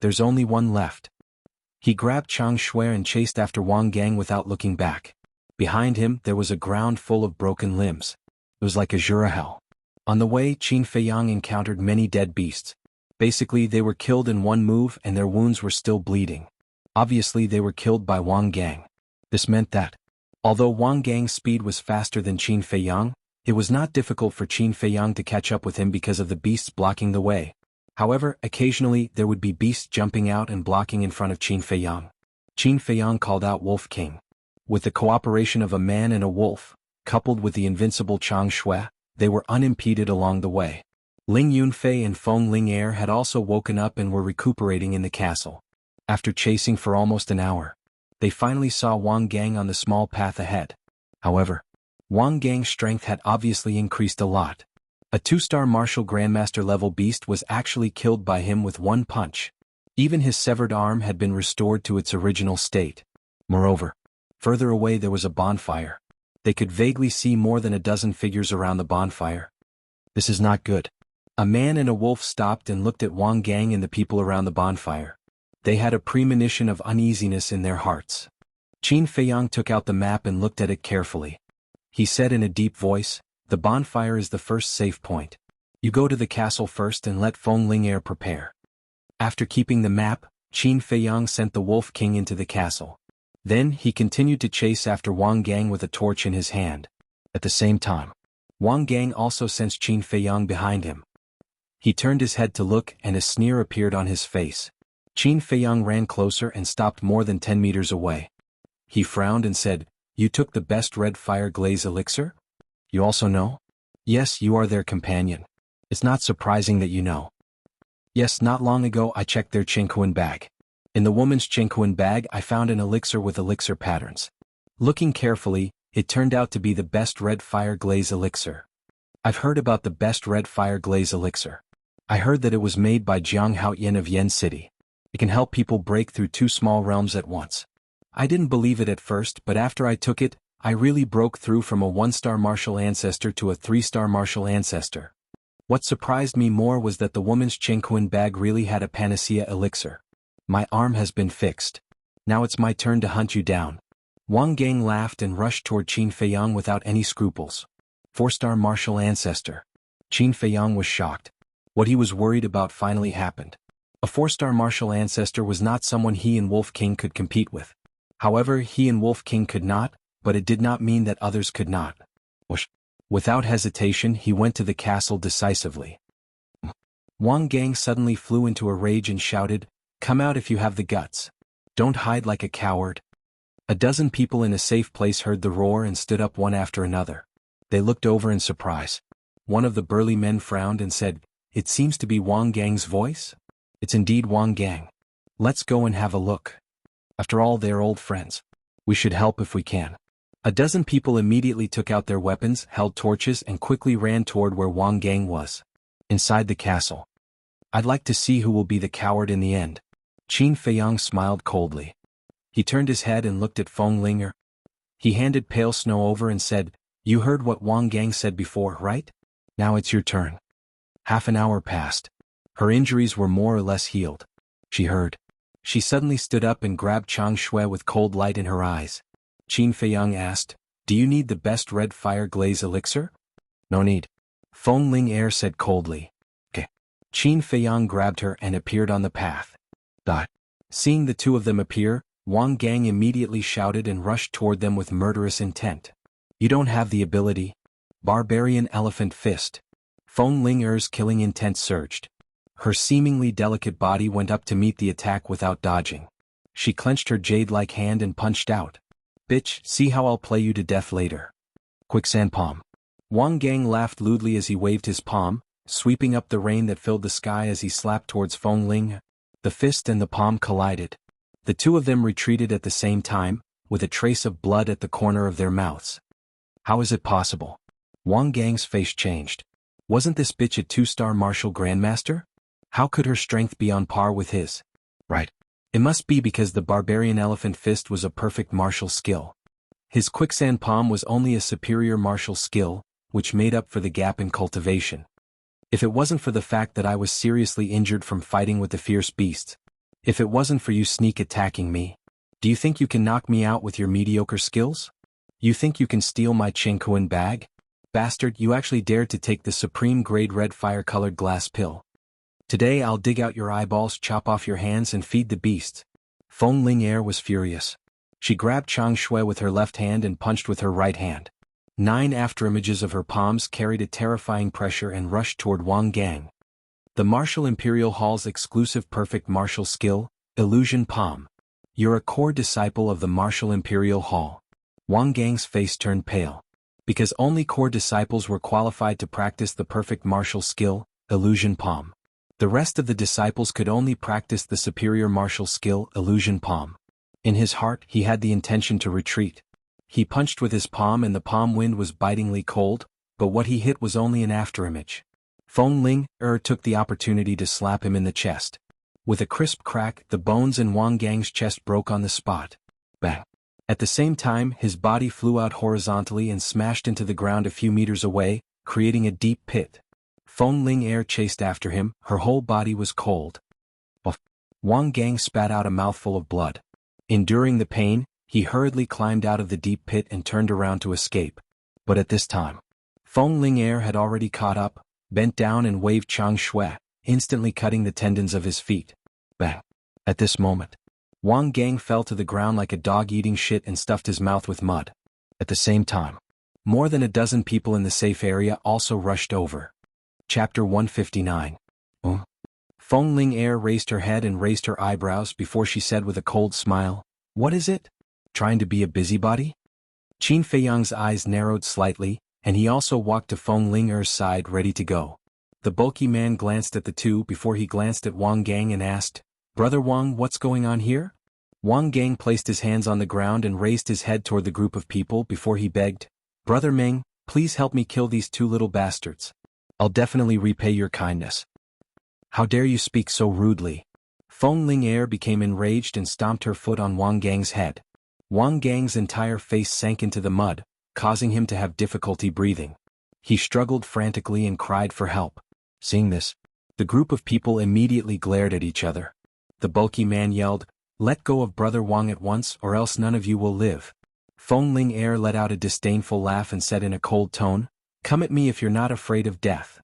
"There's only one left." He grabbed Chang Shui and chased after Wang Gang without looking back. Behind him, there was a ground full of broken limbs. It was like a Jura hell. On the way, Qin Feiyang encountered many dead beasts. Basically, they were killed in one move and their wounds were still bleeding. Obviously, they were killed by Wang Gang. This meant that, although Wang Gang's speed was faster than Qin Feiyang, it was not difficult for Qin Feiyang to catch up with him because of the beasts blocking the way. However, occasionally there would be beasts jumping out and blocking in front of Qin Feiyang. Qin Feiyang called out Wolf King. With the cooperation of a man and a wolf, coupled with the invincible Chang Shui, they were unimpeded along the way. Ling Yunfei and Feng Ling had also woken up and were recuperating in the castle. After chasing for almost an hour, they finally saw Wang Gang on the small path ahead. However, Wang Gang's strength had obviously increased a lot. A 2-star martial grandmaster level beast was actually killed by him with one punch. Even his severed arm had been restored to its original state. Moreover, further away there was a bonfire. They could vaguely see more than a dozen figures around the bonfire. This is not good. A man and a wolf stopped and looked at Wang Gang and the people around the bonfire. They had a premonition of uneasiness in their hearts. Qin Feiyang took out the map and looked at it carefully. He said in a deep voice, "The bonfire is the first safe point. You go to the castle first and let Feng Ling prepare." After keeping the map, Qin Feiyang sent the Wolf King into the castle. Then he continued to chase after Wang Gang with a torch in his hand. At the same time, Wang Gang also sensed Qin Feiyang behind him. He turned his head to look and a sneer appeared on his face. Qin Feiyang ran closer and stopped more than 10 meters away. He frowned and said, "You took the best red fire glaze elixir? You also know?" "Yes, you are their companion. It's not surprising that you know." "Yes, not long ago I checked their Qingquan bag. In the woman's Qingquan bag I found an elixir with elixir patterns. Looking carefully, it turned out to be the best red fire glaze elixir. I've heard about the best red fire glaze elixir. I heard that it was made by Jianghu Yin of Yen City. It can help people break through 2 small realms at once. I didn't believe it at first, but after I took it, I really broke through from a 1-star martial ancestor to a 3-star martial ancestor. What surprised me more was that the woman's Qingquan bag really had a panacea elixir. My arm has been fixed. Now it's my turn to hunt you down." Wang Gang laughed and rushed toward Qin Feiyang without any scruples. 4-star martial ancestor. Qin Feiyang was shocked. What he was worried about finally happened. A 4-star martial ancestor was not someone he and Wolf King could compete with. However, he and Wolf King could not, but it did not mean that others could not. Whoosh. Without hesitation he went to the castle decisively. Wang Gang suddenly flew into a rage and shouted, "Come out if you have the guts. Don't hide like a coward." A dozen people in a safe place heard the roar and stood up one after another. They looked over in surprise. One of the burly men frowned and said, "It seems to be Wang Gang's voice?" "It's indeed Wang Gang. Let's go and have a look. After all, they're old friends. We should help if we can." A dozen people immediately took out their weapons, held torches and quickly ran toward where Wang Gang was. Inside the castle. "I'd like to see who will be the coward in the end." Qin Feiyang smiled coldly. He turned his head and looked at Feng Ling. He handed Pale Snow over and said, "You heard what Wang Gang said before, right? Now it's your turn." Half an hour passed. Her injuries were more or less healed. She heard. She suddenly stood up and grabbed Chang Shui with cold light in her eyes. Qin Feiyang asked, "Do you need the best red fire glaze elixir?" "No need." Feng Ling said coldly. "Okay." Qin Feiyang grabbed her and appeared on the path. Seeing the two of them appear, Wang Gang immediately shouted and rushed toward them with murderous intent. "You don't have the ability." Barbarian Elephant Fist. Feng Ling killing intent surged. Her seemingly delicate body went up to meet the attack without dodging. She clenched her jade-like hand and punched out. "Bitch, see how I'll play you to death later." Quicksand Palm. Wang Gang laughed lewdly as he waved his palm, sweeping up the rain that filled the sky as he slapped towards Feng Ling. The fist and the palm collided. The two of them retreated at the same time, with a trace of blood at the corner of their mouths. How is it possible? Wang Gang's face changed. Wasn't this bitch a 2-star martial grandmaster? How could her strength be on par with his? Right. It must be because the barbarian elephant fist was a perfect martial skill. His quicksand palm was only a superior martial skill, which made up for the gap in cultivation. If it wasn't for the fact that I was seriously injured from fighting with the fierce beasts, if it wasn't for you sneak attacking me, do you think you can knock me out with your mediocre skills? You think you can steal my Qingquan bag? Bastard, you actually dared to take the supreme grade red fire-colored glass pill. Today I'll dig out your eyeballs, chop off your hands and feed the beasts. Feng Ling was furious. She grabbed Chang Shui with her left hand and punched with her right hand. 9 afterimages of her palms carried a terrifying pressure and rushed toward Wang Gang. The Martial Imperial Hall's exclusive perfect martial skill, Illusion Palm. You're a core disciple of the Martial Imperial Hall. Wang Gang's face turned pale. because only core disciples were qualified to practice the perfect martial skill, Illusion Palm. The rest of the disciples could only practice the superior martial skill, Illusion Palm. In his heart, he had the intention to retreat. He punched with his palm and the palm wind was bitingly cold, but what he hit was only an afterimage. Feng Ling took the opportunity to slap him in the chest. With a crisp crack, the bones in Wang Gang's chest broke on the spot. Bang! At the same time, his body flew out horizontally and smashed into the ground a few meters away, creating a deep pit. Feng Ling chased after him, her whole body was cold. Wang Gang spat out a mouthful of blood. Enduring the pain, he hurriedly climbed out of the deep pit and turned around to escape. But at this time, Feng Ling had already caught up, bent down and waved Chang Shui, instantly cutting the tendons of his feet. Bang! At this moment, Wang Gang fell to the ground like a dog eating shit and stuffed his mouth with mud. At the same time, more than a dozen people in the safe area also rushed over. Chapter 159. Feng Ling raised her head and raised her eyebrows before she said with a cold smile, "What is it? Trying to be a busybody?" Qin Feiyang's eyes narrowed slightly, and he also walked to Feng Ling's side ready to go. The bulky man glanced at the two before he glanced at Wang Gang and asked, "Brother Wang, what's going on here?" Wang Gang placed his hands on the ground and raised his head toward the group of people before he begged, "Brother Meng, please help me kill these two little bastards. I'll definitely repay your kindness." "How dare you speak so rudely?" Feng Ling became enraged and stomped her foot on Wang Gang's head. Wang Gang's entire face sank into the mud, causing him to have difficulty breathing. He struggled frantically and cried for help. Seeing this, the group of people immediately glared at each other. The bulky man yelled, "Let go of Brother Wang at once or else none of you will live." Feng Ling let out a disdainful laugh and said in a cold tone, "Come at me if you're not afraid of death.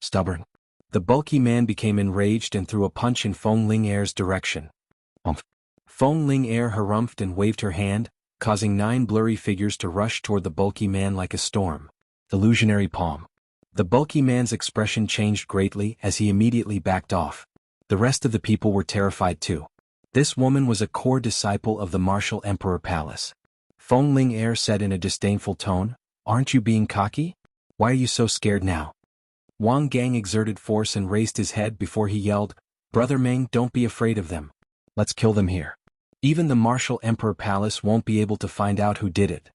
Stubborn." The bulky man became enraged and threw a punch in Feng Ling's direction. Feng Ling harumphed and waved her hand, causing 9 blurry figures to rush toward the bulky man like a storm. Illusionary palm. The bulky man's expression changed greatly as he immediately backed off. The rest of the people were terrified too. This woman was a core disciple of the Martial Emperor Palace. Feng Ling said in a disdainful tone, "Aren't you being cocky? Why are you so scared now?" Wang Gang exerted force and raised his head before he yelled, "Brother Meng, don't be afraid of them. Let's kill them here. Even the Martial Emperor Palace won't be able to find out who did it.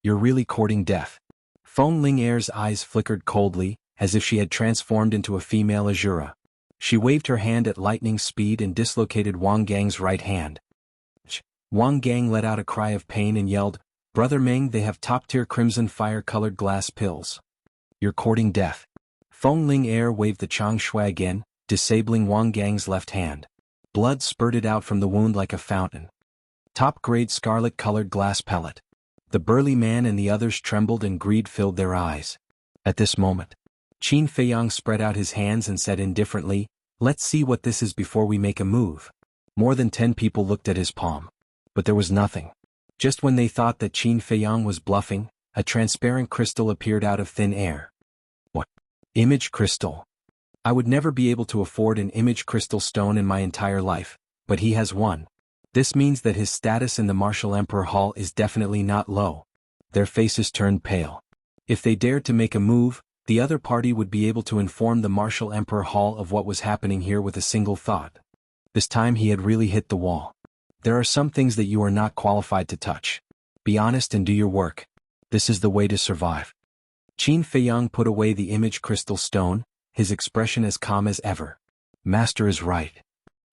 You're really courting death." Feng Ling's eyes flickered coldly, as if she had transformed into a female Azura. She waved her hand at lightning speed and dislocated Wang Gang's right hand. Wang Gang let out a cry of pain and yelled, "Brother Meng, they have top-tier crimson fire-colored glass pills. You're courting death." Feng Ling waved the Chang Shui again, disabling Wang Gang's left hand. Blood spurted out from the wound like a fountain. Top-grade scarlet-colored glass pellet. The burly man and the others trembled and greed filled their eyes. At this moment, Qin Feiyang spread out his hands and said indifferently, "Let's see what this is before we make a move." More than 10 people looked at his palm. But there was nothing. Just when they thought that Qin Feiyang was bluffing, a transparent crystal appeared out of thin air. What? Image crystal. I would never be able to afford an image crystal stone in my entire life, but he has one. This means that his status in the Martial Emperor Hall is definitely not low. Their faces turned pale. If they dared to make a move, the other party would be able to inform the Martial Emperor Hall of what was happening here with a single thought. This time he had really hit the wall. There are some things that you are not qualified to touch. Be honest and do your work. This is the way to survive. Qin Feiyang put away the image crystal stone, his expression as calm as ever. "Master is right.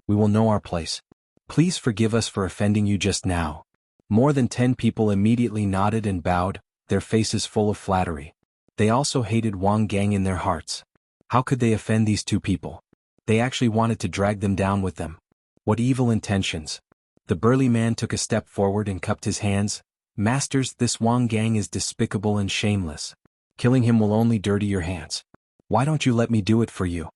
We will know our place. Please forgive us for offending you just now." More than 10 people immediately nodded and bowed, their faces full of flattery. They also hated Wang Gang in their hearts. How could they offend these two people? They actually wanted to drag them down with them. What evil intentions. The burly man took a step forward and cupped his hands. "Masters, this Wang Gang is despicable and shameless. Killing him will only dirty your hands. Why don't you let me do it for you?"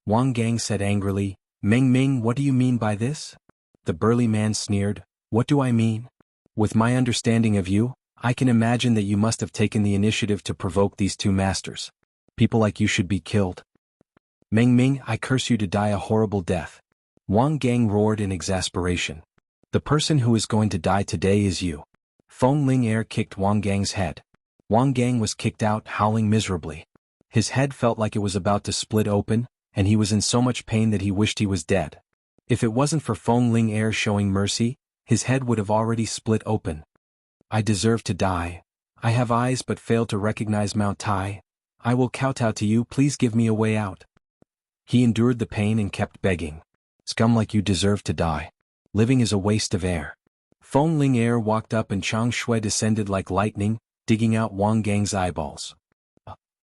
Wang Gang said angrily, Meng, what do you mean by this?" The burly man sneered, "What do I mean? With my understanding of you, I can imagine that you must have taken the initiative to provoke these two masters. People like you should be killed. Meng, I curse you to die a horrible death." Wang Gang roared in exasperation. "The person who is going to die today is you." Feng Ling kicked Wang Gang's head. Wang Gang was kicked out, howling miserably. His head felt like it was about to split open, and he was in so much pain that he wished he was dead. If it wasn't for Feng Ling Air showing mercy, his head would have already split open. I deserve to die. I have eyes but fail to recognize Mount Tai. I will kowtow to you, please give me a way out. He endured the pain and kept begging. Scum like you deserve to die. Living is a waste of air. Feng Ling Air walked up and Chang Shui descended like lightning, digging out Wang Gang's eyeballs.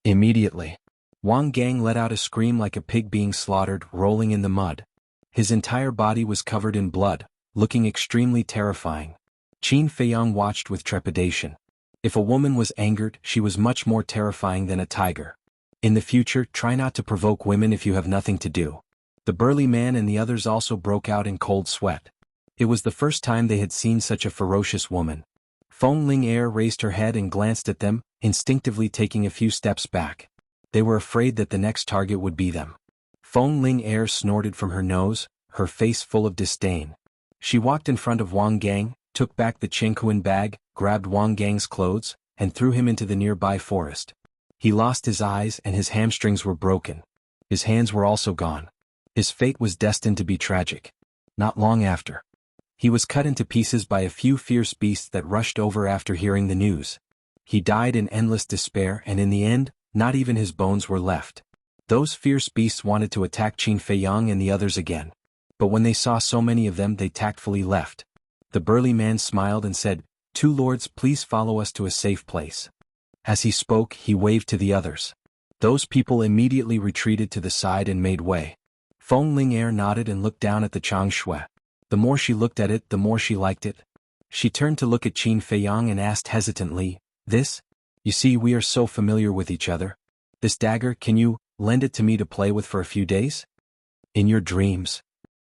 Immediately, Wang Gang let out a scream like a pig being slaughtered, rolling in the mud. His entire body was covered in blood, looking extremely terrifying. Qin Feiyang watched with trepidation. If a woman was angered, she was much more terrifying than a tiger. In the future, try not to provoke women if you have nothing to do. The burly man and the others also broke out in cold sweat. It was the first time they had seen such a ferocious woman. Feng Ling Air raised her head and glanced at them, instinctively taking a few steps back. They were afraid that the next target would be them. Feng Ling Air snorted from her nose, her face full of disdain. She walked in front of Wang Gang, took back the Chengkuan bag, grabbed Wang Gang's clothes, and threw him into the nearby forest. He lost his eyes and his hamstrings were broken. His hands were also gone. His fate was destined to be tragic. Not long after, he was cut into pieces by a few fierce beasts that rushed over after hearing the news. He died in endless despair and in the end, not even his bones were left. Those fierce beasts wanted to attack Qin Feiyang and the others again. But when they saw so many of them, they tactfully left. The burly man smiled and said, "Two lords, please follow us to a safe place." As he spoke, he waved to the others. Those people immediately retreated to the side and made way. Feng Ling Air nodded and looked down at the Chang Shui. The more she looked at it, the more she liked it. She turned to look at Qin Feiyang and asked hesitantly, "This? You see, we are so familiar with each other. This dagger, can you lend it to me to play with for a few days?" "In your dreams."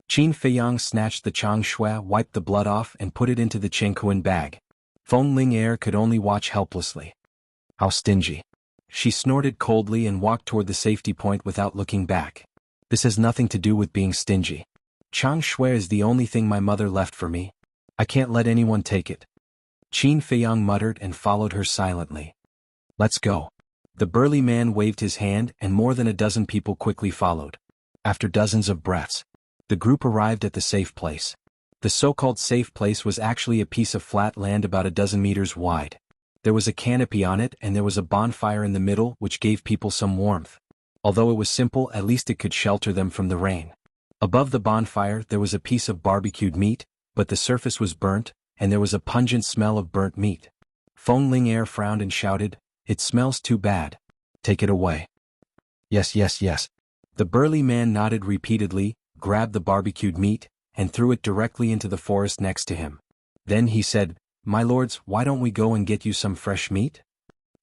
Qin Feiyang snatched the Chang Shui, wiped the blood off and put it into the Chengkuan bag. Feng Ling Air could only watch helplessly. How stingy. She snorted coldly and walked toward the safety point without looking back. This has nothing to do with being stingy. Chang Shui is the only thing my mother left for me. I can't let anyone take it. Qin Feiyang muttered and followed her silently. Let's go. The burly man waved his hand and more than a dozen people quickly followed. After dozens of breaths, the group arrived at the safe place. The so-called safe place was actually a piece of flat land about a dozen meters wide. There was a canopy on it and there was a bonfire in the middle which gave people some warmth. Although it was simple, at least it could shelter them from the rain. Above the bonfire there was a piece of barbecued meat, but the surface was burnt, and there was a pungent smell of burnt meat. Feng Ling Air frowned and shouted, "It smells too bad. Take it away." "Yes, yes, yes." The burly man nodded repeatedly, grabbed the barbecued meat, and threw it directly into the forest next to him. Then he said, "My lords, why don't we go and get you some fresh meat?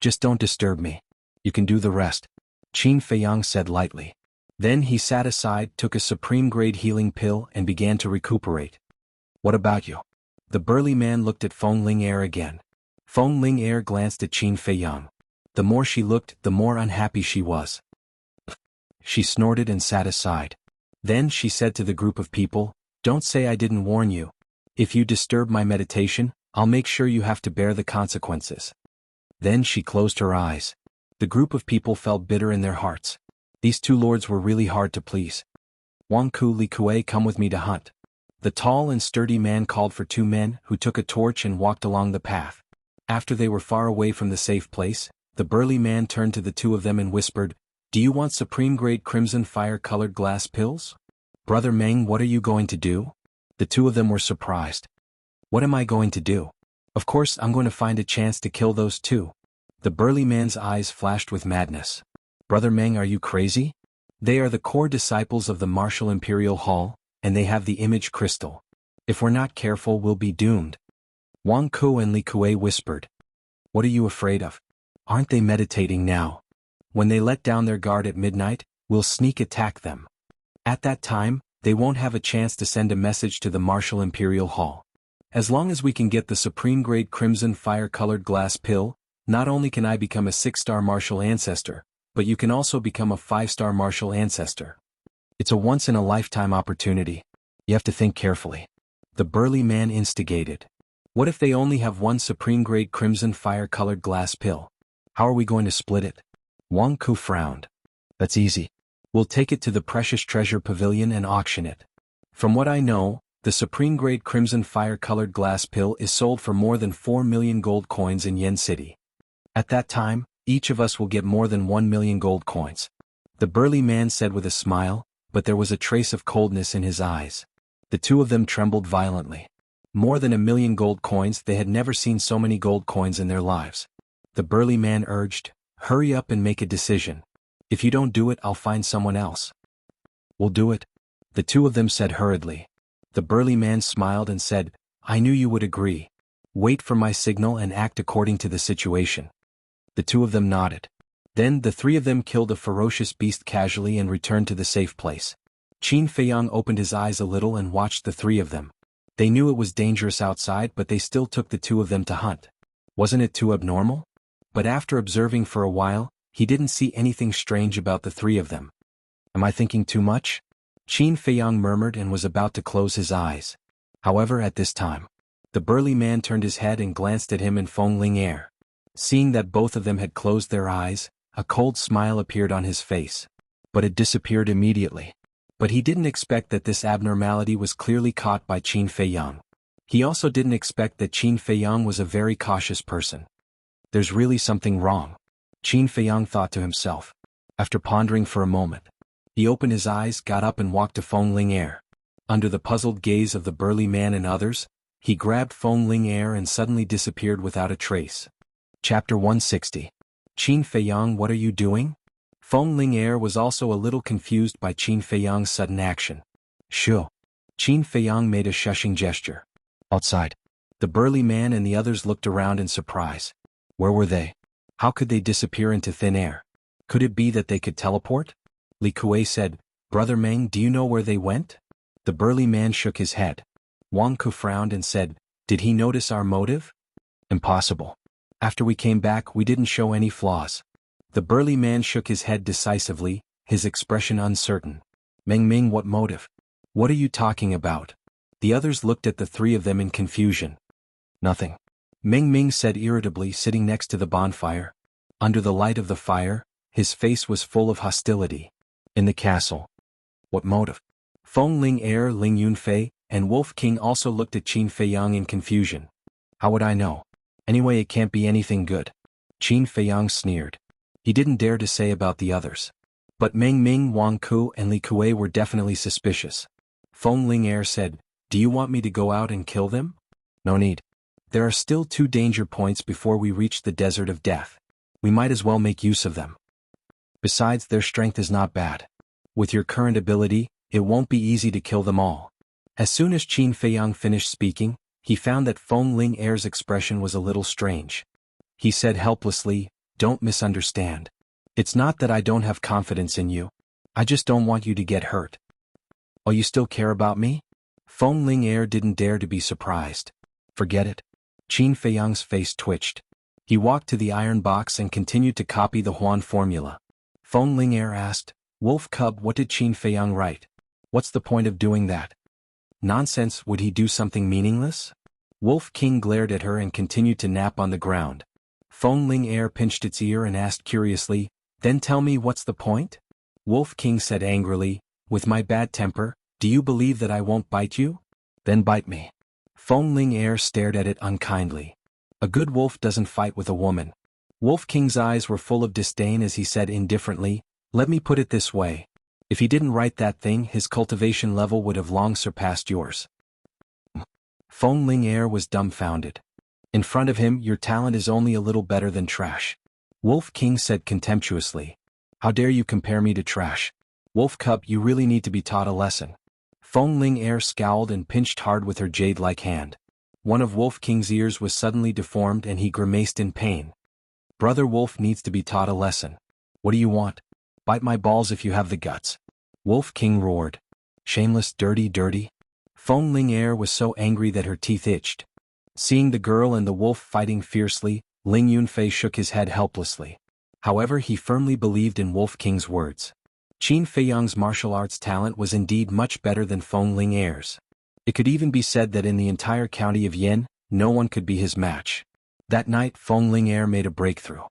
Just don't disturb me. You can do the rest," Qin Feiyang said lightly. Then he sat aside, took a supreme-grade healing pill and began to recuperate. "What about you?" The burly man looked at Feng Ling Air again. Feng Ling Air glanced at Qin Feiyang. The more she looked, the more unhappy she was. She snorted and sat aside. Then she said to the group of people, "Don't say I didn't warn you. If you disturb my meditation, I'll make sure you have to bear the consequences." Then she closed her eyes. The group of people felt bitter in their hearts. These two lords were really hard to please. "Wang Ku Li Kue, come with me to hunt." The tall and sturdy man called for two men who took a torch and walked along the path. After they were far away from the safe place, the burly man turned to the two of them and whispered, "Do you want supreme-grade crimson fire-colored glass pills? Brother Meng, what are you going to do?" The two of them were surprised. "What am I going to do? Of course I'm going to find a chance to kill those two." The burly man's eyes flashed with madness. "Brother Meng, are you crazy? They are the core disciples of the Martial Imperial Hall, and they have the image crystal. If we're not careful, we'll be doomed." Wang Ku and Li Kue whispered. "What are you afraid of? Aren't they meditating now? When they let down their guard at midnight, we'll sneak attack them. At that time, they won't have a chance to send a message to the Martial Imperial Hall. As long as we can get the supreme-grade crimson fire-colored glass pill, not only can I become a 6-star martial ancestor, but you can also become a 5-star martial ancestor. It's a once-in-a-lifetime opportunity. You have to think carefully." The burly man instigated. "What if they only have one supreme-grade crimson fire-colored glass pill? How are we going to split it? Wang Ku frowned. That's easy. We'll take it to the Precious Treasure Pavilion and auction it. From what I know, the supreme-grade crimson fire-colored glass pill is sold for more than 4 million gold coins in Yen City. At that time, each of us will get more than 1 million gold coins. The burly man said with a smile, but there was a trace of coldness in his eyes. The two of them trembled violently. More than 1 million gold coins, they had never seen so many gold coins in their lives. The burly man urged, hurry up and make a decision. If you don't do it, I'll find someone else. We'll do it. The two of them said hurriedly. The burly man smiled and said, I knew you would agree. Wait for my signal and act according to the situation. The two of them nodded. Then the three of them killed a ferocious beast casually and returned to the safe place. Qin Feiyang opened his eyes a little and watched the three of them. They knew it was dangerous outside, but they still took the two of them to hunt. Wasn't it too abnormal? But after observing for a while, he didn't see anything strange about the three of them. Am I thinking too much? Qin Feiyang murmured and was about to close his eyes. However, at this time, the burly man turned his head and glanced at him and Feng Ling Air. Seeing that both of them had closed their eyes, a cold smile appeared on his face. But it disappeared immediately. But he didn't expect that this abnormality was clearly caught by Qin Feiyang. He also didn't expect that Qin Feiyang was a very cautious person. There's really something wrong, Qin Feiyang thought to himself. After pondering for a moment, he opened his eyes, got up and walked to Feng Ling Air. Under the puzzled gaze of the burly man and others, he grabbed Feng Ling Air and suddenly disappeared without a trace. Chapter 160. Qin Feiyang, what are you doing? Feng Ling Air was also a little confused by Qin Feiyang's sudden action. Shoo. Qin Feiyang made a shushing gesture. Outside. The burly man and the others looked around in surprise. Where were they? How could they disappear into thin air? Could it be that they could teleport? Li Kuei said, Brother Meng, do you know where they went? The burly man shook his head. Wang Ku frowned and said, did he notice our motive? Impossible. After we came back, we didn't show any flaws. The burly man shook his head decisively, his expression uncertain. Meng, what motive? What are you talking about? The others looked at the three of them in confusion. Nothing. Meng said irritably, sitting next to the bonfire. Under the light of the fire, his face was full of hostility. In the castle. What motive? Feng Ling Air, Ling Yunfei, and Wolf King also looked at Qin Feiyang in confusion. How would I know? Anyway, it can't be anything good. Qin Feiyang sneered. He didn't dare to say about the others. But Meng, Wang Ku, and Li Kuei were definitely suspicious. Feng Ling Air said, do you want me to go out and kill them? No need. There are still 2 danger points before we reach the desert of death. We might as well make use of them. Besides, their strength is not bad. With your current ability, it won't be easy to kill them all. As soon as Qin Feiyang finished speaking, he found that Feng Ling Air's expression was a little strange. He said helplessly, don't misunderstand. It's not that I don't have confidence in you. I just don't want you to get hurt. Oh, you still care about me? Feng Ling Air didn't dare to be surprised. Forget it. Qin Feiyang's face twitched. He walked to the iron box and continued to copy the Huan formula. Feng Ling Air asked, Wolf Cub, what did Qin Feiyang write? What's the point of doing that? Nonsense, would he do something meaningless? Wolf King glared at her and continued to nap on the ground. Feng Ling Air pinched its ear and asked curiously, then tell me what's the point? Wolf King said angrily, with my bad temper, do you believe that I won't bite you? Then bite me. Feng Ling Air stared at it unkindly. A good wolf doesn't fight with a woman. Wolf King's eyes were full of disdain as he said indifferently, let me put it this way. If he didn't write that thing, his cultivation level would have long surpassed yours. Feng Ling Air was dumbfounded. In front of him, your talent is only a little better than trash. Wolf King said contemptuously. How dare you compare me to trash? Wolf Cub, you really need to be taught a lesson. Feng Ling Air scowled and pinched hard with her jade-like hand. One of Wolf King's ears was suddenly deformed and he grimaced in pain. Brother Wolf needs to be taught a lesson. What do you want? Bite my balls if you have the guts. Wolf King roared. Shameless, dirty. Feng Ling Air was so angry that her teeth itched. Seeing the girl and the wolf fighting fiercely, Ling Yunfei shook his head helplessly. However, he firmly believed in Wolf King's words. Qin Feiyang's martial arts talent was indeed much better than Feng Ling Air's. It could even be said that in the entire county of Yen, no one could be his match. That night, Feng Ling Air made a breakthrough.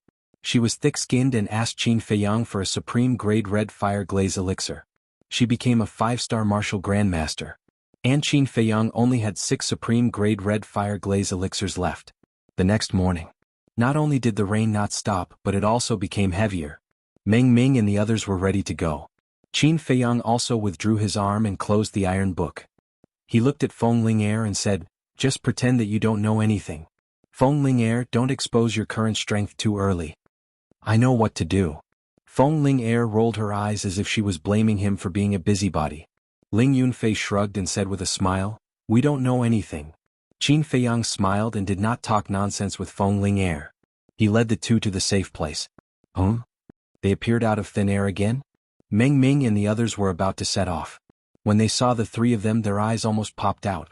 She was thick-skinned and asked Qin Feiyang for a supreme-grade red fire glaze elixir. She became a 5-star martial grandmaster. And Qin Feiyang only had 6 supreme-grade red fire glaze elixirs left. The next morning, not only did the rain not stop but it also became heavier. Meng Ming and the others were ready to go. Qin Feiyang also withdrew his arm and closed the iron book. He looked at Feng Ling'er and said, "Just pretend that you don't know anything. Feng Ling'er, don't expose your current strength too early." "I know what to do." Feng Ling'er rolled her eyes as if she was blaming him for being a busybody. Ling Yunfei shrugged and said with a smile, "We don't know anything." Qin Feiyang smiled and did not talk nonsense with Feng Ling'er. He led the two to the safe place. They appeared out of thin air again? Meng Ming and the others were about to set off. When they saw the three of them, their eyes almost popped out.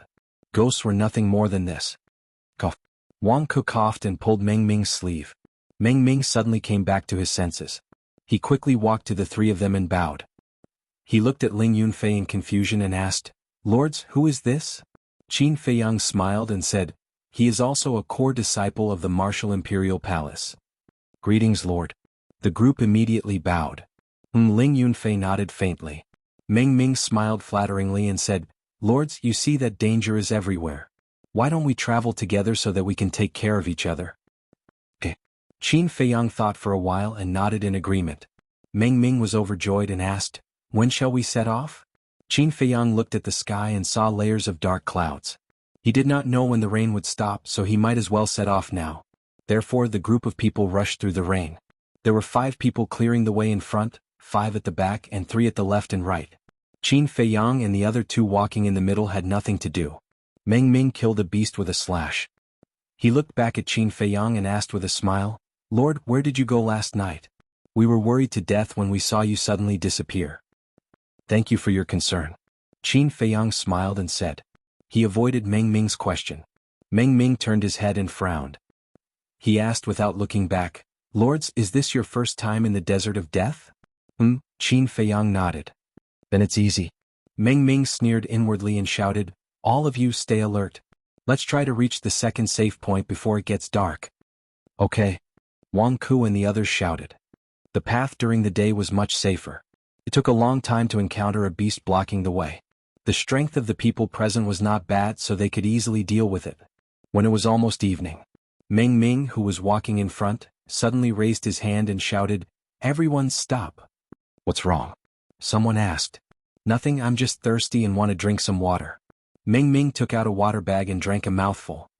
Ghosts were nothing more than this. Cough. Wang Ku coughed and pulled Meng Ming's sleeve. Meng Ming suddenly came back to his senses. He quickly walked to the three of them and bowed. He looked at Ling Yunfei in confusion and asked, "Lords, who is this?" Qin Feiyang smiled and said, "He is also a core disciple of the Martial Imperial Palace." "Greetings, Lord." The group immediately bowed. Ling Yunfei nodded faintly. Meng Ming smiled flatteringly and said, "Lords, you see that danger is everywhere. Why don't we travel together so that we can take care of each other?" "Okay." Qin Feiyang thought for a while and nodded in agreement. Meng Ming was overjoyed and asked, "When shall we set off?" Qin Feiyang looked at the sky and saw layers of dark clouds. He did not know when the rain would stop, so he might as well set off now. Therefore the group of people rushed through the rain. There were 5 people clearing the way in front, 5 at the back and 3 at the left and right. Qin Feiyang and the other 2 walking in the middle had nothing to do. Meng Ming killed a beast with a slash. He looked back at Qin Feiyang and asked with a smile, "Lord, where did you go last night? We were worried to death when we saw you suddenly disappear." "Thank you for your concern." Qin Feiyang smiled and said. He avoided Meng Ming's question. Meng Ming turned his head and frowned. He asked without looking back, "Lords, is this your first time in the desert of death?" Qin Feiyang nodded. "Then it's easy." Meng Ming sneered inwardly and shouted, "All of you stay alert. Let's try to reach the second safe point before it gets dark." "Okay." Wang Ku and the others shouted. The path during the day was much safer. It took a long time to encounter a beast blocking the way. The strength of the people present was not bad, so they could easily deal with it. When it was almost evening, Meng Ming, who was walking in front, suddenly raised his hand and shouted, "Everyone stop." "What's wrong?" someone asked. "Nothing, I'm just thirsty and want to drink some water." Meng Ming took out a water bag and drank a mouthful.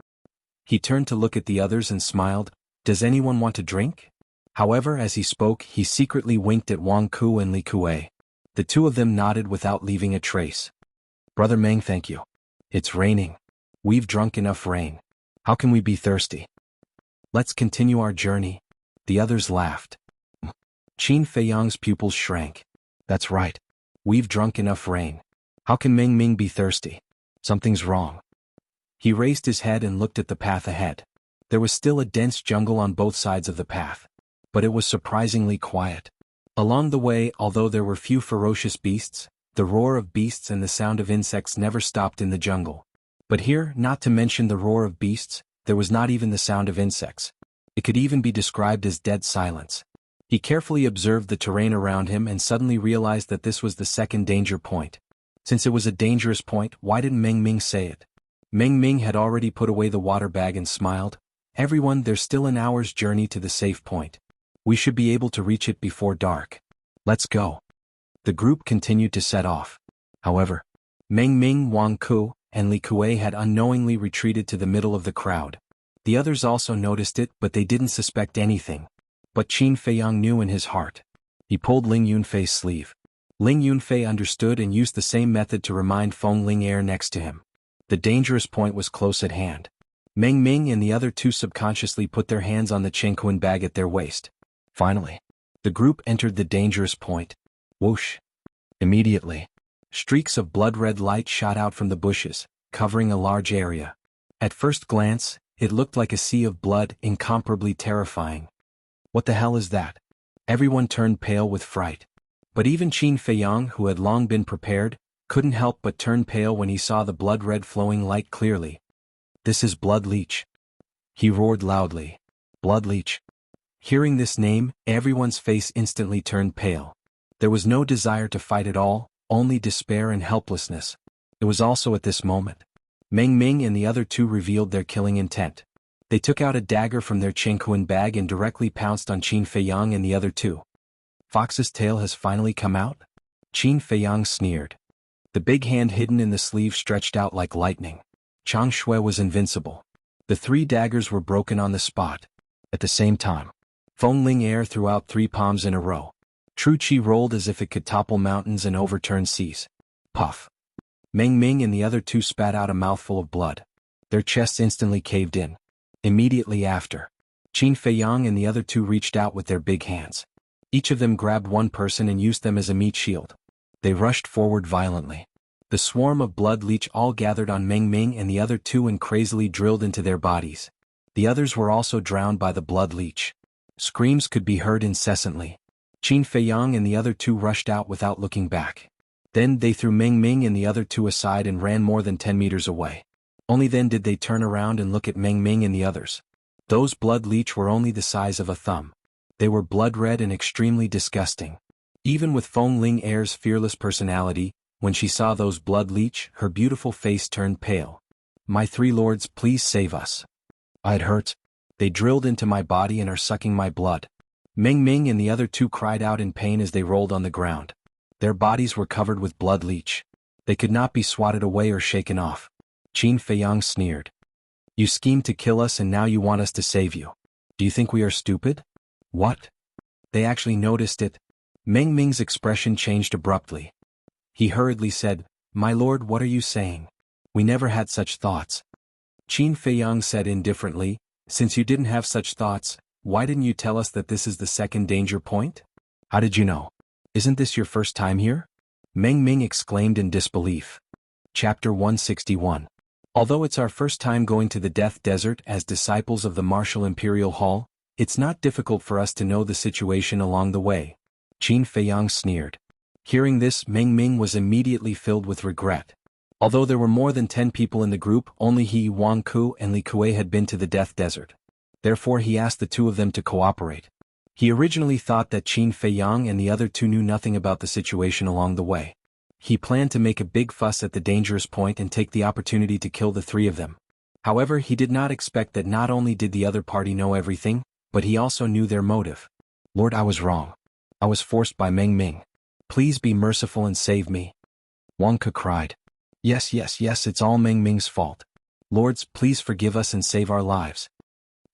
He turned to look at the others and smiled, "Does anyone want to drink?" However, as he spoke, he secretly winked at Wang Ku and Li Kuei. The 2 of them nodded without leaving a trace. "Brother Meng, thank you. It's raining. We've drunk enough rain. How can we be thirsty? Let's continue our journey." The others laughed. Qin Feiyang's pupils shrank. "That's right. We've drunk enough rain. How can Meng Ming be thirsty? Something's wrong." He raised his head and looked at the path ahead. There was still a dense jungle on both sides of the path. But it was surprisingly quiet. Along the way, although there were few ferocious beasts, the roar of beasts and the sound of insects never stopped in the jungle. But here, not to mention the roar of beasts, there was not even the sound of insects. It could even be described as dead silence. He carefully observed the terrain around him and suddenly realized that this was the second danger point. Since it was a dangerous point, why didn't Meng Ming say it? Meng Ming had already put away the water bag and smiled. "Everyone, there's still an hour's journey to the safe point. We should be able to reach it before dark. Let's go." The group continued to set off. However, Meng Ming, Wang Ku, and Li Kuei had unknowingly retreated to the middle of the crowd. The others also noticed it, but they didn't suspect anything. But Qin Feiyang knew in his heart. He pulled Ling Yunfei's sleeve. Ling Yunfei understood and used the same method to remind Feng Ling'er next to him. The dangerous point was close at hand. Meng Ming and the other 2 subconsciously put their hands on the Chengquan bag at their waist. Finally, the group entered the dangerous point. Whoosh! Immediately, streaks of blood-red light shot out from the bushes, covering a large area. At first glance, it looked like a sea of blood, incomparably terrifying. "What the hell is that?" Everyone turned pale with fright. But even Qin Feiyang, who had long been prepared, couldn't help but turn pale when he saw the blood-red flowing light clearly. "This is blood leech!" he roared loudly. "Blood leech!" Hearing this name, everyone's face instantly turned pale. There was no desire to fight at all, only despair and helplessness. It was also at this moment Meng Ming and the other two revealed their killing intent. They took out a dagger from their Chengkuan bag and directly pounced on Qin Feiyang and the other two. Fox's tail has finally come out? Qin Feiyang sneered. The big hand hidden in the sleeve stretched out like lightning. Chang Shui was invincible. The 3 daggers were broken on the spot. At the same time, Feng Ling Air threw out 3 palms in a row. True Qi rolled as if it could topple mountains and overturn seas. Puff. Meng Ming and the other two spat out a mouthful of blood. Their chests instantly caved in. Immediately after, Qin Feiyang and the other two reached out with their big hands. Each of them grabbed one person and used them as a meat shield. They rushed forward violently. The swarm of blood leech all gathered on Meng Ming and the other two and crazily drilled into their bodies. The others were also drowned by the blood leech. Screams could be heard incessantly. Qin Feiyang and the other two rushed out without looking back. Then they threw Meng Ming and the other two aside and ran more than 10 meters away. Only then did they turn around and look at Meng Ming and the others. Those blood leech were only the size of a thumb. They were blood-red and extremely disgusting. Even with Feng Ling Air's fearless personality, when she saw those blood leech, her beautiful face turned pale. "My 3 lords, please save us. It hurts. They drilled into my body and are sucking my blood." Meng Ming and the other two cried out in pain as they rolled on the ground. Their bodies were covered with blood leech. They could not be swatted away or shaken off. Qin Feiyang sneered. "You schemed to kill us and now you want us to save you. Do you think we are stupid?" "What?" They actually noticed it. Meng Ming's expression changed abruptly. He hurriedly said, "My lord, what are you saying? We never had such thoughts." Qin Feiyang said indifferently, "Since you didn't have such thoughts, why didn't you tell us that this is the second danger point? How did you know? Isn't this your first time here?" Meng Ming exclaimed in disbelief. Chapter 161. Although it's our first time going to the Death Desert as disciples of the Martial Imperial Hall, it's not difficult for us to know the situation along the way. Qin Feiyang sneered. Hearing this, Meng Ming was immediately filled with regret. Although there were more than 10 people in the group, only he, Wang Ku, and Li Kuei had been to the Death Desert. Therefore he asked the 2 of them to cooperate. He originally thought that Qin Feiyang and the other 2 knew nothing about the situation along the way. He planned to make a big fuss at the dangerous point and take the opportunity to kill the 3 of them. However, he did not expect that not only did the other party know everything, but he also knew their motive. "Lord, I was wrong. I was forced by Meng Ming. Please be merciful and save me." Wang Ke cried. Yes, it's all Meng Ming's fault. Lords, please forgive us and save our lives."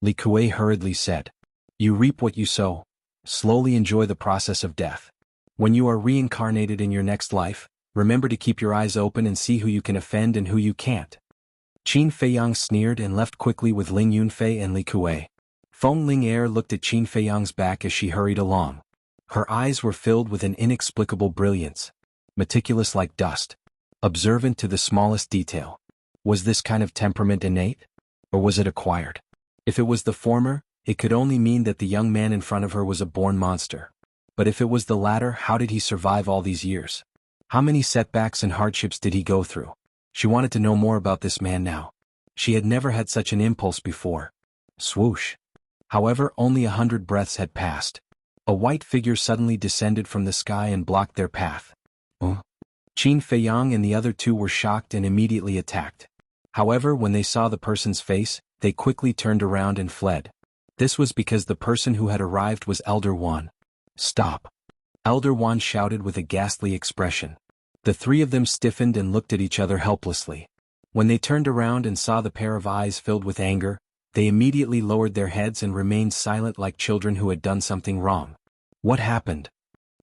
Li Kuei hurriedly said. "You reap what you sow. Slowly enjoy the process of death. When you are reincarnated in your next life, remember to keep your eyes open and see who you can offend and who you can't." Qin Feiyang sneered and left quickly with Ling Yunfei and Li Kuei. Feng Ling Air looked at Qin Feiyang's back as she hurried along. Her eyes were filled with an inexplicable brilliance. Meticulous like dust. Observant to the smallest detail. Was this kind of temperament innate? Or was it acquired? If it was the former, it could only mean that the young man in front of her was a born monster. But if it was the latter, how did he survive all these years? How many setbacks and hardships did he go through? She wanted to know more about this man now. She had never had such an impulse before. Swoosh. However, only 100 breaths had passed. A white figure suddenly descended from the sky and blocked their path. Qin Feiyang and the other 2 were shocked and immediately attacked. However, when they saw the person's face, they quickly turned around and fled. This was because the person who had arrived was Elder Wan. "Stop!" Elder Wan shouted with a ghastly expression. The 3 of them stiffened and looked at each other helplessly. When they turned around and saw the pair of eyes filled with anger, they immediately lowered their heads and remained silent like children who had done something wrong. What happened?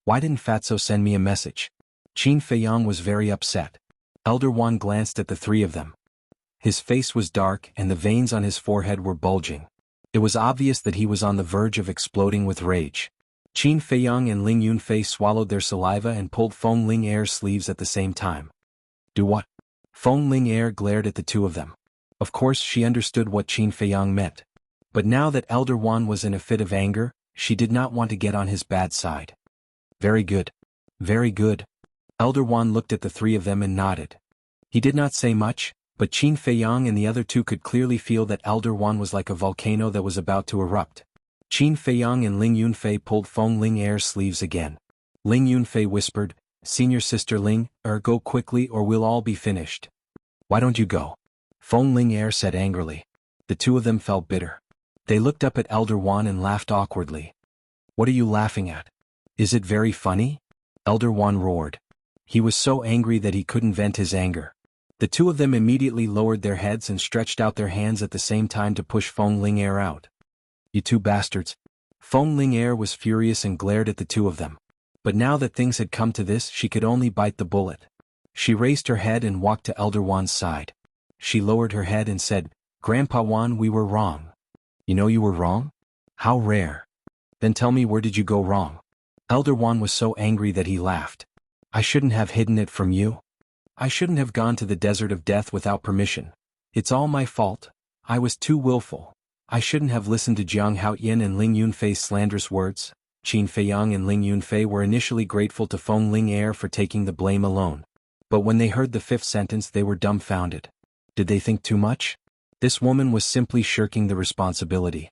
Why didn't Fatso send me a message? Qin Feiyang was very upset. Elder Wan glanced at the 3 of them. His face was dark and the veins on his forehead were bulging. It was obvious that he was on the verge of exploding with rage. Qin Feiyang and Ling Yunfei swallowed their saliva and pulled Feng Ling Air's sleeves at the same time. "Do what?" Feng Ling Air glared at the 2 of them. Of course she understood what Qin Feiyang meant. But now that Elder Wan was in a fit of anger, she did not want to get on his bad side. Very good. Very good." Elder Wan looked at the 3 of them and nodded. He did not say much, but Qin Feiyang and the other 2 could clearly feel that Elder Wan was like a volcano that was about to erupt. Qin Feiyang and Ling Yunfei pulled Feng Ling Er's sleeves again. Ling Yunfei whispered, "Senior Sister Ling, go quickly or we'll all be finished." "Why don't you go?" Feng Ling Er said angrily. The two of them felt bitter. They looked up at Elder Wan and laughed awkwardly. "What are you laughing at? Is it very funny?" Elder Wan roared. He was so angry that he couldn't vent his anger. The two of them immediately lowered their heads and stretched out their hands at the same time to push Feng Ling Er out. "You two bastards." Feng Ling Er was furious and glared at the two of them. But now that things had come to this, she could only bite the bullet. She raised her head and walked to Elder Wan's side. She lowered her head and said, "Grandpa Wan, we were wrong." "You know you were wrong? How rare. Then tell me, where did you go wrong?" Elder Wan was so angry that he laughed. "I shouldn't have hidden it from you. I shouldn't have gone to the desert of death without permission. It's all my fault. I was too willful. I shouldn't have listened to Jiang Haoyin and Ling Yunfei's slanderous words." Qin Feiyang and Ling Yunfei were initially grateful to Feng Ling Er for taking the blame alone. But when they heard the fifth sentence, they were dumbfounded. Did they think too much? This woman was simply shirking the responsibility.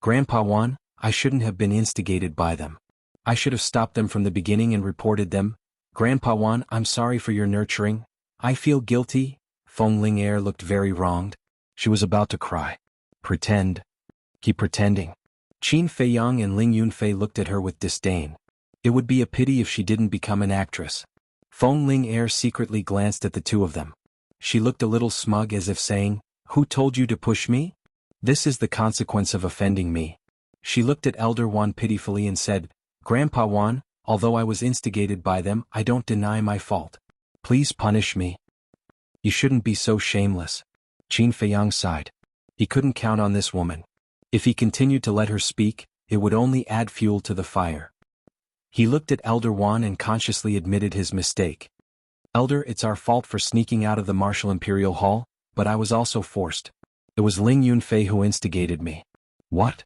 "Grandpa Wan, I shouldn't have been instigated by them. I should have stopped them from the beginning and reported them. Grandpa Wan, I'm sorry for your nurturing. I feel guilty." Feng Ling Er looked very wronged. She was about to cry. "Pretend. Keep pretending." Qin Feiyang and Ling Yunfei looked at her with disdain. It would be a pity if she didn't become an actress. Feng Ling Er secretly glanced at the two of them. She looked a little smug, as if saying, "Who told you to push me? This is the consequence of offending me." She looked at Elder Wan pitifully and said, "Grandpa Wan, although I was instigated by them, I don't deny my fault. Please punish me." "You shouldn't be so shameless." Qin Feiyang sighed. He couldn't count on this woman. If he continued to let her speak, it would only add fuel to the fire. He looked at Elder Wan and consciously admitted his mistake. "Elder, it's our fault for sneaking out of the Martial Imperial Hall, but I was also forced. It was Ling Yunfei who instigated me." "What?"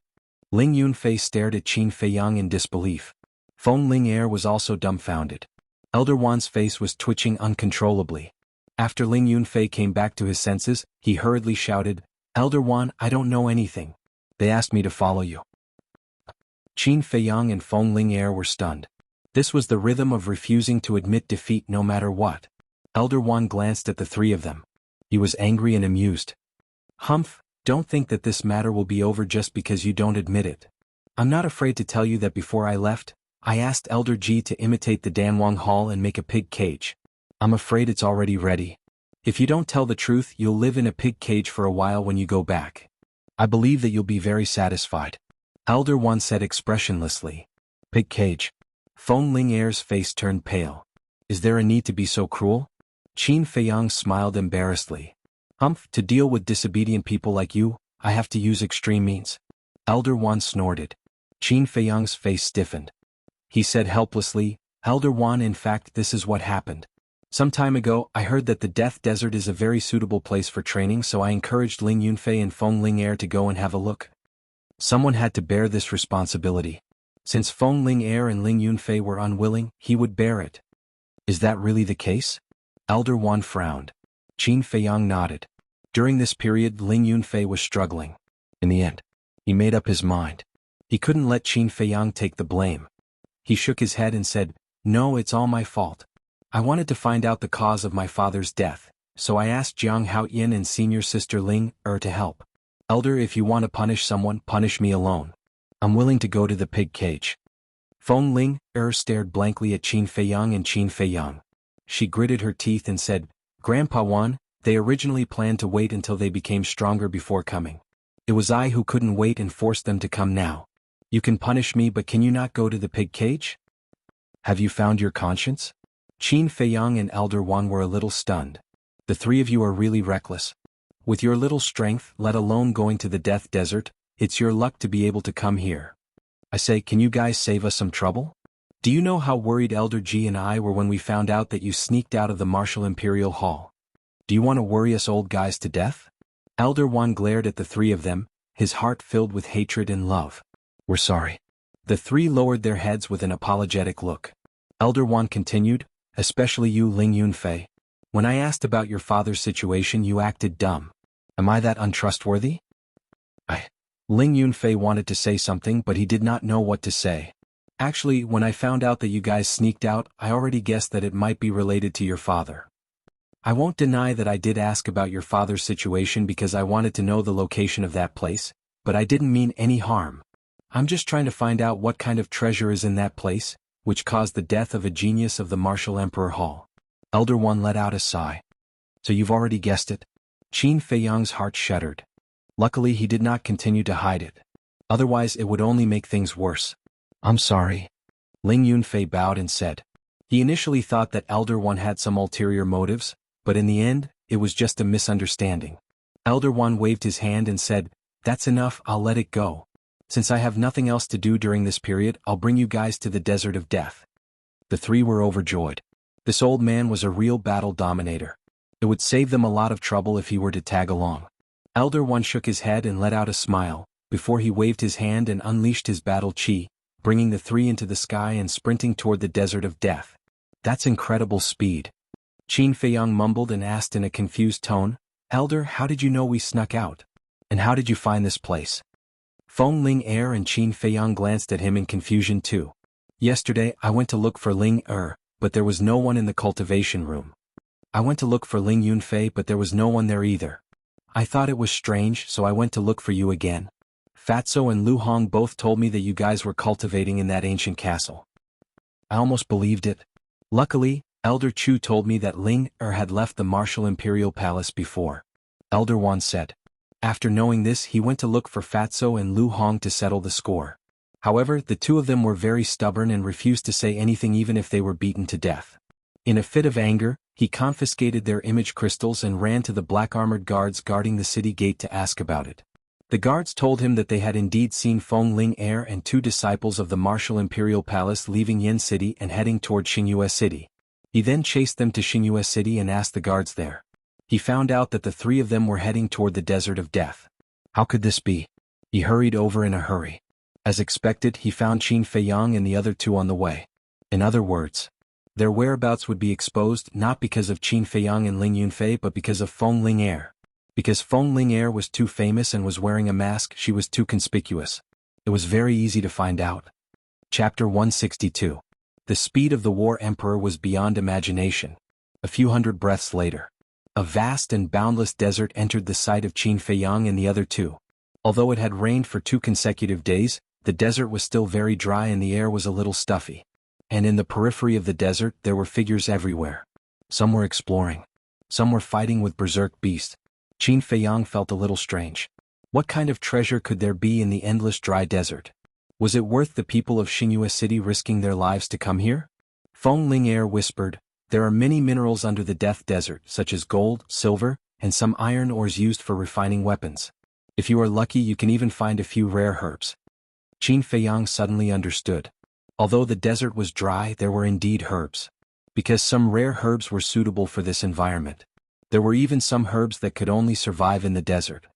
Ling Yunfei stared at Qin Feiyang in disbelief. Feng Ling Er was also dumbfounded. Elder Wan's face was twitching uncontrollably. After Ling Yunfei came back to his senses, he hurriedly shouted, "Elder Wan, I don't know anything. They asked me to follow you." Qin Feiyang and Feng Ling Er were stunned. This was the rhythm of refusing to admit defeat no matter what. Elder Wan glanced at the three of them. He was angry and amused. "Humph, don't think that this matter will be over just because you don't admit it. I'm not afraid to tell you that before I left, I asked Elder Ji to imitate the Danwang Hall and make a pig cage. I'm afraid it's already ready. If you don't tell the truth, you'll live in a pig cage for a while when you go back. I believe that you'll be very satisfied." Elder Wan said expressionlessly. "Pig cage." Feng Ling Er's face turned pale. "Is there a need to be so cruel?" Qin Feiyang smiled embarrassedly. "Humph, to deal with disobedient people like you, I have to use extreme means." Elder Wan snorted. Qin Feiyang's face stiffened. He said helplessly, "Elder Wan, in fact this is what happened. Some time ago, I heard that the Death Desert is a very suitable place for training, so I encouraged Ling Yunfei and Feng Ling Er to go and have a look. Someone had to bear this responsibility. Since Feng Ling Er and Ling Yunfei were unwilling, he would bear it." "Is that really the case?" Elder Wan frowned. Qin Feiyang nodded. During this period, Ling Yunfei was struggling. In the end, he made up his mind. He couldn't let Qin Feiyang take the blame. He shook his head and said, "No, it's all my fault. I wanted to find out the cause of my father's death, so I asked Jiang Haoyin and Senior Sister Ling to help. Elder, if you want to punish someone, punish me alone. I'm willing to go to the pig cage." Feng Ling stared blankly at Qin Feiyang and Qin Feiyang. She gritted her teeth and said, "Grandpa Wan, they originally planned to wait until they became stronger before coming. It was I who couldn't wait and forced them to come now. You can punish me, but can you not go to the pig cage? Have you found your conscience?" Qin Feiyang and Elder Wan were a little stunned. "The three of you are really reckless. With your little strength, let alone going to the Death Desert, it's your luck to be able to come here. I say, can you guys save us some trouble? Do you know how worried Elder Ji and I were when we found out that you sneaked out of the Martial Imperial Hall? Do you want to worry us old guys to death?" Elder Wan glared at the three of them, his heart filled with hatred and love. "We're sorry." The three lowered their heads with an apologetic look. Elder Wan continued, "Especially you, Ling Yunfei. When I asked about your father's situation, you acted dumb. Am I that untrustworthy?" Ling Yunfei wanted to say something but he did not know what to say. Actually, when I found out that you guys sneaked out, I already guessed that it might be related to your father. I won't deny that I did ask about your father's situation because I wanted to know the location of that place, but I didn't mean any harm. I'm just trying to find out what kind of treasure is in that place, which caused the death of a genius of the Martial Emperor Hall. Elder One let out a sigh. So you've already guessed it? Qin Feiyang's heart shuddered. Luckily he did not continue to hide it. Otherwise it would only make things worse. I'm sorry. Ling Yunfei bowed and said. He initially thought that Elder One had some ulterior motives, but in the end, it was just a misunderstanding. Elder One waved his hand and said, "That's enough, I'll let it go. Since I have nothing else to do during this period, I'll bring you guys to the Desert of Death." The three were overjoyed. This old man was a real battle dominator. It would save them a lot of trouble if he were to tag along. Elder One shook his head and let out a smile, before he waved his hand and unleashed his battle chi, bringing the three into the sky and sprinting toward the Desert of Death. That's incredible speed. Qin Feiyang mumbled and asked in a confused tone, "Elder, how did you know we snuck out? And how did you find this place?" Feng Ling Er and Qin Feiyang glanced at him in confusion too. "Yesterday I went to look for Ling Er, but there was no one in the cultivation room. I went to look for Ling Yunfei but there was no one there either. I thought it was strange so I went to look for you again. Fatso and Lu Hong both told me that you guys were cultivating in that ancient castle. I almost believed it. Luckily, Elder Chu told me that Ling Er had left the Martial Imperial Palace before." Elder Wan said. After knowing this he went to look for Fatso and Lu Hong to settle the score. However, the two of them were very stubborn and refused to say anything even if they were beaten to death. In a fit of anger, he confiscated their image crystals and ran to the black-armored guards guarding the city gate to ask about it. The guards told him that they had indeed seen Feng Ling Er and two disciples of the Martial Imperial Palace leaving Yen City and heading toward Xingyue City. He then chased them to Xingyue City and asked the guards there. He found out that the three of them were heading toward the Desert of Death. How could this be? He hurried over in a hurry. As expected, he found Qin Feiyang and the other two on the way. In other words, their whereabouts would be exposed not because of Qin Feiyang and Ling Yunfei but because of Feng Ling Er. Because Feng Ling Er was too famous and was wearing a mask, she was too conspicuous. It was very easy to find out. Chapter 162. The speed of the War Emperor was beyond imagination. A few hundred breaths later, a vast and boundless desert entered the sight of Qin Feiyang and the other two. Although it had rained for 2 consecutive days, the desert was still very dry and the air was a little stuffy. And in the periphery of the desert there were figures everywhere. Some were exploring. Some were fighting with berserk beasts. Qin Feiyang felt a little strange. What kind of treasure could there be in the endless dry desert? Was it worth the people of Xingyue City risking their lives to come here? Feng Ling Er whispered, "There are many minerals under the Death Desert, such as gold, silver, and some iron ores used for refining weapons. If you are lucky you can even find a few rare herbs." Qin Feiyang suddenly understood. Although the desert was dry, there were indeed herbs. Because some rare herbs were suitable for this environment. There were even some herbs that could only survive in the desert.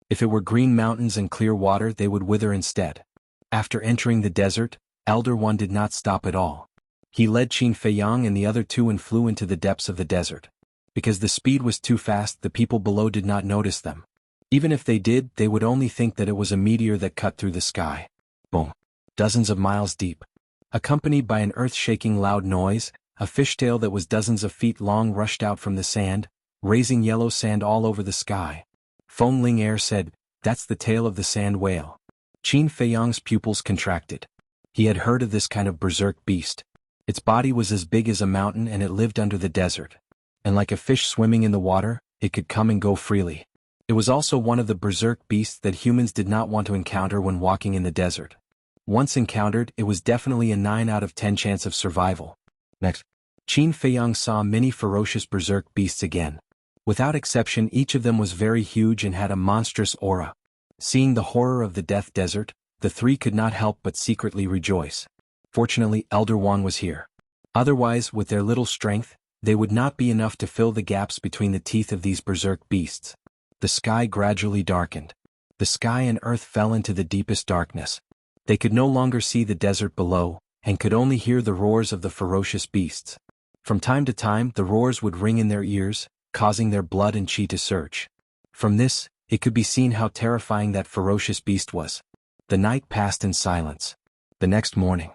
If it were green mountains and clear water, they would wither instead. After entering the desert, Elder One did not stop at all. He led Qin Feiyang and the other two and flew into the depths of the desert. Because the speed was too fast, the people below did not notice them. Even if they did, they would only think that it was a meteor that cut through the sky. Boom. Dozens of miles deep. Accompanied by an earth-shaking loud noise, a fishtail that was dozens of feet long rushed out from the sand, raising yellow sand all over the sky. Feng Ling Er said, "That's the tail of the sand whale." Qin Feiyang's pupils contracted. He had heard of this kind of berserk beast. Its body was as big as a mountain and it lived under the desert. And like a fish swimming in the water, it could come and go freely. It was also one of the berserk beasts that humans did not want to encounter when walking in the desert. Once encountered, it was definitely a 9 out of 10 chance of survival. Next, Qin Feiyang saw many ferocious berserk beasts again. Without exception, each of them was very huge and had a monstrous aura. Seeing the horror of the Death Desert, the three could not help but secretly rejoice. Fortunately, Elder Wan was here. Otherwise, with their little strength, they would not be enough to fill the gaps between the teeth of these berserk beasts. The sky gradually darkened. The sky and earth fell into the deepest darkness. They could no longer see the desert below, and could only hear the roars of the ferocious beasts. From time to time, the roars would ring in their ears, causing their blood and chi to surge. From this, It could be seen how terrifying that ferocious beast was. The night passed in silence. The next morning,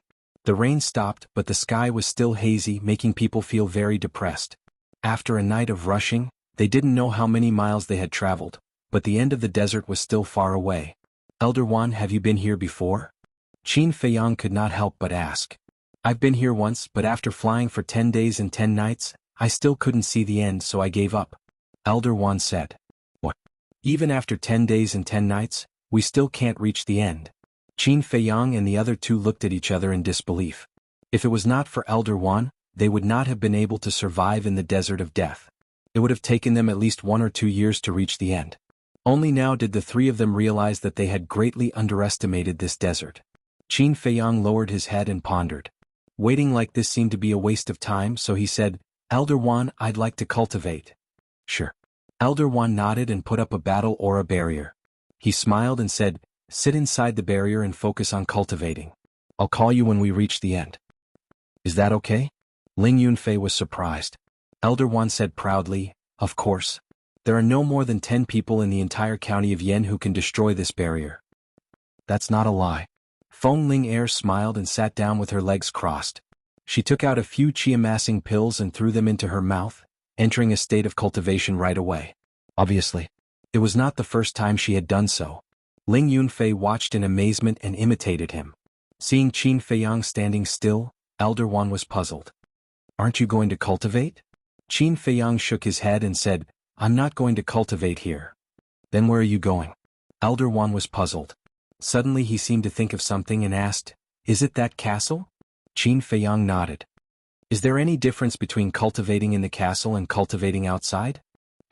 the rain stopped, but the sky was still hazy, making people feel very depressed. After a night of rushing, they didn't know how many miles they had traveled, but the end of the desert was still far away. Elder Wan, have you been here before? Qin Feiyang could not help but ask. I've been here once, but after flying for 10 days and 10 nights, I still couldn't see the end, so I gave up. Elder Wan said. What? Even after 10 days and 10 nights, we still can't reach the end. Qin Feiyang and the other two looked at each other in disbelief. If it was not for Elder Wan, they would not have been able to survive in the desert of death. It would have taken them at least 1 or 2 years to reach the end. Only now did the three of them realize that they had greatly underestimated this desert. Qin Feiyang lowered his head and pondered. Waiting like this seemed to be a waste of time, so he said, Elder Wan, I'd like to cultivate. Sure. Elder Wan nodded and put up a battle aura barrier. He smiled and said, sit inside the barrier and focus on cultivating. I'll call you when we reach the end. Is that okay? Ling Yunfei was surprised. Elder Wan said proudly, of course. There are no more than 10 people in the entire county of Yan who can destroy this barrier. That's not a lie. Feng Ling Er smiled and sat down with her legs crossed. She took out a few qi-amassing pills and threw them into her mouth, entering a state of cultivation right away. Obviously, it was not the first time she had done so. Ling Yunfei watched in amazement and imitated him. Seeing Qin Feiyang standing still, Elder Wan was puzzled. Aren't you going to cultivate? Qin Feiyang shook his head and said, I'm not going to cultivate here. Then where are you going? Elder Wan was puzzled. Suddenly he seemed to think of something and asked, is it that castle? Qin Feiyang nodded. Is there any difference between cultivating in the castle and cultivating outside?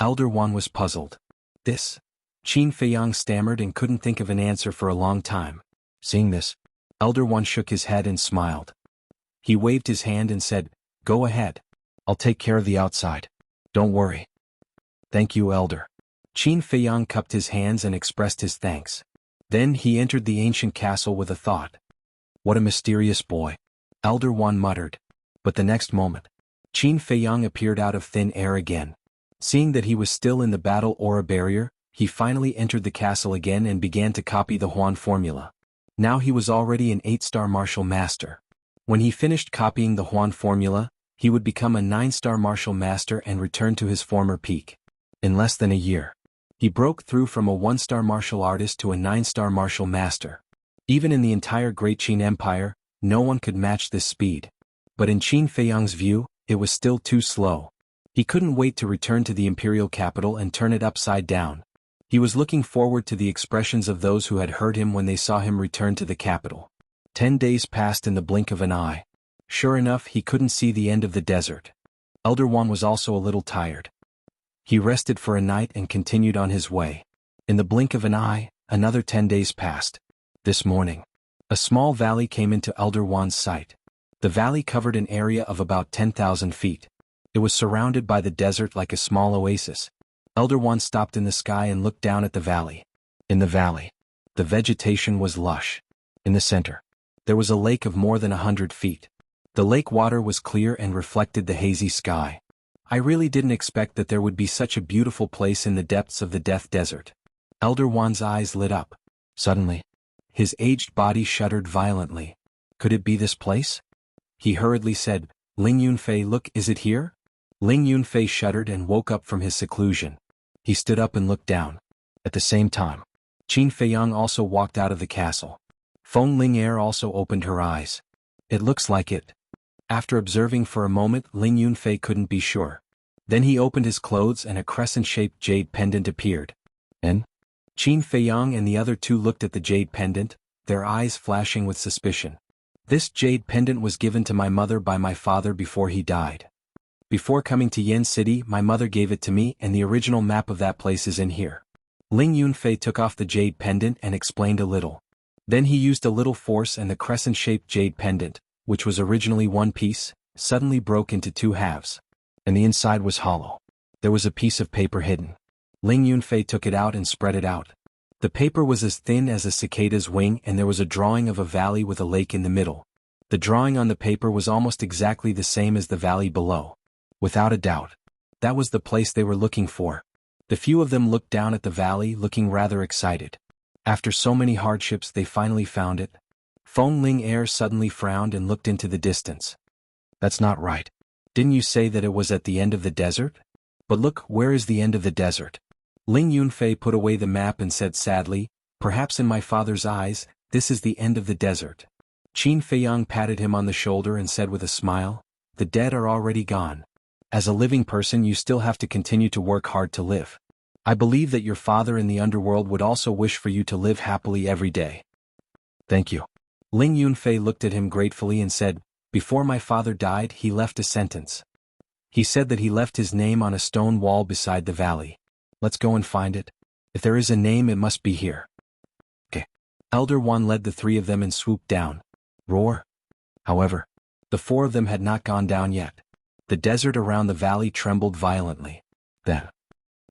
Elder Wan was puzzled. This? Qin Feiyang stammered and couldn't think of an answer for a long time. Seeing this, Elder Wan shook his head and smiled. He waved his hand and said, go ahead. I'll take care of the outside. Don't worry. Thank you, Elder. Qin Feiyang cupped his hands and expressed his thanks. Then he entered the ancient castle with a thought. What a mysterious boy. Elder Wan muttered. But the next moment, Qin Feiyang appeared out of thin air again. Seeing that he was still in the battle aura barrier, he finally entered the castle again and began to copy the Huan formula. Now he was already an 8-star martial master. When he finished copying the Huan formula, he would become a 9-star martial master and return to his former peak. In less than a year, he broke through from a 1-star martial artist to a 9-star martial master. Even in the entire Great Qin Empire, no one could match this speed. But in Qin Feiyang's view, it was still too slow. He couldn't wait to return to the imperial capital and turn it upside down. He was looking forward to the expressions of those who had heard him when they saw him return to the capital. 10 days passed in the blink of an eye. Sure enough, he couldn't see the end of the desert. Elder Wan was also a little tired. He rested for a night and continued on his way. In the blink of an eye, another 10 days passed. This morning, a small valley came into Elder Wan's sight. The valley covered an area of about 10,000 feet. It was surrounded by the desert like a small oasis. Elder Wan stopped in the sky and looked down at the valley. In the valley, the vegetation was lush. In the center, there was a lake of more than 100 feet. The lake water was clear and reflected the hazy sky. I really didn't expect that there would be such a beautiful place in the depths of the Death Desert. Elder Wan's eyes lit up. Suddenly, his aged body shuddered violently. Could it be this place? He hurriedly said, Ling Yunfei, look, is it here? Ling Yunfei shuddered and woke up from his seclusion. He stood up and looked down. At the same time, Qin Feiyang also walked out of the castle. Feng Ling Er also opened her eyes. It looks like it. After observing for a moment, Ling Yunfei couldn't be sure. Then he opened his clothes and a crescent-shaped jade pendant appeared. And? Qin Feiyang and the other two looked at the jade pendant, their eyes flashing with suspicion. This jade pendant was given to my mother by my father before he died. Before coming to Yen City, my mother gave it to me and the original map of that place is in here. Ling Yunfei took off the jade pendant and explained a little. Then he used a little force and the crescent-shaped jade pendant, which was originally one piece, suddenly broke into 2 halves. And the inside was hollow. There was a piece of paper hidden. Ling Yunfei took it out and spread it out. The paper was as thin as a cicada's wing and there was a drawing of a valley with a lake in the middle. The drawing on the paper was almost exactly the same as the valley below. Without a doubt, that was the place they were looking for. The few of them looked down at the valley, looking rather excited. After so many hardships, they finally found it. Feng Ling Er suddenly frowned and looked into the distance. That's not right. Didn't you say that it was at the end of the desert? But look, where is the end of the desert? Ling Yunfei put away the map and said sadly, perhaps in my father's eyes, this is the end of the desert. Qin Feiyang patted him on the shoulder and said with a smile, the dead are already gone. As a living person, you still have to continue to work hard to live. I believe that your father in the underworld would also wish for you to live happily every day. Thank you. Ling Yunfei looked at him gratefully and said, before my father died, he left a sentence. He said that he left his name on a stone wall beside the valley. Let's go and find it. If there is a name, it must be here. Okay. Elder Wan led the three of them and swooped down. Roar. However, the four of them had not gone down yet. The desert around the valley trembled violently. Then,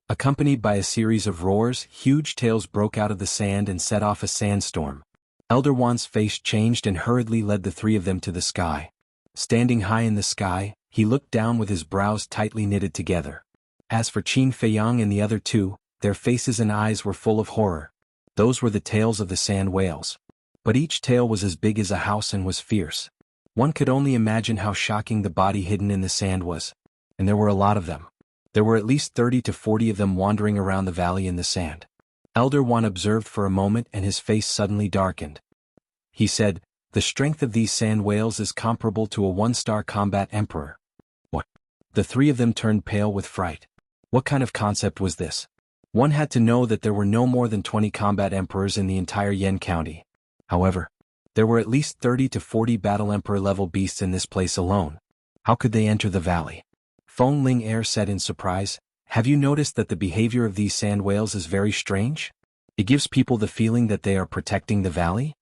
accompanied by a series of roars, huge tails broke out of the sand and set off a sandstorm. Elder Wan's face changed and hurriedly led the three of them to the sky. Standing high in the sky, he looked down with his brows tightly knitted together. As for Qin Feiyang and the other two, their faces and eyes were full of horror. Those were the tails of the sand whales. But each tail was as big as a house and was fierce. One could only imagine how shocking the body hidden in the sand was. And there were a lot of them. There were at least 30 to 40 of them wandering around the valley in the sand. Elder Wan observed for a moment and his face suddenly darkened. He said, the strength of these sand whales is comparable to a one-star combat emperor. What? The three of them turned pale with fright. What kind of concept was this? One had to know that there were no more than 20 combat emperors in the entire Yen County. However, there were at least 30 to 40 battle emperor level beasts in this place alone. How could they enter the valley? Feng Ling Er said in surprise, have you noticed that the behavior of these sand whales is very strange? It gives people the feeling that they are protecting the valley?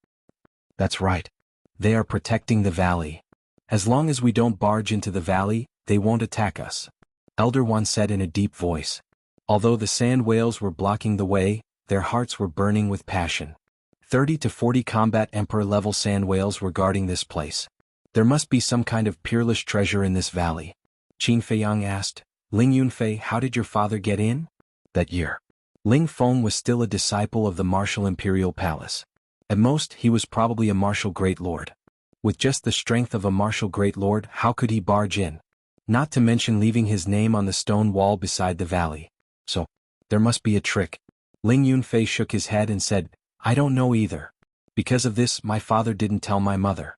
That's right. They are protecting the valley. As long as we don't barge into the valley, they won't attack us. Elder Wan said in a deep voice. Although the sand whales were blocking the way, their hearts were burning with passion. 30 to 40 combat emperor level sand whales were guarding this place. There must be some kind of peerless treasure in this valley. Qin Feiyang asked, Ling Yunfei, how did your father get in? That year, Ling Feng was still a disciple of the martial imperial palace. At most, he was probably a martial great lord. With just the strength of a martial great lord, how could he barge in? Not to mention leaving his name on the stone wall beside the valley. So, there must be a trick. Ling Yunfei shook his head and said, I don't know either. Because of this, my father didn't tell my mother.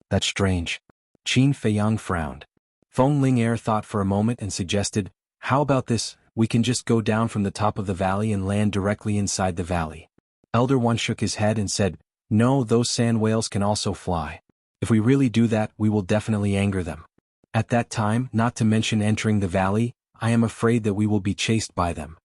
That's strange. Qin Feiyang frowned. Feng Ling Er thought for a moment and suggested, how about this, we can just go down from the top of the valley and land directly inside the valley. Elder One shook his head and said, no, those sand whales can also fly. If we really do that, we will definitely anger them. At that time, not to mention entering the valley, I am afraid that we will be chased by them.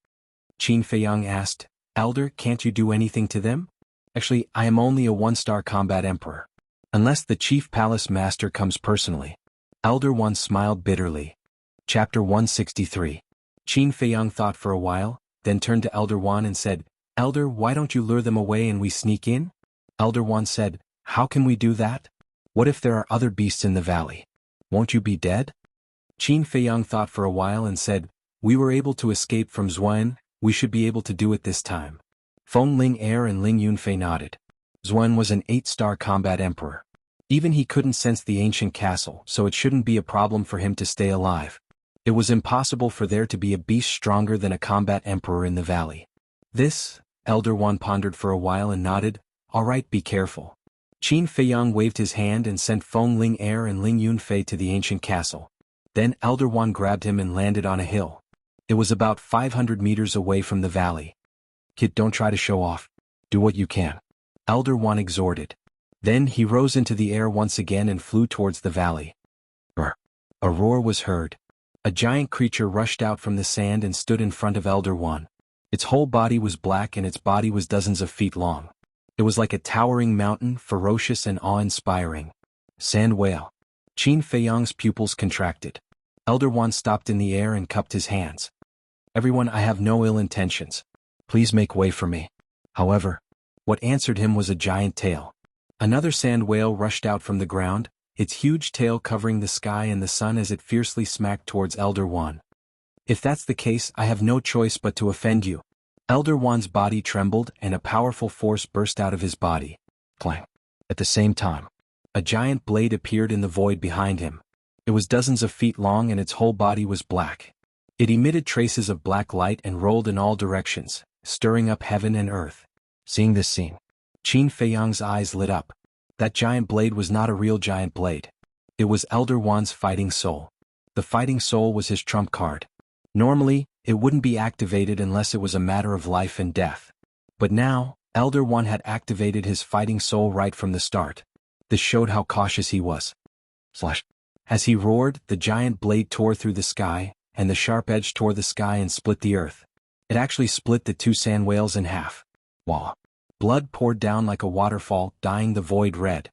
Qin Feiyang asked, Elder, can't you do anything to them? Actually, I am only a one-star combat emperor. Unless the chief palace master comes personally. Elder One smiled bitterly. Chapter 163. Qin Feiyang thought for a while, then turned to Elder Wan and said, Elder, why don't you lure them away and we sneak in? Elder Wan said, how can we do that? What if there are other beasts in the valley? Won't you be dead? Qin Feiyang thought for a while and said, we were able to escape from Zhuan, we should be able to do it this time. Feng Ling Er and Ling Yunfei nodded. Zhuan was an 8-star combat emperor. Even he couldn't sense the ancient castle, so it shouldn't be a problem for him to stay alive. It was impossible for there to be a beast stronger than a combat emperor in the valley. This, Elder Wan pondered for a while and nodded, all right, be careful. Qin Feiyang waved his hand and sent Feng Ling Er and Ling Yunfei to the ancient castle. Then Elder Wan grabbed him and landed on a hill. It was about 500 meters away from the valley. Kid, don't try to show off. Do what you can. Elder Wan exhorted. Then he rose into the air once again and flew towards the valley. A roar was heard. A giant creature rushed out from the sand and stood in front of Elder Wan. Its whole body was black and its body was dozens of feet long. It was like a towering mountain, ferocious and awe-inspiring. Sand whale. Qin Feiyang's pupils contracted. Elder Wan stopped in the air and cupped his hands. Everyone, I have no ill intentions. Please make way for me. However, what answered him was a giant tail. Another sand whale rushed out from the ground, its huge tail covering the sky and the sun as it fiercely smacked towards Elder Wan. If that's the case, I have no choice but to offend you. Elder Wan's body trembled and a powerful force burst out of his body. Clang. At the same time, a giant blade appeared in the void behind him. It was dozens of feet long and its whole body was black. It emitted traces of black light and rolled in all directions, stirring up heaven and earth. Seeing this scene, Qin Feiyang's eyes lit up. That giant blade was not a real giant blade. It was Elder Wan's fighting soul. The fighting soul was his trump card. Normally, it wouldn't be activated unless it was a matter of life and death. But now, Elder Wan had activated his fighting soul right from the start. This showed how cautious he was. As he roared, the giant blade tore through the sky, and the sharp edge tore the sky and split the earth. It actually split the two sand whales in half. Wah! Blood poured down like a waterfall, dyeing the void red.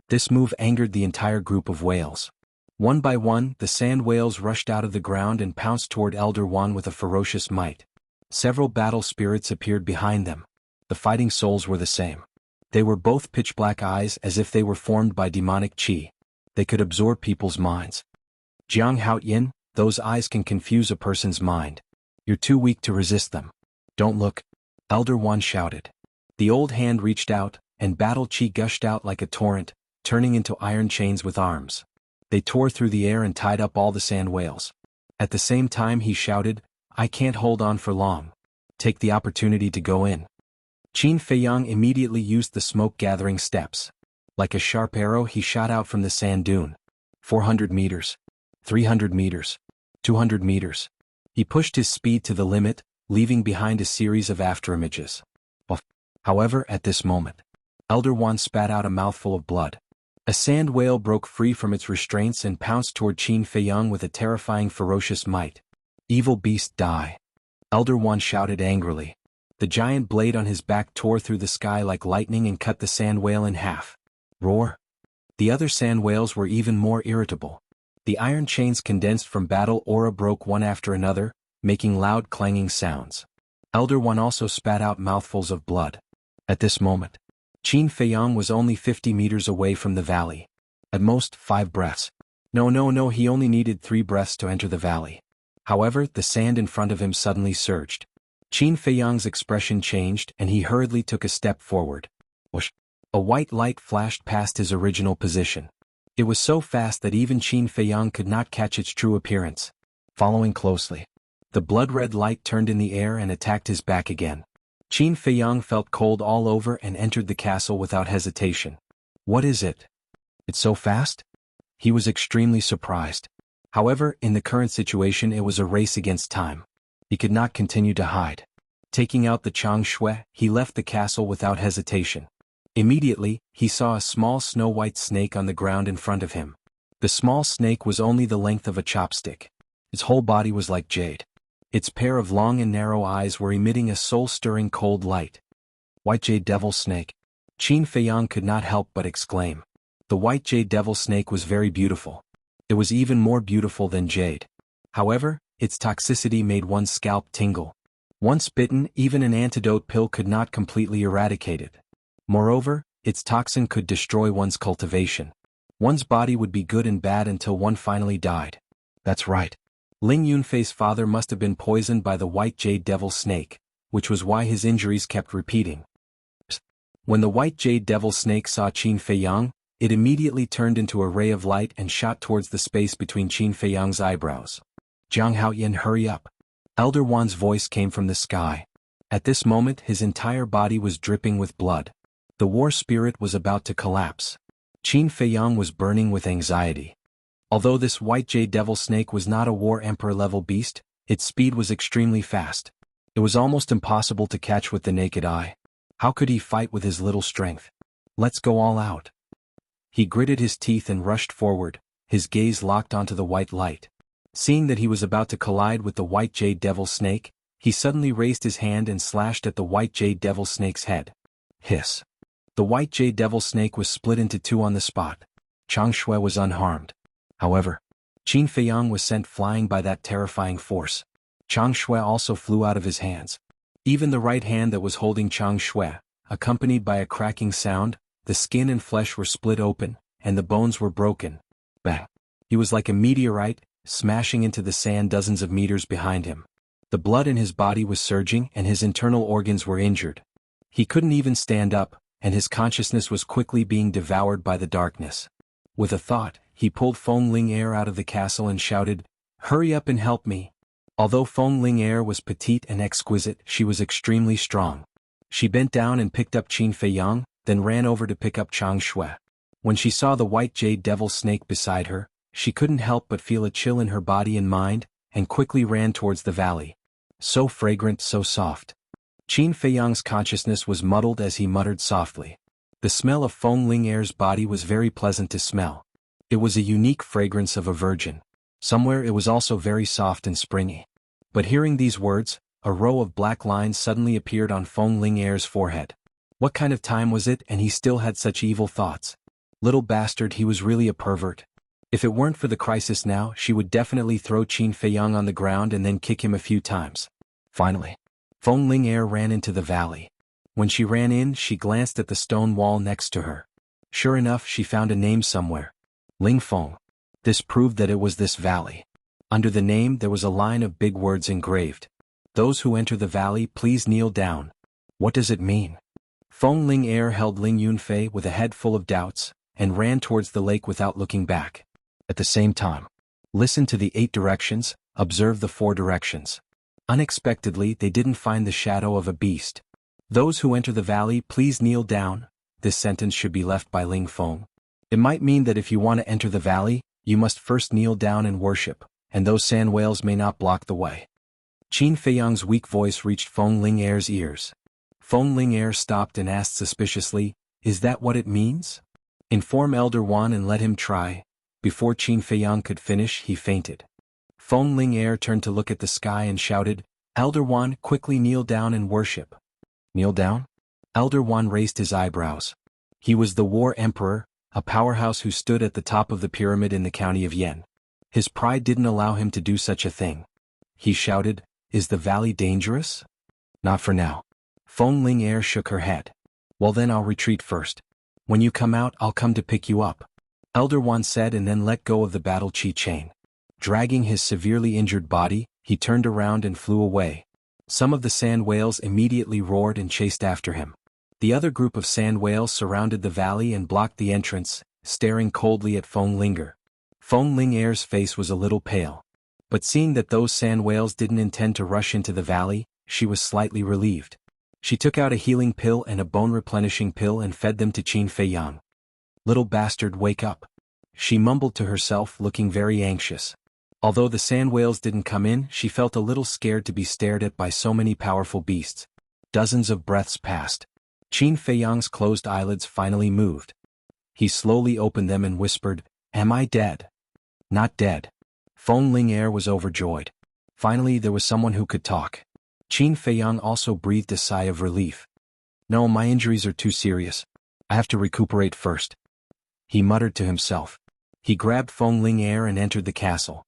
This move angered the entire group of whales. One by one, the sand whales rushed out of the ground and pounced toward Elder Wan with a ferocious might. Several battle spirits appeared behind them. The fighting souls were the same. They were both pitch-black eyes as if they were formed by demonic qi. They could absorb people's minds. Jianghu, those eyes can confuse a person's mind. You're too weak to resist them. Don't look. Elder Wan shouted. The old hand reached out, and battle qi gushed out like a torrent, turning into iron chains with arms. They tore through the air and tied up all the sand whales. At the same time he shouted, I can't hold on for long. Take the opportunity to go in. Qin Feiyang immediately used the smoke-gathering steps. Like a sharp arrow he shot out from the sand dune. 400 meters. 300 meters. 200 meters. He pushed his speed to the limit, leaving behind a series of afterimages. However, at this moment, Elder Wan spat out a mouthful of blood. A sand whale broke free from its restraints and pounced toward Qin Feiyang with a terrifying ferocious might. Evil beast, die. Elder Wan shouted angrily. The giant blade on his back tore through the sky like lightning and cut the sand whale in half. Roar. The other sand whales were even more irritable. The iron chains condensed from battle aura broke one after another, making loud clanging sounds. Elder Wan also spat out mouthfuls of blood. At this moment, Qin Feiyang was only 50 meters away from the valley. At most, 5 breaths. No, he only needed 3 breaths to enter the valley. However, the sand in front of him suddenly surged. Qin Feiyang's expression changed and he hurriedly took a step forward. Whoosh! A white light flashed past his original position. It was so fast that even Qin Feiyang could not catch its true appearance. Following closely, the blood-red light turned in the air and attacked his back again. Qin Feiyang felt cold all over and entered the castle without hesitation. What is it? It's so fast? He was extremely surprised. However, in the current situation it was a race against time. He could not continue to hide. Taking out the Chang Shui, he left the castle without hesitation. Immediately, he saw a small snow-white snake on the ground in front of him. The small snake was only the length of a chopstick. Its whole body was like jade. Its pair of long and narrow eyes were emitting a soul-stirring cold light. White Jade Devil Snake. Qin Feiyang could not help but exclaim. The White Jade Devil Snake was very beautiful. It was even more beautiful than jade. However, its toxicity made one's scalp tingle. Once bitten, even an antidote pill could not completely eradicate it. Moreover, its toxin could destroy one's cultivation. One's body would be good and bad until one finally died. That's right. Ling Yunfei's father must have been poisoned by the White Jade Devil Snake, which was why his injuries kept repeating. When the White Jade Devil Snake saw Qin Feiyang, it immediately turned into a ray of light and shot towards the space between Qin Feiyang's eyebrows. Jianghu, hurry up. Elder Wan's voice came from the sky. At this moment his entire body was dripping with blood. The war spirit was about to collapse. Qin Feiyang was burning with anxiety. Although this White Jade Devil Snake was not a War Emperor level beast, its speed was extremely fast. It was almost impossible to catch with the naked eye. How could he fight with his little strength? Let's go all out. He gritted his teeth and rushed forward, his gaze locked onto the white light. Seeing that he was about to collide with the White Jade Devil Snake, he suddenly raised his hand and slashed at the White Jade Devil Snake's head. Hiss. The White Jade Devil Snake was split into 2 on the spot. Chang Shui was unharmed. However, Qin Feiyang was sent flying by that terrifying force. Chang Shui also flew out of his hands. Even the right hand that was holding Chang Shui, accompanied by a cracking sound, the skin and flesh were split open, and the bones were broken. Bang! He was like a meteorite, smashing into the sand dozens of meters behind him. The blood in his body was surging and his internal organs were injured. He couldn't even stand up, and his consciousness was quickly being devoured by the darkness. With a thought, he pulled Feng Ling-er out of the castle and shouted, "Hurry up and help me." Although Feng Ling-er was petite and exquisite, she was extremely strong. She bent down and picked up Qin Feiyang, then ran over to pick up Chang Shui. When she saw the white jade devil snake beside her, she couldn't help but feel a chill in her body and mind, and quickly ran towards the valley. So fragrant, so soft. Qin Feiyang's consciousness was muddled as he muttered softly. The smell of Feng Ling-er's body was very pleasant to smell. It was a unique fragrance of a virgin. Somewhere it was also very soft and springy. But hearing these words, a row of black lines suddenly appeared on Feng Ling-er's forehead. What kind of time was it, and he still had such evil thoughts? Little bastard, he was really a pervert. If it weren't for the crisis now, she would definitely throw Qin Feiyang on the ground and then kick him a few times. Finally, Feng Ling-er ran into the valley. When she ran in, she glanced at the stone wall next to her. Sure enough, she found a name somewhere. Ling Feng. This proved that it was this valley. Under the name there was a line of big words engraved. "Those who enter the valley, please kneel down." What does it mean? Feng Ling-er held Ling Yunfei with a head full of doubts, and ran towards the lake without looking back. At the same time, listen to the 8 directions, observe the 4 directions. Unexpectedly, they didn't find the shadow of a beast. "Those who enter the valley, please kneel down." This sentence should be left by Ling Feng. It might mean that if you want to enter the valley, you must first kneel down and worship, and those sand whales may not block the way. Qin Feiyang's weak voice reached Feng Ling-er's ears. Feng Ling-er stopped and asked suspiciously, "Is that what it means? Inform Elder Wan and let him try." Before Qin Feiyang could finish, he fainted. Feng Ling-er turned to look at the sky and shouted, "Elder Wan, quickly kneel down and worship." Kneel down? Elder Wan raised his eyebrows. He was the War Emperor, a powerhouse who stood at the top of the pyramid in the county of Yen. His pride didn't allow him to do such a thing. He shouted, "Is the valley dangerous?" "Not for now." Feng Ling-er shook her head. "Well then I'll retreat first. When you come out I'll come to pick you up," Elder Wan said, and then let go of the battle chi chain. Dragging his severely injured body, he turned around and flew away. Some of the sand whales immediately roared and chased after him. The other group of sand whales surrounded the valley and blocked the entrance, staring coldly at Feng Ling-er. Feng Ling-er's face was a little pale. But seeing that those sand whales didn't intend to rush into the valley, she was slightly relieved. She took out a healing pill and a bone-replenishing pill and fed them to Qin Feiyang. "Little bastard, wake up," she mumbled to herself, looking very anxious. Although the sand whales didn't come in, she felt a little scared to be stared at by so many powerful beasts. Dozens of breaths passed. Qin Feiyang's closed eyelids finally moved. He slowly opened them and whispered, "Am I dead?" "Not dead." Feng Ling-er was overjoyed. Finally there was someone who could talk. Qin Feiyang also breathed a sigh of relief. "No, my injuries are too serious. I have to recuperate first," he muttered to himself. He grabbed Feng Ling-er and entered the castle.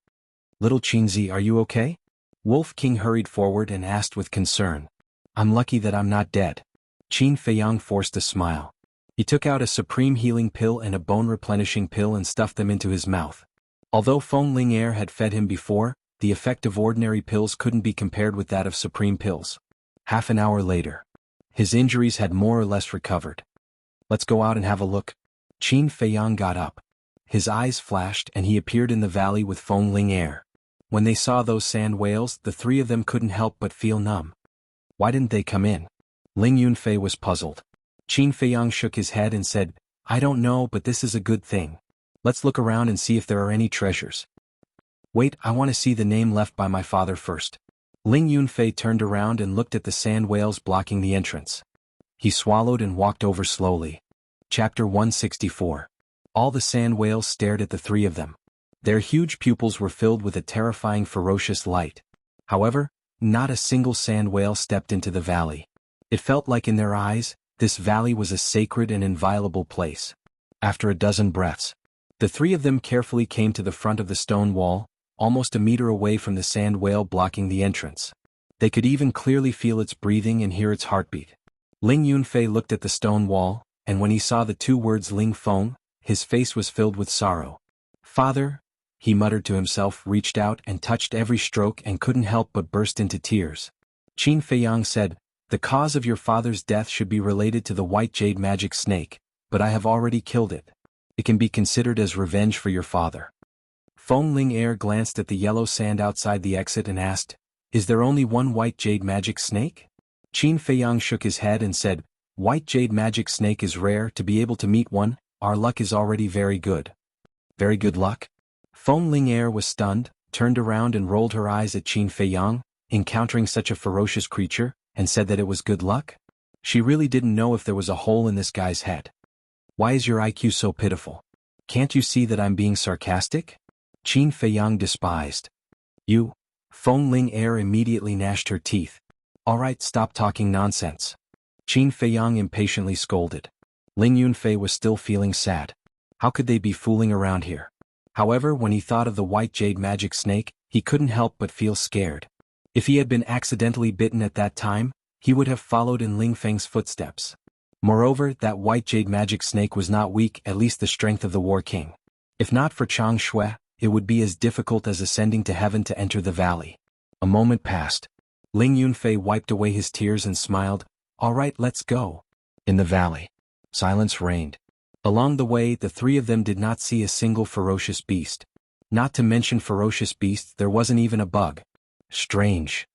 "Little Qinzi, are you okay?" Wolf King hurried forward and asked with concern. "I'm lucky that I'm not dead." Qin Feiyang forced a smile. He took out a supreme healing pill and a bone-replenishing pill and stuffed them into his mouth. Although Feng Ling-er had fed him before, the effect of ordinary pills couldn't be compared with that of supreme pills. Half an hour later, his injuries had more or less recovered. "Let's go out and have a look." Qin Feiyang got up. His eyes flashed and he appeared in the valley with Feng Ling-er. When they saw those sand whales, the 3 of them couldn't help but feel numb. Why didn't they come in? Ling Yunfei was puzzled. Qin Feiyang shook his head and said, "I don't know, but this is a good thing. Let's look around and see if there are any treasures." "Wait, I want to see the name left by my father first." Ling Yunfei turned around and looked at the sand whales blocking the entrance. He swallowed and walked over slowly. Chapter 164. All the sand whales stared at the 3 of them. Their huge pupils were filled with a terrifying ferocious light. However, not a single sand whale stepped into the valley. It felt like in their eyes, this valley was a sacred and inviolable place. After a dozen breaths, the 3 of them carefully came to the front of the stone wall, almost a meter away from the sand whale blocking the entrance. They could even clearly feel its breathing and hear its heartbeat. Ling Yunfei looked at the stone wall, and when he saw the 2 words Ling Feng, his face was filled with sorrow. "Father, he muttered to himself, reached out and touched every stroke and couldn't help but burst into tears. Qin Feiyang said, "The cause of your father's death should be related to the white jade magic snake, but I have already killed it. It can be considered as revenge for your father." Feng Ling glanced at the yellow sand outside the exit and asked, "Is there only one white jade magic snake?" Qin Feiyang shook his head and said, "White jade magic snake is rare. To be able to meet one, our luck is already very good." "Very good luck?" Feng Ling was stunned, turned around and rolled her eyes at Qin Feiyang, encountering such a ferocious creature, and said that it was good luck? She really didn't know if there was a hole in this guy's head. "Why is your IQ so pitiful? Can't you see that I'm being sarcastic?" Qin Feiyang despised. "You?" Feng Ling immediately gnashed her teeth. "All right, stop talking nonsense." Qin Feiyang impatiently scolded. Ling Yunfei was still feeling sad. How could they be fooling around here? However, when he thought of the white jade magic snake, he couldn't help but feel scared. If he had been accidentally bitten at that time, he would have followed in Ling Feng's footsteps. Moreover, that white jade magic snake was not weak, at least the strength of the War King. If not for Chang Shui, it would be as difficult as ascending to heaven to enter the valley. A moment passed. Ling Yunfei wiped away his tears and smiled. "All right, let's go." In the valley, silence reigned. Along the way, the three of them did not see a single ferocious beast. Not to mention ferocious beasts, there wasn't even a bug. Strange.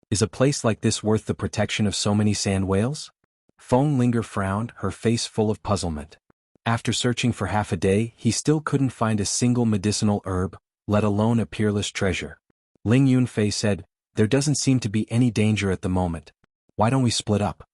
Is a place like this worth the protection of so many sand whales? Feng Linger frowned, her face full of puzzlement. After searching for half a day, he still couldn't find a single medicinal herb, let alone a peerless treasure. Ling Yunfei said, "There doesn't seem to be any danger at the moment. Why don't we split up?"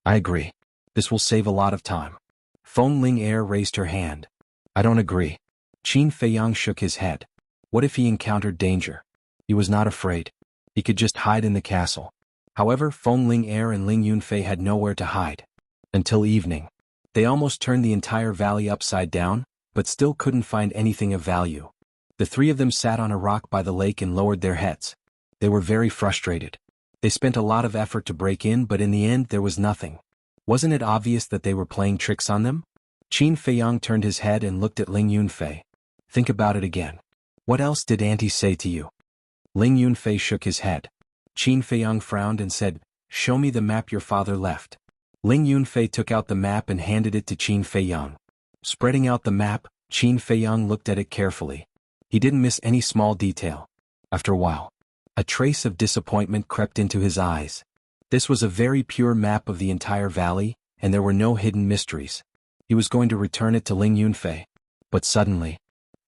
"I agree. This will save a lot of time." Feng Ling raised her hand. "I don't agree." Qin Feiyang shook his head. What if he encountered danger? He was not afraid. He could just hide in the castle. However, Feng Ling and Ling Yunfei had nowhere to hide. Until evening. They almost turned the entire valley upside down, but still couldn't find anything of value. The three of them sat on a rock by the lake and lowered their heads. They were very frustrated. They spent a lot of effort to break in, but in the end there was nothing. Wasn't it obvious that they were playing tricks on them? Qin Feiyang turned his head and looked at Ling Yunfei. "Think about it again. What else did Auntie say to you?" Ling Yunfei shook his head. Qin Feiyang frowned and said, "Show me the map your father left." Ling Yunfei took out the map and handed it to Qin Feiyang. Spreading out the map, Qin Feiyang looked at it carefully. He didn't miss any small detail. After a while, a trace of disappointment crept into his eyes. This was a very pure map of the entire valley, and there were no hidden mysteries. He was going to return it to Ling Yunfei. But suddenly,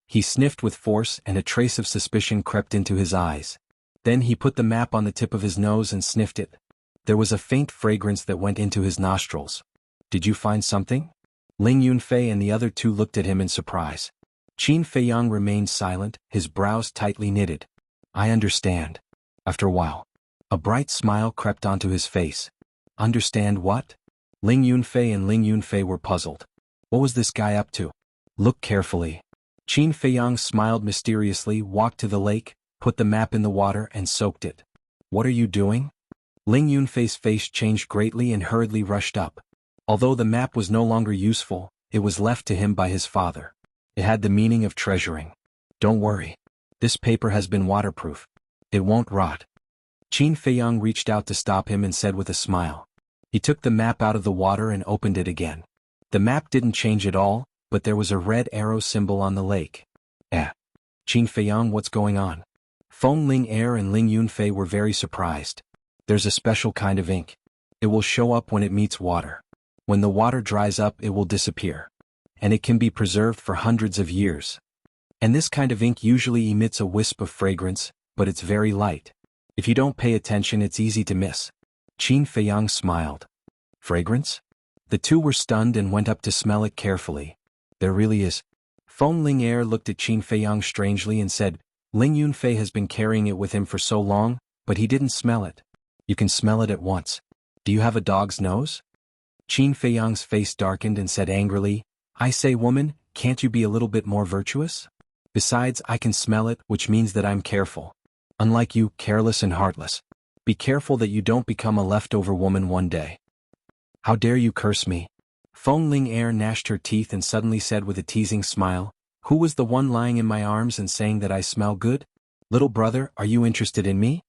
he sniffed with force and a trace of suspicion crept into his eyes. Then he put the map on the tip of his nose and sniffed it. There was a faint fragrance that went into his nostrils. "Did you find something?" Ling Yunfei and the other two looked at him in surprise. Qin Feiyang remained silent, his brows tightly knitted. "I understand." After a while, a bright smile crept onto his face. "Understand what?" Ling Yunfei were puzzled. What was this guy up to? "Look carefully." Qin Feiyang smiled mysteriously, walked to the lake, put the map in the water and soaked it. "What are you doing?" Ling Yunfei's face changed greatly and hurriedly rushed up. Although the map was no longer useful, it was left to him by his father. It had the meaning of treasuring. "Don't worry. This paper has been waterproof. It won't rot." Qin Feiyang reached out to stop him and said with a smile. He took the map out of the water and opened it again. The map didn't change at all, but there was a red arrow symbol on the lake. Qin Feiyang, what's going on?" Feng Ling and Ling Yunfei were very surprised. "There's a special kind of ink. It will show up when it meets water. When the water dries up, it will disappear. And it can be preserved for hundreds of years. And this kind of ink usually emits a wisp of fragrance, but it's very light. If you don't pay attention, it's easy to miss." Qin Feiyang smiled. "Fragrance?" The two were stunned and went up to smell it carefully. "There really is." Feng Ling looked at Qin Feiyang strangely and said, "Ling Yunfei has been carrying it with him for so long, but he didn't smell it. You can smell it at once. Do you have a dog's nose?" Qin Feiyang's face darkened and said angrily, "I say, woman, can't you be a little bit more virtuous? Besides, I can smell it, which means that I'm careful. Unlike you, careless and heartless. Be careful that you don't become a leftover woman one day." "How dare you curse me?" Feng Ling gnashed her teeth and suddenly said with a teasing smile, Who was the one lying in my arms and saying that I smell good? Little brother, are you interested in me?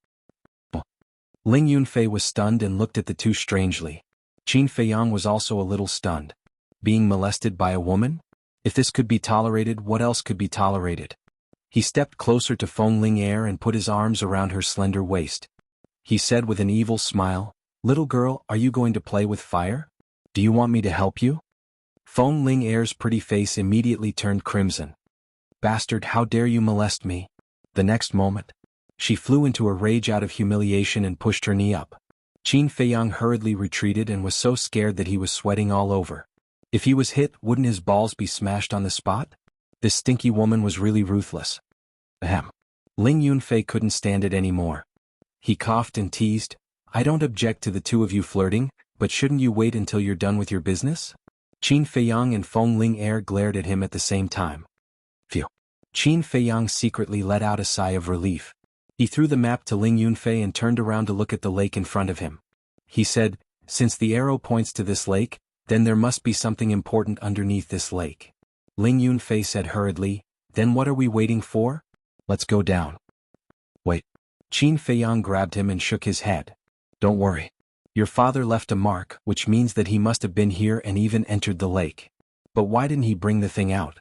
Ling Yunfei was stunned and looked at the two strangely. Qin Feiyang was also a little stunned. Being molested by a woman? If this could be tolerated, what else could be tolerated? He stepped closer to Feng Ling Er and put his arms around her slender waist. He said with an evil smile, "Little girl, are you going to play with fire? Do you want me to help you?" Feng Ling Er's pretty face immediately turned crimson. "Bastard, how dare you molest me?" The next moment, she flew into a rage out of humiliation and pushed her knee up. Qin Feiyang hurriedly retreated and was so scared that he was sweating all over. If he was hit, wouldn't his balls be smashed on the spot? This stinky woman was really ruthless. Ahem. Ling Yunfei couldn't stand it anymore. He coughed and teased, "I don't object to the two of you flirting, but shouldn't you wait until you're done with your business?" Qin Feiyang and Feng Ling Er glared at him at the same time. Phew. Qin Feiyang secretly let out a sigh of relief. He threw the map to Ling Yunfei and turned around to look at the lake in front of him. He said, "Since the arrow points to this lake, then there must be something important underneath this lake." Ling Yunfei said hurriedly, "Then what are we waiting for? Let's go down." "Wait." Qin Feiyang grabbed him and shook his head. "Don't worry. Your father left a mark, which means that he must have been here and even entered the lake. But why didn't he bring the thing out?"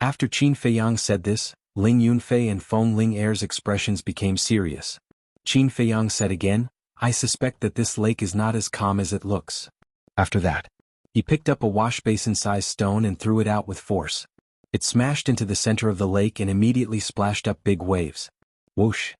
After Qin Feiyang said this, Ling Yunfei and Feng Ling Er's expressions became serious. Qin Feiyang said again, "I suspect that this lake is not as calm as it looks." After that, he picked up a wash-basin-sized stone and threw it out with force. It smashed into the center of the lake and immediately splashed up big waves. Whoosh!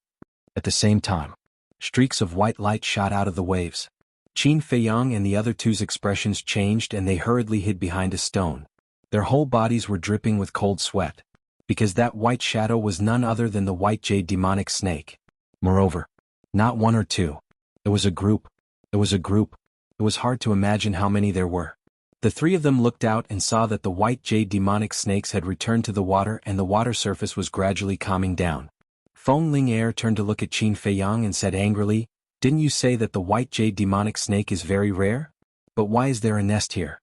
At the same time, streaks of white light shot out of the waves. Qin Feiyang and the other two's expressions changed and they hurriedly hid behind a stone. Their whole bodies were dripping with cold sweat. Because that white shadow was none other than the white jade demonic snake. Moreover, not one or two. It was a group. It was a group. It was hard to imagine how many there were. The three of them looked out and saw that the white jade demonic snakes had returned to the water and the water surface was gradually calming down. Feng Ling Er turned to look at Qin Feiyang and said angrily, "Didn't you say that the white jade demonic snake is very rare? But why is there a nest here?"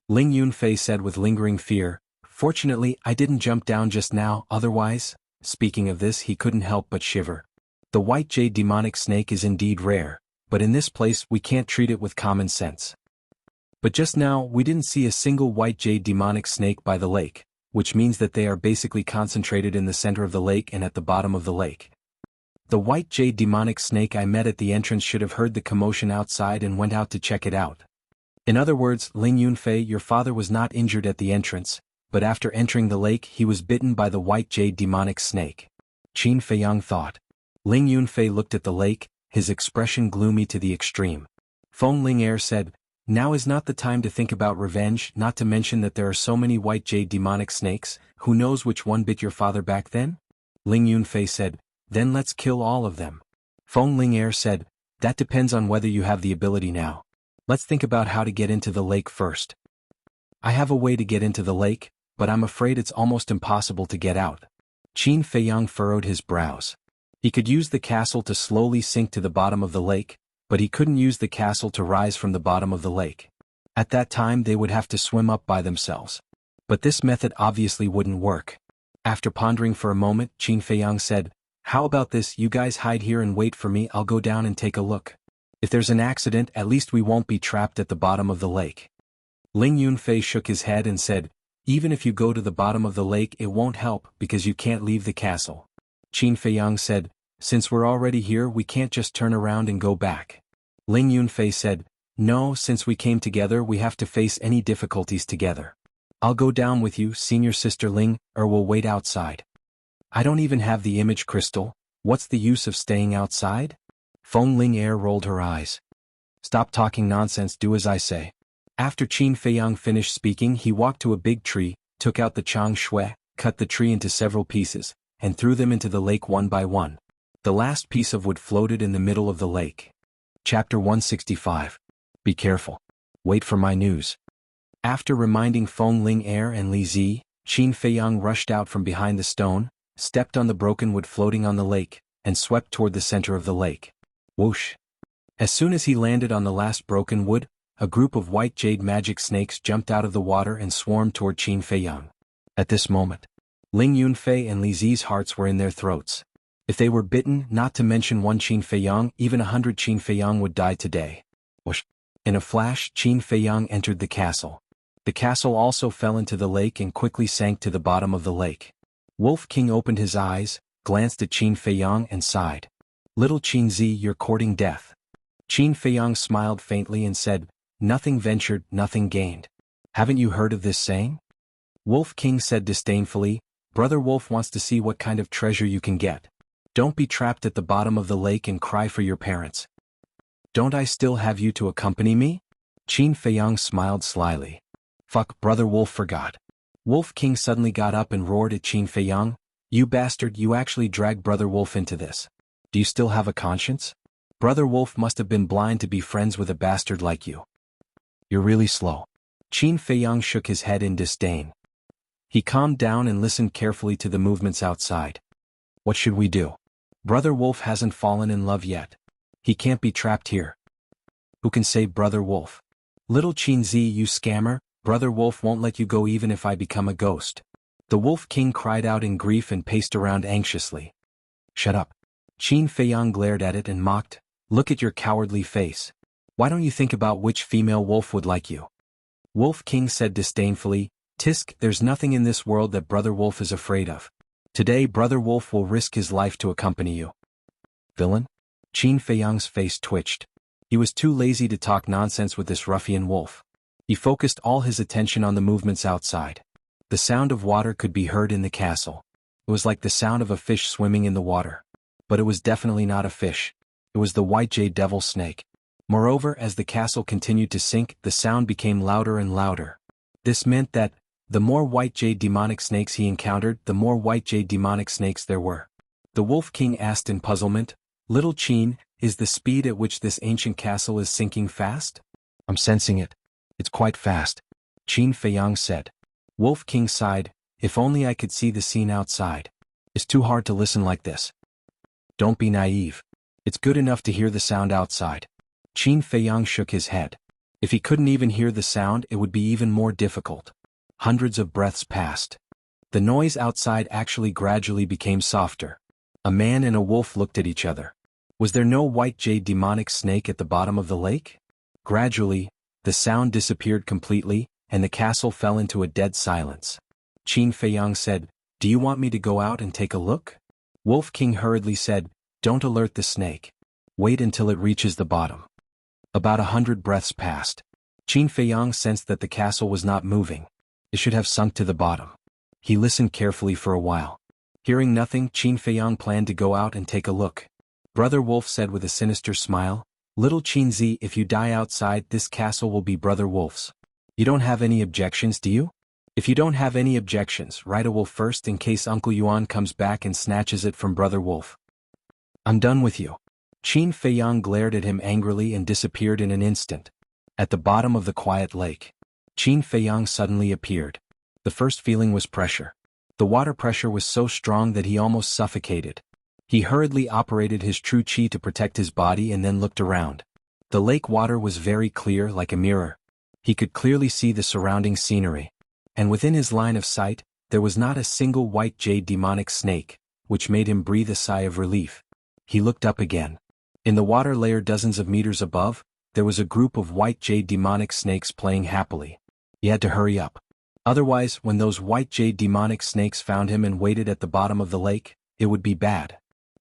Ling Yunfei said with lingering fear, "Fortunately, I didn't jump down just now, otherwise," speaking of this he couldn't help but shiver. The white jade demonic snake is indeed rare, but in this place we can't treat it with common sense. But just now we didn't see a single white jade demonic snake by the lake, which means that they are basically concentrated in the center of the lake and at the bottom of the lake. The white jade demonic snake I met at the entrance should have heard the commotion outside and went out to check it out. In other words, Ling Yunfei, your father was not injured at the entrance, but after entering the lake he was bitten by the white jade demonic snake. Qin Feiyang thought. Ling Yunfei looked at the lake, his expression gloomy to the extreme. Feng Ling Er said, "Now is not the time to think about revenge, not to mention that there are so many white jade demonic snakes, who knows which one bit your father back then?" Ling Yunfei said, "Then let's kill all of them." Feng Ling Er said, "That depends on whether you have the ability now. Let's think about how to get into the lake first." "I have a way to get into the lake, but I'm afraid it's almost impossible to get out." Qin Feiyang furrowed his brows. He could use the castle to slowly sink to the bottom of the lake, but he couldn't use the castle to rise from the bottom of the lake. At that time they would have to swim up by themselves. But this method obviously wouldn't work. After pondering for a moment, Qin Feiyang said, "How about this, you guys hide here and wait for me, I'll go down and take a look. If there's an accident, at least we won't be trapped at the bottom of the lake." Ling Yunfei shook his head and said, "Even if you go to the bottom of the lake it won't help because you can't leave the castle." Qin Feiyang said, "Since we're already here we can't just turn around and go back." Ling Yunfei said, "No, since we came together we have to face any difficulties together. I'll go down with you, senior sister Ling, or we'll wait outside." "I don't even have the image crystal, what's the use of staying outside?" Feng Ling Er rolled her eyes. "Stop talking nonsense, do as I say." After Qin Feiyang finished speaking he walked to a big tree, took out the chang shui, cut the tree into several pieces, and threw them into the lake one by one. The last piece of wood floated in the middle of the lake. Chapter 165. Be careful. Wait for my news. After reminding Feng Ling Er and Li Zi, Qin Feiyang rushed out from behind the stone, stepped on the broken wood floating on the lake, and swept toward the center of the lake. Whoosh! As soon as he landed on the last broken wood, a group of white jade magic snakes jumped out of the water and swarmed toward Qin Feiyang. At this moment, Ling Yunfei and Li Zi's hearts were in their throats. If they were bitten, not to mention one Qin Feiyang, even 100 Qin Feiyang would die today. Whoosh! In a flash, Qin Feiyang entered the castle. The castle also fell into the lake and quickly sank to the bottom of the lake. Wolf King opened his eyes, glanced at Qin Feiyang and sighed. Little Qin Zi, you're courting death. Qin Feiyang smiled faintly and said, nothing ventured, nothing gained. Haven't you heard of this saying? Wolf King said disdainfully, Brother Wolf wants to see what kind of treasure you can get. Don't be trapped at the bottom of the lake and cry for your parents. Don't I still have you to accompany me? Qin Feiyang smiled slyly. Fuck, Brother Wolf forgot. Wolf King suddenly got up and roared at Qin Feiyang, you bastard, you actually dragged Brother Wolf into this. Do you still have a conscience? Brother Wolf must have been blind to be friends with a bastard like you. You're really slow. Qin Feiyang shook his head in disdain. He calmed down and listened carefully to the movements outside. What should we do? Brother Wolf hasn't fallen in love yet. He can't be trapped here. Who can save Brother Wolf? Little Qin Zi, you scammer, Brother Wolf won't let you go even if I become a ghost. The Wolf King cried out in grief and paced around anxiously. Shut up. Qin Feiyang glared at it and mocked, look at your cowardly face. Why don't you think about which female wolf would like you? Wolf King said disdainfully, Tisk, there's nothing in this world that Brother Wolf is afraid of. Today Brother Wolf will risk his life to accompany you. Villain? Qin Feiyang's face twitched. He was too lazy to talk nonsense with this ruffian wolf. He focused all his attention on the movements outside. The sound of water could be heard in the castle. It was like the sound of a fish swimming in the water. But it was definitely not a fish. It was the white jade devil snake. Moreover, as the castle continued to sink, the sound became louder and louder. This meant that, the more white jade demonic snakes he encountered, the more white jade demonic snakes there were. The Wolf King asked in puzzlement, Little Qin, is the speed at which this ancient castle is sinking fast? I'm sensing it. It's quite fast. Qin Feiyang said. Wolf King sighed, if only I could see the scene outside. It's too hard to listen like this. Don't be naive. It's good enough to hear the sound outside. Qin Feiyang shook his head. If he couldn't even hear the sound, it would be even more difficult. Hundreds of breaths passed. The noise outside actually gradually became softer. A man and a wolf looked at each other. Was there no white jade demonic snake at the bottom of the lake? Gradually, the sound disappeared completely, and the castle fell into a dead silence. Qin Feiyang said, Do you want me to go out and take a look? Wolf King hurriedly said, Don't alert the snake. Wait until it reaches the bottom. About 100 breaths passed. Qin Feiyang sensed that the castle was not moving. It should have sunk to the bottom. He listened carefully for a while. Hearing nothing, Qin Feiyang planned to go out and take a look. Brother Wolf said with a sinister smile, Little Qin Zi, if you die outside, this castle will be Brother Wolf's. You don't have any objections, do you? If you don't have any objections, ride a wolf first in case Uncle Yuan comes back and snatches it from Brother Wolf. I'm done with you. Qin Feiyang glared at him angrily and disappeared in an instant. At the bottom of the quiet lake, Qin Feiyang suddenly appeared. The first feeling was pressure. The water pressure was so strong that he almost suffocated. He hurriedly operated his true qi to protect his body and then looked around. The lake water was very clear, like a mirror. He could clearly see the surrounding scenery. And within his line of sight, there was not a single white jade demonic snake, which made him breathe a sigh of relief. He looked up again. In the water layer dozens of meters above, there was a group of white jade demonic snakes playing happily. He had to hurry up. Otherwise, when those white jade demonic snakes found him and waited at the bottom of the lake, it would be bad.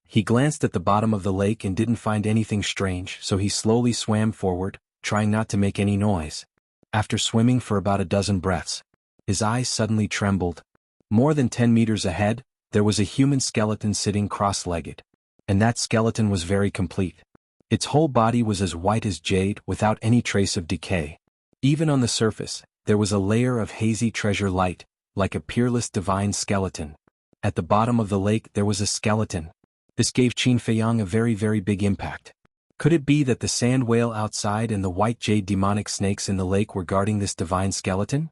He glanced at the bottom of the lake and didn't find anything strange, so he slowly swam forward, trying not to make any noise. After swimming for about a dozen breaths, his eyes suddenly trembled. More than 10 meters ahead, there was a human skeleton sitting cross-legged. And that skeleton was very complete. Its whole body was as white as jade, without any trace of decay. Even on the surface, there was a layer of hazy treasure light, like a peerless divine skeleton. At the bottom of the lake there was a skeleton. This gave Qin Feiyang a very, very big impact. Could it be that the sand whale outside and the white jade demonic snakes in the lake were guarding this divine skeleton?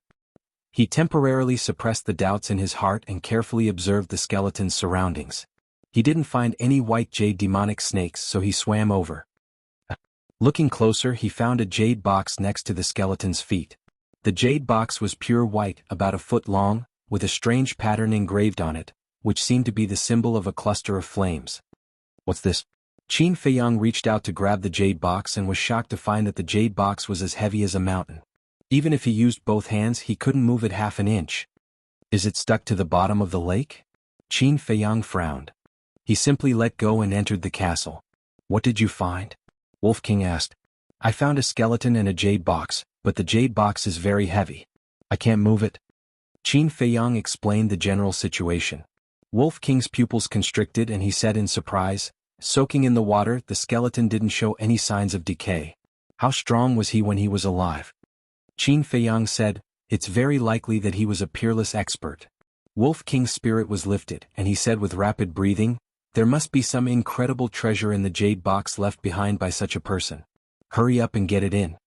He temporarily suppressed the doubts in his heart and carefully observed the skeleton's surroundings. He didn't find any white jade demonic snakes, so he swam over. Looking closer, he found a jade box next to the skeleton's feet. The jade box was pure white, about a foot long, with a strange pattern engraved on it, which seemed to be the symbol of a cluster of flames. What's this? Qin Feiyang reached out to grab the jade box and was shocked to find that the jade box was as heavy as a mountain. Even if he used both hands, he couldn't move it half an inch. Is it stuck to the bottom of the lake? Qin Feiyang frowned. He simply let go and entered the castle. What did you find? Wolf King asked. I found a skeleton and a jade box, but the jade box is very heavy. I can't move it. Qin Feiyang explained the general situation. Wolf King's pupils constricted and he said in surprise, soaking in the water, the skeleton didn't show any signs of decay. How strong was he when he was alive? Qin Feiyang said, it's very likely that he was a peerless expert. Wolf King's spirit was lifted, and he said with rapid breathing, there must be some incredible treasure in the jade box left behind by such a person. Hurry up and get it in.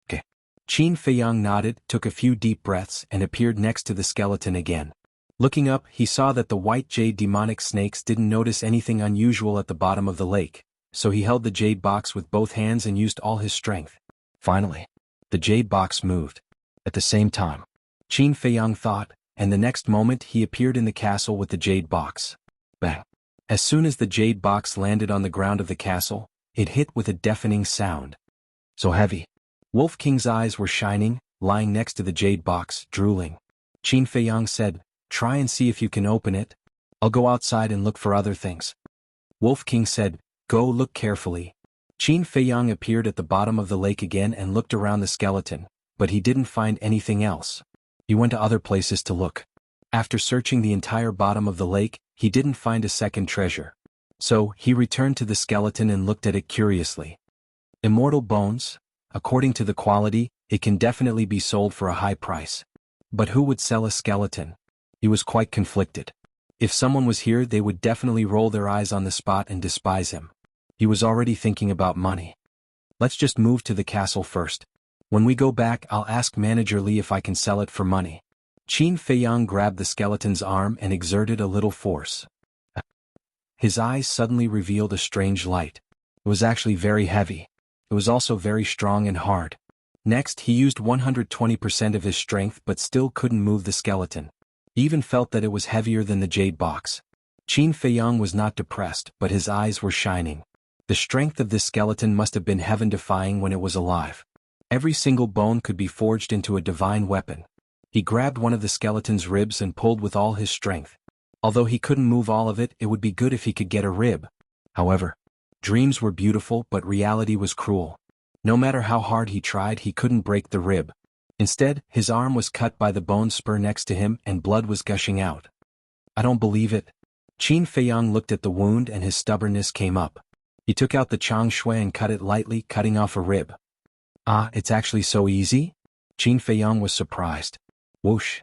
Okay. Qin Feiyang nodded, took a few deep breaths, and appeared next to the skeleton again. Looking up, he saw that the white jade demonic snakes didn't notice anything unusual at the bottom of the lake, so he held the jade box with both hands and used all his strength. Finally, the jade box moved. At the same time, Qin Feiyang thought, and the next moment he appeared in the castle with the jade box. Bang! As soon as the jade box landed on the ground of the castle, it hit with a deafening sound. So heavy. Wolf King's eyes were shining, lying next to the jade box, drooling. Qin Feiyang said, try and see if you can open it. I'll go outside and look for other things. Wolf King said, go look carefully. Qin Feiyang appeared at the bottom of the lake again and looked around the skeleton, but he didn't find anything else. He went to other places to look. After searching the entire bottom of the lake, he didn't find a second treasure. So, he returned to the skeleton and looked at it curiously. Immortal bones? According to the quality, it can definitely be sold for a high price. But who would sell a skeleton? He was quite conflicted. If someone was here, they would definitely roll their eyes on the spot and despise him. He was already thinking about money. Let's just move to the castle first. When we go back, I'll ask Manager Li if I can sell it for money. Qin Feiyang grabbed the skeleton's arm and exerted a little force. His eyes suddenly revealed a strange light. It was actually very heavy. It was also very strong and hard. Next, he used 120% of his strength but still couldn't move the skeleton. He even felt that it was heavier than the jade box. Qin Feiyang was not depressed, but his eyes were shining. The strength of this skeleton must have been heaven-defying when it was alive. Every single bone could be forged into a divine weapon. He grabbed one of the skeleton's ribs and pulled with all his strength. Although he couldn't move all of it, it would be good if he could get a rib. However, dreams were beautiful but reality was cruel. No matter how hard he tried, he couldn't break the rib. Instead, his arm was cut by the bone spur next to him and blood was gushing out. I don't believe it. Qin Feiyang looked at the wound and his stubbornness came up. He took out the chang shui and cut it lightly, cutting off a rib. Ah, it's actually so easy? Qin Feiyang was surprised. Whoosh.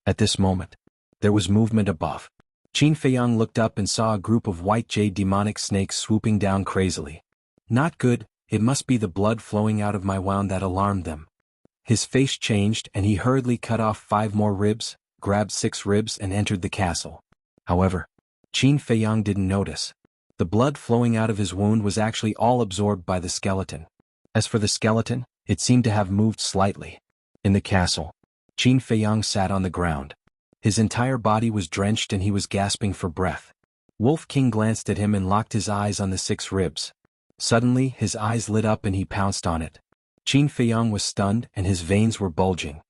At this moment, there was movement above. Qin Feiyang looked up and saw a group of white jade demonic snakes swooping down crazily. Not good, it must be the blood flowing out of my wound that alarmed them. His face changed and he hurriedly cut off 5 more ribs, grabbed 6 ribs and entered the castle. However, Qin Feiyang didn't notice. The blood flowing out of his wound was actually all absorbed by the skeleton. As for the skeleton, it seemed to have moved slightly. In the castle, Qin Feiyang sat on the ground. His entire body was drenched and he was gasping for breath. Wolf King glanced at him and locked his eyes on the 6 ribs. Suddenly, his eyes lit up and he pounced on it. Qin Feiyang was stunned and his veins were bulging.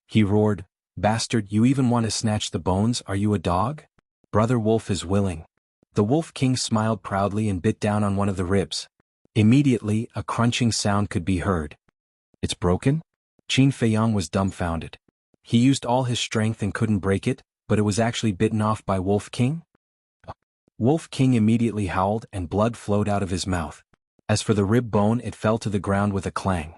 He roared, "Bastard, you even want to snatch the bones? Are you a dog? Brother Wolf is willing." The Wolf King smiled proudly and bit down on one of the ribs. Immediately, a crunching sound could be heard. It's broken? Qin Feiyang was dumbfounded. He used all his strength and couldn't break it, but it was actually bitten off by Wolf King? Wolf King immediately howled and blood flowed out of his mouth. As for the rib bone, it fell to the ground with a clang.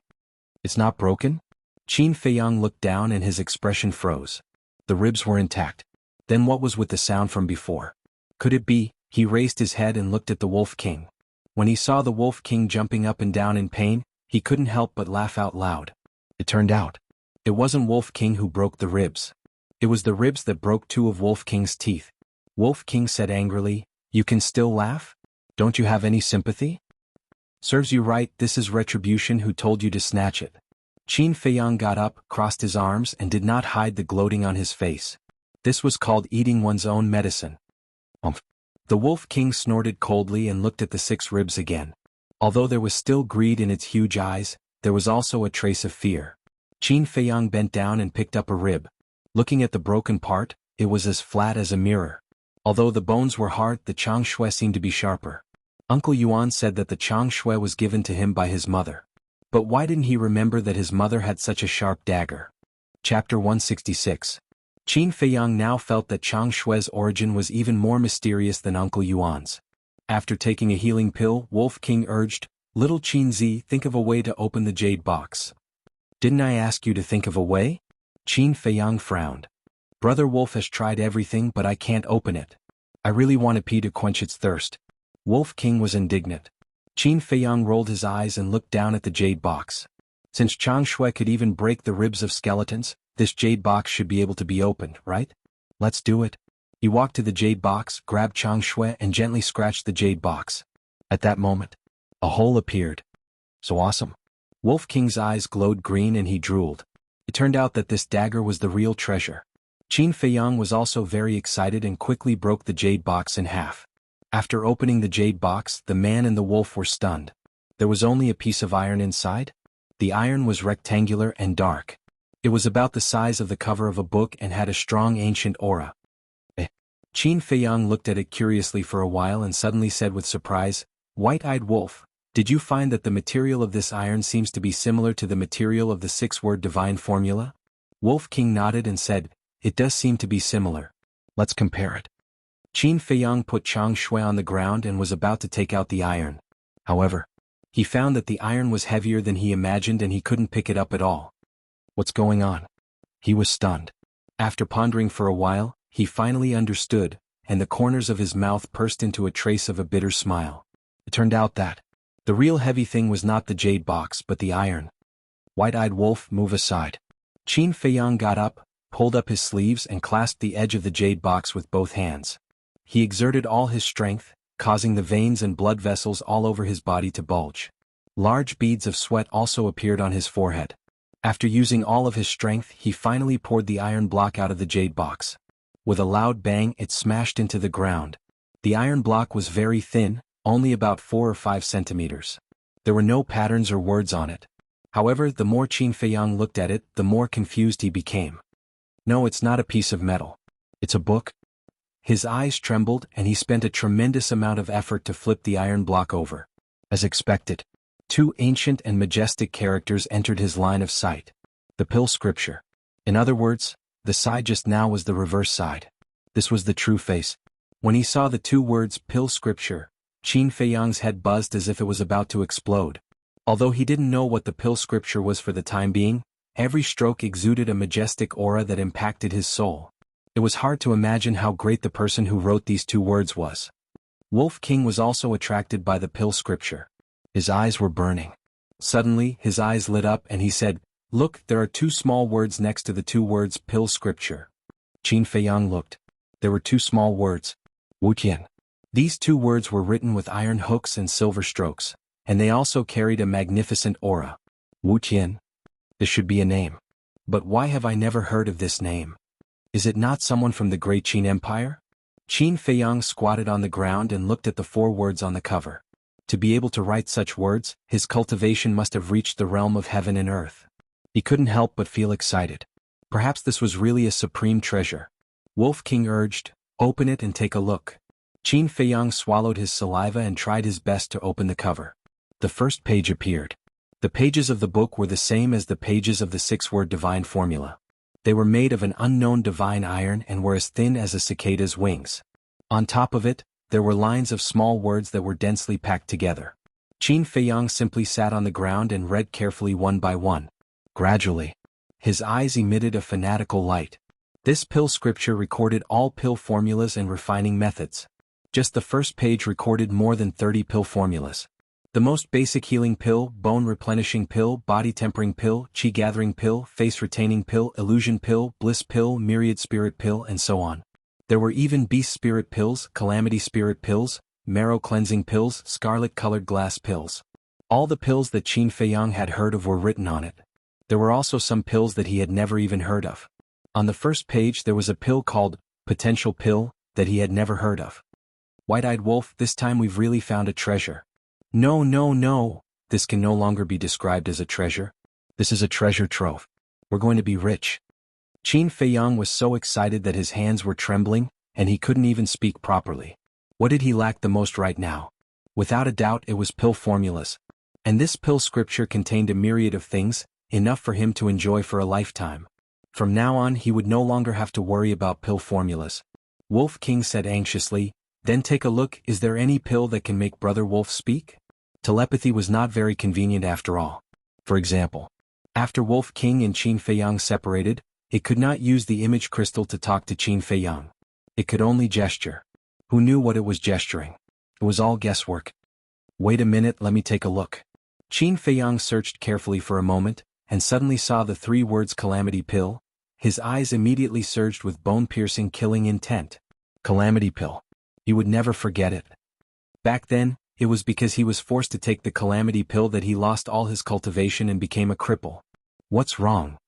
It's not broken? Qin Feiyang looked down and his expression froze. The ribs were intact. Then what was with the sound from before? Could it be? He raised his head and looked at the Wolf King. When he saw the Wolf King jumping up and down in pain, he couldn't help but laugh out loud. It turned out, it wasn't Wolf King who broke the ribs. It was the ribs that broke 2 of Wolf King's teeth. Wolf King said angrily, "You can still laugh? Don't you have any sympathy? Serves you right, this is Retribution who told you to snatch it." Qin Feiyang got up, crossed his arms and did not hide the gloating on his face. This was called eating one's own medicine. Umph. The Wolf King snorted coldly and looked at the 6 ribs again. Although there was still greed in its huge eyes, there was also a trace of fear. Qin Feiyang bent down and picked up a rib. Looking at the broken part, it was as flat as a mirror. Although the bones were hard, the changshui seemed to be sharper. Uncle Yuan said that the changshui was given to him by his mother. But why didn't he remember that his mother had such a sharp dagger? Chapter 166. Qin Feiyang now felt that changshui's origin was even more mysterious than Uncle Yuan's. After taking a healing pill, Wolf King urged, "Little Qin Zi, think of a way to open the jade box." "Didn't I ask you to think of a way?" Qin Feiyang frowned. "Brother Wolf has tried everything but I can't open it. I really want to pee to quench its thirst." Wolf King was indignant. Qin Feiyang rolled his eyes and looked down at the jade box. Since changshui could even break the ribs of skeletons, this jade box should be able to be opened, right? "Let's do it." He walked to the jade box, grabbed changshui and gently scratched the jade box. At that moment, a hole appeared. "So awesome." Wolf King's eyes glowed green and he drooled. It turned out that this dagger was the real treasure. Qin Feiyang was also very excited and quickly broke the jade box in half. After opening the jade box, the man and the wolf were stunned. There was only a piece of iron inside. The iron was rectangular and dark. It was about the size of the cover of a book and had a strong ancient aura. Qin Feiyang looked at it curiously for a while and suddenly said with surprise, "White-eyed wolf, did you find that the material of this iron seems to be similar to the material of the 6-word divine formula?" Wolf King nodded and said, "It does seem to be similar. Let's compare it." Qin Feiyang put changshui on the ground and was about to take out the iron. However, he found that the iron was heavier than he imagined and he couldn't pick it up at all. What's going on? He was stunned. After pondering for a while, he finally understood, and the corners of his mouth pursed into a trace of a bitter smile. It turned out that the real heavy thing was not the jade box but the iron. "White-eyed wolf, move aside." Qin Feiyang got up, pulled up his sleeves and clasped the edge of the jade box with both hands. He exerted all his strength, causing the veins and blood vessels all over his body to bulge. Large beads of sweat also appeared on his forehead. After using all of his strength, he finally poured the iron block out of the jade box. With a loud bang, it smashed into the ground. The iron block was very thin, only about 4 or 5 centimeters. There were no patterns or words on it. However, the more Qin Feiyang looked at it, the more confused he became. "No, it's not a piece of metal. It's a book." His eyes trembled and he spent a tremendous amount of effort to flip the iron block over. As expected, 2 ancient and majestic characters entered his line of sight. The pill scripture. In other words, the side just now was the reverse side. This was the true face. When he saw the 2 words pill scripture, Qin Feiyang's head buzzed as if it was about to explode. Although he didn't know what the pill scripture was for the time being, every stroke exuded a majestic aura that impacted his soul. It was hard to imagine how great the person who wrote these 2 words was. Wolf King was also attracted by the pill scripture. His eyes were burning. Suddenly, his eyes lit up and he said, "Look, there are 2 small words next to the 2 words pill scripture." Qin Feiyang looked. There were 2 small words. Wuxian. These 2 words were written with iron hooks and silver strokes, and they also carried a magnificent aura. Wuxian. This should be a name. But why have I never heard of this name? Is it not someone from the Great Qin Empire? Qin Feiyang squatted on the ground and looked at the 4 words on the cover. To be able to write such words, his cultivation must have reached the realm of heaven and earth. He couldn't help but feel excited. Perhaps this was really a supreme treasure. Wolf King urged, "Open it and take a look." Qin Feiyang swallowed his saliva and tried his best to open the cover. The first page appeared. The pages of the book were the same as the pages of the 6-word divine formula. They were made of an unknown divine iron and were as thin as a cicada's wings. On top of it, there were lines of small words that were densely packed together. Qin Feiyang simply sat on the ground and read carefully one by one. Gradually, his eyes emitted a fanatical light. This pill scripture recorded all pill formulas and refining methods. Just the first page recorded more than 30 pill formulas. The most basic healing pill, bone replenishing pill, body tempering pill, qi gathering pill, face retaining pill, illusion pill, bliss pill, myriad spirit pill, and so on. There were even beast spirit pills, calamity spirit pills, marrow cleansing pills, scarlet colored glass pills. All the pills that Qin Feiyang had heard of were written on it. There were also some pills that he had never even heard of. On the first page there was a pill called Potential Pill that he had never heard of. White-eyed wolf, this time we've really found a treasure. No, no, no. This can no longer be described as a treasure. This is a treasure trove. We're going to be rich. Qin Feiyang was so excited that his hands were trembling, and he couldn't even speak properly. What did he lack the most right now? Without a doubt it was pill formulas. And this pill scripture contained a myriad of things, enough for him to enjoy for a lifetime. From now on he would no longer have to worry about pill formulas. Wolf King said anxiously, "Then take a look, is there any pill that can make Brother Wolf speak?" Telepathy was not very convenient after all. For example, after Wolf King and Qin Feiyang separated, it could not use the image crystal to talk to Qin Feiyang. It could only gesture. Who knew what it was gesturing? It was all guesswork. Wait a minute, let me take a look. Qin Feiyang searched carefully for a moment, and suddenly saw the 3 words Calamity Pill. His eyes immediately surged with bone-piercing killing intent. Calamity Pill. He would never forget it. Back then, it was because he was forced to take the Calamity Pill that he lost all his cultivation and became a cripple. What's wrong?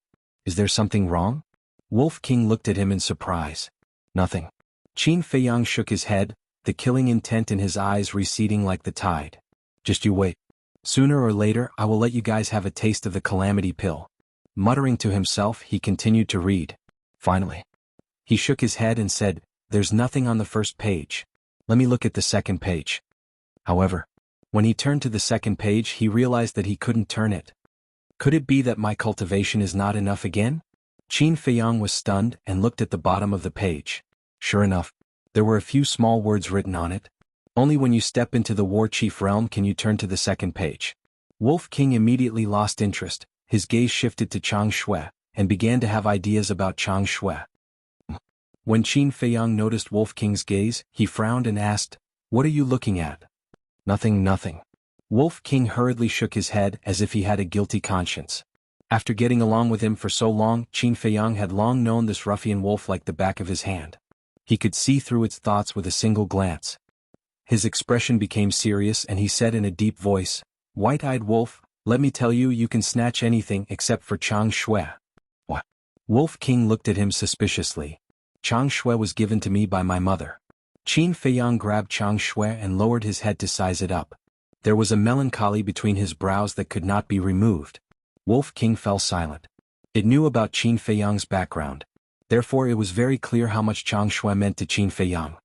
Is there something wrong? Wolf King looked at him in surprise. Nothing. Qin Feiyang shook his head, the killing intent in his eyes receding like the tide. Just you wait. Sooner or later I will let you guys have a taste of the Calamity Pill. Muttering to himself, he continued to read. Finally, he shook his head and said, "There's nothing on the first page. Let me look at the second page." However, when he turned to the second page he realized that he couldn't turn it. Could it be that my cultivation is not enough again? Qin Feiyang was stunned and looked at the bottom of the page. Sure enough, there were a few small words written on it. Only when you step into the War Chief realm can you turn to the second page. Wolf King immediately lost interest, his gaze shifted to Chang Shui, and began to have ideas about Chang Shui. When Qin Feiyang noticed Wolf King's gaze, he frowned and asked, "What are you looking at?" "Nothing, nothing." Wolf King hurriedly shook his head as if he had a guilty conscience. After getting along with him for so long, Qin Feiyang had long known this ruffian wolf like the back of his hand. He could see through its thoughts with a single glance. His expression became serious and he said in a deep voice, "White-eyed wolf, let me tell you, you can snatch anything except for Chang Shui." "What?" Wolf King looked at him suspiciously. "Chang Shui was given to me by my mother." Qin Feiyang grabbed Chang Shui and lowered his head to size it up. There was a melancholy between his brows that could not be removed. Wolf King fell silent. It knew about Qin Feiyang's background. Therefore it was very clear how much Chang Shui meant to Qin Feiyang.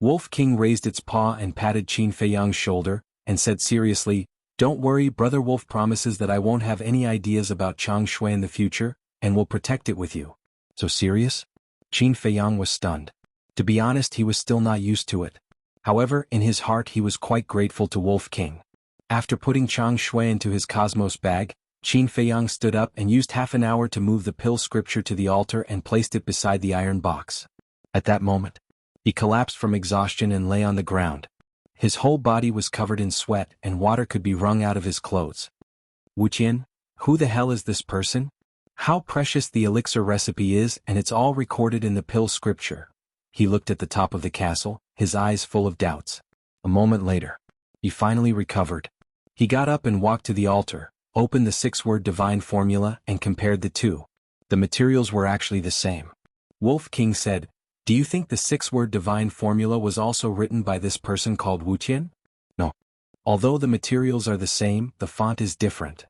Wolf King raised its paw and patted Qin Feiyang's shoulder, and said seriously, "Don't worry, Brother Wolf promises that I won't have any ideas about Chang Shui in the future, and will protect it with you." "So serious?" Qin Feiyang was stunned. To be honest, he was still not used to it. However, in his heart he was quite grateful to Wolf King. After putting Chang Shui into his cosmos bag, Qin Feiyang stood up and used half an hour to move the pill scripture to the altar and placed it beside the iron box. At that moment, he collapsed from exhaustion and lay on the ground. His whole body was covered in sweat and water could be wrung out of his clothes. "Wuxian, who the hell is this person? How precious the elixir recipe is, and it's all recorded in the pill scripture." He looked at the top of the castle, his eyes full of doubts. A moment later, he finally recovered. He got up and walked to the altar, opened the 6-word divine formula and compared the two. The materials were actually the same. Wolf King said, "Do you think the 6-word divine formula was also written by this person called Wuxian?" "No. Although the materials are the same, the font is different.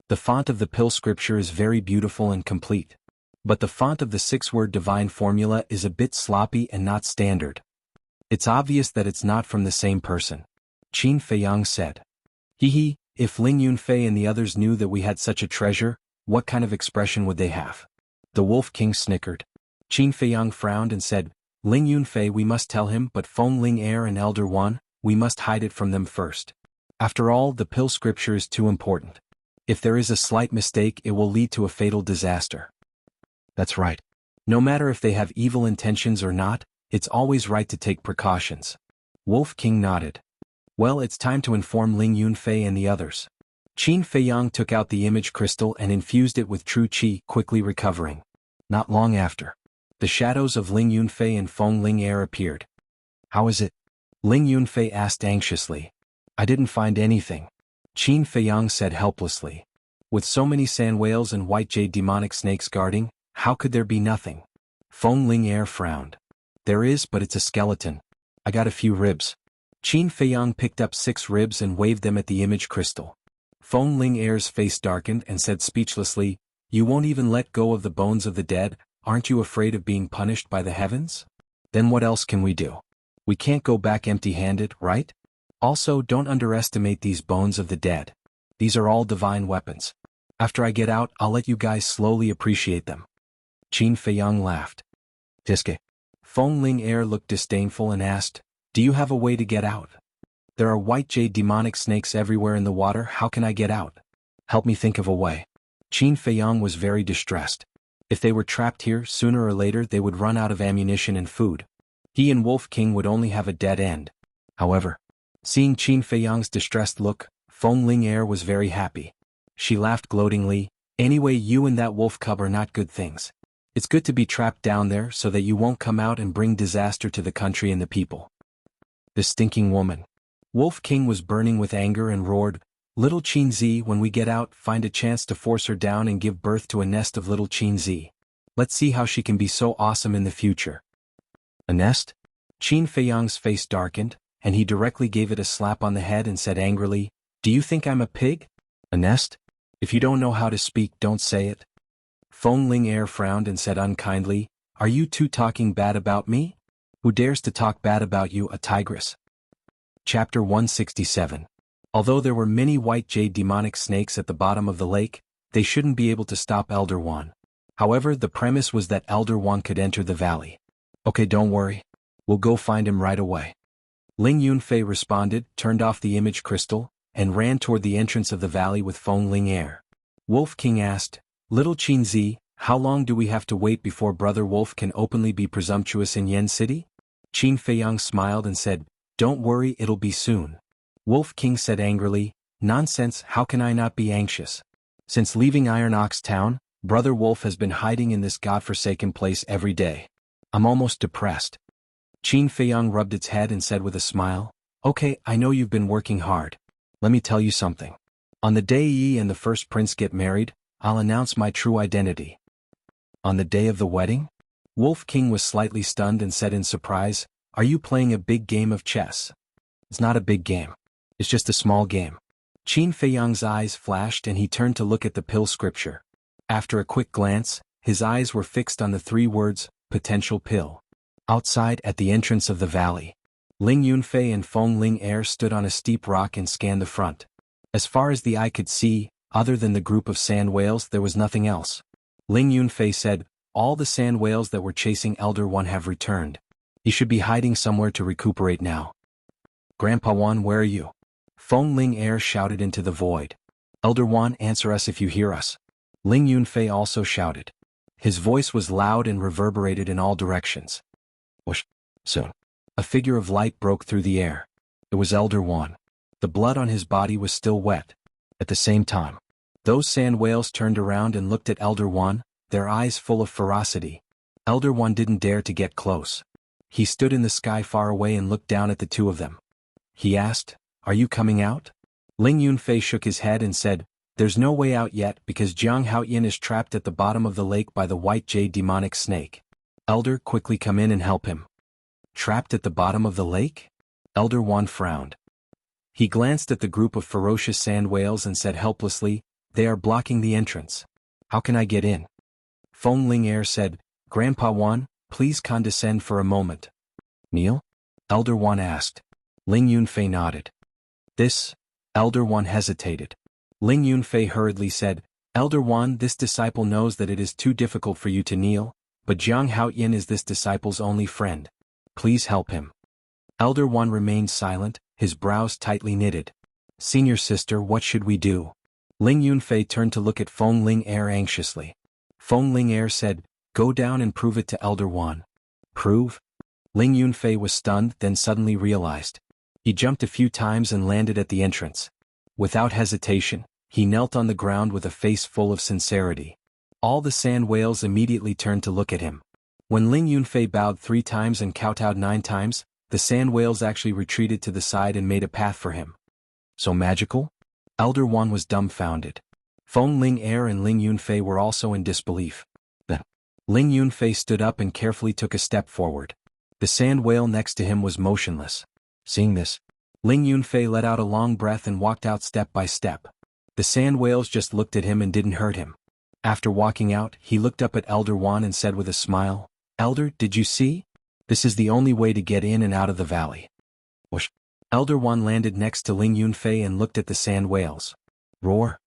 The font of the pill scripture is very beautiful and complete. But the font of the 6-word divine formula is a bit sloppy and not standard. It's obvious that it's not from the same person." Qin Feiyang said. "Hee, if Ling Yunfei and the others knew that we had such a treasure, what kind of expression would they have?" The Wolf King snickered. Qin Feiyang frowned and said, "Ling Yunfei we must tell him, but Feng Ling Heir and Elder One, we must hide it from them first. After all, the pill scripture is too important. If there is a slight mistake it will lead to a fatal disaster." "That's right. No matter if they have evil intentions or not, it's always right to take precautions." Wolf King nodded. "Well, it's time to inform Ling Yunfei and the others." Qin Feiyang took out the image crystal and infused it with true qi, quickly recovering. Not long after, the shadows of Ling Yunfei and Feng Ling Heir appeared. "How is it?" Ling Yunfei asked anxiously. "I didn't find anything," Qin Feiyang said helplessly. "With so many sand whales and white jade demonic snakes guarding, How could there be nothing? Feng Ling Er frowned. There is, but it's a skeleton. I got a few ribs. Qin Feiyang picked up 6 ribs and waved them at the image crystal. Feng Ling Er's face darkened and said speechlessly, "You won't even let go of the bones of the dead? Aren't you afraid of being punished by the heavens? Then what else can we do? We can't go back empty-handed, right? Also, don't underestimate these bones of the dead. These are all divine weapons. After I get out, I'll let you guys slowly appreciate them." Qin Feiyang laughed. Diske. Feng Ling Er looked disdainful and asked, "Do you have a way to get out? There are white jade demonic snakes everywhere in the water. How can I get out? Help me think of a way." Qin Feiyang was very distressed. If they were trapped here, sooner or later they would run out of ammunition and food. He and Wolf King would only have a dead end. However, seeing Qin Feiyang's distressed look, Feng Ling Er was very happy. She laughed gloatingly, "Anyway, you and that wolf cub are not good things. It's good to be trapped down there so that you won't come out and bring disaster to the country and the people." The stinking woman. Wolf King was burning with anger and roared, "Little Qin Zi, when we get out, find a chance to force her down and give birth to a nest of little Qin Zi. Let's see how she can be so awesome in the future." A nest? Qin Feiyang's face darkened, and he directly gave it a slap on the head and said angrily, "Do you think I'm a pig? A nest? If you don't know how to speak, don't say it." Feng Ling Er frowned and said unkindly, "Are you two talking bad about me? Who dares to talk bad about you, a tigress?" Chapter 167. Although there were many white jade demonic snakes at the bottom of the lake, they shouldn't be able to stop Elder Wan. However, the premise was that Elder Wan could enter the valley. "Okay, don't worry. We'll go find him right away." Ling Yunfei responded, turned off the image crystal, and ran toward the entrance of the valley with Feng Ling Er. Wolf King asked, "Little Qin Zi, how long do we have to wait before Brother Wolf can openly be presumptuous in Yen City?" Qin Feiyang smiled and said, "Don't worry, it'll be soon." Wolf King said angrily, "Nonsense, how can I not be anxious? Since leaving Iron Ox Town, Brother Wolf has been hiding in this godforsaken place every day. I'm almost depressed." Qin Feiyang rubbed its head and said with a smile, "Okay, I know you've been working hard. Let me tell you something. On the day Yi and the first prince get married, I'll announce my true identity." "On the day of the wedding?" Wolf King was slightly stunned and said in surprise, "Are you playing a big game of chess?" "It's not a big game. It's just a small game." Qin Feiyang's eyes flashed and he turned to look at the pill scripture. After a quick glance, his eyes were fixed on the 3 words, "potential pill." Outside, at the entrance of the valley, Ling Yunfei and Feng Ling Er stood on a steep rock and scanned the front. As far as the eye could see, other than the group of sand whales, there was nothing else. Ling Yunfei said, "All the sand whales that were chasing Elder One have returned. He should be hiding somewhere to recuperate now." "Grandpa Wan, where are you?" Feng Ling Er shouted into the void. "Elder Wan, answer us if you hear us." Ling Yunfei also shouted. His voice was loud and reverberated in all directions. Whoosh! Soon, a figure of light broke through the air. It was Elder Wan. The blood on his body was still wet. At the same time, those sand whales turned around and looked at Elder Wan, their eyes full of ferocity. Elder Wan didn't dare to get close. He stood in the sky far away and looked down at the two of them. He asked, "Are you coming out?" Ling Yunfei shook his head and said, "There's no way out yet because Jianghu Yin is trapped at the bottom of the lake by the white jade demonic snake. Elder, quickly come in and help him." "Trapped at the bottom of the lake?" Elder Wan frowned. He glanced at the group of ferocious sand whales and said helplessly, "They are blocking the entrance. How can I get in?" Feng Ling Er said, "Grandpa Wan, please condescend for a moment." "Kneel?" Elder Wan asked. Ling Yunfei nodded. "This?" Elder Wan hesitated. Ling Yunfei hurriedly said, "Elder Wan, this disciple knows that it is too difficult for you to kneel, but Jianghu Yin is this disciple's only friend. Please help him." Elder Wan remained silent, his brows tightly knitted. "Senior sister, what should we do?" Ling Yunfei turned to look at Feng Ling Er anxiously. Feng Ling Er said, "Go down and prove it to Elder Wan." "Prove?" Ling Yunfei was stunned, then suddenly realized. He jumped a few times and landed at the entrance. Without hesitation, he knelt on the ground with a face full of sincerity. All the sand whales immediately turned to look at him. When Ling Yunfei bowed 3 times and kowtowed 9 times, the sand whales actually retreated to the side and made a path for him. "So magical?" Elder Wan was dumbfounded. Feng Ling Er and Ling Yunfei were also in disbelief. Ling Yunfei stood up and carefully took a step forward. The sand whale next to him was motionless. Seeing this, Ling Yunfei let out a long breath and walked out step by step. The sand whales just looked at him and didn't hurt him. After walking out, he looked up at Elder Wan and said with a smile, "Elder, did you see? This is the only way to get in and out of the valley." Whoosh. Elder Wan landed next to Ling Yunfei and looked at the sand whales. Roar.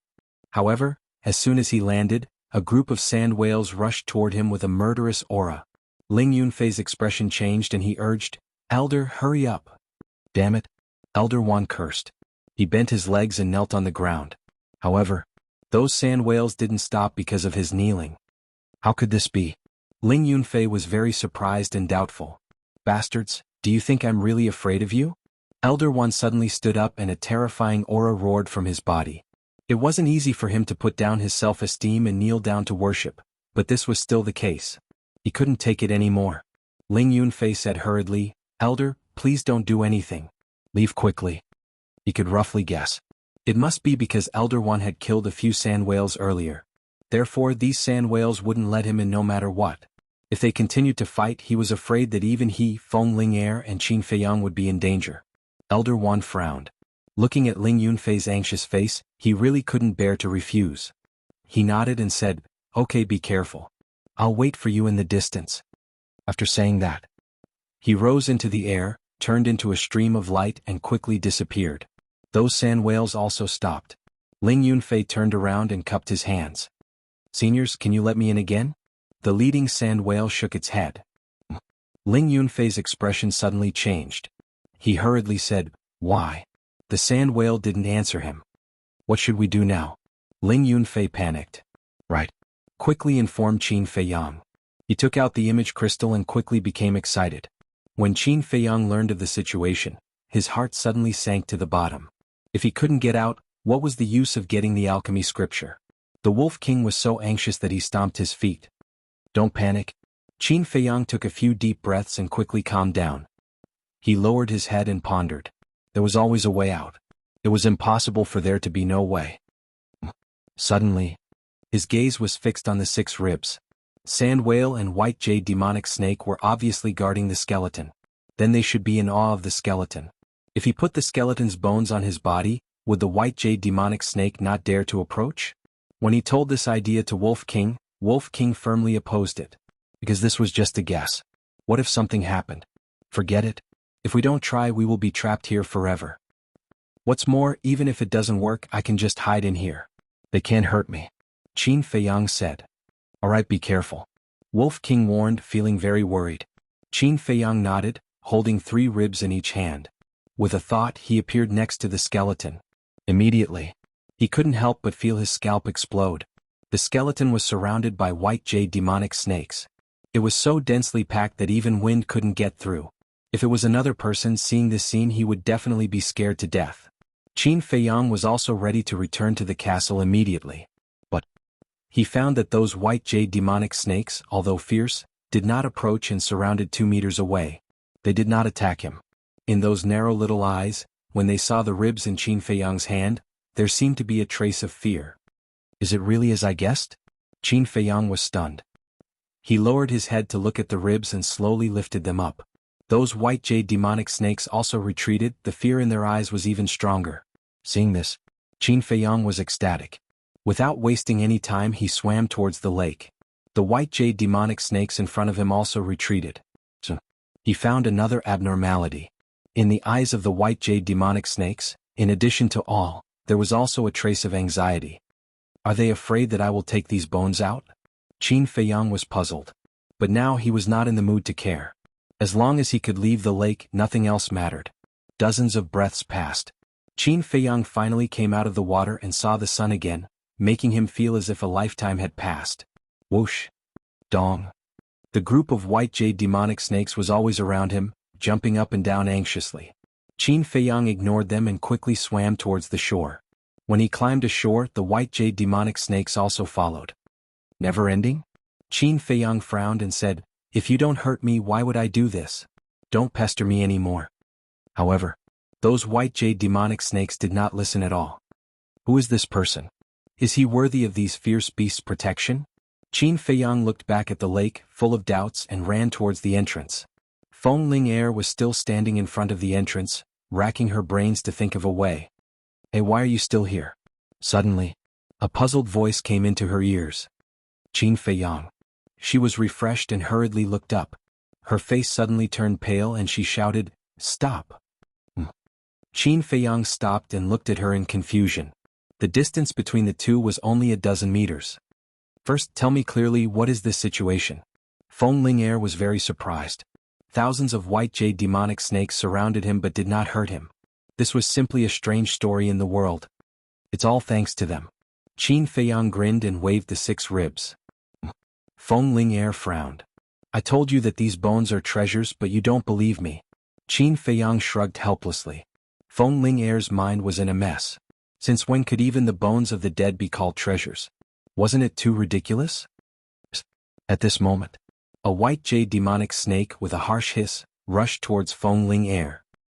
However, as soon as he landed, a group of sand whales rushed toward him with a murderous aura. Ling Yunfei's expression changed and he urged, "Elder, hurry up." "Damn it." Elder Wan cursed. He bent his legs and knelt on the ground. However, those sand whales didn't stop because of his kneeling. How could this be? Ling Yunfei was very surprised and doubtful. "Bastards, do you think I'm really afraid of you?" Elder Wan suddenly stood up and a terrifying aura roared from his body. It wasn't easy for him to put down his self-esteem and kneel down to worship, but this was still the case. He couldn't take it anymore. Ling Yunfei said hurriedly, "Elder, please don't do anything. Leave quickly." He could roughly guess. It must be because Elder Wan had killed a few sand whales earlier. Therefore these sand whales wouldn't let him in no matter what. If they continued to fight, he was afraid that even he, Feng Ling'er and Qin Feiyang would be in danger. Elder Wan frowned. Looking at Ling Yunfei's anxious face, he really couldn't bear to refuse. He nodded and said, "Okay, be careful. I'll wait for you in the distance." After saying that, he rose into the air, turned into a stream of light and quickly disappeared. Those sand whales also stopped. Ling Yunfei turned around and cupped his hands. "Seniors, can you let me in again?" The leading sand whale shook its head. Ling Yunfei's expression suddenly changed. He hurriedly said, "Why?" The sand whale didn't answer him. "What should we do now?" Ling Yunfei panicked. "Right. Quickly informed Qin Feiyang." He took out the image crystal and quickly became excited. When Qin Feiyang learned of the situation, his heart suddenly sank to the bottom. If he couldn't get out, what was the use of getting the alchemy scripture? The Wolf King was so anxious that he stomped his feet. "Don't panic." Qin Feiyang took a few deep breaths and quickly calmed down. He lowered his head and pondered. There was always a way out. It was impossible for there to be no way. Suddenly, his gaze was fixed on the 6 ribs. Sand whale and white jade demonic snake were obviously guarding the skeleton. Then they should be in awe of the skeleton. If he put the skeleton's bones on his body, would the white jade demonic snake not dare to approach? When he told this idea to Wolf King firmly opposed it. Because this was just a guess. What if something happened? Forget it. If we don't try, we will be trapped here forever. What's more, even if it doesn't work, I can just hide in here. They can't hurt me. Qin Feiyang said. "Alright, be careful." Wolf King warned, feeling very worried. Qin Feiyang nodded, holding 3 ribs in each hand. With a thought, he appeared next to the skeleton. Immediately, he couldn't help but feel his scalp explode. The skeleton was surrounded by white jade demonic snakes. It was so densely packed that even wind couldn't get through. If it was another person seeing this scene, he would definitely be scared to death. Qin Feiyang was also ready to return to the castle immediately. But he found that those white jade demonic snakes, although fierce, did not approach and surrounded 2 meters away. They did not attack him. In those narrow little eyes, when they saw the ribs in Qin Feiyang's hand, there seemed to be a trace of fear. Is it really as I guessed? Qin Feiyang was stunned. He lowered his head to look at the ribs and slowly lifted them up. Those white jade demonic snakes also retreated, the fear in their eyes was even stronger. Seeing this, Qin Feiyang was ecstatic. Without wasting any time, he swam towards the lake. The white jade demonic snakes in front of him also retreated. So, he found another abnormality. In the eyes of the white jade demonic snakes, in addition to all, there was also a trace of anxiety. Are they afraid that I will take these bones out? Qin Feiyang was puzzled. But now he was not in the mood to care. As long as he could leave the lake, nothing else mattered. Dozens of breaths passed. Qin Feiyang finally came out of the water and saw the sun again, making him feel as if a lifetime had passed. Whoosh. Dong. The group of white jade demonic snakes was always around him, jumping up and down anxiously. Qin Feiyang ignored them and quickly swam towards the shore. When he climbed ashore, the white jade demonic snakes also followed. Never ending? Qin Feiyang frowned and said, "If you don't hurt me, why would I do this? Don't pester me anymore." However, those white jade demonic snakes did not listen at all. Who is this person? Is he worthy of these fierce beasts' protection? Qin Feiyang looked back at the lake, full of doubts, and ran towards the entrance. Feng Ling was still standing in front of the entrance, racking her brains to think of a way. Hey, why are you still here? Suddenly, a puzzled voice came into her ears. Qin Feiyang. She was refreshed and hurriedly looked up. Her face suddenly turned pale and she shouted, "Stop!" Qin Feiyang stopped and looked at her in confusion. The distance between the two was only a dozen meters. First, tell me clearly, what is this situation? Feng Ling was very surprised. Thousands of white jade demonic snakes surrounded him but did not hurt him. This was simply a strange story in the world. It's all thanks to them. Qin Feiyang grinned and waved the 6 ribs. Feng Ling frowned. I told you that these bones are treasures, but you don't believe me. Qin Feiyang shrugged helplessly. Feng Ling's mind was in a mess. Since when could even the bones of the dead be called treasures? Wasn't it too ridiculous? At this moment, a white jade demonic snake with a harsh hiss rushed towards Feng Ling.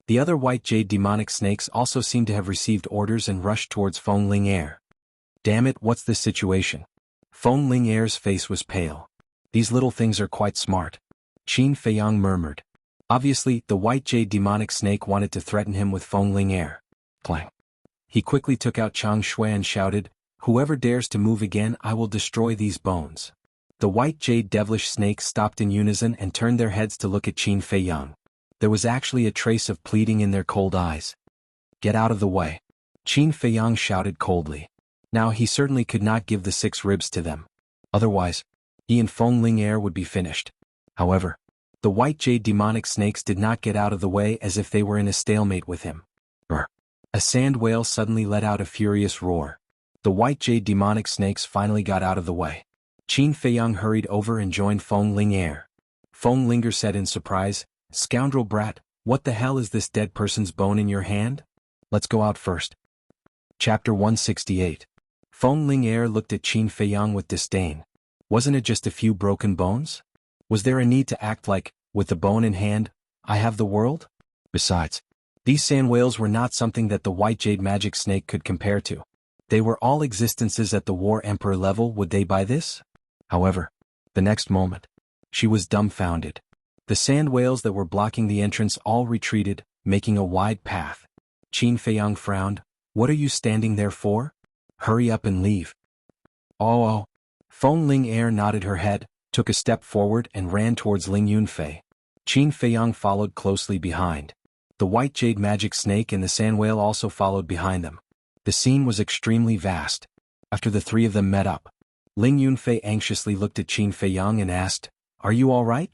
The other white jade demonic snakes also seemed to have received orders and rushed towards Feng Ling. Damn it, what's this situation? Feng Ling's face was pale. These little things are quite smart. Qin Feiyang murmured. Obviously, the white jade demonic snake wanted to threaten him with Feng Ling. Clang. He quickly took out Chang Shui and shouted, "Whoever dares to move again, I will destroy these bones." The white jade devilish snakes stopped in unison and turned their heads to look at Qin Feiyang. There was actually a trace of pleading in their cold eyes. Get out of the way. Qin Feiyang shouted coldly. Now he certainly could not give the 6 ribs to them. Otherwise, he and Feng Ling would be finished. However, the white jade demonic snakes did not get out of the way as if they were in a stalemate with him. A sand whale suddenly let out a furious roar. The white jade demonic snakes finally got out of the way. Qin Feiyang hurried over and joined Feng Ling. Feng Ling said in surprise, "Scoundrel brat, what the hell is this dead person's bone in your hand? Let's go out first." Chapter 168. Feng Ling looked at Qin Feiyang with disdain. Wasn't it just a few broken bones? Was there a need to act like, with the bone in hand, I have the world? Besides, these sand whales were not something that the white jade magic snake could compare to. They were all existences at the War Emperor level. Would they buy this? However, the next moment, she was dumbfounded. The sand whales that were blocking the entrance all retreated, making a wide path. Qin Feiyang frowned. What are you standing there for? Hurry up and leave. Oh. Feng Ling nodded her head, took a step forward and ran towards Ling Yunfei. Qin Feiyang followed closely behind. The white jade magic snake and the sand whale also followed behind them. The scene was extremely vast. After the 3 of them met up, Ling Yunfei anxiously looked at Qin Feiyang and asked, "Are you all right?"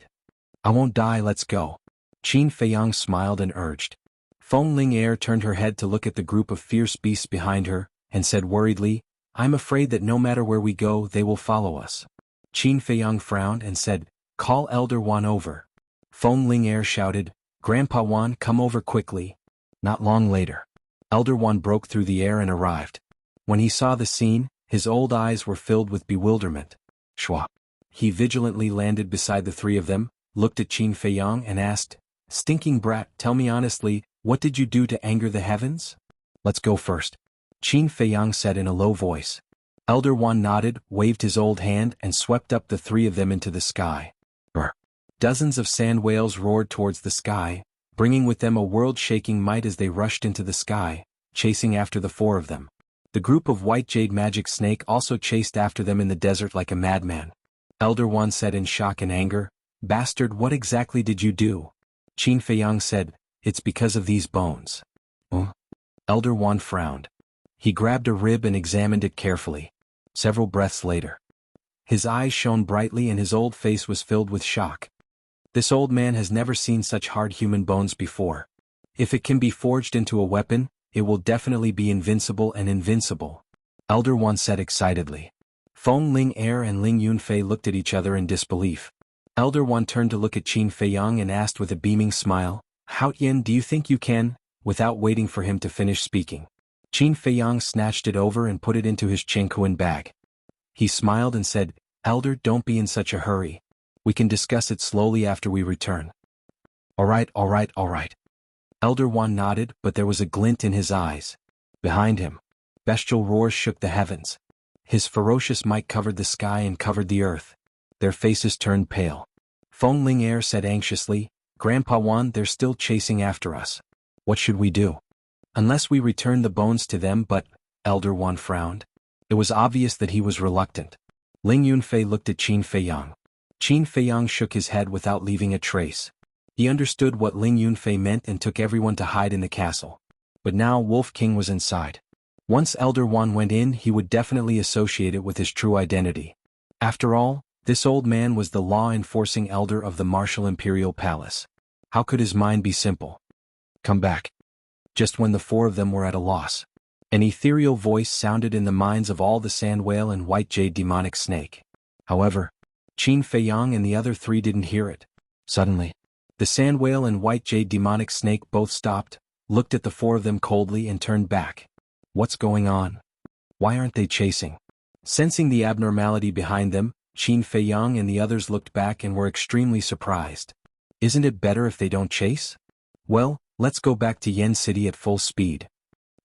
"I won't die, let's go." Qin Feiyang smiled and urged. Feng Ling turned her head to look at the group of fierce beasts behind her, and said worriedly, "I'm afraid that no matter where we go, they will follow us." Qin Feiyang frowned and said, "Call Elder Wan over." Feng Ling shouted, "Grandpa Wan, come over quickly." Not long later, Elder Wan broke through the air and arrived. When he saw the scene, his old eyes were filled with bewilderment. Shwa. He vigilantly landed beside the 3 of them, looked at Qin Feiyang and asked, "Stinking brat, tell me honestly, what did you do to anger the heavens?" "Let's go first," Qin Feiyang said in a low voice. Elder Wan nodded, waved his old hand and swept up the 3 of them into the sky. Dozens of sand whales roared towards the sky, bringing with them a world-shaking might as they rushed into the sky, chasing after the 4 of them. The group of white jade magic snake also chased after them in the desert like a madman. Elder Wan said in shock and anger, "Bastard, what exactly did you do?" Qin Feiyang said, "It's because of these bones." Elder Wan frowned. He grabbed a rib and examined it carefully. Several breaths later, his eyes shone brightly and his old face was filled with shock. This old man has never seen such hard human bones before. If it can be forged into a weapon, it will definitely be invincible and invincible. Elder Wan said excitedly. Feng Ling and Ling Yunfei looked at each other in disbelief. Elder Wan turned to look at Qin Feiyang and asked with a beaming smile, "Hao Yen, do you think you can?" Without waiting for him to finish speaking, Qin Feiyang snatched it over and put it into his Chengkuan bag. He smiled and said, "Elder, don't be in such a hurry. We can discuss it slowly after we return." All right. Elder Wan nodded, but there was a glint in his eyes. Behind him, bestial roars shook the heavens. His ferocious might covered the sky and covered the earth. Their faces turned pale. Feng Ling'er said anxiously, Grandpa Wan, they're still chasing after us. What should we do? Unless we return the bones to them, but, Elder Wan frowned. It was obvious that he was reluctant. Ling Yunfei looked at Qin Feiyang. Qin Feiyang shook his head without leaving a trace. He understood what Ling Yunfei meant and took everyone to hide in the castle. But now Wolf King was inside. Once Elder Wan went in, he would definitely associate it with his true identity. After all, this old man was the law-enforcing elder of the martial imperial palace. How could his mind be simple? Come back. Just when the four of them were at a loss, an ethereal voice sounded in the minds of all the sand whale and white jade demonic snake. However, Qin Feiyang and the other three didn't hear it. Suddenly, the sand whale and white jade demonic snake both stopped, looked at the four of them coldly and turned back. What's going on? Why aren't they chasing? Sensing the abnormality behind them, Qin Feiyang and the others looked back and were extremely surprised. Isn't it better if they don't chase? Well, let's go back to Yen City at full speed.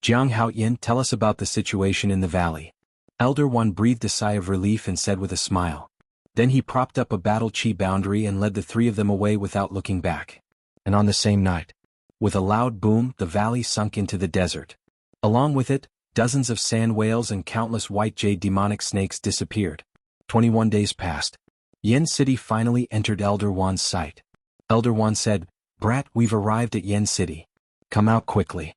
Jianghu Yin, tell us about the situation in the valley. Elder Wan breathed a sigh of relief and said with a smile. Then he propped up a battle chi boundary and led the three of them away without looking back. And on the same night, with a loud boom, the valley sunk into the desert. Along with it, dozens of sand whales and countless white jade demonic snakes disappeared. 21 days passed. Yen City finally entered Elder Wan's sight. Elder Wan said, Brat, we've arrived at Yen City. Come out quickly.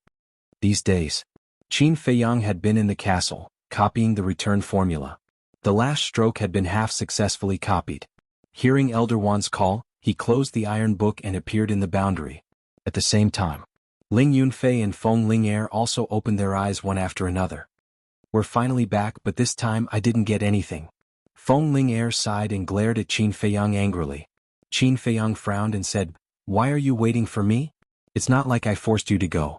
These days, Qin Feiyang had been in the castle, copying the return formula. The last stroke had been half successfully copied. Hearing Elder Wan's call, he closed the iron book and appeared in the boundary. At the same time, Ling Yunfei and Feng Ling'er also opened their eyes one after another. We're finally back, but this time I didn't get anything. Feng Ling'er sighed and glared at Qin Feiyang angrily. Qin Feiyang frowned and said, Why are you waiting for me? It's not like I forced you to go.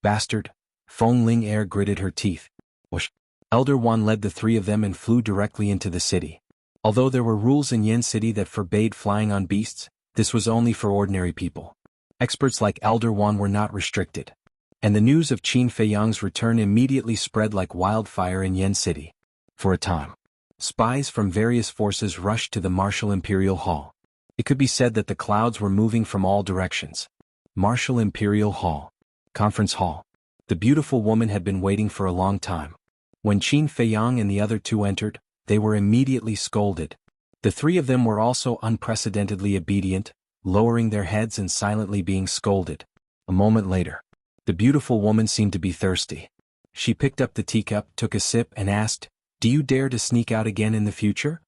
Bastard. Feng Ling'er gritted her teeth. Whoosh. Elder Wan led the three of them and flew directly into the city. Although there were rules in Yen City that forbade flying on beasts, this was only for ordinary people. Experts like Elder Wan were not restricted. And the news of Qin Feiyang's return immediately spread like wildfire in Yen City. For a time, spies from various forces rushed to the Martial Imperial Hall. It could be said that the clouds were moving from all directions. Martial Imperial Hall. Conference Hall. The beautiful woman had been waiting for a long time. When Qin Feiyang and the other two entered, they were immediately scolded. The three of them were also unprecedentedly obedient, lowering their heads and silently being scolded. A moment later, the beautiful woman seemed to be thirsty. She picked up the teacup, took a sip, and asked, Do you dare to sneak out again in the future?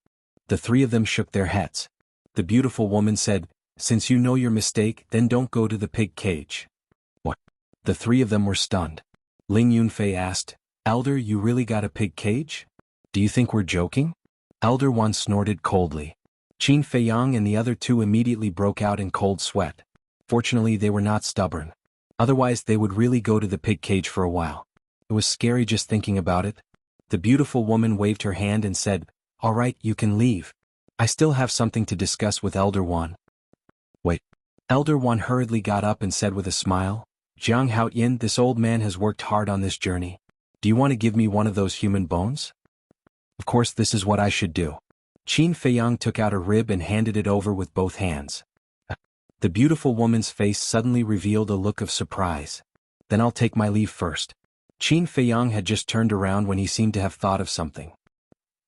The three of them shook their heads. The beautiful woman said, Since you know your mistake, then don't go to the pig cage. What? The three of them were stunned. Ling Yunfei asked, Elder, you really got a pig cage? Do you think we're joking? Elder Wan snorted coldly. Qin Feiyang and the other two immediately broke out in cold sweat. Fortunately, they were not stubborn. Otherwise, they would really go to the pig cage for a while. It was scary just thinking about it. The beautiful woman waved her hand and said, All right, you can leave. I still have something to discuss with Elder Wan. Wait. Elder Wan hurriedly got up and said with a smile, Jianghu Yin, this old man has worked hard on this journey. Do you want to give me one of those human bones? Of course, this is what I should do. Qin Feiyang took out a rib and handed it over with both hands. The beautiful woman's face suddenly revealed a look of surprise. Then I'll take my leave first. Qin Feiyang had just turned around when he seemed to have thought of something.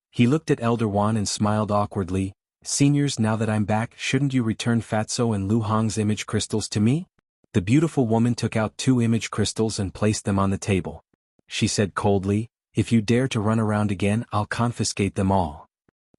He looked at Elder Wan and smiled awkwardly. Seniors, now that I'm back, shouldn't you return Fatso and Lu Hong's image crystals to me? The beautiful woman took out 2 image crystals and placed them on the table. She said coldly, If you dare to run around again, I'll confiscate them all.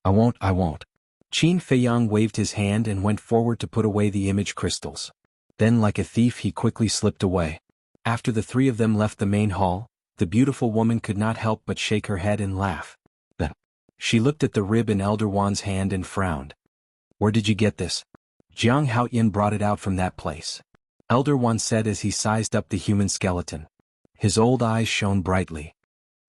I won't. Qin Feiyang waved his hand and went forward to put away the image crystals. Then like a thief he quickly slipped away. After the three of them left the main hall, the beautiful woman could not help but shake her head and laugh. Then, she looked at the rib in Elder Wan's hand and frowned. Where did you get this? Jianghu Yin brought it out from that place. Elder Wan said as he sized up the human skeleton. His old eyes shone brightly.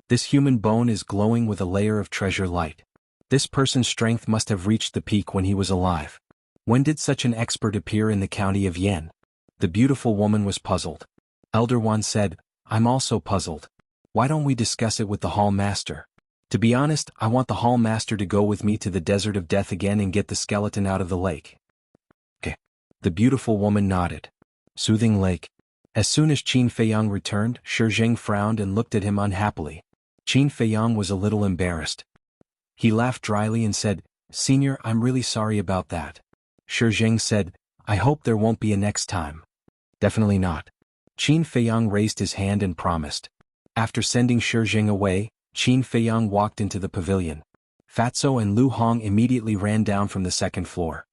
This human bone is glowing with a layer of treasure light. This person's strength must have reached the peak when he was alive. When did such an expert appear in the county of Yen? The beautiful woman was puzzled. Elder Wan said, I'm also puzzled. Why don't we discuss it with the hall master? To be honest, I want the hall master to go with me to the desert of death again and get the skeleton out of the lake. Okay. The beautiful woman nodded. Soothing lake. As soon as Qin Feiyang returned, Shi Zheng frowned and looked at him unhappily. Qin Feiyang was a little embarrassed. He laughed dryly and said, "Senior, I'm really sorry about that." Shi Zheng said, "I hope there won't be a next time." "Definitely not." Qin Feiyang raised his hand and promised. After sending Shi Zheng away, Qin Feiyang walked into the pavilion. Fatso and Lu Hong immediately ran down from the second floor.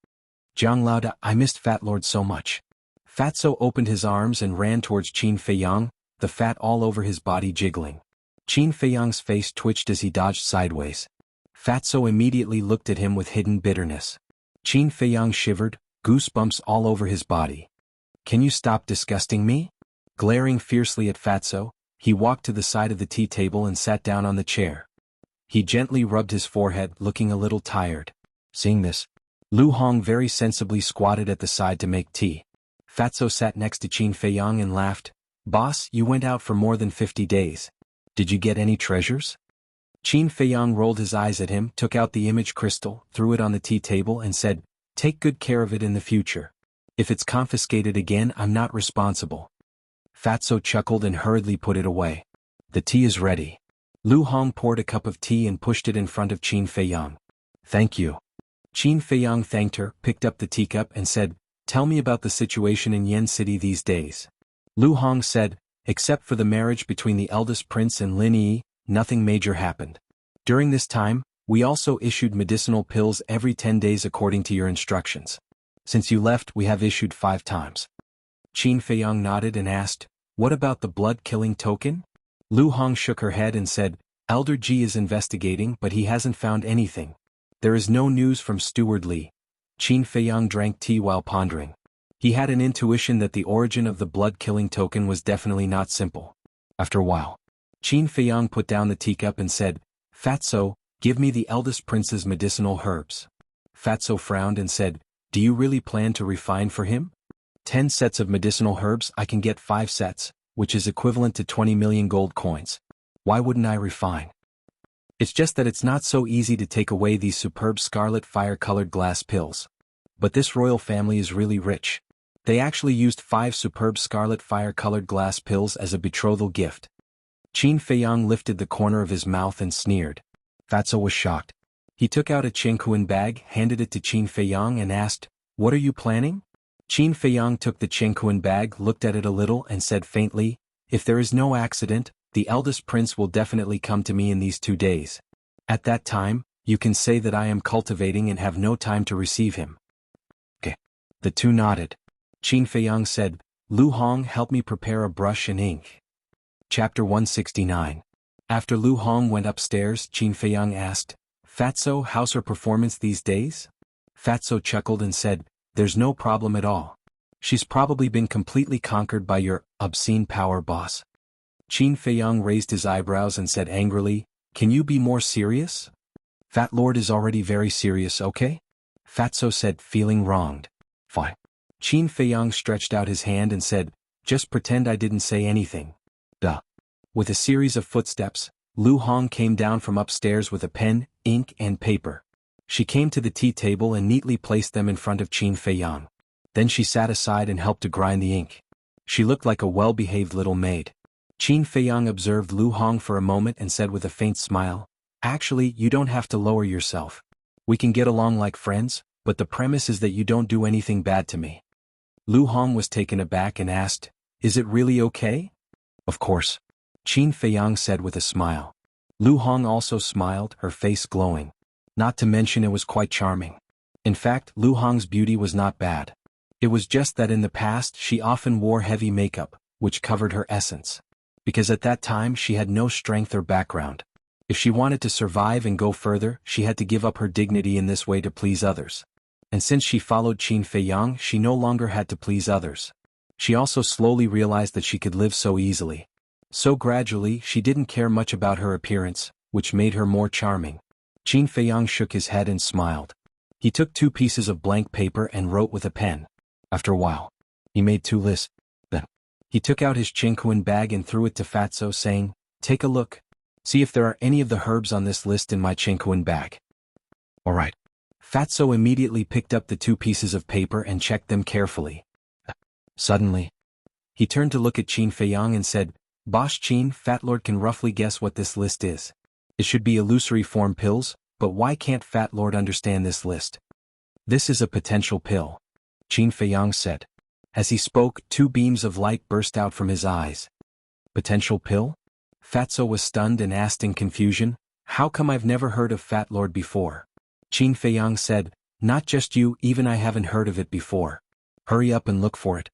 "Jiang Laoda, I missed Fat Lord so much." Fatso opened his arms and ran towards Qin Feiyang, the fat all over his body jiggling. Qin Feiyang's face twitched as he dodged sideways. Fatso immediately looked at him with hidden bitterness. Qin Feiyang shivered, goosebumps all over his body. "Can you stop disgusting me?" Glaring fiercely at Fatso, he walked to the side of the tea table and sat down on the chair. He gently rubbed his forehead, looking a little tired. Seeing this, Lu Hong very sensibly squatted at the side to make tea. Fatso sat next to Qin Feiyang and laughed. "Boss, you went out for more than 50 days. Did you get any treasures?" Qin Feiyang rolled his eyes at him, took out the image crystal, threw it on the tea table and said, "Take good care of it in the future. If it's confiscated again, I'm not responsible." Fatso chuckled and hurriedly put it away. "The tea is ready." Lu Hong poured a cup of tea and pushed it in front of Qin Feiyang. "Thank you." Qin Feiyang thanked her, picked up the teacup and said, "Tell me about the situation in Yen City these days." Lu Hong said, "Except for the marriage between the eldest prince and Lin Yi, nothing major happened. During this time, we also issued medicinal pills every 10 days according to your instructions. Since you left, we have issued 5 times. Qin Feiyang nodded and asked, "What about the blood-killing token?" Lu Hong shook her head and said, "Elder Ji is investigating but he hasn't found anything. There is no news from Steward Li." Qin Feiyang drank tea while pondering. He had an intuition that the origin of the blood-killing token was definitely not simple. After a while, Qin Feiyang put down the teacup and said, "Fatso, give me the eldest prince's medicinal herbs." Fatso frowned and said, "Do you really plan to refine for him? 10 sets of medicinal herbs, I can get 5 sets, which is equivalent to 20 million gold coins. Why wouldn't I refine? It's just that it's not so easy to take away these superb scarlet fire-colored glass pills. But this royal family is really rich. They actually used 5 superb scarlet fire-colored glass pills as a betrothal gift." Qin Feiyang lifted the corner of his mouth and sneered. Fatso was shocked. He took out a Jianghu bag, handed it to Qin Feiyang and asked, "What are you planning?" Qin Feiyang took the Jianghu bag, looked at it a little and said faintly, "If there is no accident, the eldest prince will definitely come to me in these 2 days. At that time, you can say that I am cultivating and have no time to receive him." Okay. The two nodded. Qin Feiyang said, "Lu Hong, help me prepare a brush and ink." Chapter 169. After Lu Hong went upstairs, Qin Feiyang asked, "Fatso, how's her performance these days?" Fatso chuckled and said, "There's no problem at all. She's probably been completely conquered by your obscene power, boss." Qin Feiyang raised his eyebrows and said angrily, "Can you be more serious?" "Fat Lord is already very serious, okay?" Fatso said, feeling wronged. "Fine." Qin Feiyang stretched out his hand and said, "Just pretend I didn't say anything." Duh. With a series of footsteps, Lu Hong came down from upstairs with a pen, ink and paper. She came to the tea table and neatly placed them in front of Qin Feiyang. Then she sat aside and helped to grind the ink. She looked like a well-behaved little maid. Qin Feiyang observed Lu Hong for a moment and said with a faint smile, "Actually, you don't have to lower yourself. We can get along like friends, but the premise is that you don't do anything bad to me." Lu Hong was taken aback and asked, "Is it really okay?" "Of course," Qin Feiyang said with a smile. Lu Hong also smiled, her face glowing. Not to mention it was quite charming. In fact, Lu Hong's beauty was not bad. It was just that in the past she often wore heavy makeup, which covered her essence. Because at that time she had no strength or background. If she wanted to survive and go further, she had to give up her dignity in this way to please others. And since she followed Qin Feiyang, she no longer had to please others. She also slowly realized that she could live so easily. So gradually, she didn't care much about her appearance, which made her more charming. Qin Feiyang shook his head and smiled. He took 2 pieces of blank paper and wrote with a pen. After a while, he made 2 lists. Then, he took out his Jianghu bag and threw it to Fatso saying, "Take a look." See if there are any of the herbs on this list in my Chinkuan bag. Alright. Fatso immediately picked up the 2 pieces of paper and checked them carefully. Suddenly, he turned to look at Qin Feiyang and said, Boss Qin, Fat Lord can roughly guess what this list is. It should be illusory form pills, but why can't Fat Lord understand this list? This is a potential pill, Qin Feiyang said. As he spoke, 2 beams of light burst out from his eyes. Potential pill? Fatso was stunned and asked in confusion, how come I've never heard of Fat Lord before? Qin Feiyang said, not just you, even I haven't heard of it before. Hurry up and look for it.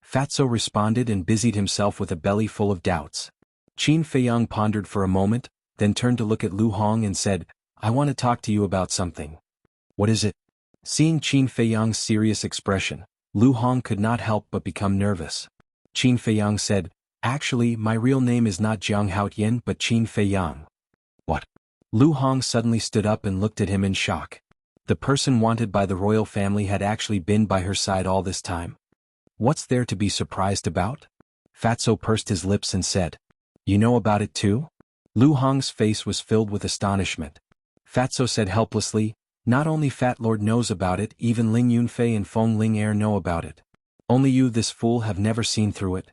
Fatso responded and busied himself with a belly full of doubts. Qin Feiyang pondered for a moment, then turned to look at Lu Hong and said, I want to talk to you about something. What is it? Seeing Qin Feiyang's serious expression, Lu Hong could not help but become nervous. Qin Feiyang said, actually, my real name is not Jiang Haotian but Qin Feiyang. What? Lu Hong suddenly stood up and looked at him in shock. The person wanted by the royal family had actually been by her side all this time. What's there to be surprised about? Fatso pursed his lips and said, you know about it too? Lu Hong's face was filled with astonishment. Fatso said helplessly, not only Fat Lord knows about it, even Ling Yunfei and Feng Ling Er know about it. Only you, this fool, have never seen through it.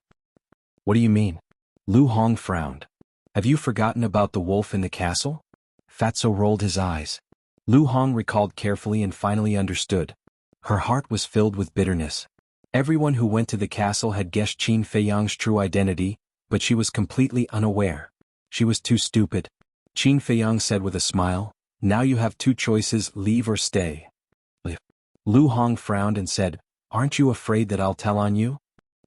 What do you mean? Lu Hong frowned. Have you forgotten about the wolf in the castle? Fatso rolled his eyes. Lu Hong recalled carefully and finally understood. Her heart was filled with bitterness. Everyone who went to the castle had guessed Qin Feiyang's true identity, but she was completely unaware. She was too stupid. Qin Feiyang said with a smile, now you have 2 choices, leave or stay. Leave. Lu Hong frowned and said, aren't you afraid that I'll tell on you?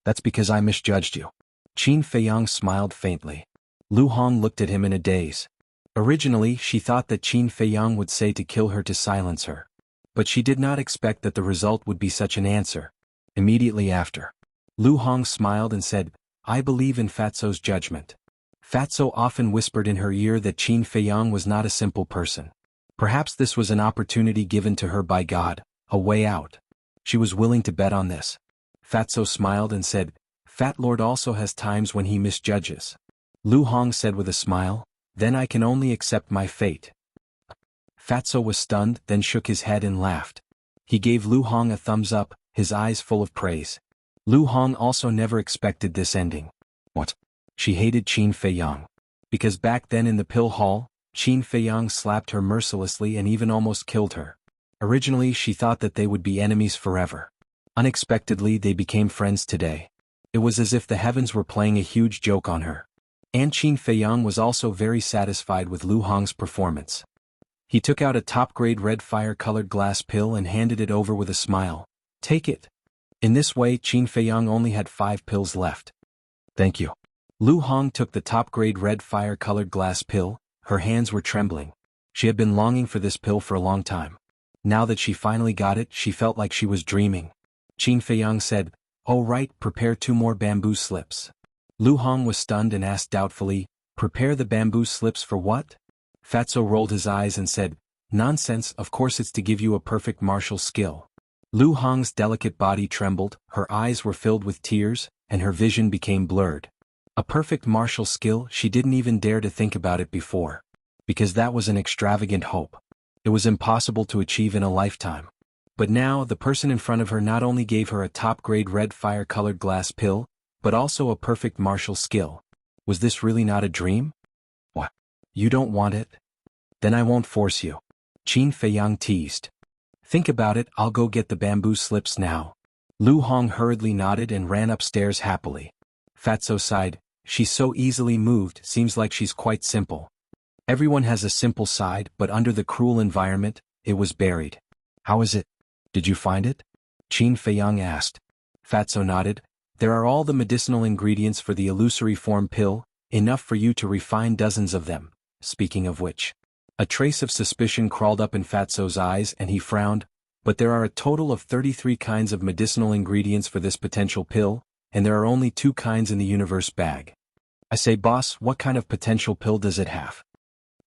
That's because I misjudged you. Qin Feiyang smiled faintly. Lu Hong looked at him in a daze. Originally, she thought that Qin Feiyang would say to kill her to silence her. But she did not expect that the result would be such an answer. Immediately after, Lu Hong smiled and said, I believe in Fatso's judgment. Fatso often whispered in her ear that Qin Feiyang was not a simple person. Perhaps this was an opportunity given to her by God, a way out. She was willing to bet on this. Fatso smiled and said, Fat Lord also has times when he misjudges. Lu Hong said with a smile, then I can only accept my fate. Fatso was stunned, then shook his head and laughed. He gave Lu Hong a thumbs up, his eyes full of praise. Lu Hong also never expected this ending. What? She hated Qin Feiyang. Because back then in the pill hall, Qin Feiyang slapped her mercilessly and even almost killed her. Originally she thought that they would be enemies forever. Unexpectedly they became friends today. It was as if the heavens were playing a huge joke on her. And Qin Feiyang was also very satisfied with Lu Hong's performance. He took out a top-grade red fire-colored glass pill and handed it over with a smile. Take it. In this way Qin Feiyang only had 5 pills left. Thank you. Lu Hong took the top-grade red fire-colored glass pill. Her hands were trembling. She had been longing for this pill for a long time. Now that she finally got it, she felt like she was dreaming. Qin Feiyang said, oh right, prepare 2 more bamboo slips. Lu Hong was stunned and asked doubtfully, prepare the bamboo slips for what? Fatso rolled his eyes and said, nonsense, of course it's to give you a perfect martial skill. Lu Hong's delicate body trembled, her eyes were filled with tears, and her vision became blurred. A perfect martial skill, she didn't even dare to think about it before. Because that was an extravagant hope. It was impossible to achieve in a lifetime. But now, the person in front of her not only gave her a top-grade red fire-colored glass pill, but also a perfect martial skill. Was this really not a dream? What? You don't want it? Then I won't force you. Qin Feiyang teased. Think about it, I'll go get the bamboo slips now. Lu Hong hurriedly nodded and ran upstairs happily. Fatso sighed, she's so easily moved, seems like she's quite simple. Everyone has a simple side, but under the cruel environment, it was buried. How is it? Did you find it? Qin Feiyang asked. Fatso nodded. There are all the medicinal ingredients for the illusory form pill, enough for you to refine dozens of them. Speaking of which. A trace of suspicion crawled up in Fatso's eyes and he frowned, but there are a total of 33 kinds of medicinal ingredients for this potential pill, and there are only 2 kinds in the universe bag. I say, boss, what kind of potential pill does it have?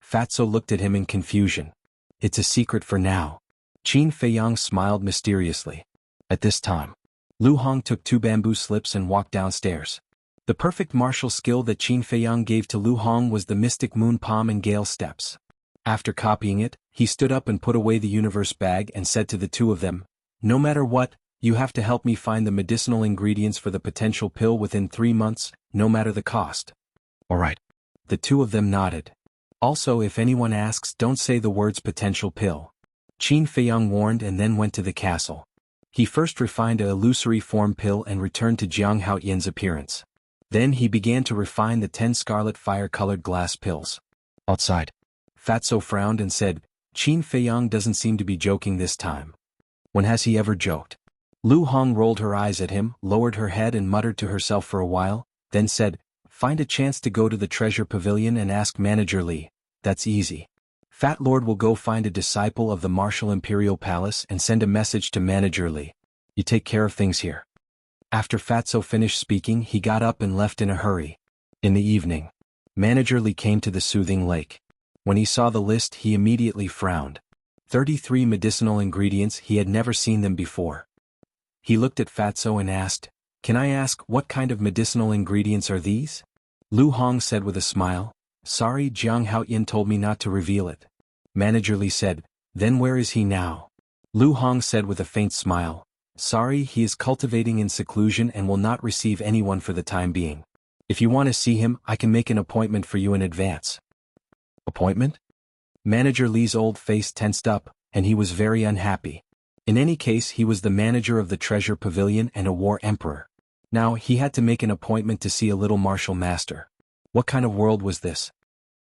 Fatso looked at him in confusion. It's a secret for now. Qin Feiyang smiled mysteriously. At this time, Lu Hong took 2 bamboo slips and walked downstairs. The perfect martial skill that Qin Feiyang gave to Lu Hong was the mystic moon palm and gale steps. After copying it, he stood up and put away the universe bag and said to the two of them, "No matter what, you have to help me find the medicinal ingredients for the potential pill within 3 months, no matter the cost." "All right." The two of them nodded. "Also, if anyone asks, don't say the words potential pill," Qin Feiyang warned, and then went to the castle. He first refined a illusory form pill and returned to Jianghu Yin's appearance. Then he began to refine the 10 scarlet fire-colored glass pills. Outside, Fatso frowned and said, "Qin Feiyang doesn't seem to be joking this time. When has he ever joked?" Lu Hong rolled her eyes at him, lowered her head and muttered to herself for a while, then said, "Find a chance to go to the treasure pavilion and ask Manager Li. That's easy. Fat Lord will go find a disciple of the Martial Imperial Palace and send a message to Manager Li. You take care of things here." After Fatso finished speaking, he got up and left in a hurry. In the evening, Manager Li came to the soothing lake. When he saw the list, he immediately frowned. 33 medicinal ingredients, he had never seen them before. He looked at Fatso and asked, "Can I ask, what kind of medicinal ingredients are these?" Lu Hong said with a smile, "Sorry, Jianghu Yin told me not to reveal it." Manager Li said, "Then where is he now?" Lu Hong said with a faint smile, "Sorry, he is cultivating in seclusion and will not receive anyone for the time being. If you want to see him, I can make an appointment for you in advance." Appointment? Manager Li's old face tensed up, and he was very unhappy. In any case, he was the manager of the treasure pavilion and a war emperor. Now, he had to make an appointment to see a little martial master. What kind of world was this?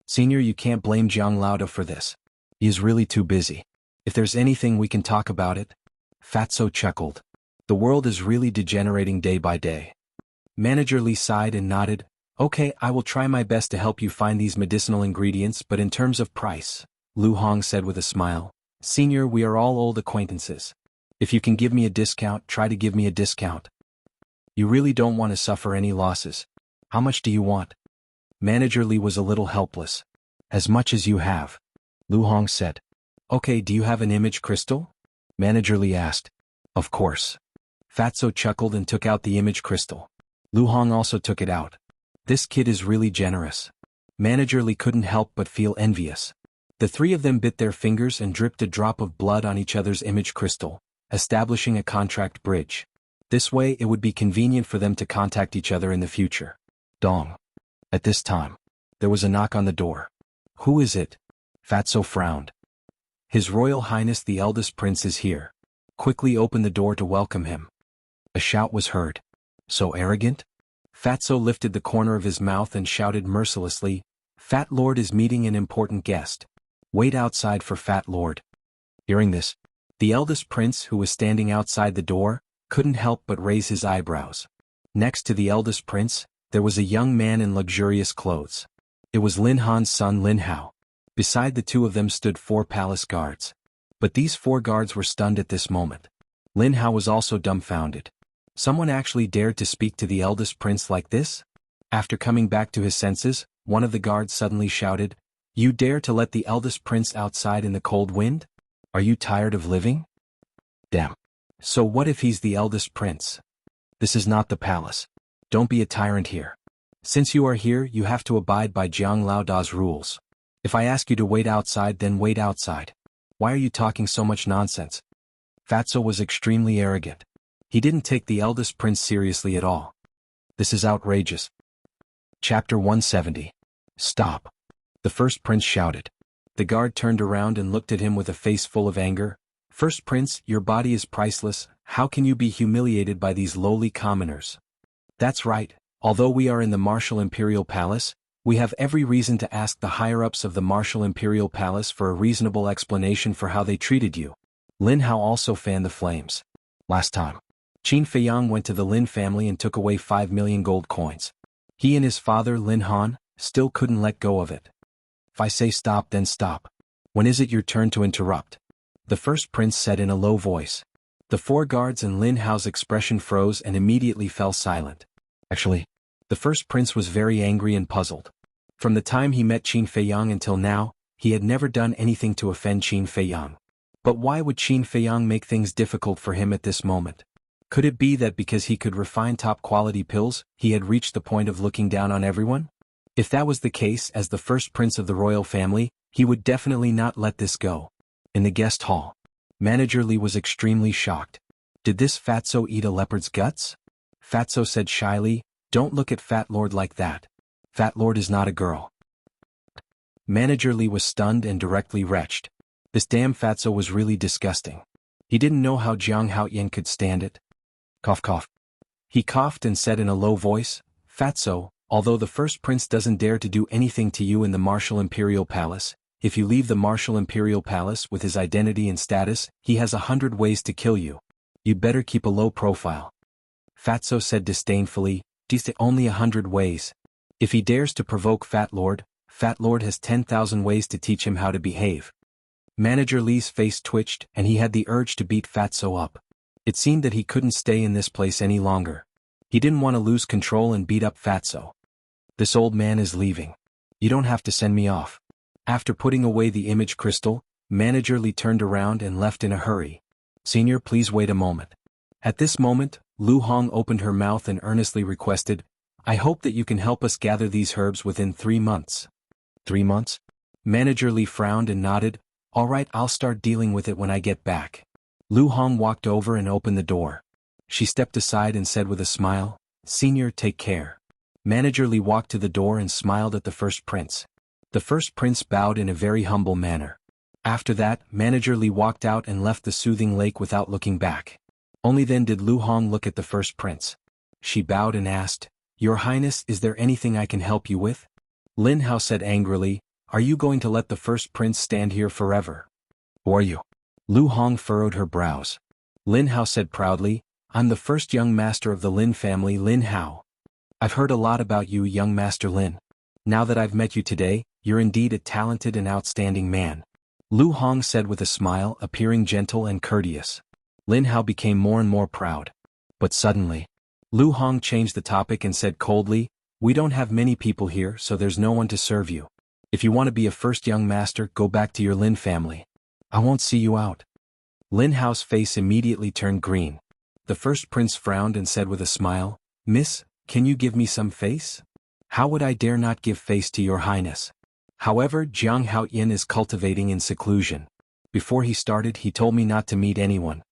"Senior, you can't blame Jiang Laoda for this. He is really too busy. If there's anything we can talk about it." Fatso chuckled. "The world is really degenerating day by day." Manager Li sighed and nodded. "Okay, I will try my best to help you find these medicinal ingredients, but in terms of price," Lu Hong said with a smile, "Senior, we are all old acquaintances. If you can give me a discount, try to give me a discount. You really don't want to suffer any losses. How much do you want?" Manager Li was a little helpless. "As much as you have," Lu Hong said. "Okay, do you have an image crystal?" Manager Li asked. "Of course." Fatso chuckled and took out the image crystal. Lu Hong also took it out. This kid is really generous. Manager Li couldn't help but feel envious. The three of them bit their fingers and dripped a drop of blood on each other's image crystal, establishing a contract bridge. This way it would be convenient for them to contact each other in the future. Dong. At this time, there was a knock on the door. "Who is it?" Fatso frowned. "His Royal Highness the eldest prince is here. Quickly open the door to welcome him." A shout was heard. "So arrogant?" Fatso lifted the corner of his mouth and shouted mercilessly, "Fat Lord is meeting an important guest. Wait outside for Fat Lord." Hearing this, the eldest prince, who was standing outside the door, couldn't help but raise his eyebrows. Next to the eldest prince, there was a young man in luxurious clothes. It was Lin Han's son Lin Hao. Beside the two of them stood 4 palace guards. But these 4 guards were stunned at this moment. Lin Hao was also dumbfounded. Someone actually dared to speak to the eldest prince like this? After coming back to his senses, one of the guards suddenly shouted, "You dare to let the eldest prince outside in the cold wind? Are you tired of living?" Damn. So what if he's the eldest prince? This is not the palace. Don't be a tyrant here. Since you are here, you have to abide by Jiang Laoda's rules. If I ask you to wait outside, then wait outside. Why are you talking so much nonsense? Fatso was extremely arrogant. He didn't take the eldest prince seriously at all. This is outrageous. Chapter 170. Stop. The first prince shouted. The guard turned around and looked at him with a face full of anger. "First prince, your body is priceless. How can you be humiliated by these lowly commoners?" "That's right. Although we are in the Martial Imperial Palace, we have every reason to ask the higher-ups of the Martial Imperial Palace for a reasonable explanation for how they treated you." Lin Hao also fanned the flames. Last time, Qin Feiyang went to the Lin family and took away 5 million gold coins. He and his father, Lin Han, still couldn't let go of it. If I say stop, then stop. When is it your turn to interrupt? The first prince said in a low voice. The 4 guards and Lin Hao's expression froze and immediately fell silent. Actually, the first prince was very angry and puzzled. From the time he met Qin Feiyang until now, he had never done anything to offend Qin Feiyang. But why would Qin Feiyang make things difficult for him at this moment? Could it be that because he could refine top-quality pills, he had reached the point of looking down on everyone? If that was the case, as the first prince of the royal family, he would definitely not let this go. In the guest hall, Manager Li was extremely shocked. Did this fatso eat a leopard's guts? Fatso said shyly, "Don't look at Fat Lord like that. Fat Lord is not a girl." Manager Li was stunned and directly retched. This damn fatso was really disgusting. He didn't know how Jianghu could stand it. Cough cough. He coughed and said in a low voice, "Fatso, although the first prince doesn't dare to do anything to you in the Martial Imperial Palace, if you leave the Martial Imperial Palace with his identity and status, he has 100 ways to kill you. You'd better keep a low profile." Fatso said disdainfully, "Diste only 100 ways. If he dares to provoke Fat Lord has 10,000 ways to teach him how to behave." Manager Li's face twitched and he had the urge to beat Fatso up. It seemed that he couldn't stay in this place any longer. He didn't want to lose control and beat up Fatso. "This old man is leaving. You don't have to send me off." After putting away the image crystal, Manager Li turned around and left in a hurry. "Senior, please wait a moment." At this moment, Lu Hong opened her mouth and earnestly requested, "I hope that you can help us gather these herbs within 3 months. 3 months? Manager Li frowned and nodded. "All right, I'll start dealing with it when I get back." Lu Hong walked over and opened the door. She stepped aside and said with a smile, "Senior, take care." Manager Li walked to the door and smiled at the first prince. The first prince bowed in a very humble manner. After that, Manager Li walked out and left the soothing lake without looking back. Only then did Lu Hong look at the first prince. She bowed and asked, "Your Highness, is there anything I can help you with?" Lin Hao said angrily, "Are you going to let the first prince stand here forever? Who are you?" Lu Hong furrowed her brows. Lin Hao said proudly, "I'm the first young master of the Lin family, Lin Hao. I've heard a lot about you, young Master Lin. Now that I've met you today, you're indeed a talented and outstanding man." Lu Hong said with a smile, appearing gentle and courteous. Lin Hao became more and more proud. But suddenly, Lu Hong changed the topic and said coldly, "We don't have many people here, so there's no one to serve you. If you want to be a first young master, go back to your Lin family. I won't see you out." Lin Hao's face immediately turned green. The first prince frowned and said with a smile, "Miss, can you give me some face?" "How would I dare not give face to your Highness? However, Jianghu is cultivating in seclusion. Before he started, he told me not to meet anyone.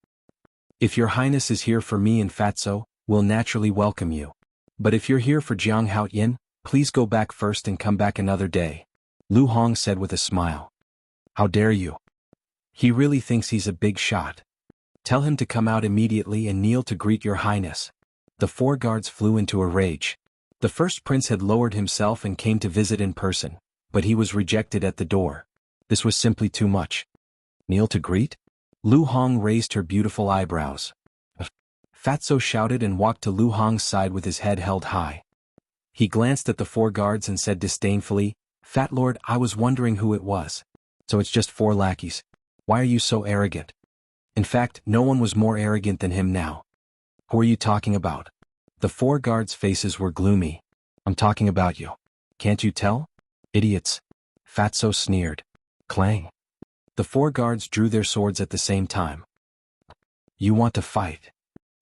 If your Highness is here for me and Fatso, we'll naturally welcome you. But if you're here for Jianghu, please go back first and come back another day." Lu Hong said with a smile. "How dare you? He really thinks he's a big shot. Tell him to come out immediately and kneel to greet your Highness." The 4 guards flew into a rage. The first prince had lowered himself and came to visit in person, but he was rejected at the door. This was simply too much. "Kneel to greet?" Lu Hong raised her beautiful eyebrows. Fatso shouted and walked to Lu Hong's side with his head held high. He glanced at the 4 guards and said disdainfully, "Fat Lord, I was wondering who it was. So it's just 4 lackeys. Why are you so arrogant?" In fact, no one was more arrogant than him now. "Who are you talking about?" The 4 guards' faces were gloomy. "I'm talking about you. Can't you tell? Idiots." Fatso sneered. Clang. The 4 guards drew their swords at the same time. "You want to fight?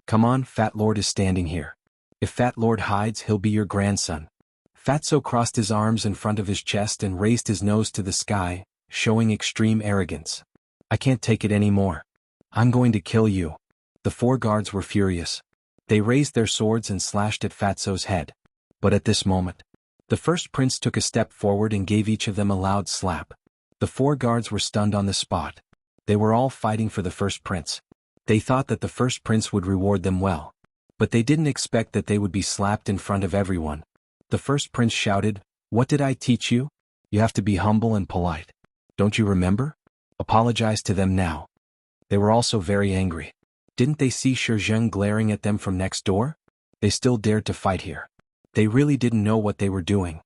Come on, Fat Lord is standing here. If Fat Lord hides, he'll be your grandson." Fatso crossed his arms in front of his chest and raised his nose to the sky, showing extreme arrogance. "I can't take it anymore. I'm going to kill you." The 4 guards were furious. They raised their swords and slashed at Fatso's head. But at this moment, the first prince took a step forward and gave each of them a loud slap. The 4 guards were stunned on the spot. They were all fighting for the first prince. They thought that the first prince would reward them well. But they didn't expect that they would be slapped in front of everyone. The first prince shouted, "What did I teach you? You have to be humble and polite. Don't you remember? Apologize to them now." They were also very angry. Didn't they see Shizheng glaring at them from next door? They still dared to fight here. They really didn't know what they were doing.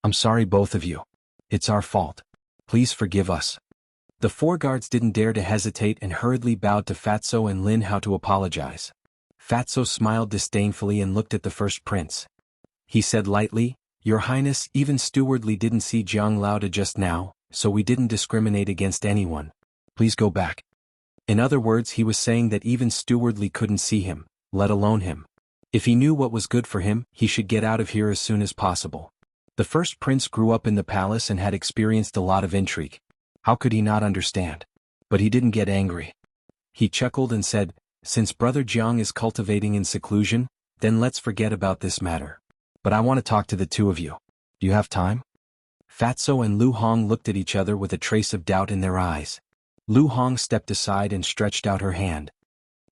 "I'm sorry, both of you. It's our fault. Please forgive us." The 4 guards didn't dare to hesitate and hurriedly bowed to Fatso and Lin Hao to apologize. Fatso smiled disdainfully and looked at the first prince. He said lightly, "Your Highness, even Steward Li didn't see Jiang Laoda just now, so we didn't discriminate against anyone. Please go back." In other words, he was saying that even Steward Li couldn't see him, let alone him. If he knew what was good for him, he should get out of here as soon as possible. The first prince grew up in the palace and had experienced a lot of intrigue. How could he not understand? But he didn't get angry. He chuckled and said, "Since Brother Jiang is cultivating in seclusion, then let's forget about this matter. But I want to talk to the two of you. Do you have time?" Fatso and Lu Hong looked at each other with a trace of doubt in their eyes. Lu Hong stepped aside and stretched out her hand.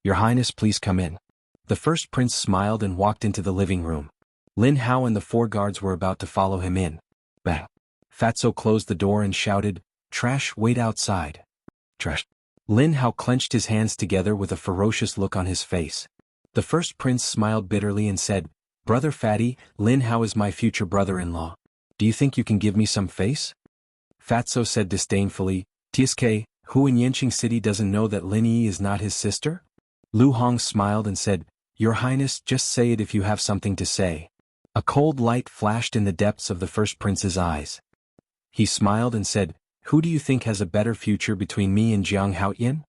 "Your Highness, please come in." The first prince smiled and walked into the living room. Lin Hao and the 4 guards were about to follow him in. Bang! Fatso closed the door and shouted, "Trash, wait outside." Trash. Lin Hao clenched his hands together with a ferocious look on his face. The first prince smiled bitterly and said, "Brother Fatty, Lin Hao is my future brother-in-law. Do you think you can give me some face?" Fatso said disdainfully, "TSK, who in Yanqing City doesn't know that Lin Yi is not his sister?" Lu Hong smiled and said, "Your Highness, just say it if you have something to say." A cold light flashed in the depths of the first prince's eyes. He smiled and said, "Who do you think has a better future between me and Jiang Haoyin?"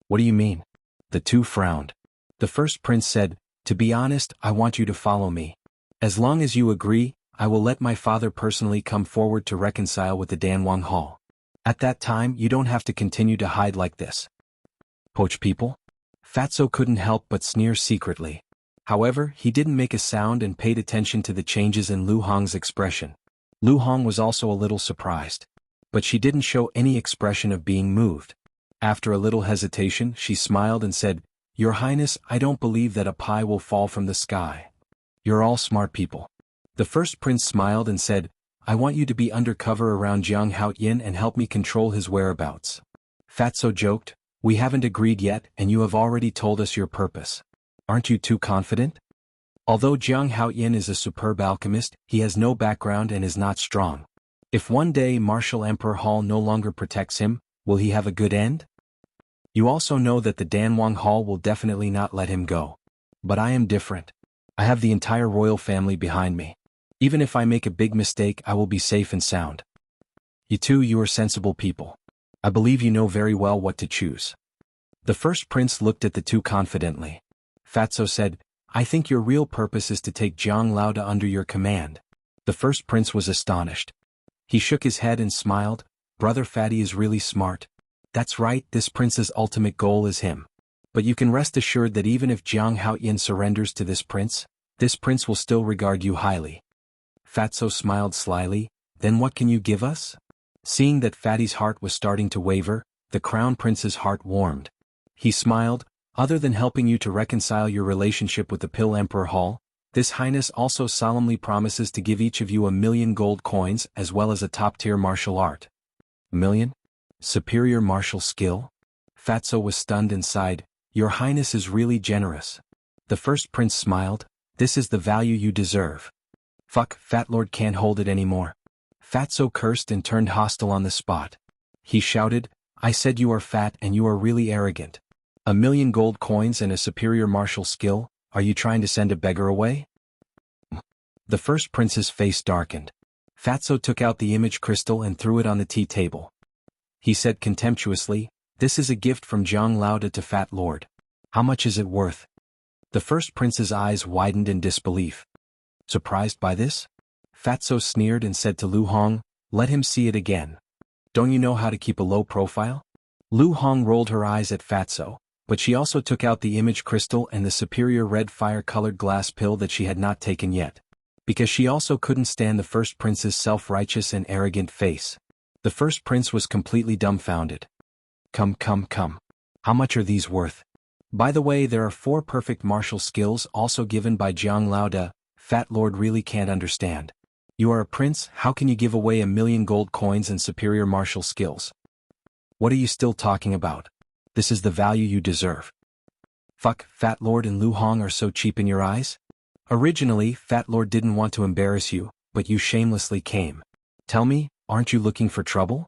"What do you mean?" The two frowned. The first prince said, "To be honest, I want you to follow me. As long as you agree, I will let my father personally come forward to reconcile with the Danwang Hall. At that time, you don't have to continue to hide like this." "Poach people?" Fatso couldn't help but sneer secretly. However, he didn't make a sound and paid attention to the changes in Lu Hong's expression. Lu Hong was also a little surprised. But she didn't show any expression of being moved. After a little hesitation, she smiled and said, "Your Highness, I don't believe that a pie will fall from the sky. You're all smart people." The first prince smiled and said, "I want you to be undercover around Jiang Haoyin and help me control his whereabouts." Fatso joked, "We haven't agreed yet and you have already told us your purpose. Aren't you too confident?" Although Jiang Haoyin is a superb alchemist, he has no background and is not strong. If one day Martial Emperor Hall no longer protects him, will he have a good end? You also know that the Danwang Hall will definitely not let him go. But I am different. I have the entire royal family behind me. Even if I make a big mistake, I will be safe and sound. You are sensible people. I believe you know very well what to choose. The first prince looked at the two confidently. Fatso said, "I think your real purpose is to take Jiang Lauda under your command." The first prince was astonished. He shook his head and smiled. "Brother Fatty is really smart. That's right, this prince's ultimate goal is him. But you can rest assured that even if Jiang Haoyin surrenders to this prince will still regard you highly." Fatso smiled slyly, "Then what can you give us?" Seeing that Fatty's heart was starting to waver, the crown prince's heart warmed. He smiled, "Other than helping you to reconcile your relationship with the Pill Emperor Hall, this Highness also solemnly promises to give each of you 1,000,000 gold coins as well as a top-tier martial art." "1,000,000? Superior martial skill?" Fatso was stunned and sighed, "Your Highness is really generous." The first prince smiled, "This is the value you deserve." "Fuck, Fat Lord can't hold it anymore." Fatso cursed and turned hostile on the spot. He shouted, "I said you are fat and you are really arrogant. 1,000,000 gold coins and a superior martial skill, are you trying to send a beggar away?" The first prince's face darkened. Fatso took out the image crystal and threw it on the tea table. He said contemptuously, "This is a gift from Jiang Lauda to Fat Lord. How much is it worth?" The first prince's eyes widened in disbelief. Surprised by this? Fatso sneered and said to Lu Hong, "Let him see it again. Don't you know how to keep a low profile?" Lu Hong rolled her eyes at Fatso, but she also took out the image crystal and the superior red fire-colored glass pill that she had not taken yet. Because she also couldn't stand the first prince's self-righteous and arrogant face. The first prince was completely dumbfounded. Come. How much are these worth?" "By the way, there are 4 perfect martial skills also given by Jiang Lauda. Fat Lord really can't understand. You are a prince, how can you give away 1,000,000 gold coins and superior martial skills? What are you still talking about? This is the value you deserve." "Fuck, Fat Lord and Lu Hong are so cheap in your eyes? Originally, Fat Lord didn't want to embarrass you, but you shamelessly came. Tell me, aren't you looking for trouble?"